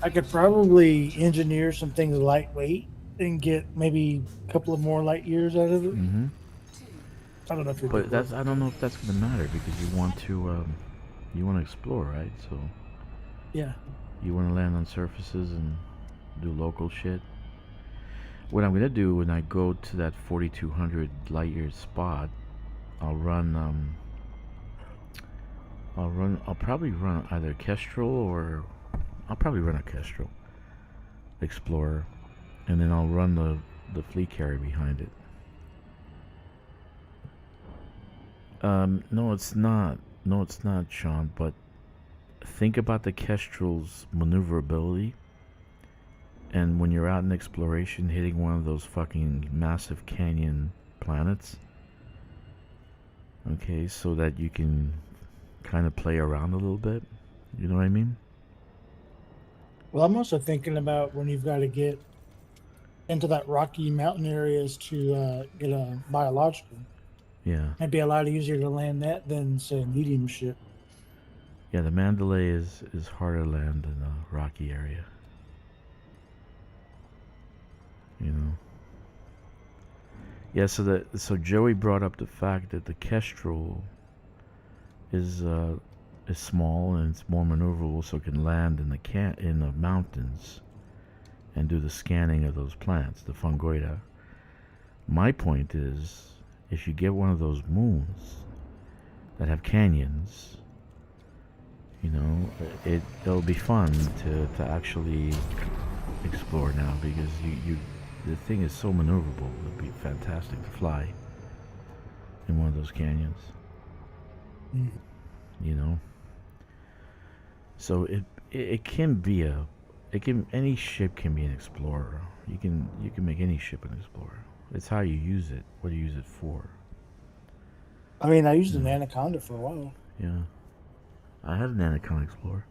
I could probably engineer some things lightweight and get maybe a couple of more light years out of it. Mm-hmm. I don't know if But I don't know if that's gonna matter because you want to explore, right? So yeah, you want to land on surfaces and do local shit. What I'm gonna do when I go to that 4200 light year spot, I'll probably run either Kestrel or I'll probably run a Kestrel Explorer and then I'll run the fleet carrier behind it. No, it's not. No, it's not, Sean. But think about the Kestrel's maneuverability, and when you're out in exploration, hitting one of those fucking massive canyon planets. Okay, so that you can kind of play around a little bit. You know what I mean? Well, I'm also thinking about when you've got to get into that rocky mountain areas to get a biological. Yeah. It'd be a lot easier to land that than, say, a medium ship. Yeah, the Mandalay is harder to land in a rocky area. You know. Yeah, so Joey brought up the fact that the Kestrel is small and it's more maneuverable, so it can land in the mountains and do the scanning of those plants, the fungoida. My point is, if you get one of those moons that have canyons, you know, it'll be fun to actually explore now, because the thing is so maneuverable. It'd be fantastic to fly in one of those canyons. You know, so it can be any ship can be an explorer. You can make any ship an explorer. It's how you use it, what you use it for. I mean, I used an Anaconda for a while. Yeah, I had an Anaconda Explorer.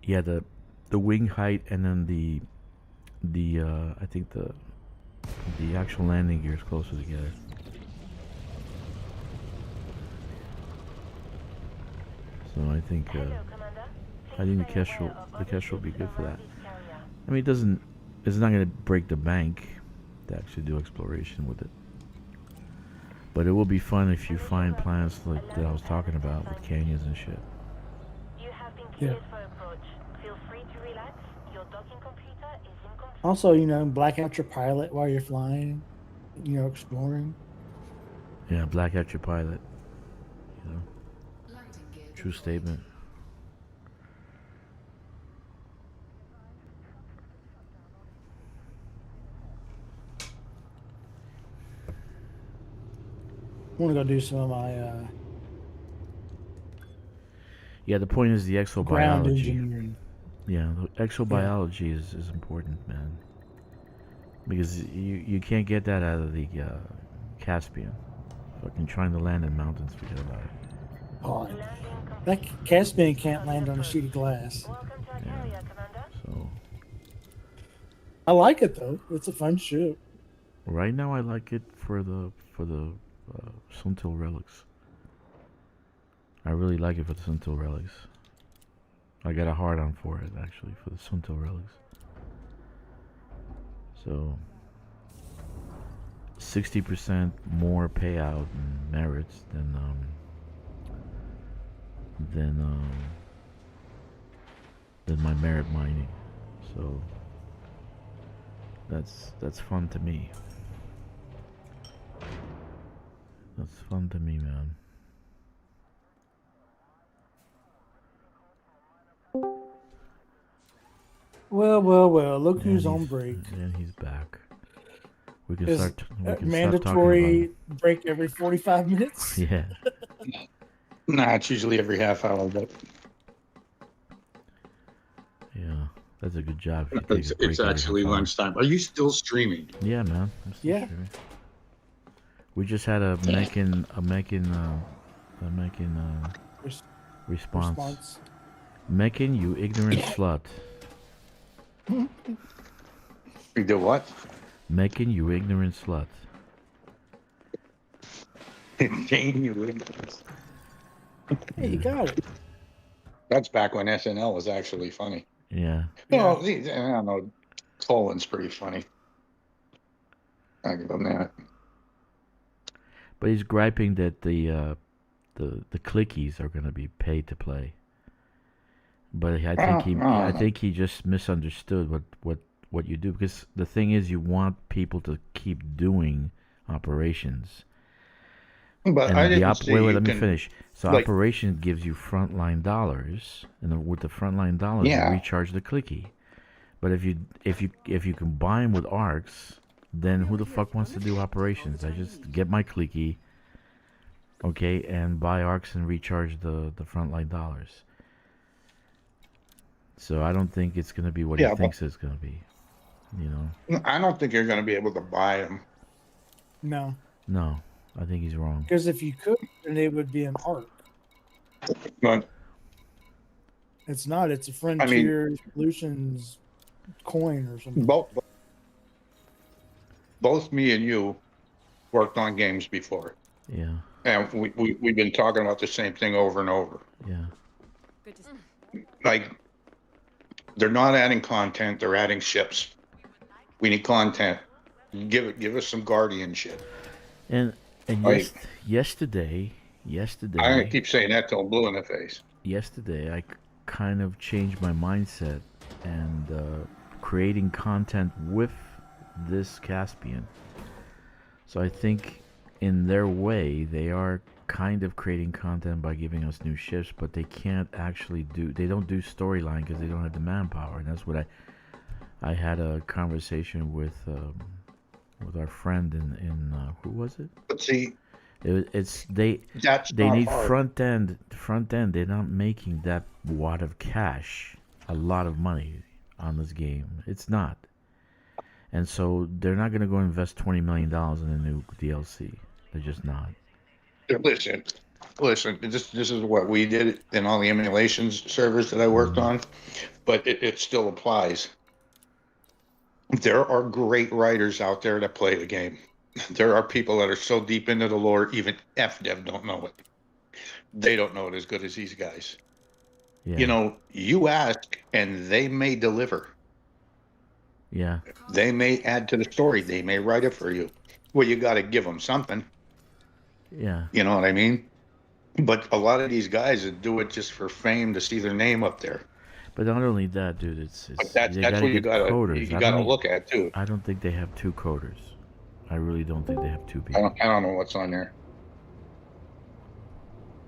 Yeah, the wing height and then the I think the actual landing gear is closer together. So I think the Kestrel will be good for that. I mean, it's not going to break the bank to actually do exploration with it, but it will be fun if you find planets like that I was talking about with canyons and shit. Yeah. For approach. Feel free to relax. Your docking computer is in control. Also, you know, black out your pilot while you're flying, you know, exploring. Yeah, black out your pilot. You know, true statement. I want to go do some of my Yeah, the point is the ground exobiology. engineering. Yeah, the exobiology is important, man. Because you can't get that out of the Caspian. Fucking trying to land in mountains, forget about it. Oh, that Caspian can't land on a sheet of glass. Yeah. So I like it though. It's a fun ship. right now, I like it for the Suntil relics. I really like it for the Suntil relics. I got a hard on for it actually for the Suntil relics. So 60% more payout and merits than my merit mining. So that's fun to me. That's fun to me, man. Well. Look who's on break. And he's back. We can Is start. We can mandatory start talking break every 45 minutes. about it. Yeah. Nah, it's usually every half hour, but Yeah. That's a good job. If you take it's, a break it's every actually half hour. lunchtime. Are you still streaming? Yeah, man. I'm still Yeah. streaming. We just had a Mechan response. Mechan, you ignorant slut. You did what? Mechan, you ignorant slut. Jane, you would. Hey, you got it. That's back when SNL was actually funny. Yeah. Well, I don't know. Colin's pretty funny. I give him that. But he's griping that the clickies are going to be paid to play. But I think he just misunderstood what you do, because the thing is, you want people to keep doing operations. But And I then didn't see wait, you let me can finish. So like operation gives you frontline dollars, and then with the frontline dollars, you yeah. recharge the clicky. But if you combine with arcs, then who the fuck wants to do operations? I just get my clicky, okay, and buy arcs and recharge the frontline dollars. So I don't think it's gonna be what he Yeah, but thinks it's gonna be. You know? I don't think you're going to be able to buy them. No, No, I think he's wrong. because if you could, then it would be an arc. But It's not. It's a I mean, Frontier Solutions coin or something. both me and you worked on games before, Yeah, and we've been talking about the same thing over and over. yeah. Good to see. Like, they're not adding content; they're adding ships. We need content. Give us some Guardian shit. And Like, yesterday, I'm gonna keep saying that till I'm blue in the face. yesterday I kind of changed my mindset and creating content with this Caspian. So I think in their way they are kind of creating content by giving us new ships, but they can't actually they don't do storyline because they don't have the manpower. And that's what I had a conversation with our friend in who was it? But see, It's that's they not need hard. front end. They're not making that wad of cash, a lot of money on this game. It's not, and so they're not gonna go invest $20 million in a new DLC. They're just not. Listen. This is what we did in all the emulations servers that I worked on, but it still applies. There are great writers out there that play the game. There are people that are so deep into the lore, even FDev don't know it. They don't know it as good as these guys. Yeah. You know, you ask and they may deliver. Yeah. They may add to the story. They may write it for you. Well, you got to give them something. Yeah. You know what I mean? But a lot of these guys that do it just for fame to see their name up there. But not only that, dude. It's But they that's gotta what you get gotta coders. you gotta look at too. I don't think they have 2 coders. I really don't think they have 2 people. I don't know what's on there.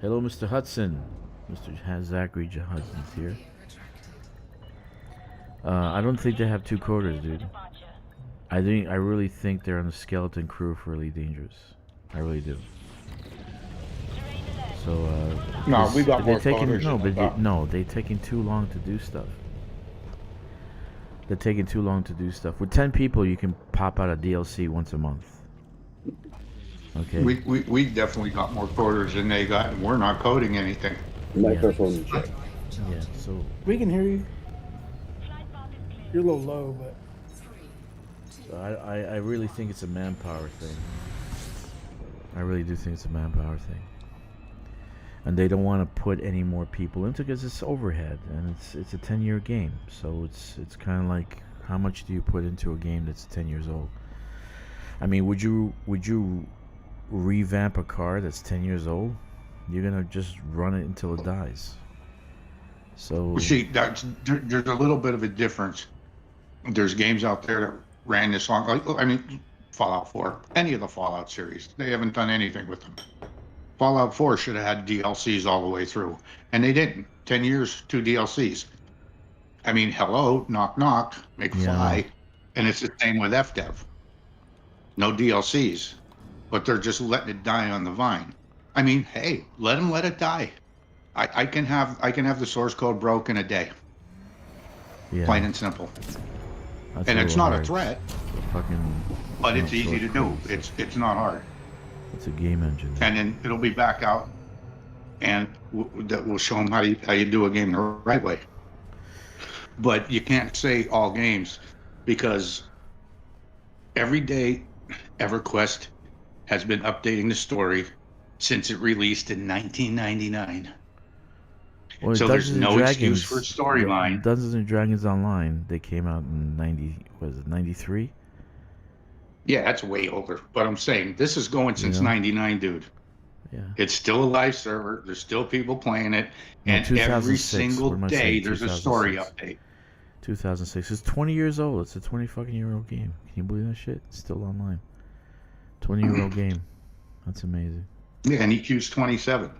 Hello, Mr. Hudson. Mr. Zachary Hudson's here. I don't think they have 2 coders, dude. I really think they're on the skeleton crew for Elite Dangerous. I really do. So No, we got they're more taking coders no, than but they're taking too long to do stuff. They're taking too long to do stuff. With 10 people, you can pop out a DLC once a month. Okay. We definitely got more coders than they got, and we're not coding anything. Microphone check. Yeah. So We can hear you. You're a little low, but I really think it's a manpower thing. I really do think it's a manpower thing. And they don't want to put any more people into because it's overhead, and it's a 10-year game. So it's kind of like, how much do you put into a game that's 10 years old? I mean, would you revamp a car that's 10 years old? You're gonna just run it until it dies. So See, there's a little bit of a difference. There's games out there that ran this long. Like, I mean, Fallout 4, any of the Fallout series, they haven't done anything with them. Fallout 4 should have had DLCs all the way through, and they didn't. 10 years, 2 DLCs. I mean, hello, knock knock, McFly, and it's the same with FDev. No DLCs, but they're just letting it die on the vine. I mean, hey, let them let it die. I can have the source code broke in a day. yeah, Plain and simple. that's And it's little not hard. a threat, but it's easy to do. It's not hard. It's a game engine. And then it'll be back out, and that will show them how you do a game the right way. But you can't say all games, because every day EverQuest has been updating the story since it released in 1999. Well, So there's no excuse for storyline. Dungeons and Dragons Online, they came out in 93? Yeah, that's way older. But I'm saying this is going since '99, dude. Yeah. It's still a live server. There's still people playing it, No, and every 2006. single What am I day saying? there's a story 2006. update. 2006. It's 20 years old. It's a 20-fucking-year-old game. Can you believe that shit? It's still online. 20-year-old game. That's amazing. Yeah, and EQ's 27.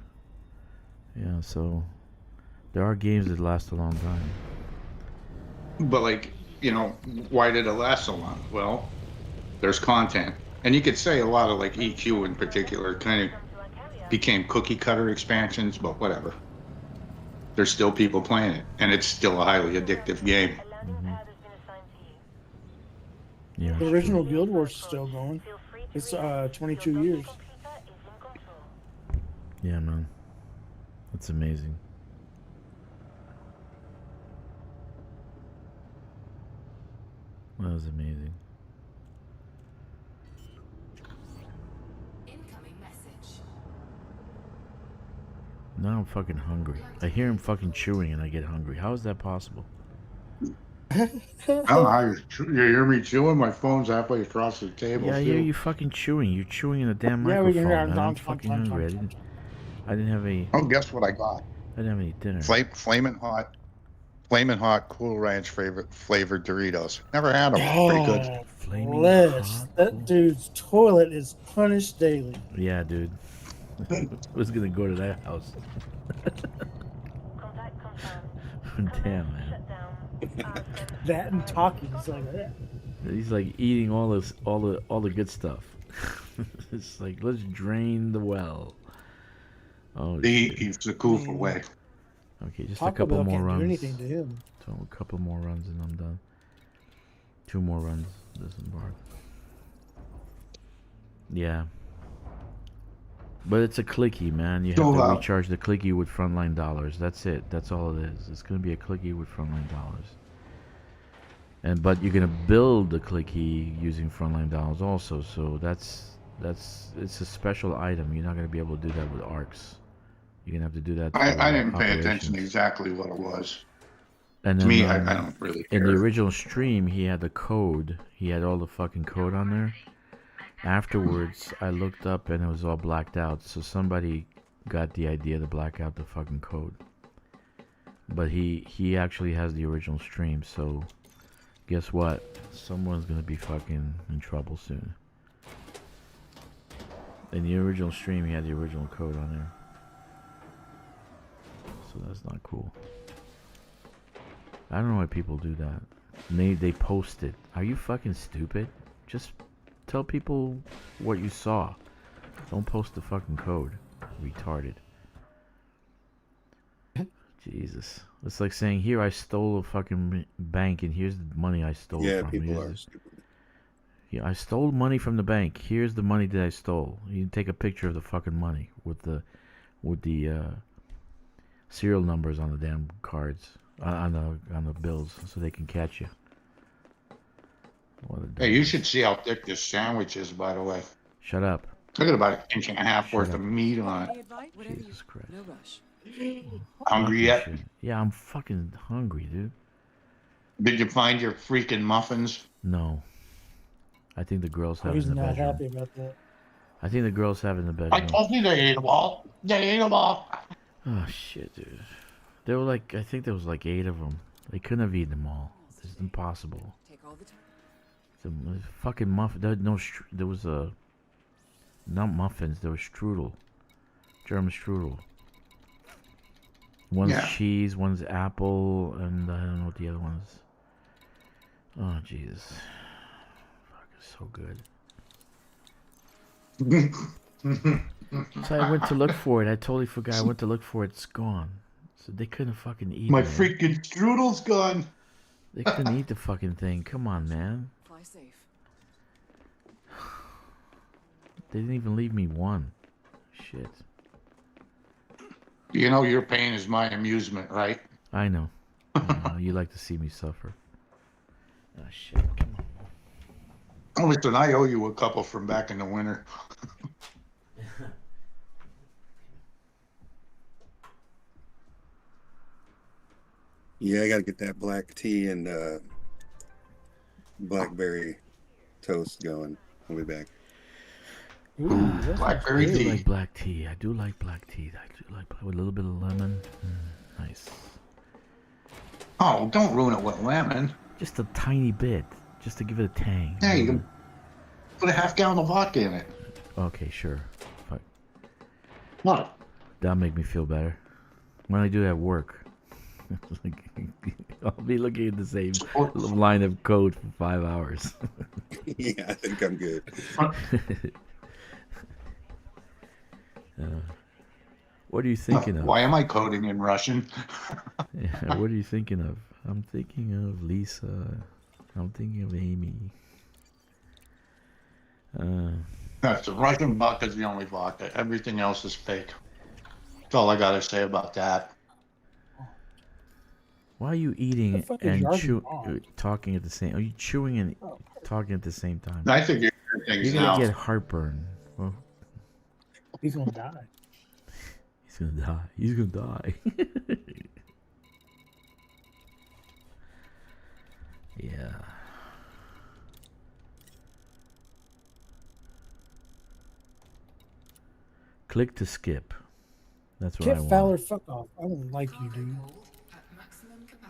Yeah, so there are games that last a long time. But like, why did it last so long? Well, there's content. And you could say a lot of like EQ in particular kind of became cookie cutter expansions, but whatever. There's still people playing it, and it's still a highly addictive game. Yeah, The original Guild Wars is still going. It's 22 years. yeah, man. That's amazing. That was amazing. Incoming message. Now I'm fucking hungry. I hear him fucking chewing and I get hungry. How is that possible? I don't know how you hear me chewing. My phone's halfway across the table. Yeah, I hear you fucking chewing. You're chewing in the damn Yeah, we can microphone. hear Man. I'm fucking hungry. I didn't have any. Oh, guess what I got? I didn't have any dinner. Flaming hot, Cool Ranch flavored Doritos. Never had them. Pretty good. Flaming Les, hot, that cool. dude's toilet is punished daily. Yeah, dude. I was gonna go to that house. Damn, man. That and talkies like that. He's like eating all the good stuff. It's like, let's drain the well. Oh, He's the Kufa way. Okay, just Taco a couple Bell more can't runs. do anything to him. So a couple more runs and I'm done. 2 more runs. Disembark. Yeah. But it's a clicky, man. You have to recharge the clicky with frontline dollars. That's it. That's all it is. It's gonna be a clicky with frontline dollars. But you're gonna build the clicky using frontline dollars also. So it's a special item. You're not gonna be able to do that with arcs. You're gonna have to do that. I didn't pay attention to exactly what it was. And to then, me, I don't really care. In the original stream, he had the code. He had all the fucking code on there. Afterwards, I looked up and it was all blacked out. So somebody got the idea to black out the fucking code. But he actually has the original stream. So guess what? Someone's gonna be fucking in trouble soon. In the original stream, he had the original code on there. So that's not cool. I don't know why people do that. And they post it. Are you fucking stupid? Just tell people what you saw. Don't post the fucking code. Retarded. Jesus. It's like saying, here, I stole a fucking bank and here's the money I stole from. People are stupid. Yeah, I stole money from the bank. Here's the money that I stole. You can take a picture of the fucking money with the serial numbers on the damn cards. On the bills, so they can catch you. Hey, you should see how thick this sandwich is, by the way. Shut up. Look at about 1.5 inches worth of meat on it. Jesus Christ. No rush. Hungry yet? Yeah, I'm fucking hungry, dude. Did you find your freaking muffins? No. I think the girls have He's in the not bedroom. happy about that. I think the girls have in the bedroom. I told you they ate them all. They ate them all. Oh shit, dude. There were like, I think there was like 8 of them. They couldn't have eaten them all. It's impossible. Take all the time. The fucking muffin. There was not muffins. There was strudel, German strudel. One's cheese, one's apple, and I don't know what the other one is. Oh Jesus, fuck, it's so good. So I went to look for it. I totally forgot. I went to look for it. It's gone. So they couldn't fucking eat My it. freaking strudel's gone. They couldn't eat the fucking thing. Come on, man. Fly safe. They didn't even leave me one. Shit. You know your pain is my amusement, right? I know. You like to see me suffer. Oh shit. Come on. Oh, listen, I owe you a couple from back in the winter. Yeah, I gotta get that black tea and blackberry toast going. I'll be back. Ooh, Blackberry I do tea. like black tea. I do like black tea. I do like with a little bit of lemon. Nice. Oh, don't ruin it with lemon. Just a tiny bit, just to give it a tang. Yeah, you can put a half gallon of vodka in it. Okay, sure. Fuck. What? That'll make me feel better. When I do at work, like, I'll be looking at the same line of code for 5 hours. Yeah, I think I'm good. What are you thinking of? Why am I coding in Russian? Yeah, what are you thinking of? I'm thinking of Lisa. I'm thinking of Amy. That's the Russian vodka is the only vodka. Everything else is fake. That's all I gotta say about that. Why are you eating fuck is and Yardi talking at the same? Are you chewing and Oh. talking at the same time? I think you're hearing things You're gonna now. get heartburn. Well, He's gonna die. he's gonna die. He's gonna die. Yeah. Click to skip. That's what I Kit want. Fowler, fuck off. I don't like you, dude.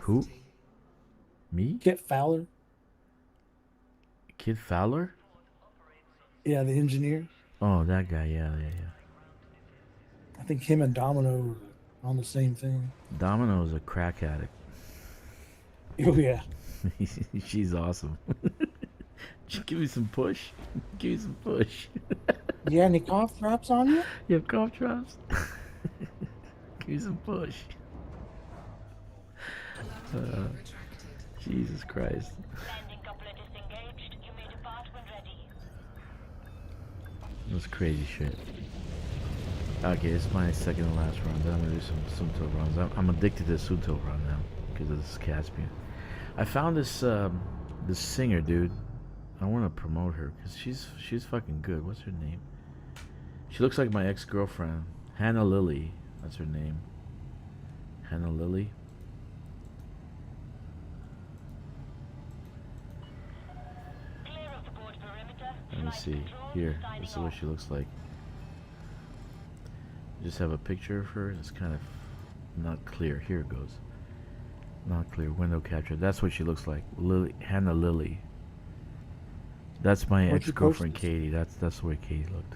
Who? Me? Kit Fowler? Kid Fowler? Yeah, the engineer. Oh, that guy. Yeah. I think him and Domino are on the same thing. Domino's a crack addict. Oh, yeah. She's awesome. Give me some push. Give me some push. You got any cough drops on you? You have cough drops? Give me some push. Jesus Christ. That's crazy shit. Okay, it's my second and last run. Then I'm gonna do some Sunto runs. I'm addicted to Sunto run now because of this Caspian. I found this this singer, dude. I want to promote her because she's fucking good. What's her name? She looks like my ex-girlfriend, Hannah Lily. That's her name. Hannah Lily. Let me see. Here, this is what she looks like. Just have a picture of her. It's kind of not clear. Here it goes. Not clear. Window capture. That's what she looks like. Lily, Hannah Lily. That's my What'd you ex-girlfriend post? Katie. That's the way Katie looked.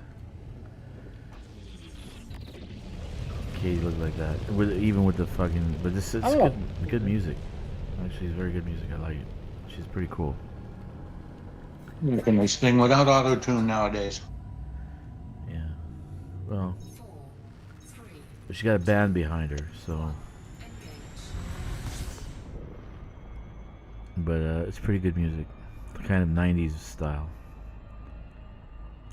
Katie looked like that. Even with the fucking. But this is good music. Actually, it's very good music. I like it. She's pretty cool. You can sing without auto-tune nowadays. Yeah. Well. But she got a band behind her, so. But it's pretty good music. Kind of 90s style.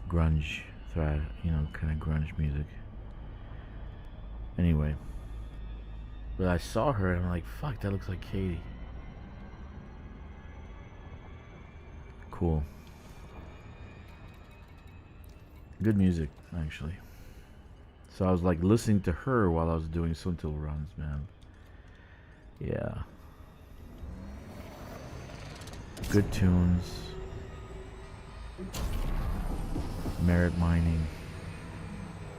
Grunge, kind of grunge music. Anyway. But I saw her and I'm like, fuck, that looks like Katie. Cool. Good music, actually. So I was like listening to her while I was doing Sunto runs, man. Yeah. Good tunes. Merit mining.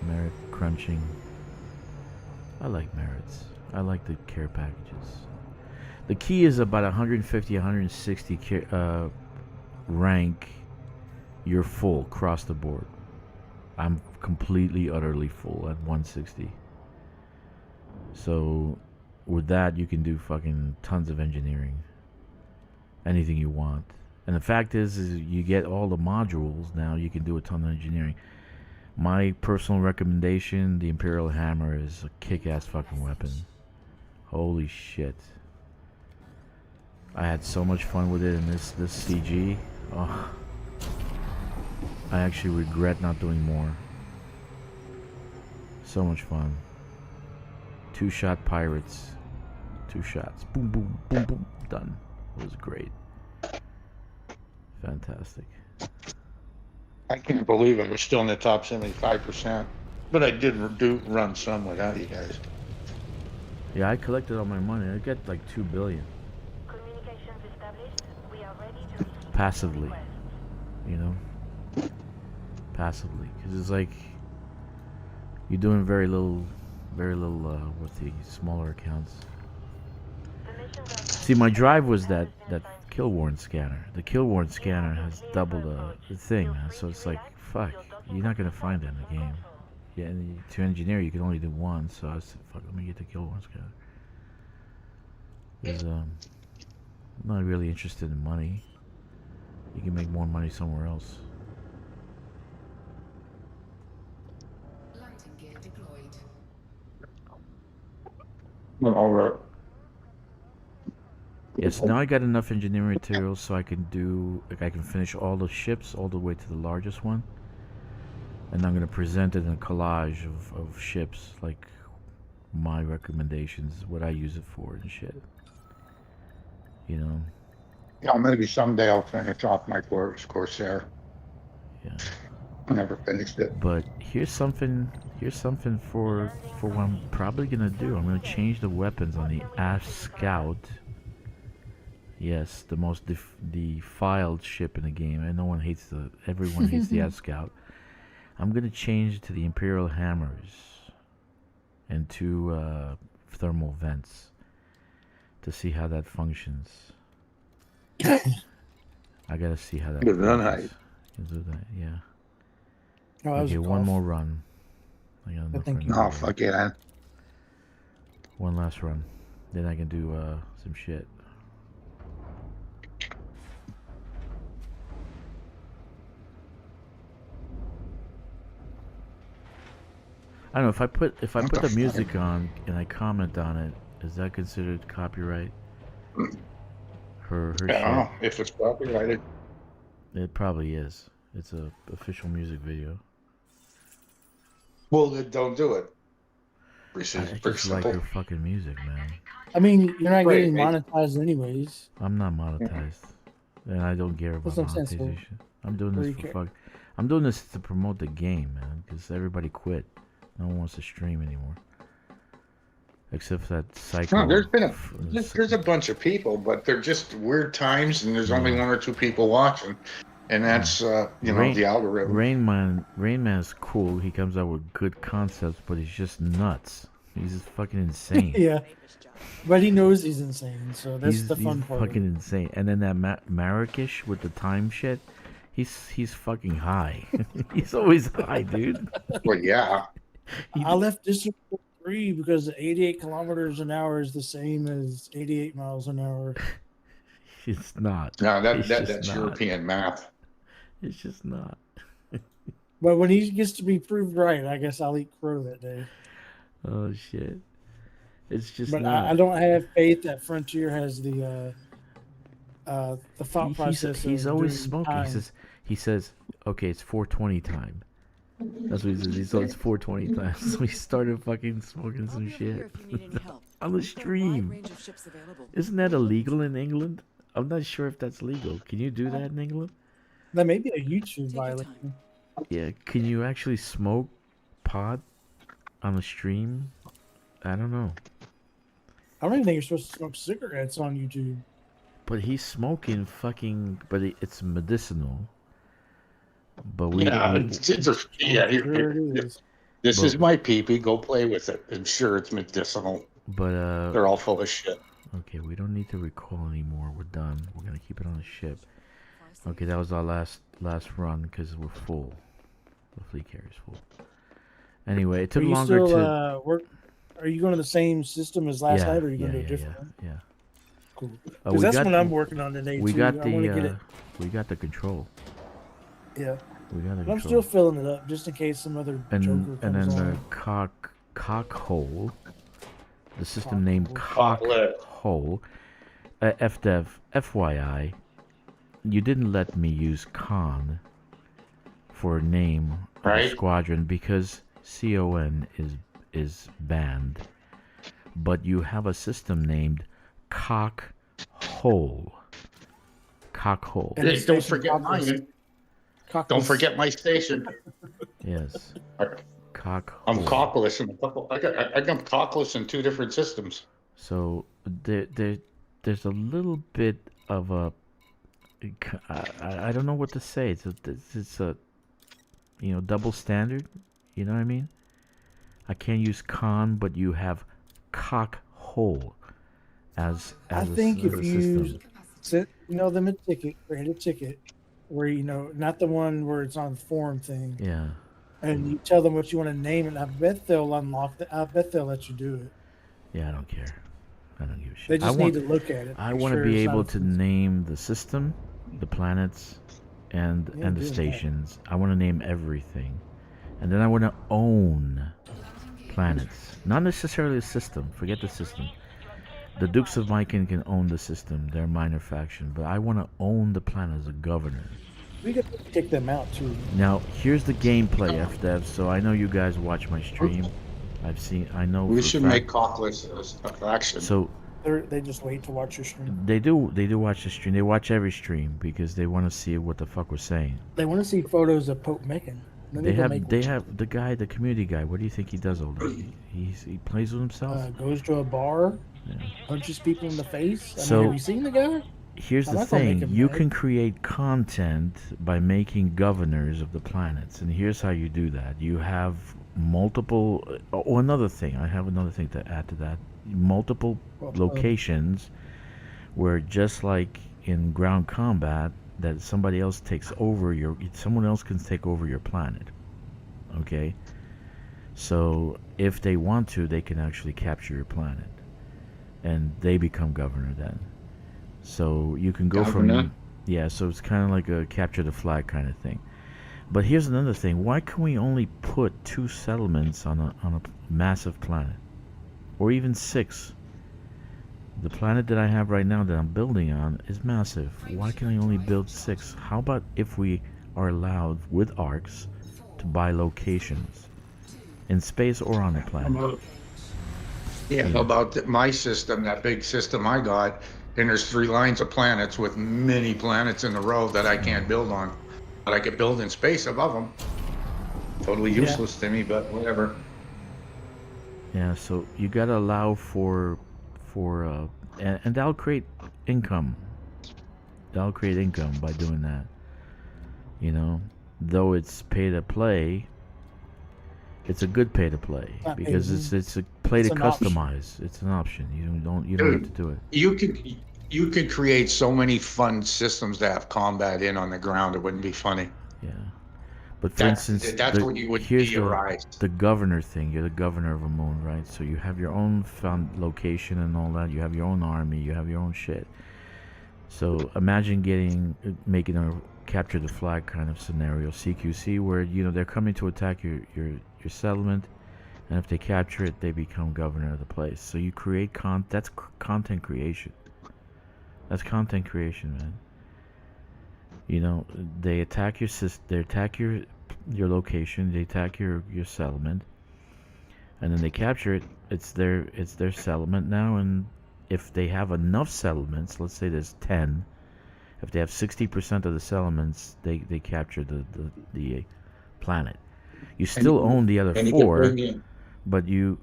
Merit crunching. I like merits. I like the care packages. The key is about 150, 160 rank. You're full across the board. I'm completely, utterly full at 160. So with that, you can do fucking tons of engineering. Anything you want. And the fact is you get all the modules now, you can do a ton of engineering. My personal recommendation, the Imperial Hammer is a kick-ass fucking weapon. Holy shit. I had so much fun with it in this CG. Oh. I actually regret not doing more. So much fun. 2-shot pirates. 2 shots. Boom, boom, boom, boom. Done. It was great. Fantastic. I can't believe I was still in the top 75%. But I did run some without you guys. Yeah, I collected all my money. I get like 2 billion. Communications established. We are ready to Passively. You know? Passively. Because it's like you're doing very little with the smaller accounts. See, my drive was that Killwarn scanner. The Killwarn scanner has double the thing, man. So it's like, fuck, you're not gonna find it in the game. Yeah, and to engineer you can only do one. So I said, fuck, let me get the kill one scatter. Because I'm not really interested in money. You can make more money somewhere else. Lighting gear deployed. All right. Yes, now I got enough engineering materials so I can do, like, I can finish all the ships all the way to the largest one. And I'm going to present it in a collage of ships, like my recommendations, what I use it for and shit. You know? Yeah, maybe someday I'll finish off my Corsair. Yeah. I never finished it. But here's something for what I'm probably going to do. I'm going to change the weapons on the Ash Scout. Yes, the most defiled ship in the game. And everyone hates the Ash Scout. I'm gonna change it to the Imperial Hammers and 2 thermal vents to see how that functions. I gotta see how that functions. Do that, yeah. Oh, that was Okay, a one cough. more run. I got enough think for you- another Oh, fuck yeah. run. One last run. Then I can do some shit. I don't know if I put the music on and I comment on it, is that considered copyright? Her I shit. don't know if it's copyrighted. It probably is. It's a official music video. Well, then don't do it. I Pretty just like simple. her fucking music, man. I mean, you're not Right, getting mate. monetized anyways. I'm not monetized, and I don't care about That's what I'm saying, so monetization. I'm doing what this do for you fuck. I'm doing this to promote the game, man, because everybody quit. No one wants to stream anymore, except for that psycho. No, there's a bunch of people, but they're just weird times, and there's only 1 or 2 people watching, and that's the algorithm. Rain Man's cool. He comes out with good concepts, but he's just nuts. He's just fucking insane. Yeah, but he knows he's insane, so that's he's the fun part. Fucking insane. And then that Marrakesh with the time shit, he's fucking high. He's always high, dude. Well, yeah. I left District 3 because 88 kilometers an hour is the same as 88 miles an hour. It's not. No, It's that's just not. European math. It's just not. But when he gets to be proved right, I guess I'll eat crow that day. Oh shit! It's just But not. I don't have faith that Frontier has the thought process. He's of always doing smoking. time. He says, okay, it's 420 time. That's what he says. So it's 420 time. So he started fucking smoking some shit on the stream. Isn't that illegal in England? I'm not sure if that's legal. Can you do that in England? That may be a YouTube violation. Yeah. Can you actually smoke pot on the stream? I don't know. I don't even think you're supposed to smoke cigarettes on YouTube. But he's smoking fucking. But it's medicinal. But we. Yeah, we it's just, yeah. This is my peepee. Go play with it. And sure, it's medicinal. But they're all full of shit. Okay, we don't need to recall anymore. We're done. We're gonna keep it on the ship. Okay, that was our last run because we're full. The fleet carrier's full. Anyway, it took Are you longer still, to. Are you going to the same system as last night, or are you going to do a different one? Yeah. Cool. We Because that's got what I'm working on today. We too. got I wanna get the it. we got the control. Yeah. We got the But I'm control. still filling it up just in case some other joker And then comes the on. cock hole. The system named cock hole. FYI, you didn't let me use con for a name of a Right. squadron because CON is banned. But you have a system named cock hole. Cock hole. And Hey, don't forget mine. Don't forget my station. Yes. Cock I'm hole. cockless in a couple. I got cockless in 2 different systems. So there's a little bit of a I don't know what to say. It's a double standard. You know what I mean? I can't use con, but you have cock hole as I a think if as a you system. them a ticket, create a ticket where not the one where it's on the forum thing. Yeah. and you tell them what you want to name it. I bet they'll unlock it. I bet they'll let you do it. Yeah, I don't care. I don't give a shit. They just need to look at it. I make want to sure be it's not able to offensive. name the system, the planets, and Yeah, the do that. stations. I want to name everything, and then I want to own planets. Not necessarily a system. Forget the system. The Dukes of Myken can own the system. They're a minor faction, but I want to own the planet as a governor. We could kick them out too. Now, here's the gameplay, FDev. So I know you guys watch my stream. I know. We for a should fact- make Cockless a faction. So They just wait to watch your stream. they do watch the stream. They watch every stream because they want to see what the fuck we're saying. They want to see photos of Pope Mechan. Then They go have make they one. have the guy, the community guy. What do you think he does all day? He plays with himself. Goes to a bar, punches people in the face. I So- mean, have you seen the guy? Here's I'm the not gonna make thing: him you mad. can create content by making governors of the planets, and here's how you do that. You have multiple. Oh, another thing. I have another thing to add to that. Multiple locations where, just like in ground combat, that somebody else takes over someone else can take over your planet. Okay. So if they want to, they can actually capture your planet, and they become governor then. So you can go Governor? from so it's kind of like a capture the flag kind of thing. But here's another thing: why can we only put 2 settlements on a massive planet, or even 6? The planet that I have right now that I'm building on is massive. Why can I only build 6? How about if we are allowed with arcs to buy locations in space or on the planet? Yeah, how about my system, that big system I got, and there's 3 lines of planets with many planets in a row that I can't build on, but I could build in space above them. Totally useless to me, but whatever. Yeah, so you gotta allow for and that'll create income. That'll create income by doing that. You know, though it's pay to play, it's a good pay to play Not because pay, it's a play it's to an option. customize. It's an option. You don't have to do it. You could create so many fun systems to have combat in on the ground. It wouldn't be funny. Yeah. But for That's instance, what you would here's theorize. the governor thing. You're the governor of a moon, right? So you have your own found location and all that. You have your own army. You have your own shit. So imagine making a capture the flag kind of scenario, CQC, where they're coming to attack your settlement, and if they capture it, they become governor of the place. So you create that's content creation. That's content creation, man. They attack your they attack your location, they attack your settlement, and then they capture it. It's their settlement now, and if they have enough settlements, let's say there's 10, if they have 60% of the settlements, they capture the planet. You still own the other 4, but you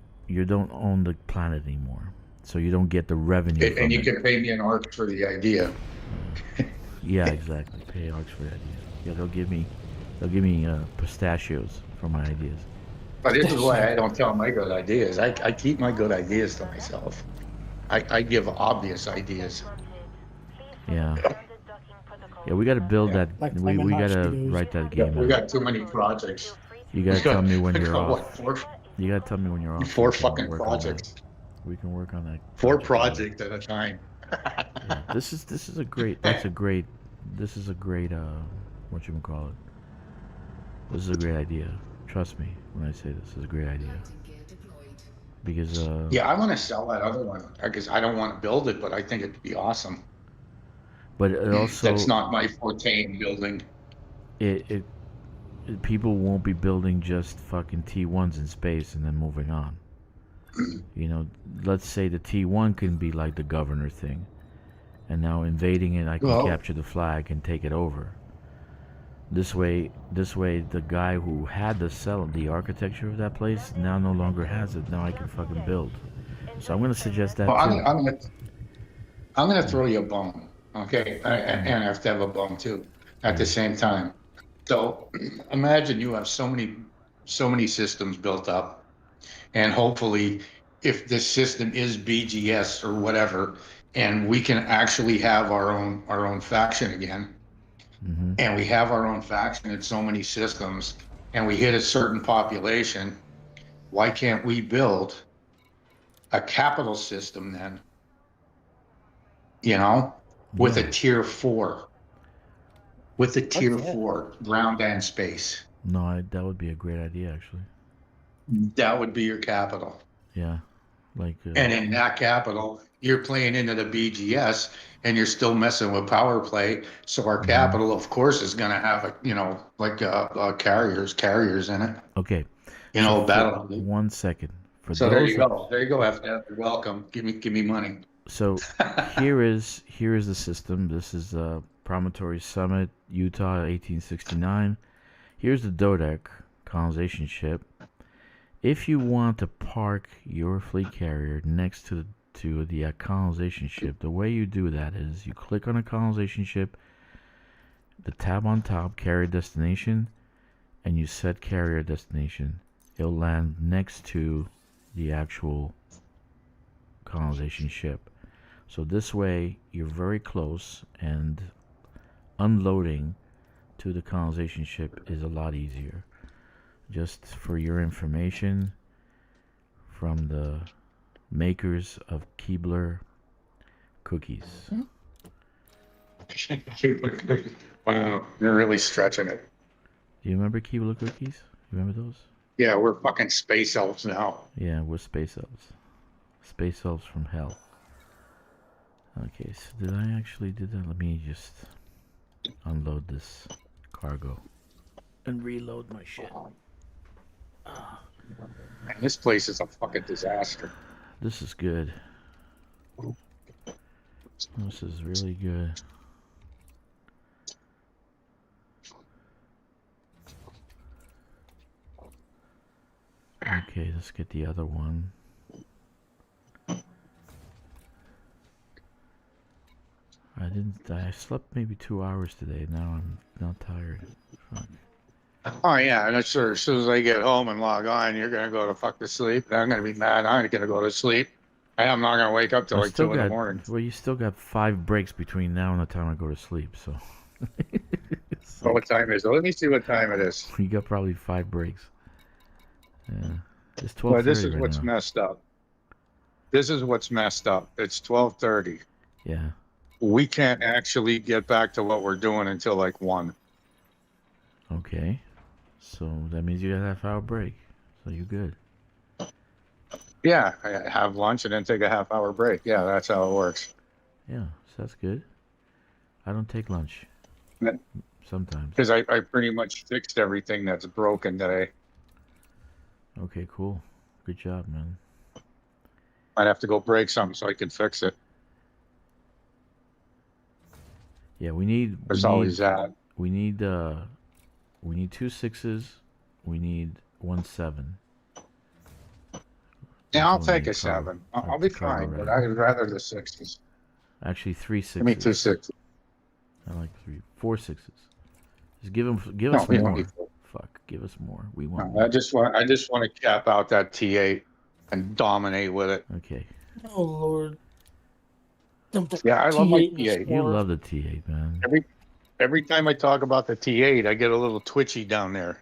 don't own the planet anymore, so you don't get the revenue from And you it. can pay me an arc for the idea. Yeah, exactly. Pay arcs for that. Yeah, they'll give me pistachios for my ideas. But this is why I don't tell my good ideas. I keep my good ideas to myself. I give obvious ideas. Yeah. Yeah, we got to build that. Like We lemon got to Cheetos. write that Yeah, game we out. got too many projects. You got to tell me when you're What, off. 4 You got to tell me when you're off. 4 We can fucking work on that. projects. We can work on that. 4 project. projects at a time. Yeah. This is a great. This is a great. What you call it? This is a great idea. Trust me when I say this is a great idea. Because Yeah, I want to sell that other one because I don't want to build it, but I think it'd be awesome. but it also That's not my forte in building. it people won't be building just fucking T1s in space and then moving on. Let's say the T1 can be like the governor thing, and now invading it, I can capture the flag and take it over. This way, the guy who had the architecture of that place now no longer has it. Now I can fucking build. So I'm gonna suggest that Well, too. I'm gonna throw you a bone, okay? And I have to have a bone too at the same time. So imagine you have so many systems built up, and hopefully, if this system is BGS or whatever, and we can actually have our own faction again, Mm-hmm. and we have our own faction in so many systems, and we hit a certain population, why can't we build a capital system then, with a Yeah. tier 4, with a tier that? 4 ground and space? No, that would be a great idea, actually. That would be your capital. Yeah. Like. And in that capital, you're playing into the BGS and you're still messing with power play. So our capital, of course, is going to have carriers in it. Okay. Battle. 1 second. For So those there you go. There you go. After welcome. Give me money. So here is the system. This is Promontory Summit, Utah, 1869. Here's the Dodec colonization ship. If you want to park your fleet carrier next to the colonization ship, the way you do that is you click on a colonization ship, the tab on top, carrier destination, and you set carrier destination. It'll land next to the actual colonization ship. So this way you're very close, and unloading to the colonization ship is a lot easier. Just for your information, from the makers of Keebler cookies. Wow, you're really stretching it. Do you remember Keebler cookies? You remember those? Yeah, we're fucking space elves now. Yeah, we're space elves. Space elves from hell. Okay, so did I actually do that? Let me just unload this cargo and reload my shit. Man, this place is a fucking disaster. This is good. This is really good. Okay, let's get the other one. I slept maybe 2 hours today. Now I'm not tired. Fuck. Oh yeah, that's sure. As soon as I get home and log on, you're gonna go to fuck to sleep. I'm gonna be mad. I'm gonna go to sleep. I'm not gonna wake up till like 2 in the morning. Well, you still got 5 breaks between now and the time I go to sleep, so. So what time is it? Let me see what time it is. You got probably 5 breaks. Yeah, it's 12:30 Well, this is right what's now. messed up. This is what's messed up. It's 12:30. Yeah. We can't actually get back to what we're doing until like 1. Okay. So that means you got a half-hour break. So you're good. Yeah, I have lunch and then take a half-hour break. Yeah, that's how it works. Yeah, so that's good. I don't take lunch. Sometimes. Because I pretty much fixed everything that's broken today. Okay, cool. Good job, man. I'd have to go break something so I can fix it. Yeah, we need. There's always that. We need 2 6s. We need 1 7. Yeah, I'll take a 7. I'll be fine, but I'd rather the 6s. Actually, 3 6s. Give me 2 6s. I like 4 6s. Just give us more. Fuck, give us more. We want. I just want to cap out that T8 and dominate with it. Okay. Oh Lord. Yeah, I love my T8. You love the T8, man. Every time I talk about the T8, I get a little twitchy down there.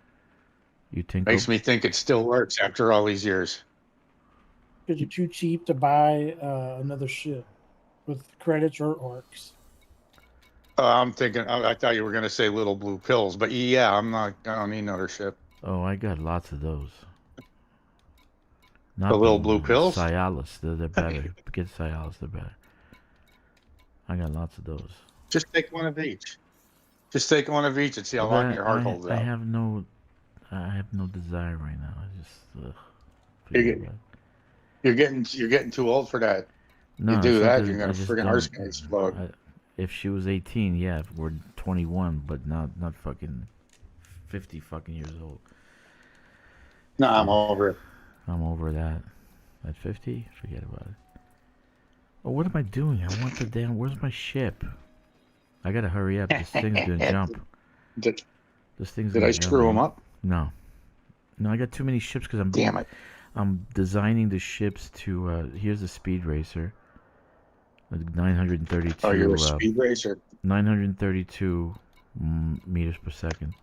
You think Makes me think it still works after all these years. Because you're too cheap to buy another ship with credits or arcs. I'm thinking. I thought you were going to say little blue pills, but yeah, I don't need another ship. Oh, I got lots of those. The little blue pills? Cialis, they're better. Get Cialis, they're better. I got lots of those. Just take one of each. Just take one of each and see how long your heart holds out. I have no desire right now. I just. You're getting too old for that. No, you do that, you're gonna friggin' heart's gonna explode. If she was 18, yeah, we're 21, but not fucking 50 fucking years old. No, I'm over it. I'm over that. At 50, forget about it. Oh, what am I doing? I want the damn. Where's my ship? I gotta hurry up. This thing's gonna jump. Did I screw him up? No, I got too many ships because I'm. Damn it. I'm designing the ships to. Here's the speed racer. 932. Oh, you're a speed racer. 932 meters per second.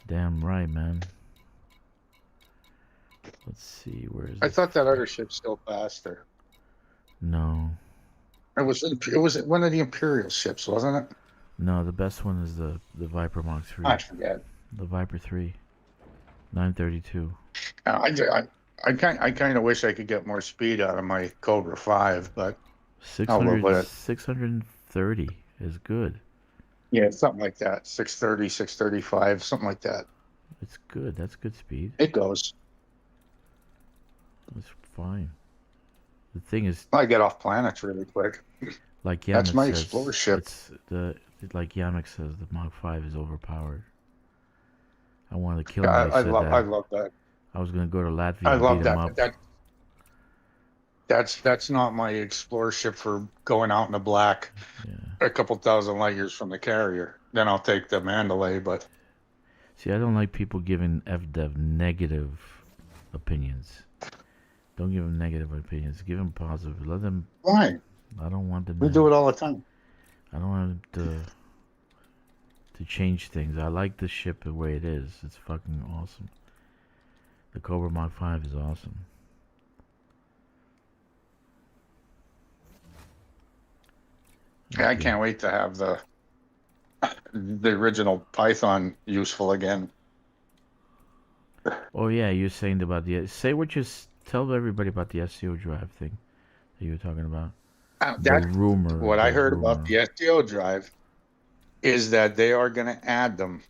Damn right, man. Let's see, where is I this? thought that other ship's still faster. No. It was one of the Imperial ships, wasn't it? No, the best one is the Viper Mach 3. I forget. The Viper 3. 932. I kind of wish I could get more speed out of my Cobra 5, but I'll live 600, with it. 630 is good. Yeah, something like that. 630, 635, something like that. It's good. That's good speed. It goes. It's fine. The thing is, I get off planets really quick. like Yamek That's my says, Explorer ship. like Yamek says, the Mach 5 is overpowered. I wanted to kill him. Yeah, When he said that. I love that. I was gonna go to Latvia I and love beat him that. up. That's not my Explorer ship for going out in the black a couple thousand light years from the carrier. Then I'll take the Mandalay, but See, I don't like people giving FDev negative opinions. Don't give them negative opinions. Give them positive. Let them. Why? I don't want them. We do it all the time. I don't want them to change things. I like the ship the way it is. It's fucking awesome. The Cobra Mach 5 is awesome. Yeah, I can't wait to have the original Python useful again. Oh yeah, you're saying about the tell everybody about the SCO drive thing that you were talking about. That's rumor. What I heard about the STO drive is that they are going to add them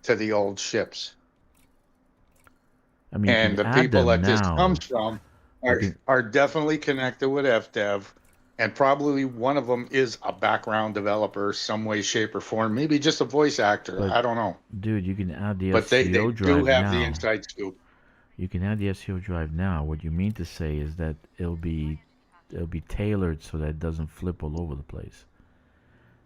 to the old ships. I mean, and the people that this comes from are definitely connected with FDev, and probably one of them is a background developer, some way, shape, or form. Maybe just a voice actor. But, I don't know. Dude, you can add the but SCO they drive do have now. the inside scoop. You can add the SCO drive now. What you mean to say is that it'll be tailored so that it doesn't flip all over the place.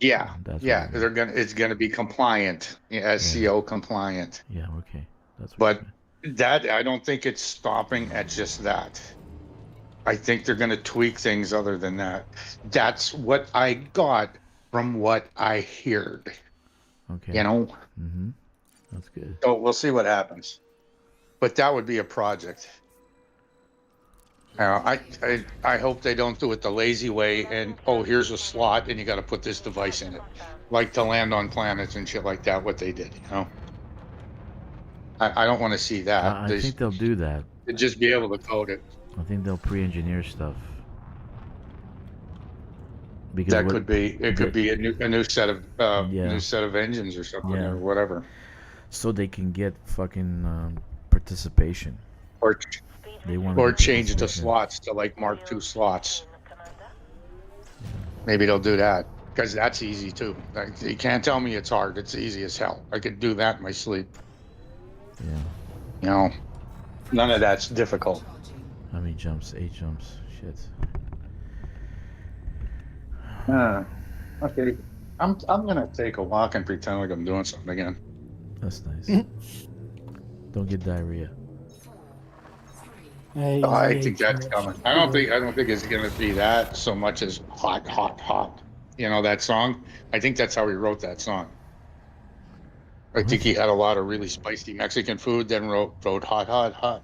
Yeah, it's gonna be compliant, SCO compliant. Yeah, okay, but that I don't think it's stopping at just that. I think they're gonna tweak things other than that. That's what I got from what I heard. Okay. You know. Mm-hmm. That's good. So we'll see what happens. But that would be a project. I hope they don't do it the lazy way and here's a slot and you got to put this device in it, like to land on planets and shit like that. What they did, you know. I don't want to see that. I think they'll do that. They'll just be able to code it. I think they'll pre-engineer stuff. Because that could be it. Could be a new set of new set of engines or something or whatever. So they can get fucking participation. Or change the slots to like Mark II slots. Maybe they'll do that because that's easy too. Like, you can't tell me it's hard. It's easy as hell. I could do that in my sleep. Yeah. You know, none of that's difficult. How many jumps? 8 jumps. Shit. Okay. I'm gonna take a walk and pretend like I'm doing something again. That's nice. Don't get diarrhea. I think that's coming. I don't think it's gonna be that so much as hot, hot, hot. You know that song? I think that's how he wrote that song. I think he had a lot of really spicy Mexican food, then wrote hot, hot, hot.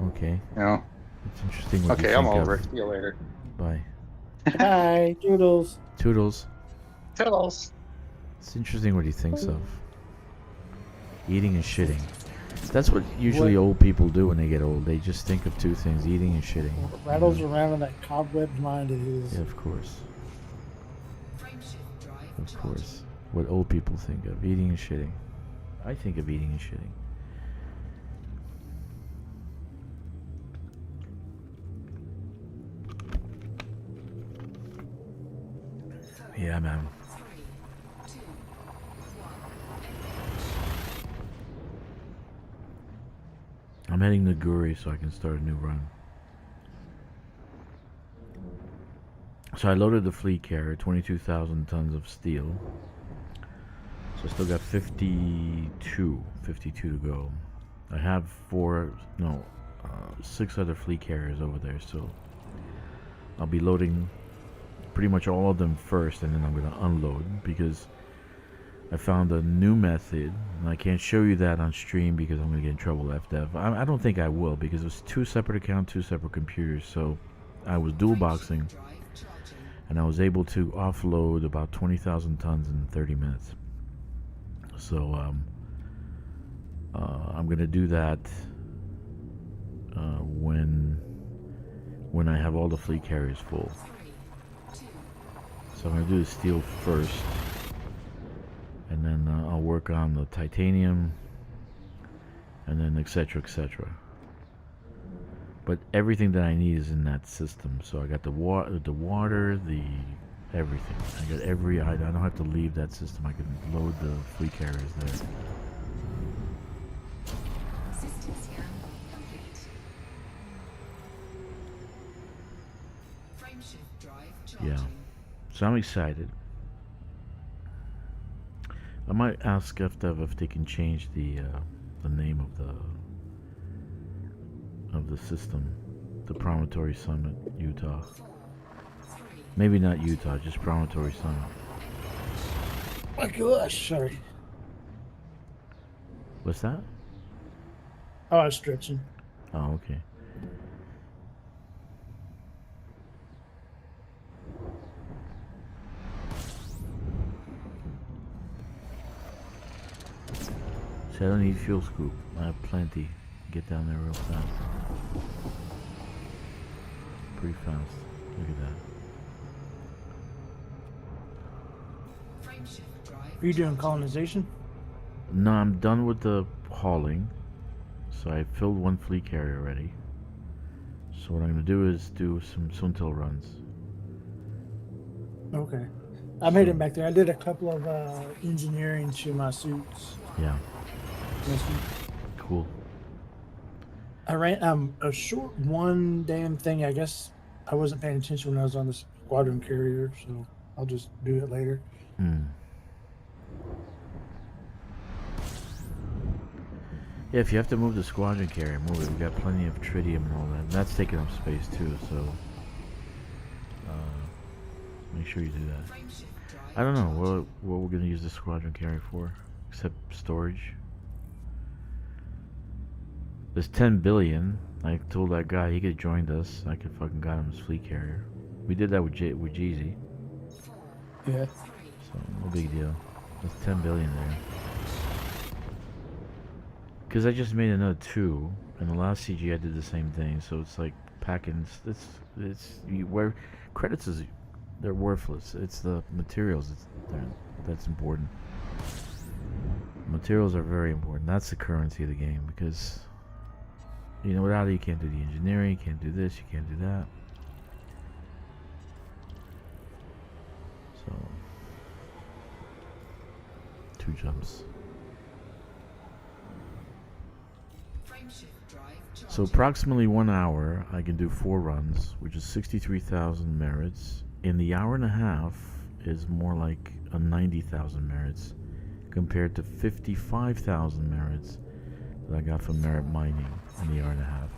Okay. You know? It's interesting. What okay, I'm over. See you later. Bye. Bye. Toodles. Toodles. Toodles. It's interesting what he thinks of. Eating and shitting. That's what usually old people do when they get old. They just think of 2 things: eating and shitting. What rattles around in that cobweb mind of his. Yeah, of course. Of course. What old people think of: eating and shitting. I think of eating and shitting. Yeah, man. I'm heading to Guri so I can start a new run. So I loaded the fleet carrier, 22,000 tons of steel. So I still got 52 to go. I have 6 other fleet carriers over there, so I'll be loading pretty much all of them first, and then I'm going to unload because I found a new method, and I can't show you that on stream because I'm going to get in trouble with FDev. I don't think I will because it was 2 separate accounts, 2 separate computers. So I was dual boxing, and I was able to offload about 20,000 tons in 30 minutes. So I'm going to do that when I have all the fleet carriers full. So I'm going to do the steel first, and then I'll work on the titanium, and then etc, etc. But everything that I need is in that system. So I got the water, the everything. I got every item. I don't have to leave that system. I can load the fleet carriers there. System scan complete. Frameshift drive charging. Yeah. So I'm excited. I might ask FDev if they can change the name of the system, the Promontory Summit, Utah. Maybe not Utah, just Promontory Summit. My gosh, sorry. What's that? Oh, I was stretching. Oh, okay. See, I don't need fuel scoop. I have plenty. Get down there real fast. Pretty fast. Look at that. Are you doing colonization? No, I'm done with the hauling. So I filled 1 fleet carrier already. So what I'm going to do is do some Suntil runs. Okay. I made it back there. I did a couple of engineering to my suits. Yeah. My suit. Cool. I ran a short one damn thing. I guess I wasn't paying attention when I was on the squadron carrier, so I'll just do it later. Yeah, if you have to move the squadron carrier, move it. We got plenty of tritium and all that. And that's taking up space too, so make sure you do that. I don't know what we're gonna use the squadron carrier for, except storage. There's 10 billion. I told that guy he could have joined us. I could fucking got him his fleet carrier. We did that with Jeezy. Yeah. So no big deal. There's 10 billion there. Because I just made another 2, and the last CG I did the same thing. So it's like packing. Where credits is they're worthless. It's the materials that's important. Materials are very important. That's the currency of the game because. You know, without it, you can't do the engineering, you can't do this, you can't do that. So, 2 jumps. So approximately 1 hour, I can do 4 runs, which is 63,000 merits. In the hour and a half is more like a 90,000 merits compared to 55,000 merits that I got from merit mining in the hour and a half.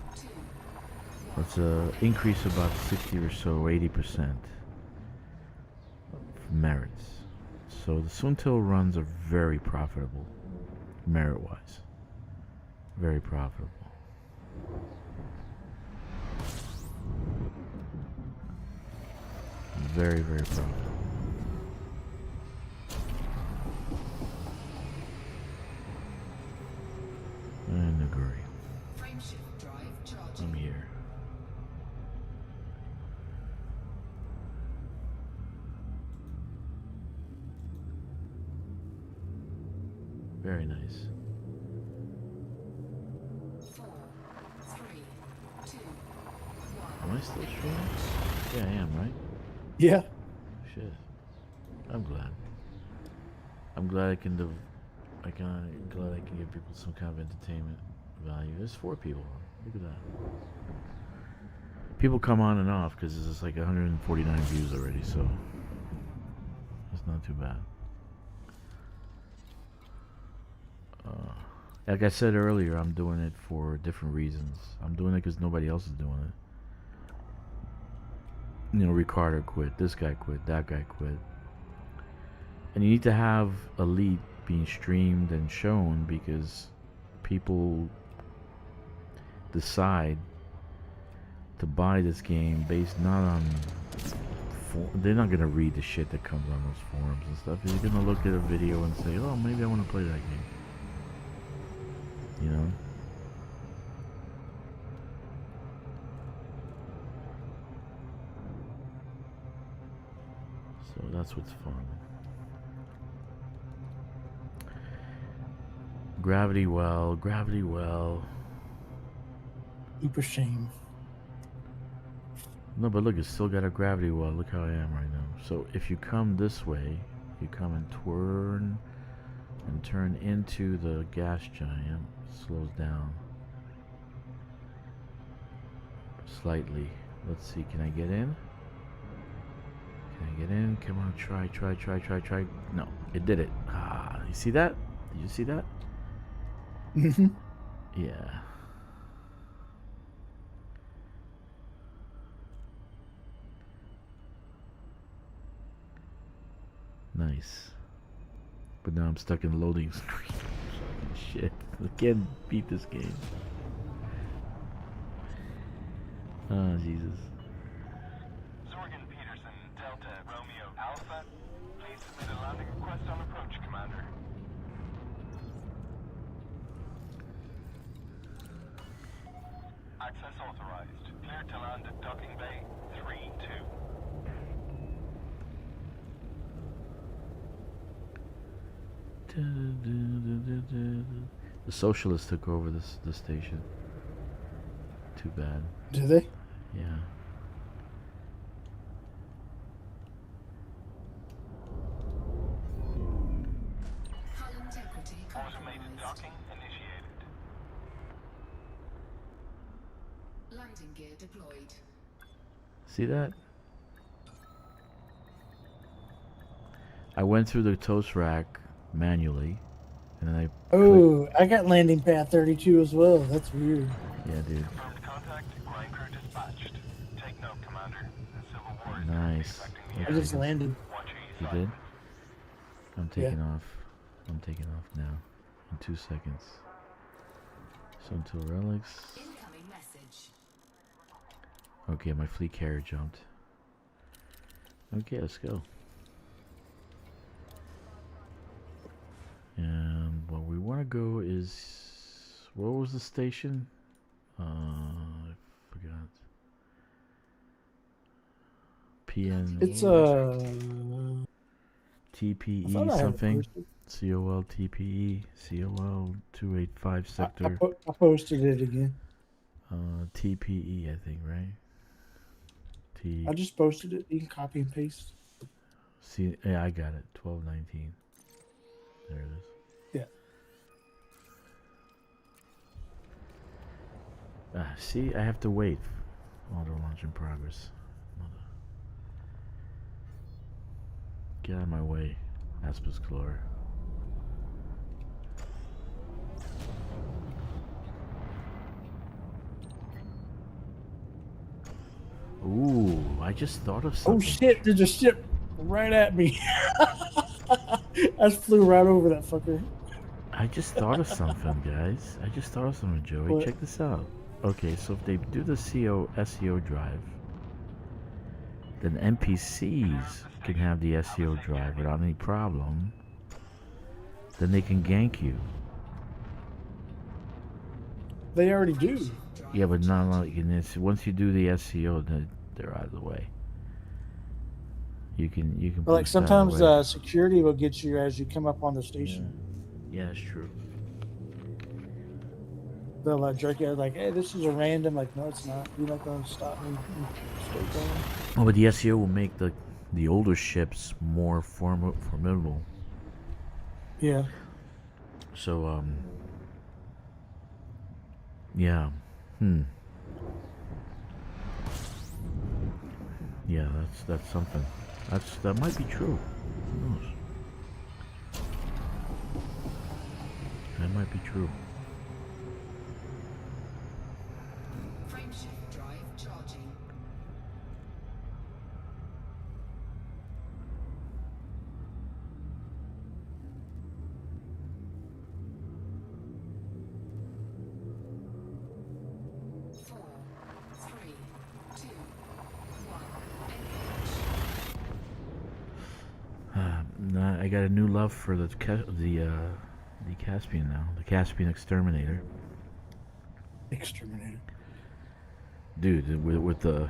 That's an increase of about 60 or so, 80% merits. So the Suntil runs are very profitable, merit-wise. Very profitable. Very, very profitable. And agree. I'm here. Very nice. 4, 3, 2, 1. Am I still streaming? Yeah, I am, right? Yeah. Shit. I'm glad. I'm glad I can glad I can give people some kind of entertainment value. There's 4 people. Look at that. People come on and off because there's like 149 views already, so it's not too bad. Like I said earlier, I'm doing it for different reasons. I'm doing it because nobody else is doing it. You know, Ricardo quit, this guy quit, that guy quit. And you need to have Elite being streamed and shown because people decide to buy this game based not on they're not gonna read the shit that comes on those forums and stuff. They're gonna look at a video and say, "Oh, maybe I want to play that game." You know. So that's what's fun. Gravity well. Super shame. No, but look, it's still got a gravity well. Look how I am right now. So if you come this way, you come and turn into the gas giant. It slows down slightly. Let's see, can I get in? Come on, try. No, it did it. Ah, you see that? Did you see that? Mm-hmm. Yeah. Nice. But now I'm stuck in loading screen. Shit. I can't beat this game. Oh, Jesus. Zorgan Peterson, Delta, Romeo Alpha. Please submit a landing request on approach, Commander. Access authorized. Cleared to land at Docking Bay 3-2. The socialists took over the station. Too bad. Do they? Yeah. Automated docking initiated. Landing gear deployed. See that? I went through the toast rack manually, and then I. Oh, I got landing pad 32 as well. That's weird. Yeah, dude. Confirmed contact. Ground crew dispatched. Take note, Commander. The Civil War is Nice. I just landed. You did? I'm taking off. I'm taking off now. In 2 seconds. So until relics. Incoming message. Okay, my fleet carrier jumped. Okay, let's go. And where we want to go is, what was the station? I forgot. PN. It's TPE I something. COL TPE. COL 285 sector. I posted it again. TPE, I think, right? I just posted it. You can copy and paste. See, yeah, I got it. 1219. There it is. Yeah. See, I have to wait. Auto launch in progress. Get out of my way, Aspis Chlor. Ooh, I just thought of something. Oh shit, there's a ship right at me. I just flew right over that fucker. I just thought of something, guys. I just thought of something, Joey. What? Check this out. Okay, so if they do the SEO drive, then NPCs can have the SEO drive without any problem. Then they can gank you. They already do. Yeah, but not like in this. Once you do the SEO, then they're out of the way. You can. But like push that sometimes away. security will get you as you come up on the station. Yeah, that's true. They'll jerk you out like, hey, this is a random. Like, no, it's not. You're not going to stop me. Stay going. Oh, but the SEO will make the older ships more formidable. Yeah. So yeah. Yeah, that's something. That might be true. Who knows? That might be true. Frameshift drive charging. I got a new love for the Caspian now. The Caspian Exterminator. Exterminator. Dude, with the...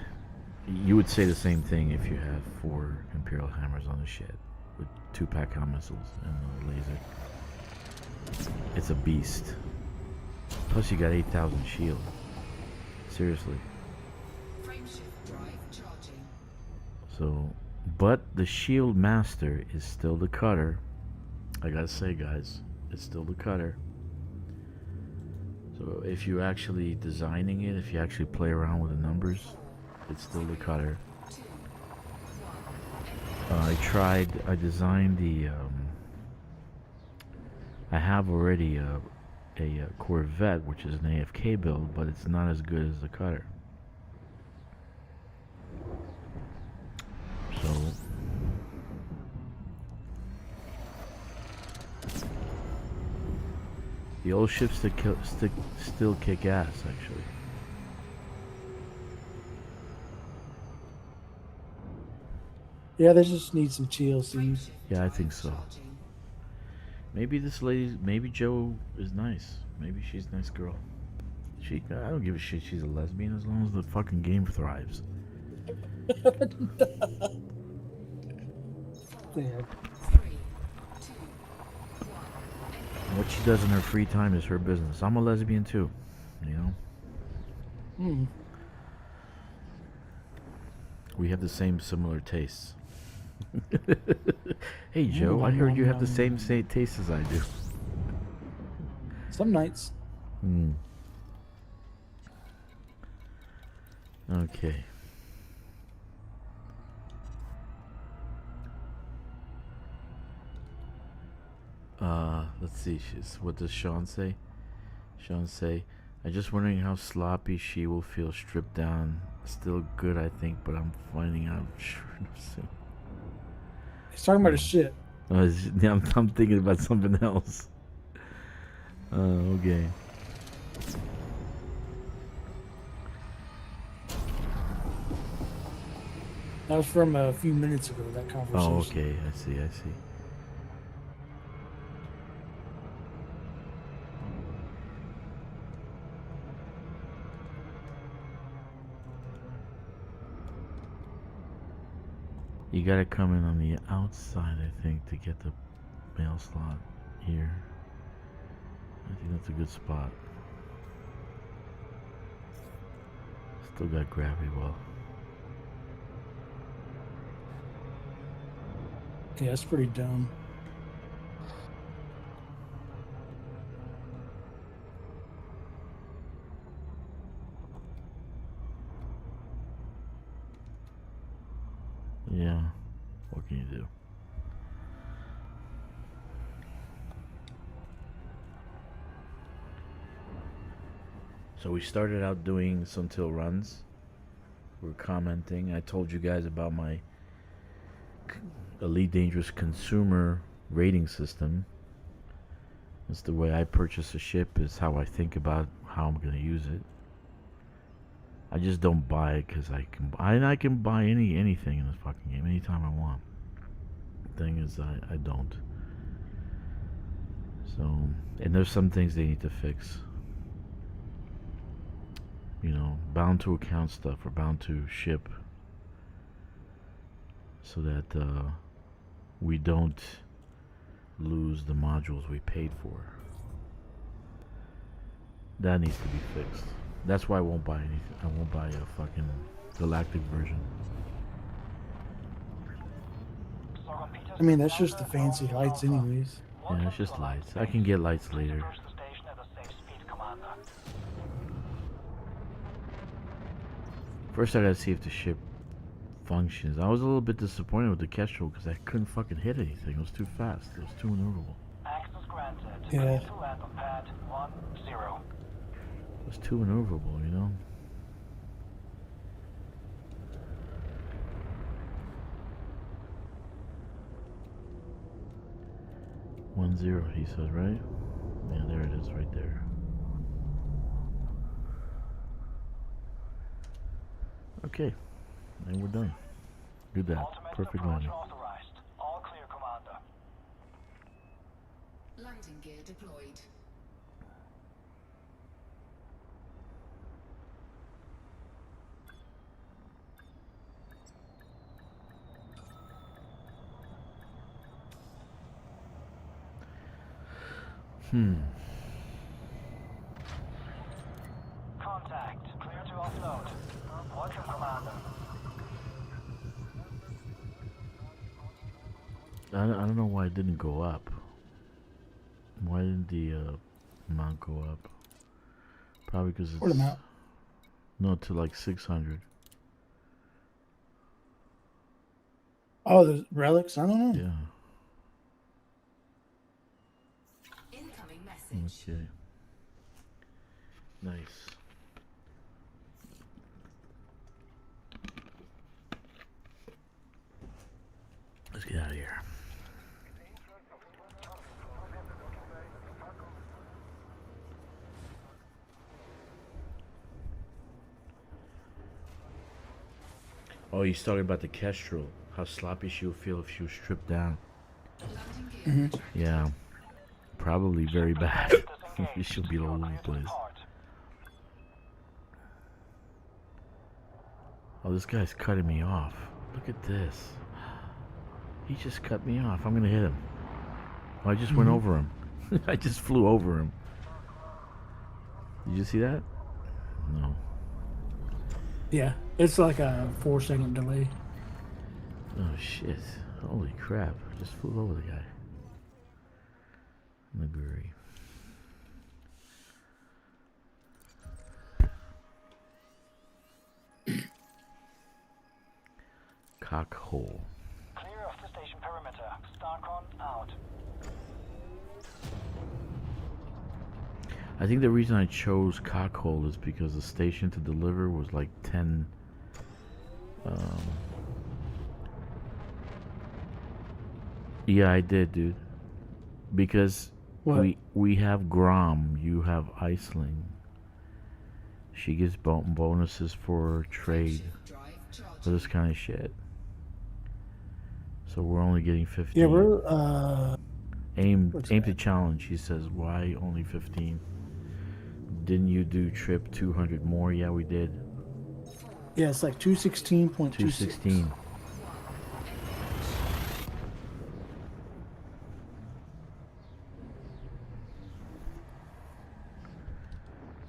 You would say the same thing if you had 4 Imperial Hammers on the shit. With 2 PACOM missiles and a laser. It's a beast. Plus you got 8,000 shield. Seriously. So, but the Shield Master is still the cutter. I gotta say, guys, it's still the cutter. So if you're actually designing it, if you actually play around with the numbers, it's still the cutter. I designed the, I have already a Corvette, which is an AFK build, but it's not as good as the cutter. So the old ships still kick ass, actually. Yeah, they just need some TLCs. Yeah, I think so. Maybe this lady, maybe Joe is nice. Maybe she's a nice girl. I don't give a shit she's a lesbian as long as the fucking game thrives. Damn. What she does in her free time is her business. I'm a lesbian too, you know? We have the same similar tastes. Hey Joe, I heard you have the same taste as I do. Some nights. Okay. Let's see. What does Sean say? Sean say, I'm just wondering how sloppy she will feel stripped down. Still good, I think, but I'm finding out soon. He's talking about his shit. I'm thinking about something else. Okay. That was from a few minutes ago, that conversation. Oh, okay. I see. You gotta come in on the outside, I think, to get the mail slot here. I think that's a good spot. Still got gravity well. Yeah, that's pretty dumb. Yeah, what can you do? So we started out doing some till runs. We're commenting. I told you guys about my Elite Dangerous consumer rating system. That's the way I purchase a ship, is how I think about how I'm gonna use it. I just don't buy it because I can buy anything in this fucking game anytime I want. The thing is, I don't. So, and there's some things they need to fix. You know, bound to account stuff or bound to ship, so that we don't lose the modules we paid for. That needs to be fixed. That's why I won't buy anything. I won't buy a fucking galactic version. I mean, that's just the fancy lights anyways. Yeah, it's just lights. I can get lights later. First I gotta see if the ship functions. I was a little bit disappointed with the Kestrel because I couldn't fucking hit anything. It was too fast. It was too maneuverable. Yeah. It was too maneuverable, you know? One zero, he says, right? Yeah, there it is, right there. Okay, and we're done. Do that. Perfect landing. All clear, Commander. deployed. Contact. Clear to offload. Welcome, Commander. I don't know why it didn't go up. Why didn't the amount go up? Probably because it's What amount? no to like 600. Oh, the relics. I don't know. Yeah. Incoming message. Okay. Nice. Let's get out of here. Oh, he's talking about the Kestrel. How sloppy she'll feel if she was stripped down. Yeah. Probably very bad. She'll be all over the place. Oh, this guy's cutting me off. Look at this. He just cut me off. I'm gonna hit him. Oh, I just went over him. I just flew over him. Did you see that? No. Yeah, it's like a 4-second delay. Oh shit. Holy crap. I just flew over the guy. Agree. Cockhole. Clear of the station perimeter. Starcon out. I think the reason I chose Cockhole is because the station to deliver was like 10 yeah, I did, dude. Because What? we have Grom, you have Iceling. She gets bonuses for trade, for this kind of shit. So we're only getting 15. Yeah, we're aim what's to that? challenge. He says, why only 15? Didn't you do trip 200 more? Yeah, we did. Yeah, it's like 216.26. 216.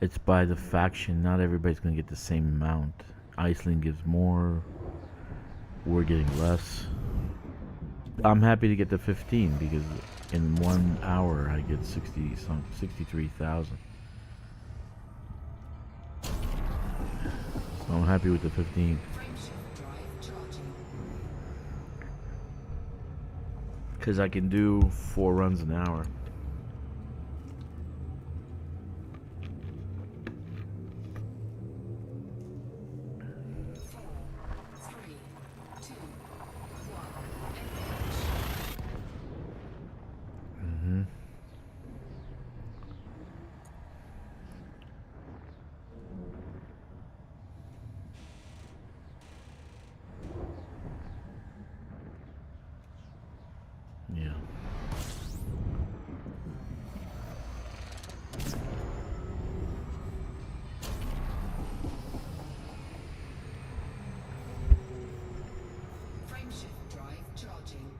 It's by the faction. Not everybody's gonna get the same amount. Iceland gives more. We're getting less. I'm happy to get the 15 because in 1 hour I get 63,000. So I'm happy with the 15. Because I can do 4 runs an hour. Yeah. Frameshift drive charging.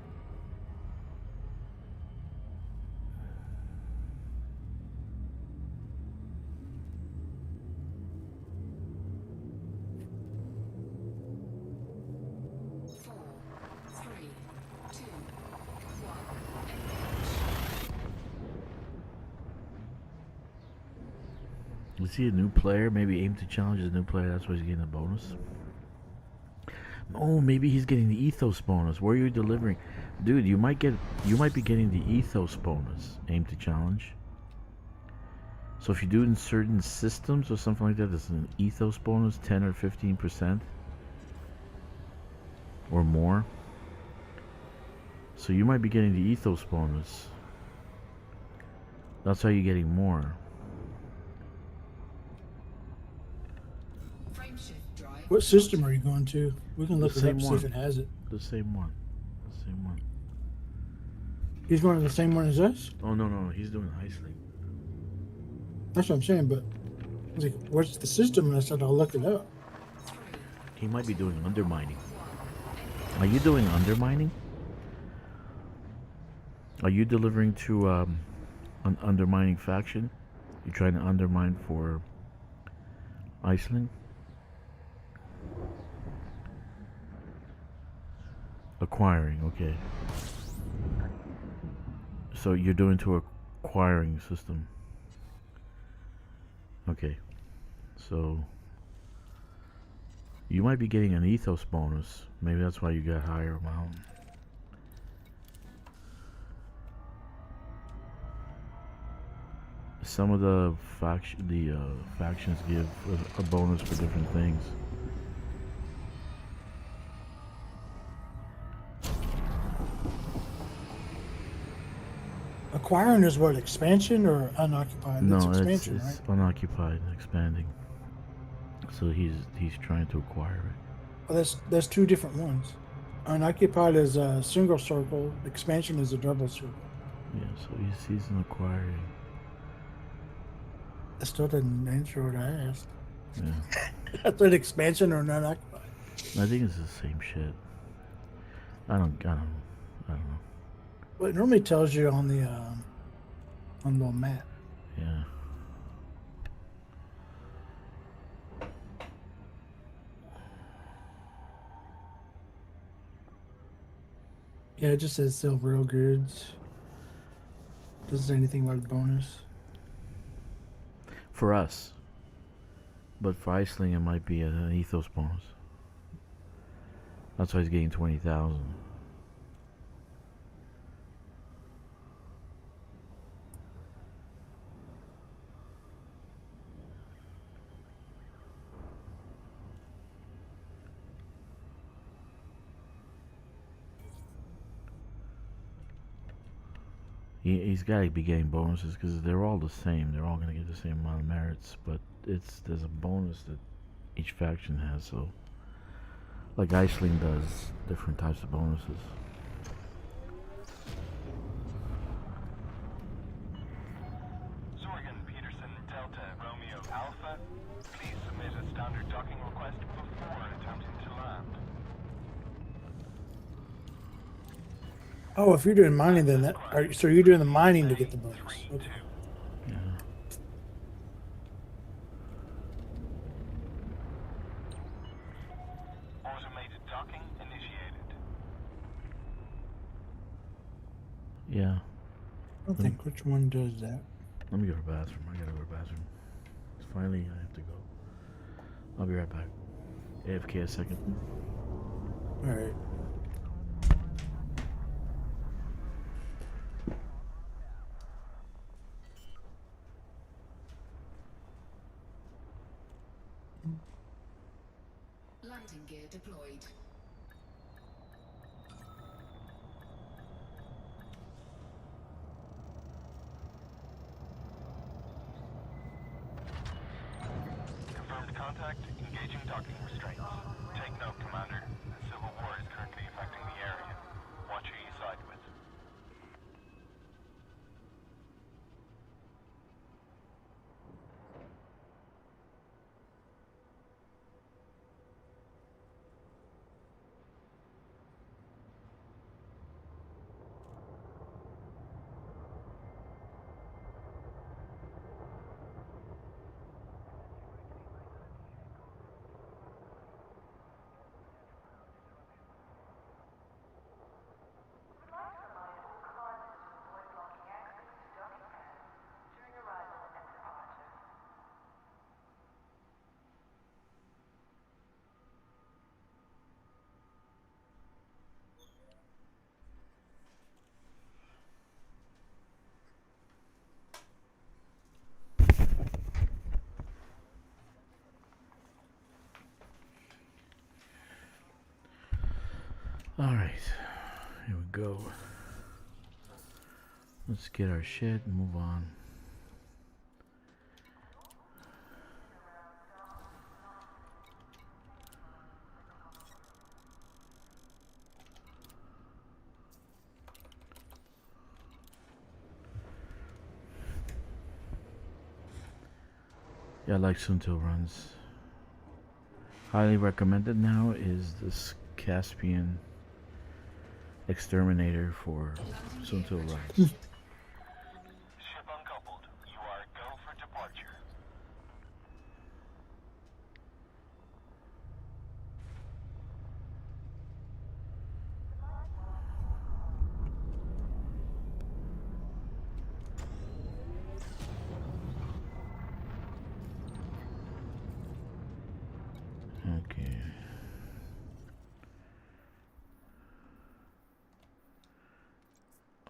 Is he a new player? Maybe aim to challenge is a new player. That's why he's getting a bonus. Oh, maybe he's getting the ethos bonus. Where are you delivering, dude? You might be getting the ethos bonus. Aim to challenge. So if you do it in certain systems or something like that, there's an ethos bonus, 10 or 15% or more. So you might be getting the ethos bonus. That's how you're getting more. What system are you going to? We can look it up, see if it has it. The same one. The same one. He's going to the same one as us? Oh, no, he's doing Iceland. That's what I'm saying, but I was like, what's the system? And I said, I'll look it up. He might be doing undermining. Are you doing undermining? Are you delivering to an undermining faction? You trying to undermine for Iceland? Acquiring, okay. So you're doing to acquiring system. Okay. So you might be getting an ethos bonus. Maybe that's why you got higher amount. Some of the factions give a bonus for different things. Acquiring is what, expansion or unoccupied? No, It's expansion, it's right? unoccupied, expanding. So he's trying to acquire it. Well, that's two different ones. Unoccupied is a single circle. Expansion is a double circle. Yeah, so he's an acquiring. I still didn't answer what I asked. Yeah. I said expansion or unoccupied. I think it's the same shit. I don't know. Well, it normally tells you on the little map. Yeah. Yeah, it just says sell real goods. Doesn't say anything like bonus. For us. But for Iceland, it might be an ethos bonus. That's why he's getting 20,000. He's got to be getting bonuses because they're all the same. They're all going to get the same amount of merits, but there's a bonus that each faction has. So, like Iceland does different types of bonuses. Zorgan Peterson Delta Romeo Alpha, please submit a standard docking request before attempting to land. Oh, if you're doing mining, then so you're doing the mining to get the bonus. Okay. Yeah. Automated docking initiated. Yeah. I don't think which one does that. Let me go to the bathroom. I gotta go to the bathroom. Finally, I have to go. I'll be right back. AFK a second. All right. Landing gear deployed. Confirmed contact, engaging docking restraints. Take note, Commander. A civil war is currently affecting the area. Watch who you side with. Alright. Here we go. Let's get our shit and move on. Yeah, I like Sunto runs. Highly recommended now is this Caspian Exterminator for Sunto runs. Ship uncoupled. You are go for departure. Okay.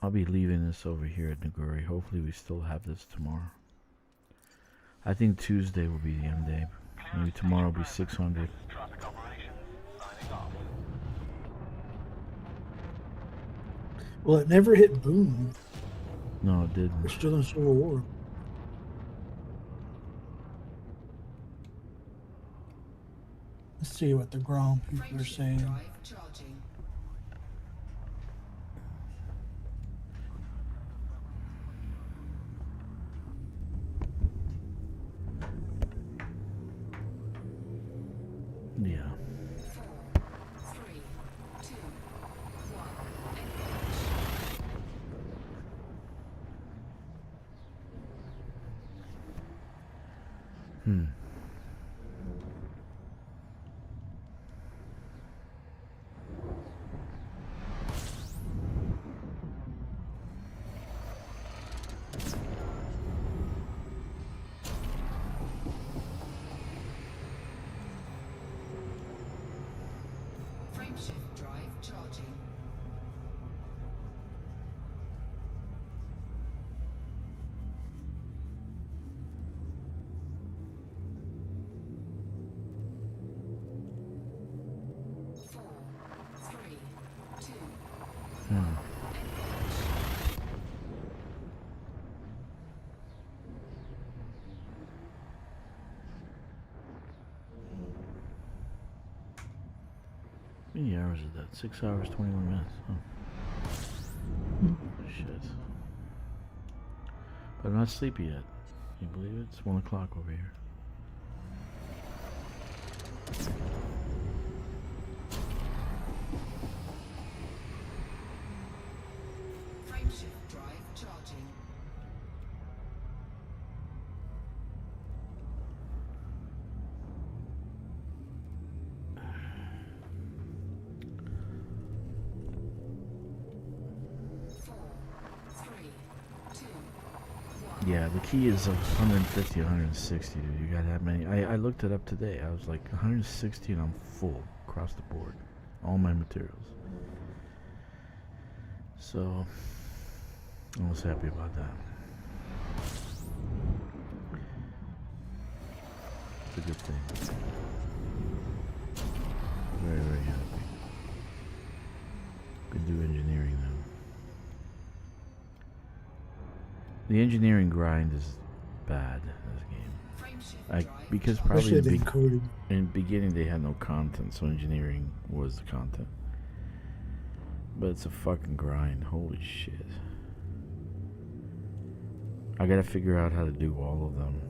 I'll be leaving this over here at Naguri. Hopefully we still have this tomorrow. I think Tuesday will be the end day. Maybe tomorrow will be 600. Traffic operations signing off. Well, it never hit boom. No, it didn't. We're still in Civil War. Let's see what the Grom people are saying. Yeah. Hmm. Frameshift drive charging. How many hours is that? 6 hours, 21 minutes. Oh. Shit. But I'm not sleepy yet. Can you believe it? It's 1 o'clock over here. Frameshift drive charging. Yeah, the key is 150, 160, dude. You got that many. I looked it up today. I was like 160 and I'm full across the board. All my materials. So, I was happy about that. It's a good thing. Very, very happy. Could do engineering now. The engineering grind is bad in this game. Because probably in the beginning they had no content, so engineering was the content. But it's a fucking grind. Holy shit. I gotta figure out how to do all of them.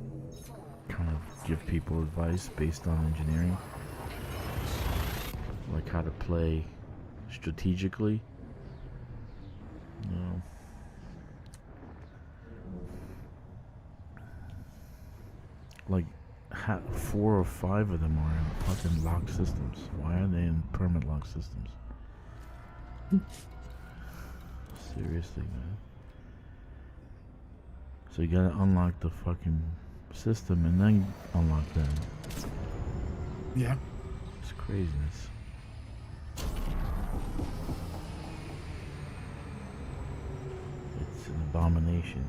Kind of give people advice based on engineering. Like how to play strategically. You know. Like 4 or 5 of them are in fucking lock systems. Why are they in permanent lock systems? Seriously, man. So you gotta unlock the fucking system and then unlock them. Yeah. It's craziness. It's an abomination.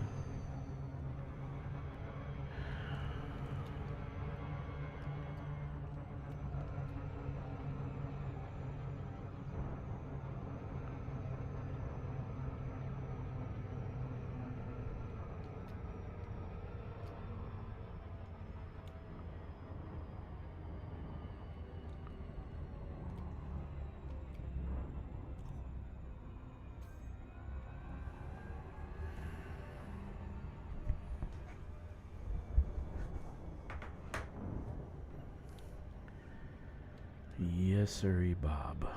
Yes, sirree, Bob.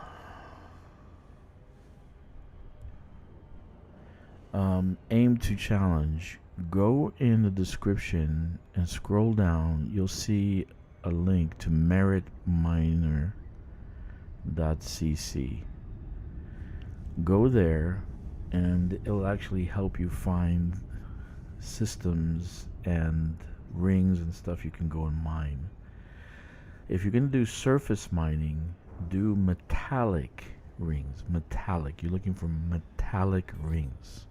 Aim to challenge. Go in the description and scroll down. You'll see a link to meritminer.cc. Go there and it'll actually help you find systems and rings and stuff you can go and mine. If you're going to do surface mining, do metallic rings. Metallic. You're looking for metallic rings.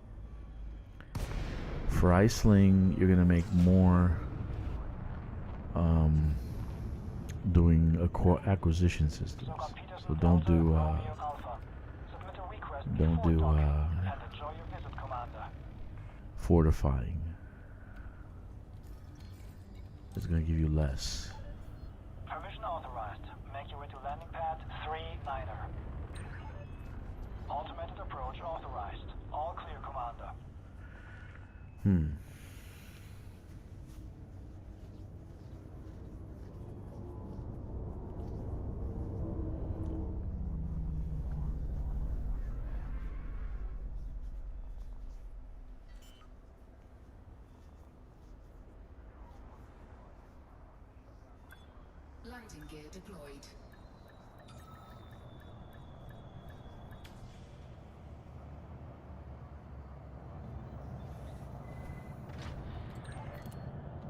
For Iceling, you're going to make more doing acquisition systems. So don't do fortifying. It's going to give you less. Permission authorized. Make your way to landing pad 3-9er. Automated approach authorized. All clear, Commander. Landing gear deployed.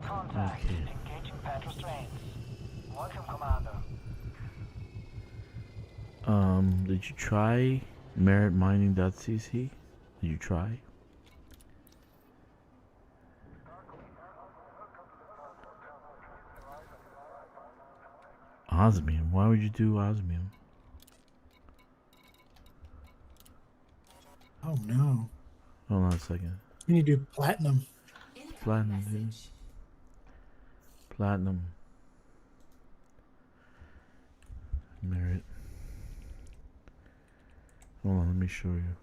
Contact. Engaging pad restraints. Welcome, Commander. Did you try meritmining.cc? Did you try? Osmium. Why would you do osmium? Oh no. Hold on a second. You need to do platinum. Platinum, dude. Platinum. Merit. Hold on, let me show you.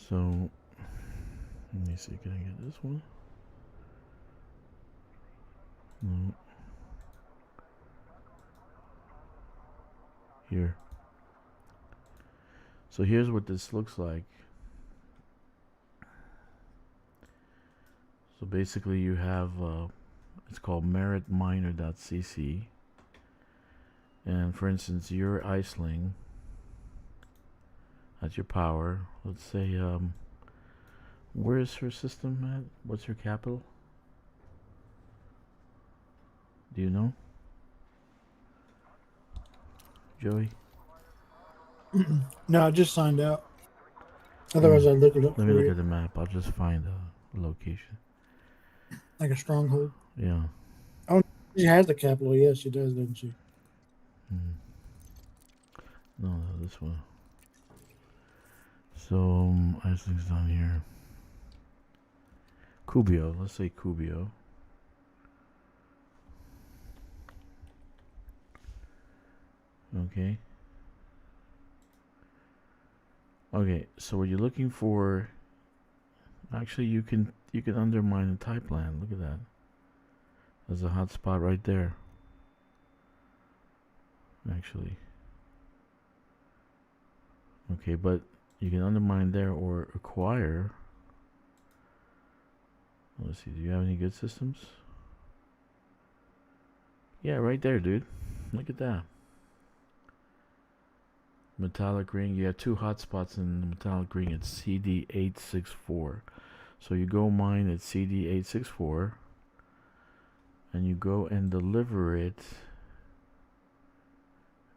So, let me see, can I get this one? No. Here. So here's what this looks like. So basically you have, it's called meritminer.cc. And for instance, your Iceling, that's your power. Let's say, where is her system at? What's her capital? Do you know? Joey? No, I just signed out. Otherwise, I'd look it up. Let me for look you. at the map. I'll just find a location. Like a stronghold. Yeah. Oh, she has the capital. Yes, she does, doesn't she? No, this one. So, Iceling's down here. Cubio. Let's say Cubio. Okay. Okay, so what you're looking for, actually you can undermine the type land. Look at that. There's a hot spot right there. Actually. Okay, but you can undermine there or acquire. Let's see, do you have any good systems? Yeah, right there, dude. Look at that. Metallic ring. You have two hotspots in the metallic ring at CD864. So you go mine at CD864 and you go and deliver it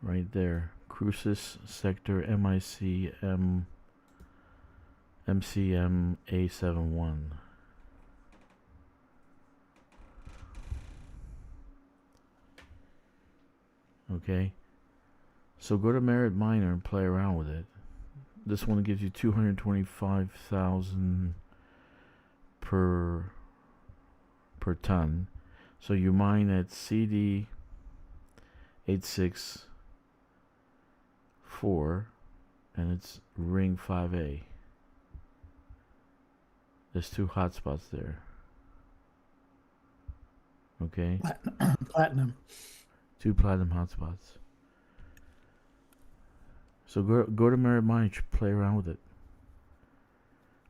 right there. Crucis sector MIC MCM A71. Okay. So go to Merit Miner and play around with it. This one gives you 225,000 per ton. So you mine at CD 864 and it's ring 5A. There's two hotspots there. Okay. Platinum. 2 platinum hotspots. So go to Merit Mine, play around with it.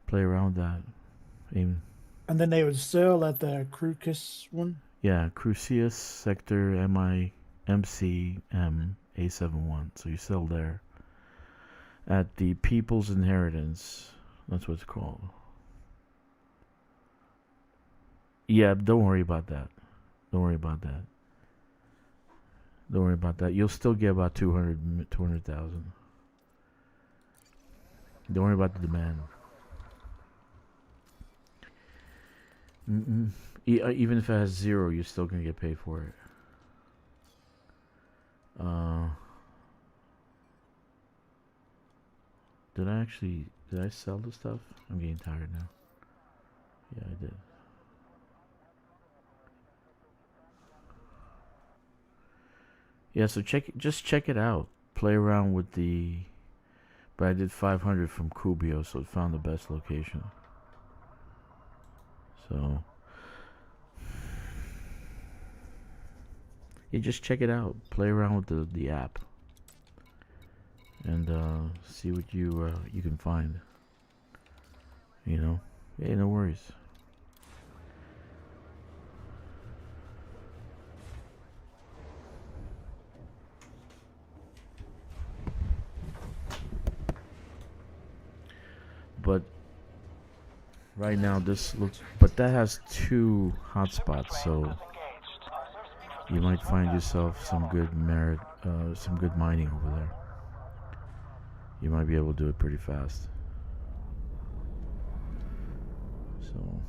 Play around with that. Aim. And then they would sell at the Crucus one? Yeah, Crucius Sector MCM A71. So you sell there. At the People's Inheritance. That's what it's called. Yeah, don't worry about that. Don't worry about that. Don't worry about that. You'll still get about 200,000. Don't worry about the demand. Even if it has 0, you're still gonna get paid for it. Did I sell the stuff? I'm getting tired now. Yeah, I did. Yeah, so just check it out. Play around with the. But I did 500 from Cubio, so it found the best location. So. Yeah, just check it out. Play around with the app. And see what you can find. You know? Hey, no worries. But right now this looks, but that has 2 hotspots, so you might find yourself some good some good mining over there. You might be able to do it pretty fast. So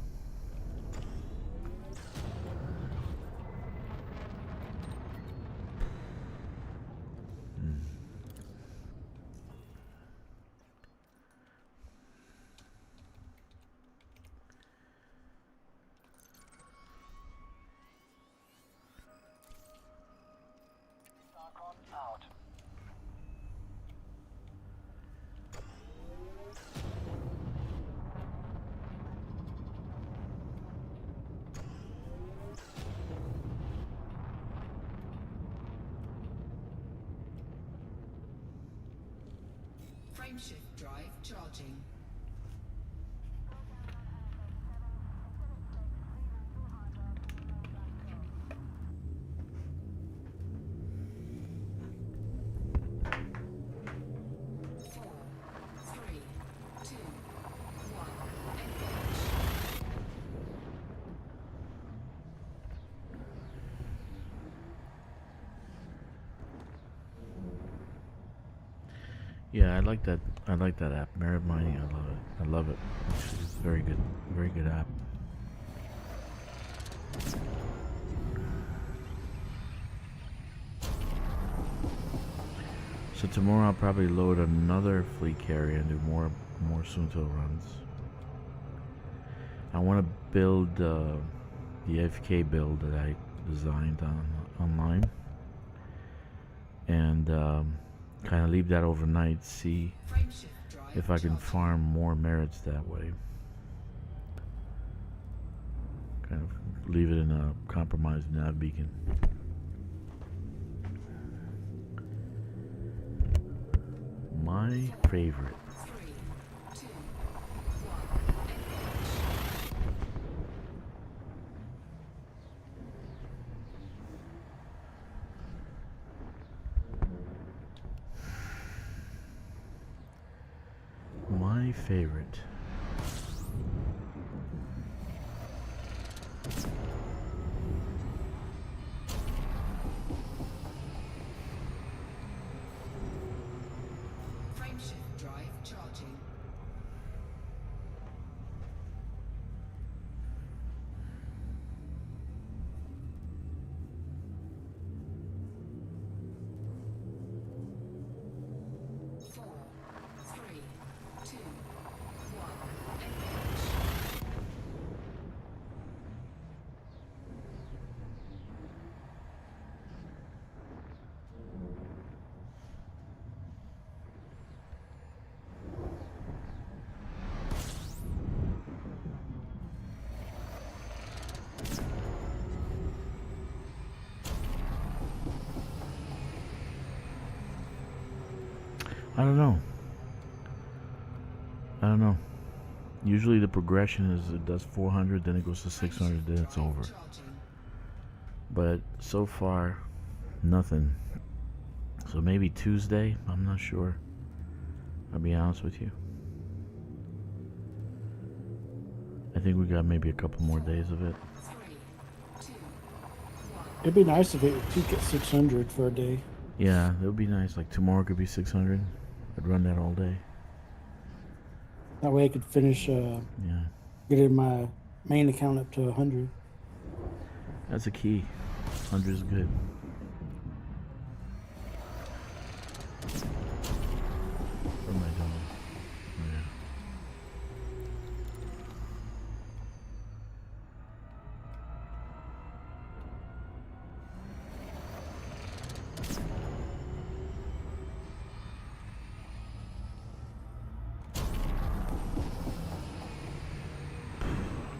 Frameshift drive charging. yeah, I like that. I like that app, Merit Mining. I love it. I love it. It's very good. Very good app. So tomorrow I'll probably load another fleet carrier and do more Sunto runs. I want to build the FK build that I designed online, and kind of leave that overnight. See if I can farm more merits that way. Kind of leave it in a compromised nav beacon. My favorite. My favorite. Frameshift drive charging. Four, three, two, one. I don't know. I don't know. Usually the progression is it does 400, then it goes to 600, then it's over. But so far, nothing. So maybe Tuesday, I'm not sure. I'll be honest with you. I think we got maybe a couple more days of it. It'd be nice if it would peak at 600 for a day. Yeah, that would be nice. Like tomorrow could be 600. I'd run that all day. That way I could finish, getting my main account up to 100. That's a key. 100 is good. What am I doing? Oh, yeah.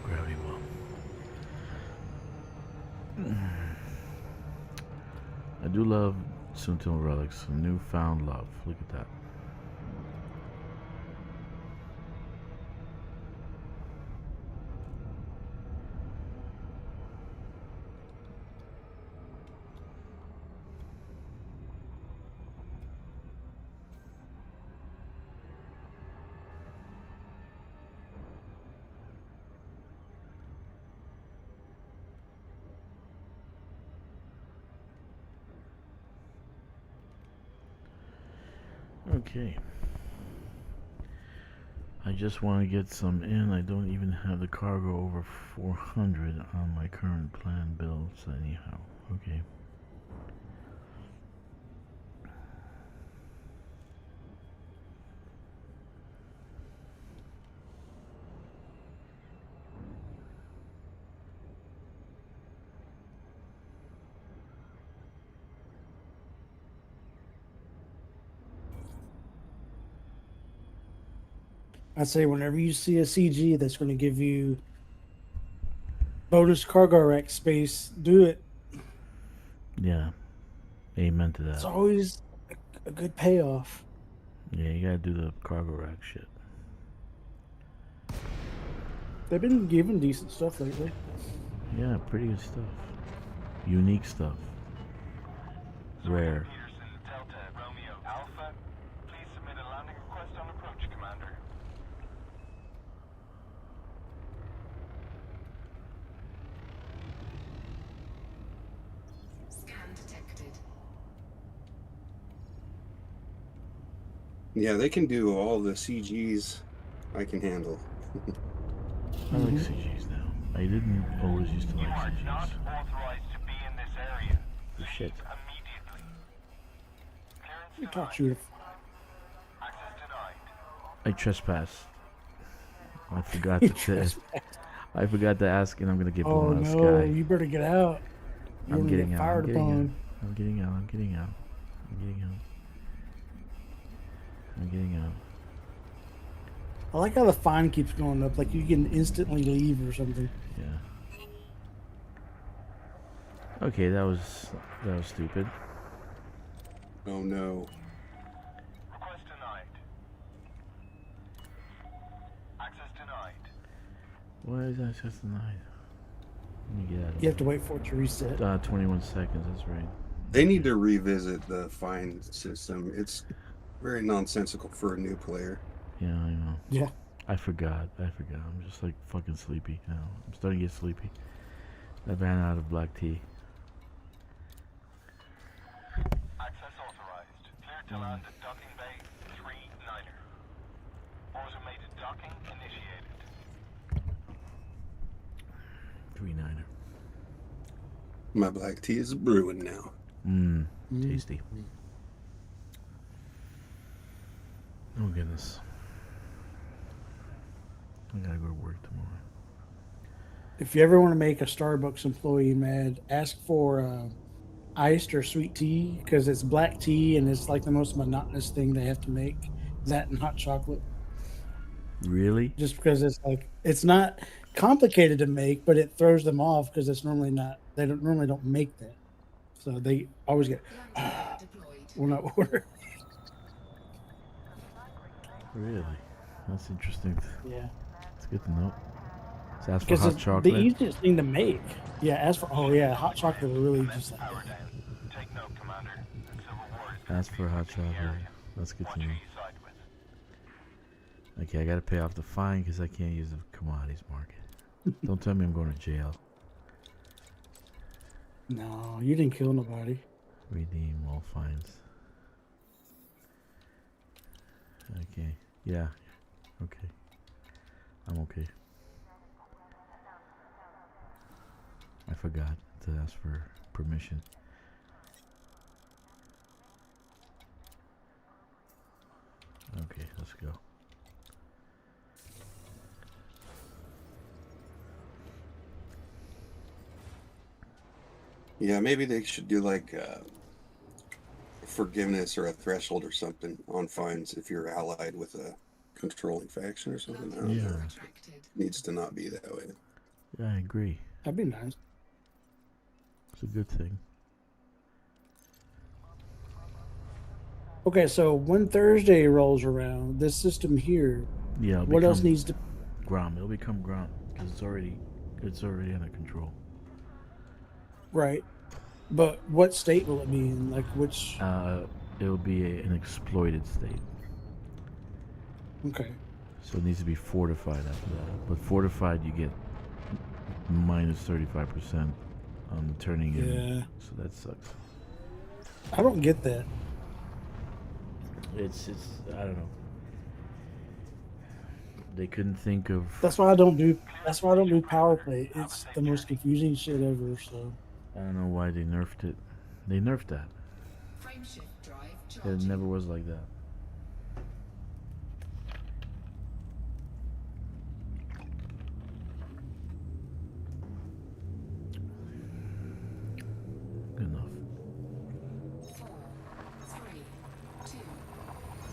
Gravity well. I do love Sentinel Relics. A newfound love. Look at that. Okay. I just want to get some in. I don't even have the cargo over 400 on my current plan builds anyhow. Okay. I say whenever you see a CG that's going to give you bonus cargo rack space, do it. Yeah. Amen to that. It's always a good payoff. Yeah, you gotta do the cargo rack shit. They've been giving decent stuff lately. Yeah, pretty good stuff. Unique stuff. Rare. Delta Romeo Alpha, please submit a landing request on approach, Commander. Scan detected. Yeah, they can do all the CGs I can handle. I like CGs now. I didn't always used to like You are CGs. not authorized to be in this area. Oh, shit. Immediately. Clearance You denied. talk to Access denied. I trespass. I forgot to say. I forgot to ask, and I'm gonna get Oh blown out of the no, sky. you better get out. You're I'm gonna getting get out. I'm fired getting out. upon. I'm getting out. I'm getting out. I'm getting out. I'm getting out. I like how the fine keeps going up, like you can instantly leave or something. Yeah. Okay, that was stupid. Oh no. Request denied. Access denied. Why is that just denied? Let me get out of You have to wait for it to reset. 21 seconds. That's right. They need to revisit the fine system. It's very nonsensical for a new player. Yeah, I know. Yeah. I forgot. I'm just like fucking sleepy now. I'm starting to get sleepy. I ran out of black tea. Access authorized. Clear to land at docking bay 39er. Automated docking initiated. 3-9er. My black tea is brewing now. Tasty. Oh goodness. I gotta go to work tomorrow. If you ever want to make a Starbucks employee mad, ask for iced or sweet tea because it's black tea and it's like the most monotonous thing they have to make. That and hot chocolate. Really? Just because it's like it's not complicated to make, but it throws them off because it's normally not. They don't normally don't make that, so they always get. Will not order. Really? That's interesting. Yeah. It's good to know. So ask for Because hot it's the chocolate. easiest thing to make. Yeah, as for hot chocolate will really just like Power down. Take note, Commander. The Civil War is Ask for hot chocolate. That's good to know. Okay, I gotta pay off the fine because I can't use the commodities market. Don't tell me I'm going to jail. No, you didn't kill nobody. Redeem all fines. Okay. Yeah. Okay. I'm okay. I forgot to ask for permission. Okay, let's go. Yeah, maybe they should do like forgiveness or a threshold or something on fines if you're allied with a controlling faction or something. I don't know. Needs to not be that way. Yeah, I agree. That'd be nice. It's a good thing. Okay, so when Thursday rolls around, this system here, Yeah. what else needs to? Grom? It'll become Grom because it's already under control. Right. But what state will it be in? Like which? It'll be an exploited state. Okay. So it needs to be fortified after that. But fortified, you get minus 35% on turning in. Yeah. So that sucks. I don't get that. It's I don't know. They couldn't think of. That's why I don't do power play. It's the most confusing shit ever. So I don't know why they nerfed it. They nerfed that. It never was like that. Good enough. 4, 3, 2,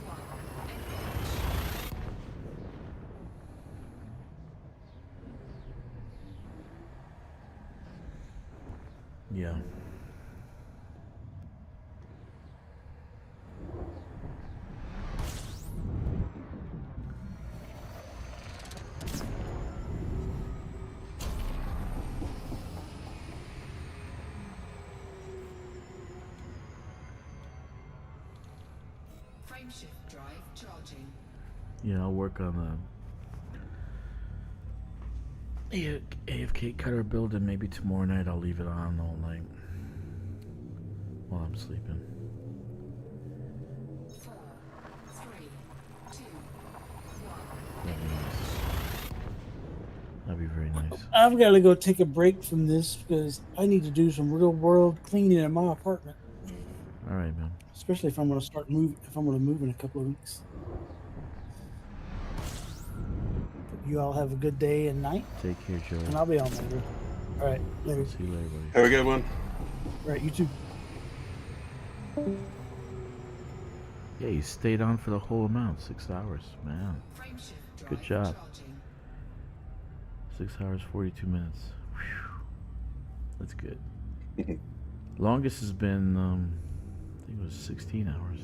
1, Yeah. Frameshift drive charging. Yeah, I'll work on the AFK cutter build, and maybe tomorrow night I'll leave it on all night while I'm sleeping. 4, 3, 2, 1. That'd be very nice. I've got to go take a break from this because I need to do some real world cleaning in my apartment. All right, man. Especially if I'm going to start move. If I'm going to move in a couple of weeks. You all have a good day and night. Take care, Joe. And I'll be on later. All right, later. See you later, buddy. Have a good one. All right, you too. Yeah, you stayed on for the whole amount, 6 hours, man. Good job. 6 hours, 42 minutes. Whew. That's good. Longest has been, I think it was 16 hours.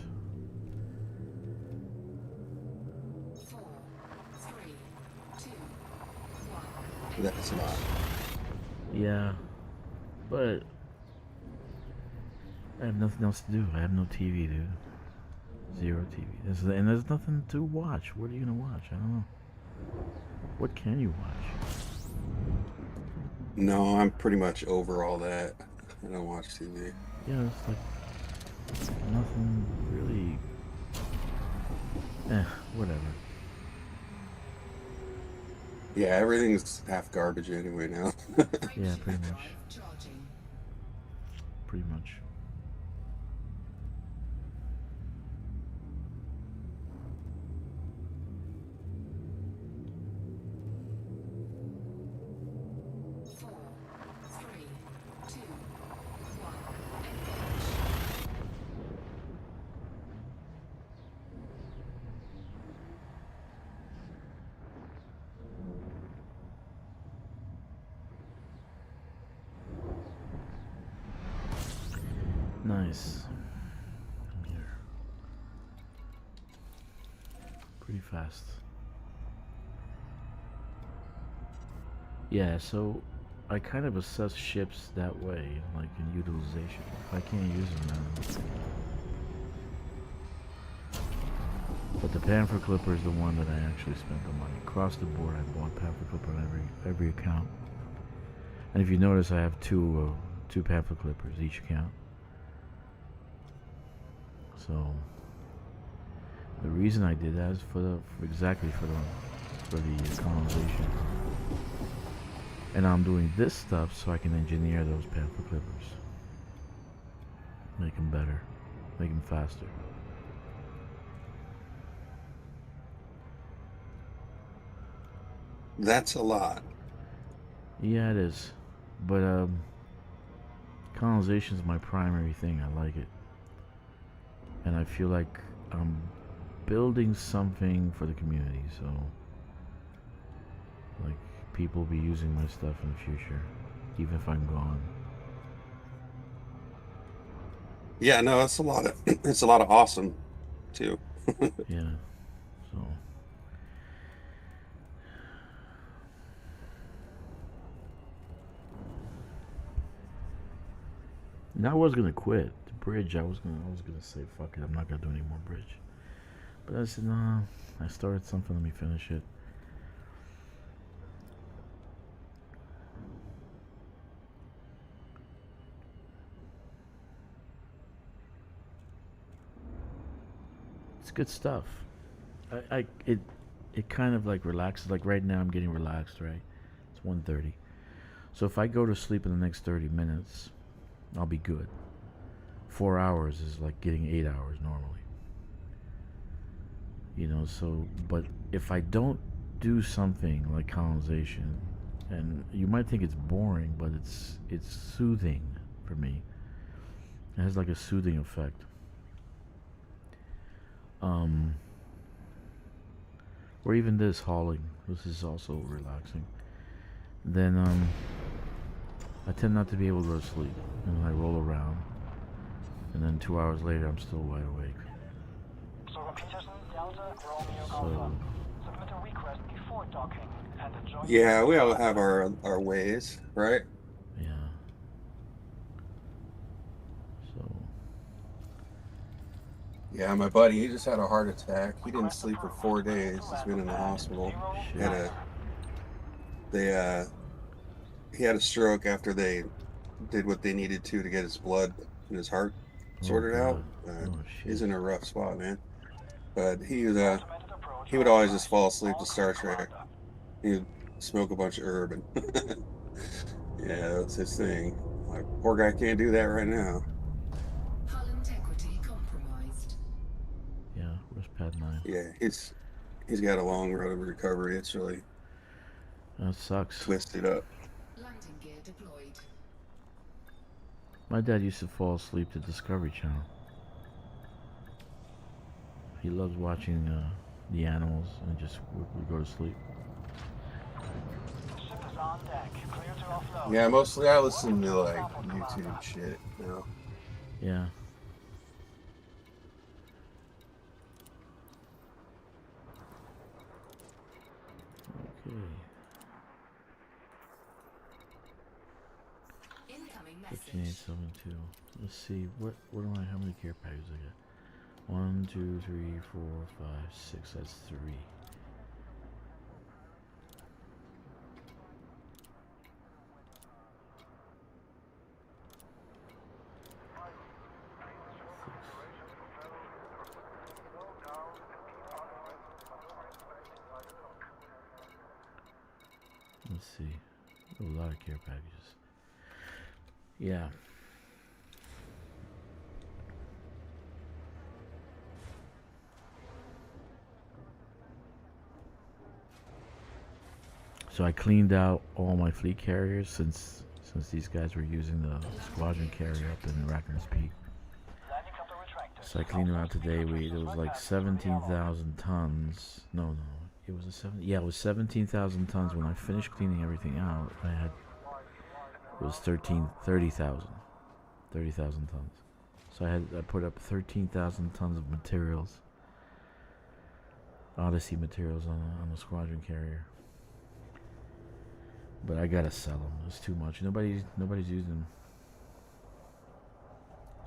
4, 3, 2, 1. That's not. Yeah, but I have nothing else to do. I have no TV, dude. Zero TV. And there's nothing to watch. What are you gonna watch? I don't know. What can you watch? No, I'm pretty much over all that. I don't watch TV. Yeah, it's like nothing really. Whatever. Yeah, everything's half garbage anyway now. Yeah, pretty much. Pretty much. Nice. I'm here. Pretty fast. Yeah, so I kind of assess ships that way, like in utilization. If I can't use them now. But the Panther Clipper is the one that I actually spent the money. Across the board, I bought Panther Clipper on every account. And if you notice, I have two Panther Clippers each account. So the reason I did that is for the colonization. And I'm doing this stuff so I can engineer those Panther Clippers. Make them better. Make them faster. That's a lot. Yeah, it is. But colonization is my primary thing. I like it. And I feel like I'm building something for the community, so like people will be using my stuff in the future, even if I'm gone. Yeah, no, it's a lot of awesome too. Yeah. So now I was gonna quit the bridge. I was gonna say fuck it, I'm not gonna do any more bridge. But I said no, I started something, let me finish it. It's good stuff. It kind of like relaxes. Like right now I'm getting relaxed, right? It's 1:30. So if I go to sleep in the next 30 minutes, I'll be good. 4 hours is like getting 8 hours normally. You know, so, but if I don't do something like colonization, and you might think it's boring, but it's soothing for me. It has like a soothing effect. Or even this hauling. This is also relaxing. Then I tend not to be able to go to sleep, and I roll around, and then 2 hours later I'm still wide awake. So Submit a request before docking and enjoy. Yeah, we all have our ways, right? yeah. So Yeah, my buddy, he just had a heart attack. He didn't sleep for 4 days. He's been in the hospital. shit. He had a stroke after they did what they needed to get his blood and his heart sorted out. He's in a rough spot, man. But he would always just fall asleep to Star Trek. He would smoke a bunch of herb, and yeah, that's his thing. Like, poor guy can't do that right now. Hull integrity compromised. Yeah, where's pad 9? Yeah, he's got a long road of recovery. It's really That sucks. twisted up. Landing gear deployed. My dad used to fall asleep to Discovery Channel. He loves watching the animals and just would go to sleep. Ship is on deck. Clear to offload. Yeah, mostly I listen to like YouTube shit, you know. Yeah. Okay. Incoming message. 15872. Let's see, what do I, how many care packages I got? 1, 2, 3, 4, 5, 6, that's 3. Let's see. A lot of care packages. Yeah. So I cleaned out all my fleet carriers since these guys were using the squadron carrier up in Raccoon's Peak. So I cleaned them out today. There was like 17,000 tons. No, it was it was 17,000 tons. When I finished cleaning everything out, it was 30,000 tons. So I put up 13,000 tons of materials. Odyssey materials on the squadron carrier. But I gotta sell them. It's too much. Nobody's using them.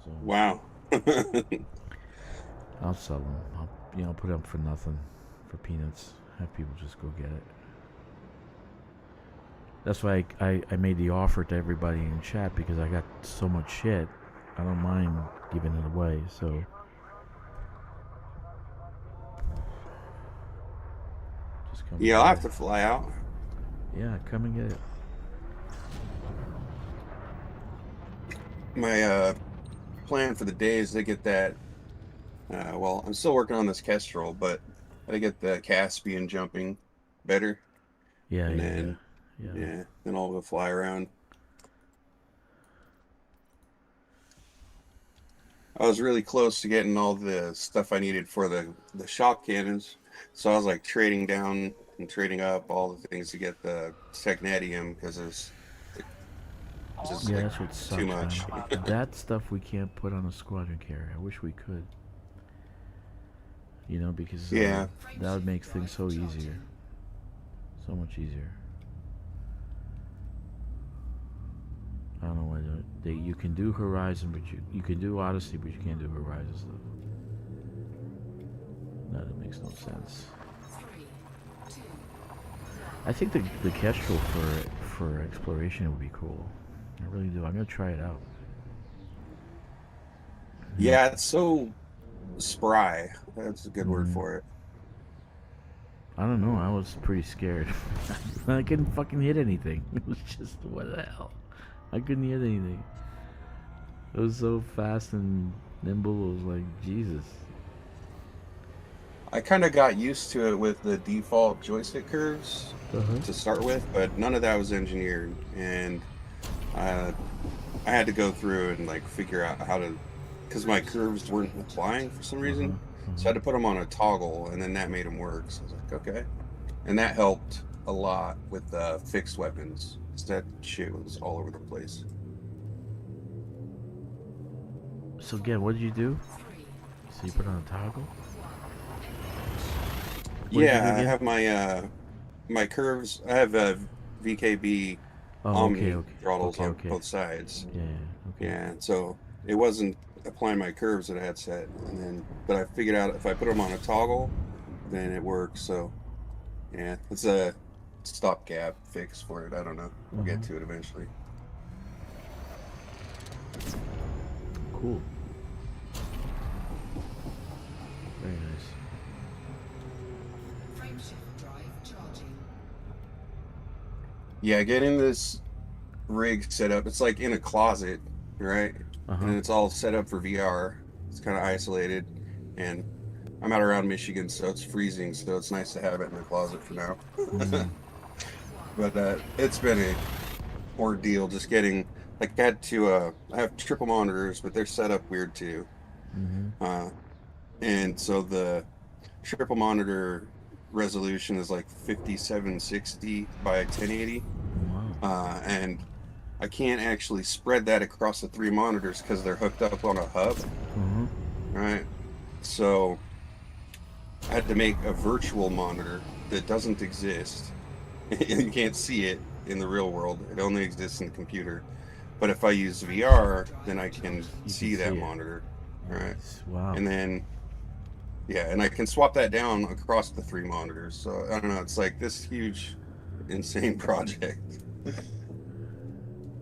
So Wow. I'll sell them. I'll put them for nothing, for peanuts. Have people just go get it. That's why I made the offer to everybody in chat, because I got so much shit. I don't mind giving it away. So just come. Yeah, I'll have to fly out. Yeah, come and get it. My plan for the day is to get that. Well, I'm still working on this Kestrel, but I get the Caspian jumping better. Yeah, and yeah, then, yeah. then I'll go fly around. I was really close to getting all the stuff I needed for the shock cannons, so I was like trading down and trading up all the things to get the technetium, because it's just like That's what sucks, too much. man. That stuff we can't put on a squadron carrier. I wish we could. Because that would make things so easier. So much easier. I don't know why you can do Horizon, but you can do Odyssey, but you can't do Horizon stuff. That makes no sense. I think the Kestrel for exploration would be cool. I really do. I'm gonna try it out. Yeah, it's so spry. That's a good word for it. I don't know. I was pretty scared. I couldn't fucking hit anything. It was just, what the hell? I couldn't hit anything. It was so fast and nimble. It was like, Jesus. I kind of got used to it with the default joystick curves to start with, but none of that was engineered, and I had to go through and like figure out how to, because my curves weren't applying for some reason, so I had to put them on a toggle, and then that made them work. So I was like, okay, and that helped a lot with fixed weapons. That shit was all over the place. So again, what did you do? So you put on a toggle? Yeah, I have my curves. I have VKB Omni throttles on both sides. Yeah, so it wasn't applying my curves that I had set, but I figured out if I put them on a toggle, then it works. So yeah, it's a stopgap fix for it. I don't know. We'll get to it eventually. Cool. Very nice. Yeah, getting this rig set up, it's like in a closet, right? And it's all set up for VR. It's kind of isolated, and I'm out around Michigan, so it's freezing, so it's nice to have it in the closet for now. But it's been a ordeal just getting, like, I have triple monitors, but they're set up weird too. And so the triple monitor resolution is like 5760 by 1080. And I can't actually spread that across the three monitors because they're hooked up on a hub. Right? So I had to make a virtual monitor that doesn't exist. You can't see it in the real world. It only exists in the computer. But if I use VR, then I can see that monitor. Right? Wow. And then, yeah, and I can swap that down across the three monitors. So I don't know, it's like this huge, insane project.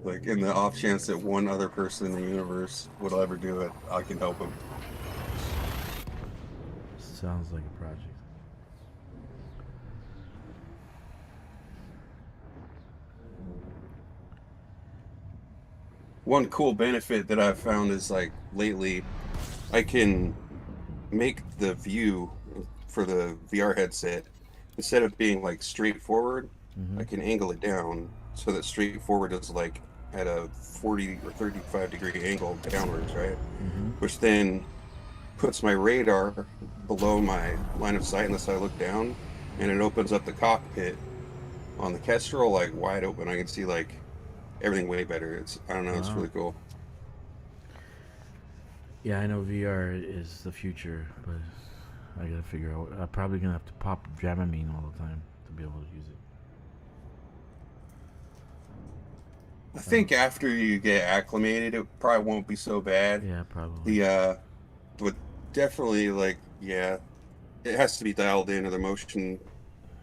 Like, in the off chance that one other person in the universe would ever do it, I can help him. Sounds like a project. One cool benefit that I've found is, like, lately, I can make the view for the VR headset, instead of being, like, straightforward, I can angle it down so that straightforward is, like, at a 40 or 35 degree angle downwards, right? Which then puts my radar below my line of sight unless I look down, and it opens up the cockpit on the Kestrel, like, wide open. I can see, like, everything way better. I don't know, it's really cool. Yeah, I know VR is the future, but I gotta figure out. I'm probably gonna have to pop Dramamine all the time to be able to use it. I think after you get acclimated, it probably won't be so bad. Yeah, probably. But definitely, like, yeah, it has to be dialed in, or the motion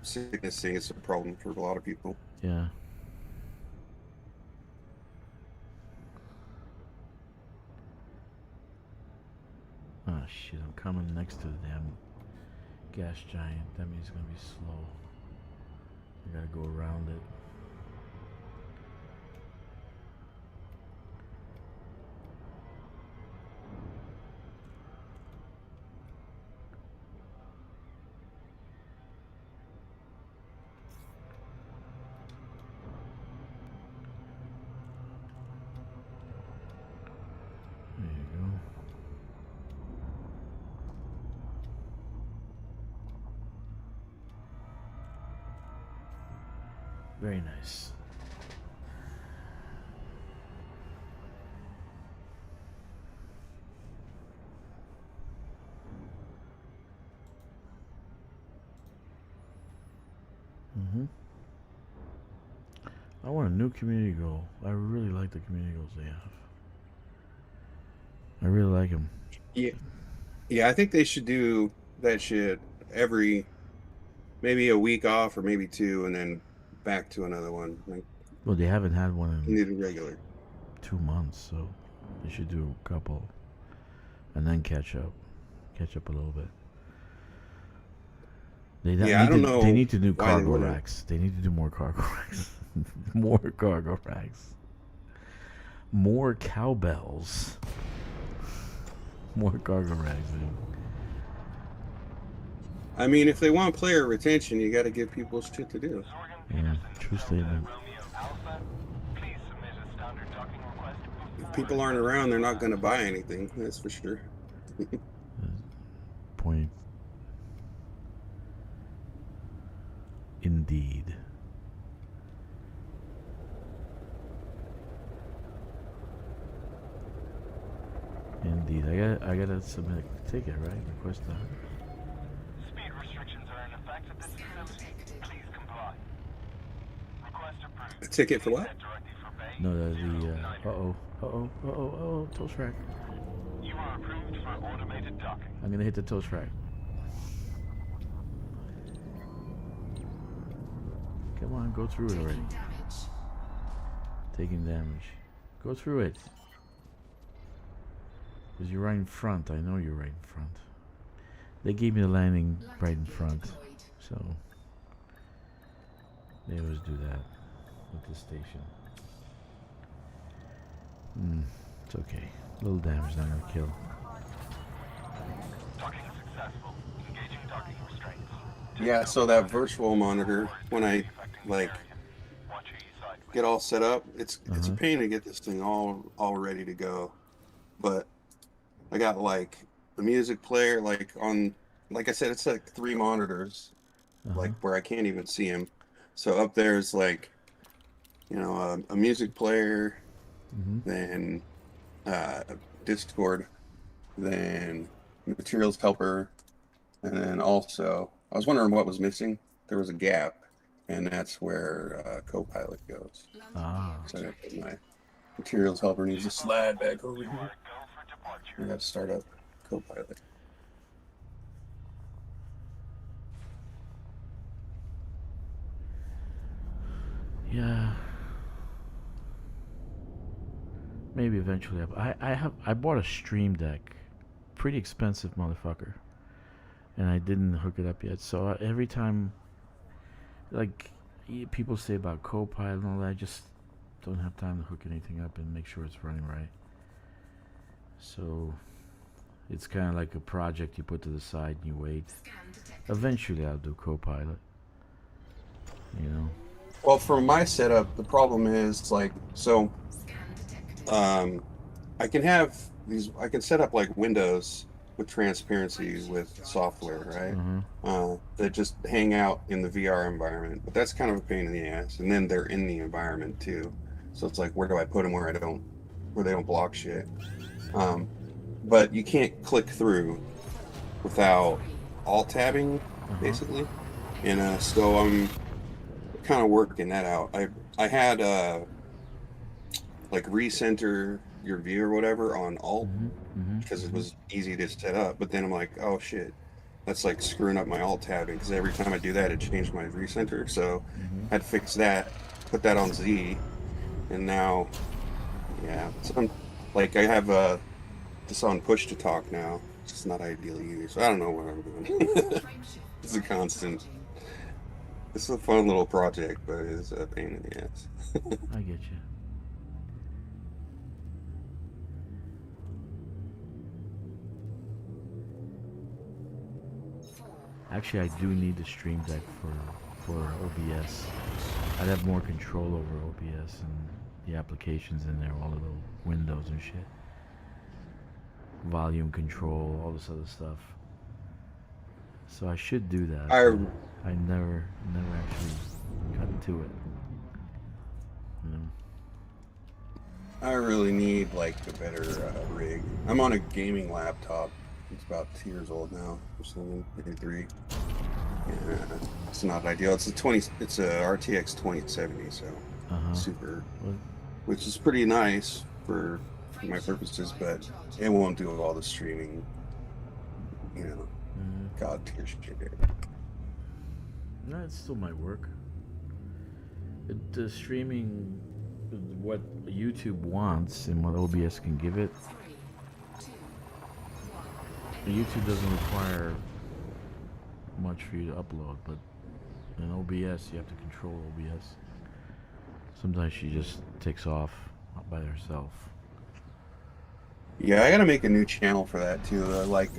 sickness thing is a problem for a lot of people. Yeah. Oh shit, I'm coming next to the damn gas giant. That means it's gonna be slow. I gotta go around it. There you go. Very nice. I want a new community goal. I really like the community goals they have. I really like them. Yeah, I think they should do that shit every, maybe a week off or maybe 2, and then back to another one. Like, Well, they haven't had one in need a regular 2 months, so they should do a couple and then catch up a little bit. I don't know. They need to do why they cargo wouldn't. racks. They need to do more cargo racks. More cargo racks. More cowbells. More cargo racks, dude. I mean, if they want player retention, you got to give people shit to do. Yeah, true statement. If people aren't around, they're not going to buy anything. That's for sure. Point. Indeed. Indeed. I gotta submit a ticket, right? Request that. Speed restrictions are in effect at this facility. Please comply. Request approved. A ticket for what? No, toast rack. You are approved for automated docking. I'm gonna hit the toast rack. Come on, go through it already. Taking damage. Go through it. Because you're right in front. I know you're right in front. They gave me the landing right in front. So they always do that with this station. It's okay. A little damage, not gonna kill. Docking successful. Engaging docking restraints. Yeah, so that virtual monitor, when I like get all set up, it's a pain to get this thing all ready to go. But I got like the music player, like I said, it's like 3 monitors, like where I can't even see them. So up there's like, you know, a music player, then Discord, then materials helper, and then also I was wondering what was missing. There was a gap, and that's where Copilot goes. So I gotta put my materials helper needs to slide back over here. I gotta start up Copilot. Yeah. Maybe eventually. I bought a Stream Deck, pretty expensive motherfucker, and I didn't hook it up yet. So every time, like people say about Copilot and all that, I just don't have time to hook anything up and make sure it's running right. So it's kind of like a project you put to the side and you wait. Eventually, I'll do Copilot. You know. Well, for my setup, the problem is like so. I can have these. I can set up like windows with transparency with software, right? That just hang out in the VR environment, but that's kind of a pain in the ass. And then they're in the environment too, so it's like, where do I put them where they don't block shit? But you can't click through without alt tabbing basically, and so I'm kind of working that out. I had like recenter your view or whatever on alt because it was easy to set up, but then I'm like, oh shit, that's like screwing up my alt tabbing because every time I do that it changed my recenter, so I had to fix that, put that on Z, and now so I'm like, I have this on push to talk now. It's not ideally used. I don't know what I'm doing. It's a constant. It's a fun little project, but it's a pain in the ass. I get you. Actually, I do need the Stream Deck for OBS. I'd have more control over OBS and the applications in there, all of the windows and shit. Volume control, all this other stuff. So I should do that. I never actually got to it. You know? I really need like a better rig. I'm on a gaming laptop. It's about 2 years old now, or something, maybe 3. Yeah, it's not ideal. It's a RTX 2070, so super, which is pretty nice for my purposes, but it won't do all the streaming, you know, god tier shit. No, it still might work. The streaming, what YouTube wants and what OBS can give it. YouTube doesn't require much for you to upload, but in OBS you have to control OBS. Sometimes she just takes off by herself. Yeah, I gotta make a new channel for that too, like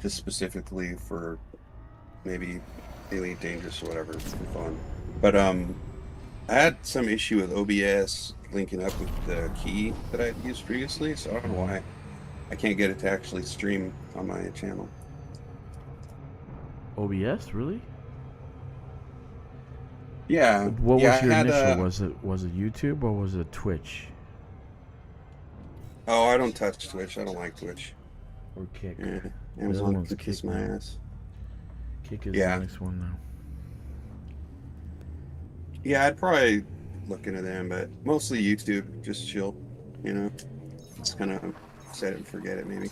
just specifically for maybe Elite Dangerous or whatever, for fun. But I had some issue with OBS linking up with the key that I used previously, so I don't know why I can't get it to actually stream on my channel. OBS, really? Yeah. What was your initial? Was it YouTube or was it Twitch? Oh, I don't touch Twitch. I don't like Twitch. Or Kick. Yeah. Amazon can kiss my ass. Kick is the next one now. Yeah, I'd probably look into them, but mostly YouTube, just chill, you know. It's kind of set it and forget it, maybe.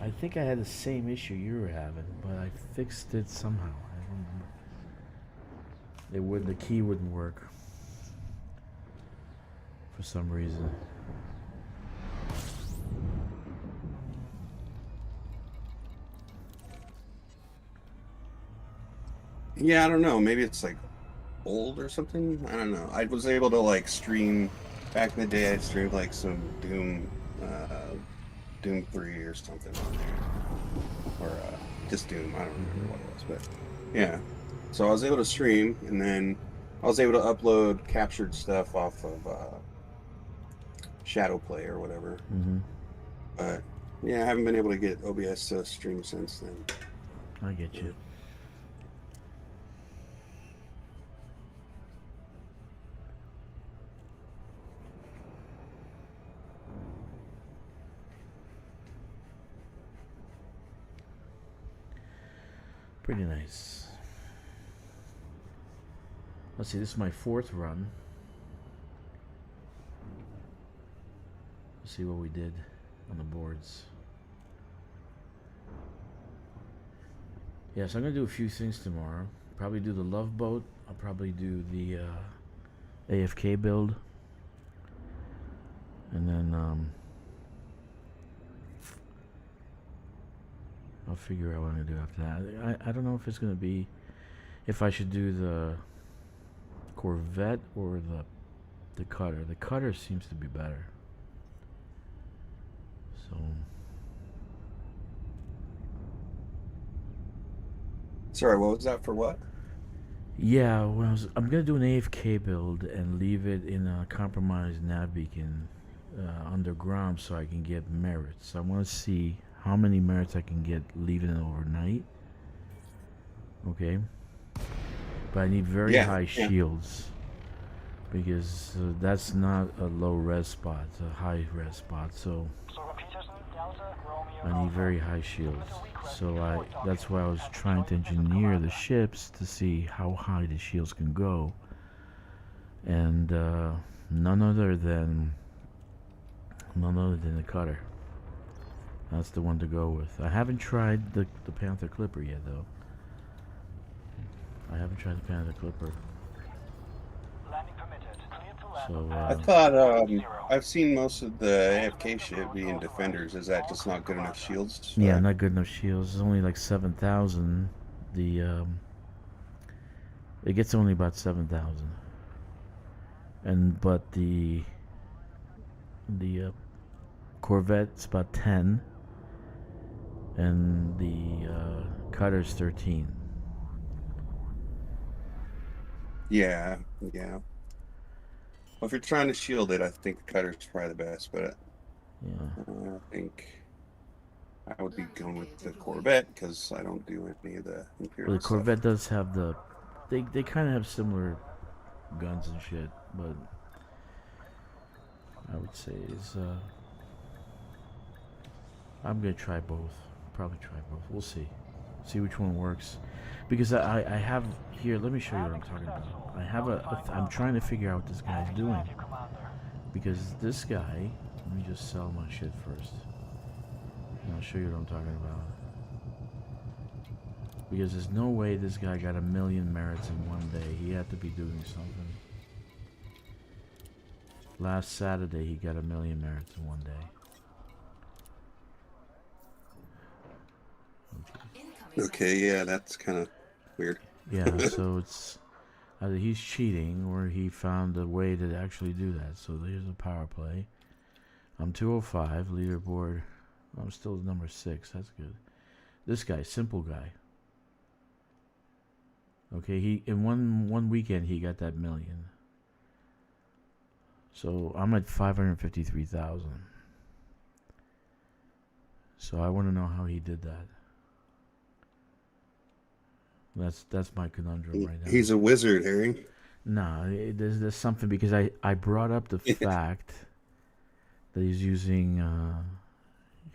I think I had the same issue you were having, but I fixed it somehow. I don't remember. The key wouldn't work for some reason. Yeah, I don't know. Maybe it's like old or something. I don't know. I was able to like stream back in the day. I streamed like some Doom 3 or something on there, or just Doom. I don't remember what it was, but yeah. So I was able to stream, and then I was able to upload captured stuff off of Shadowplay or whatever. But yeah, I haven't been able to get OBS to stream since then. I get you. Pretty nice. Let's see, this is my 4th run. Let's see what we did on the boards. Yeah, so I'm gonna do a few things tomorrow. Probably do the Love Boat. I'll probably do the AFK build. And then I'll figure out what I'm gonna do after that. I don't know if it's gonna be, if I should do the Corvette or the Cutter. The Cutter seems to be better. So sorry, what was that for? What? Yeah, I'm gonna do an AFK build and leave it in a compromised nav beacon underground so I can get merits. I want to see how many merits I can get leaving it overnight. Okay, but I need very high shields because that's not a low res spot; it's a high res spot. So I need very high shields. So that's why I was trying to engineer the ships to see how high the shields can go. And none other than the cutter. That's the one to go with. I haven't tried the Panther Clipper yet, though. I haven't tried the Panther Clipper. So I thought I've seen most of the AFK shit being defenders. Is that just not good enough shields? Yeah, not good enough shields. It's only like 7,000. It gets only about 7,000. But the Corvette's about 10, and the cutter's 13. Yeah. Well, if you're trying to shield it, I think the cutter's probably the best. But I think I would be going with the Corvette because I don't do any of the Imperial Well, the Corvette does have the. They kind of have similar guns and shit, but I would say is I'm gonna try both. Probably try both. We'll see. See which one works. Because I have here. Let me show you what I'm talking about. I have I'm trying to figure out what this guy's doing. Because this guy. Let me just sell my shit first. And I'll show you what I'm talking about. Because there's no way this guy got 1,000,000 merits in one day. He had to be doing something. Last Saturday he got 1,000,000 merits in one day. Okay, yeah, that's kind of weird. Yeah, so it's either he's cheating or he found a way to actually do that. So there's a power play. I'm 205, leaderboard. I'm still number 6. That's good. This guy, simple guy. Okay, he in one weekend he got that 1,000,000. So I'm at 553,000. So I want to know how he did that. That's my conundrum right now. He's a wizard, Harry. No, there's something because I brought up the fact that he's using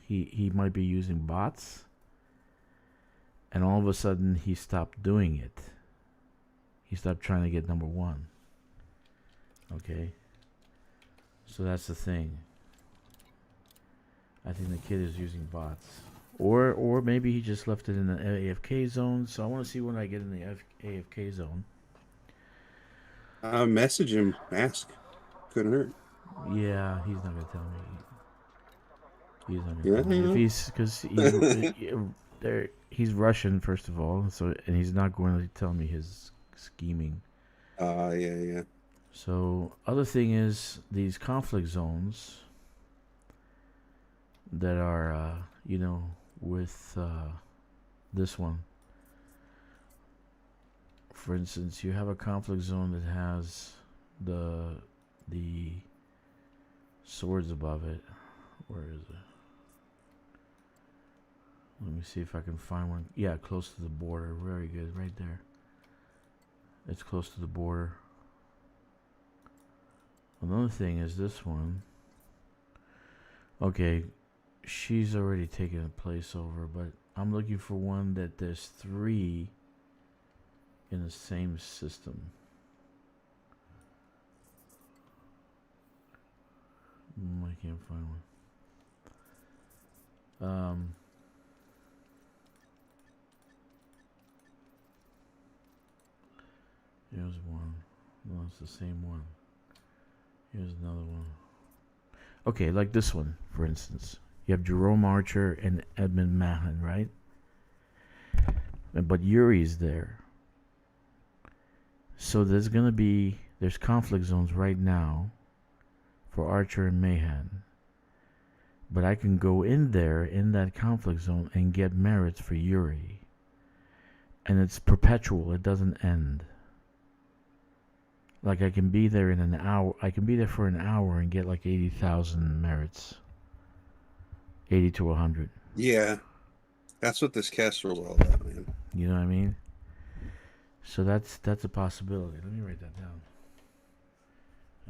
he might be using bots, and all of a sudden he stopped doing it. He stopped trying to get number 1. Okay, so that's the thing. I think the kid is using bots. Or maybe he just left it in the AFK zone. So I want to see when I get in the AFK zone. Message him. Ask. Couldn't hurt. Yeah, he's not gonna tell me. He's not gonna tell me if he's because he's Russian first of all. So and he's not going to tell me his scheming. Yeah. So other thing is these conflict zones that are with this one. For instance, you have a conflict zone that has the swords above it. Where is it? Let me see if I can find one. Yeah, close to the border. Very good, right there. It's close to the border. Another thing is this one. Okay, she's already taken a place over, but I'm looking for one that there's 3 in the same system. I can't find one. Here's one. No, it's the same one. Here's another one. Okay, like this one, for instance. You have Jerome Archer and Edmund Mechan, right? But Yuri's there. So there's conflict zones right now for Archer and Mechan. But I can go in there, in that conflict zone, and get merits for Yuri. And it's perpetual, it doesn't end. Like I can be there in an hour, I can be there for an hour and get like 80,000 merits. 80 to 100. Yeah. That's what this caster will all about, man. You know what I mean? So that's a possibility. Let me write that down.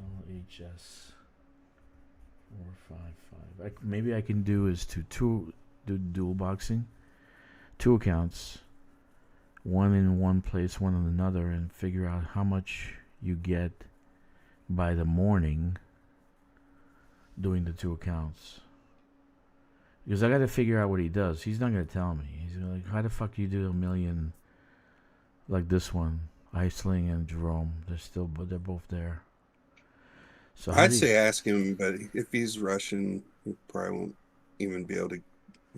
LHS 455. Maybe I can do is to do dual boxing. 2 accounts, one in one place, one in another, and figure out how much you get by the morning doing the 2 accounts. Because I got to figure out what he does. He's not going to tell me. He's gonna like, how the fuck do you do 1 million like this one? Eisling and Jerome, they're both there. So I'd say ask him, but if he's Russian, he probably won't even be able to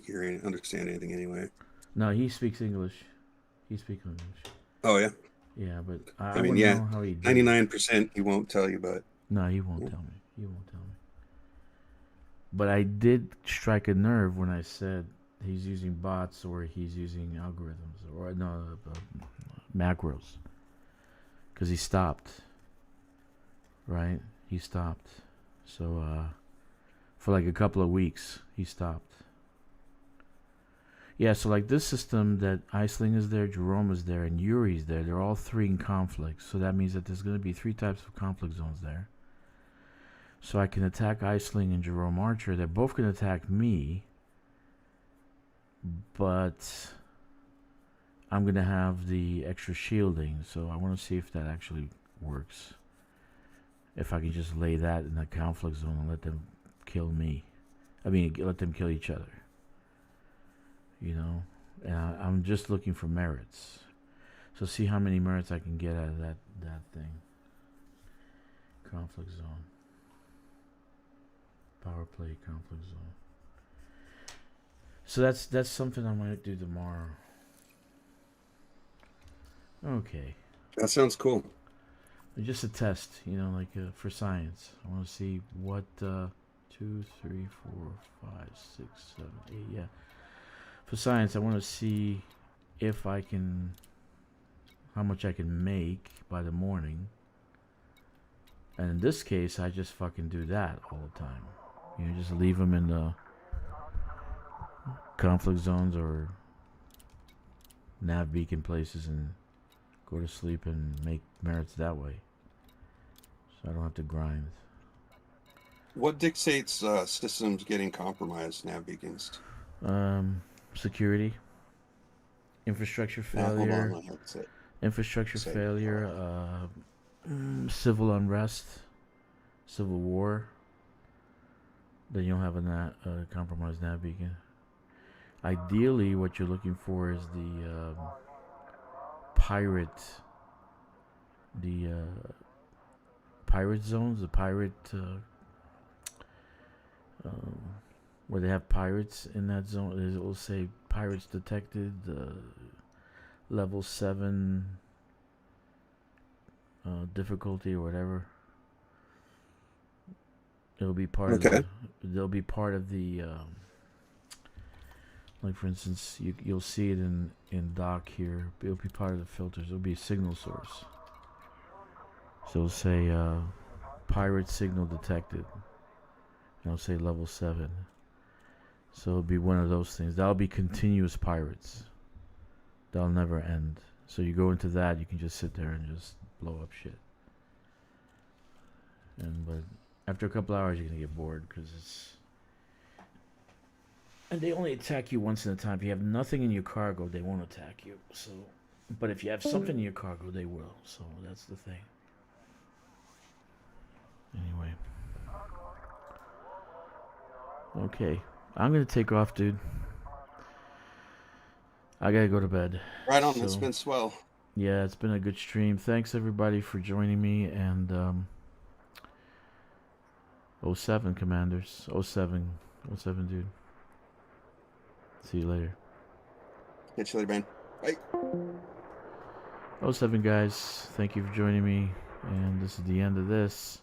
hear and understand anything anyway. No, he speaks English. He speaks English. Oh yeah. Yeah, but I mean, yeah, 99% he won't tell you, but no, he won't tell me. He won't tell me. But I did strike a nerve when I said he's using bots or he's using algorithms or macros. Because he stopped. Right? He stopped. So for like a couple of weeks, he stopped. Yeah, so like this system that Eisling is there, Jerome is there, and Yuri's there, they're all 3 in conflict. So that means that there's going to be 3 types of conflict zones there. So I can attack Eisling and Jerome Archer. They're both going to attack me. But I'm going to have the extra shielding. So I want to see if that actually works. If I can just lay that in the conflict zone and let them kill me. I mean, let them kill each other. You know? And I'm just looking for merits. So see how many merits I can get out of that thing. Conflict zone. Power play conflict zone. So that's something I might do tomorrow. Okay. That sounds cool. Just a test, you know, like for science. I want to see what 2, 3, 4, 5, 6, 7, 8. Yeah. For science, I want to see if I can, how much I can make by the morning. And in this case, I just fucking do that all the time. You know, just leave them in the conflict zones or nav beacon places and go to sleep and make merits that way. So I don't have to grind. What dictates systems getting compromised, nav beacons? Security, infrastructure failure, Hold on, that's it. Infrastructure failure, civil unrest, civil war. Then you'll have a compromised nav beacon. Ideally, what you're looking for is the pirate zones, the pirate where they have pirates in that zone. It will say pirates detected, level 7 difficulty or whatever. It'll be part of they'll be part of the like for instance you'll see it in doc here. It'll be part of the filters. It'll be a signal source. So it'll say pirate signal detected. And it'll say level 7. So it'll be one of those things. That'll be continuous pirates. That'll never end. So you go into that, you can just sit there and just blow up shit. But after a couple hours, you're gonna get bored because and they only attack you once at a time. If you have nothing in your cargo, they won't attack you. So, but if you have something in your cargo, they will. So that's the thing. Anyway, okay, I'm gonna take off, dude. I gotta go to bed. Right on. It's been swell. Yeah, it's been a good stream. Thanks everybody for joining me and 07 commanders. 07 dude. See you later. Catch you later, man. Bye. 07 guys, thank you for joining me, and this is the end of this.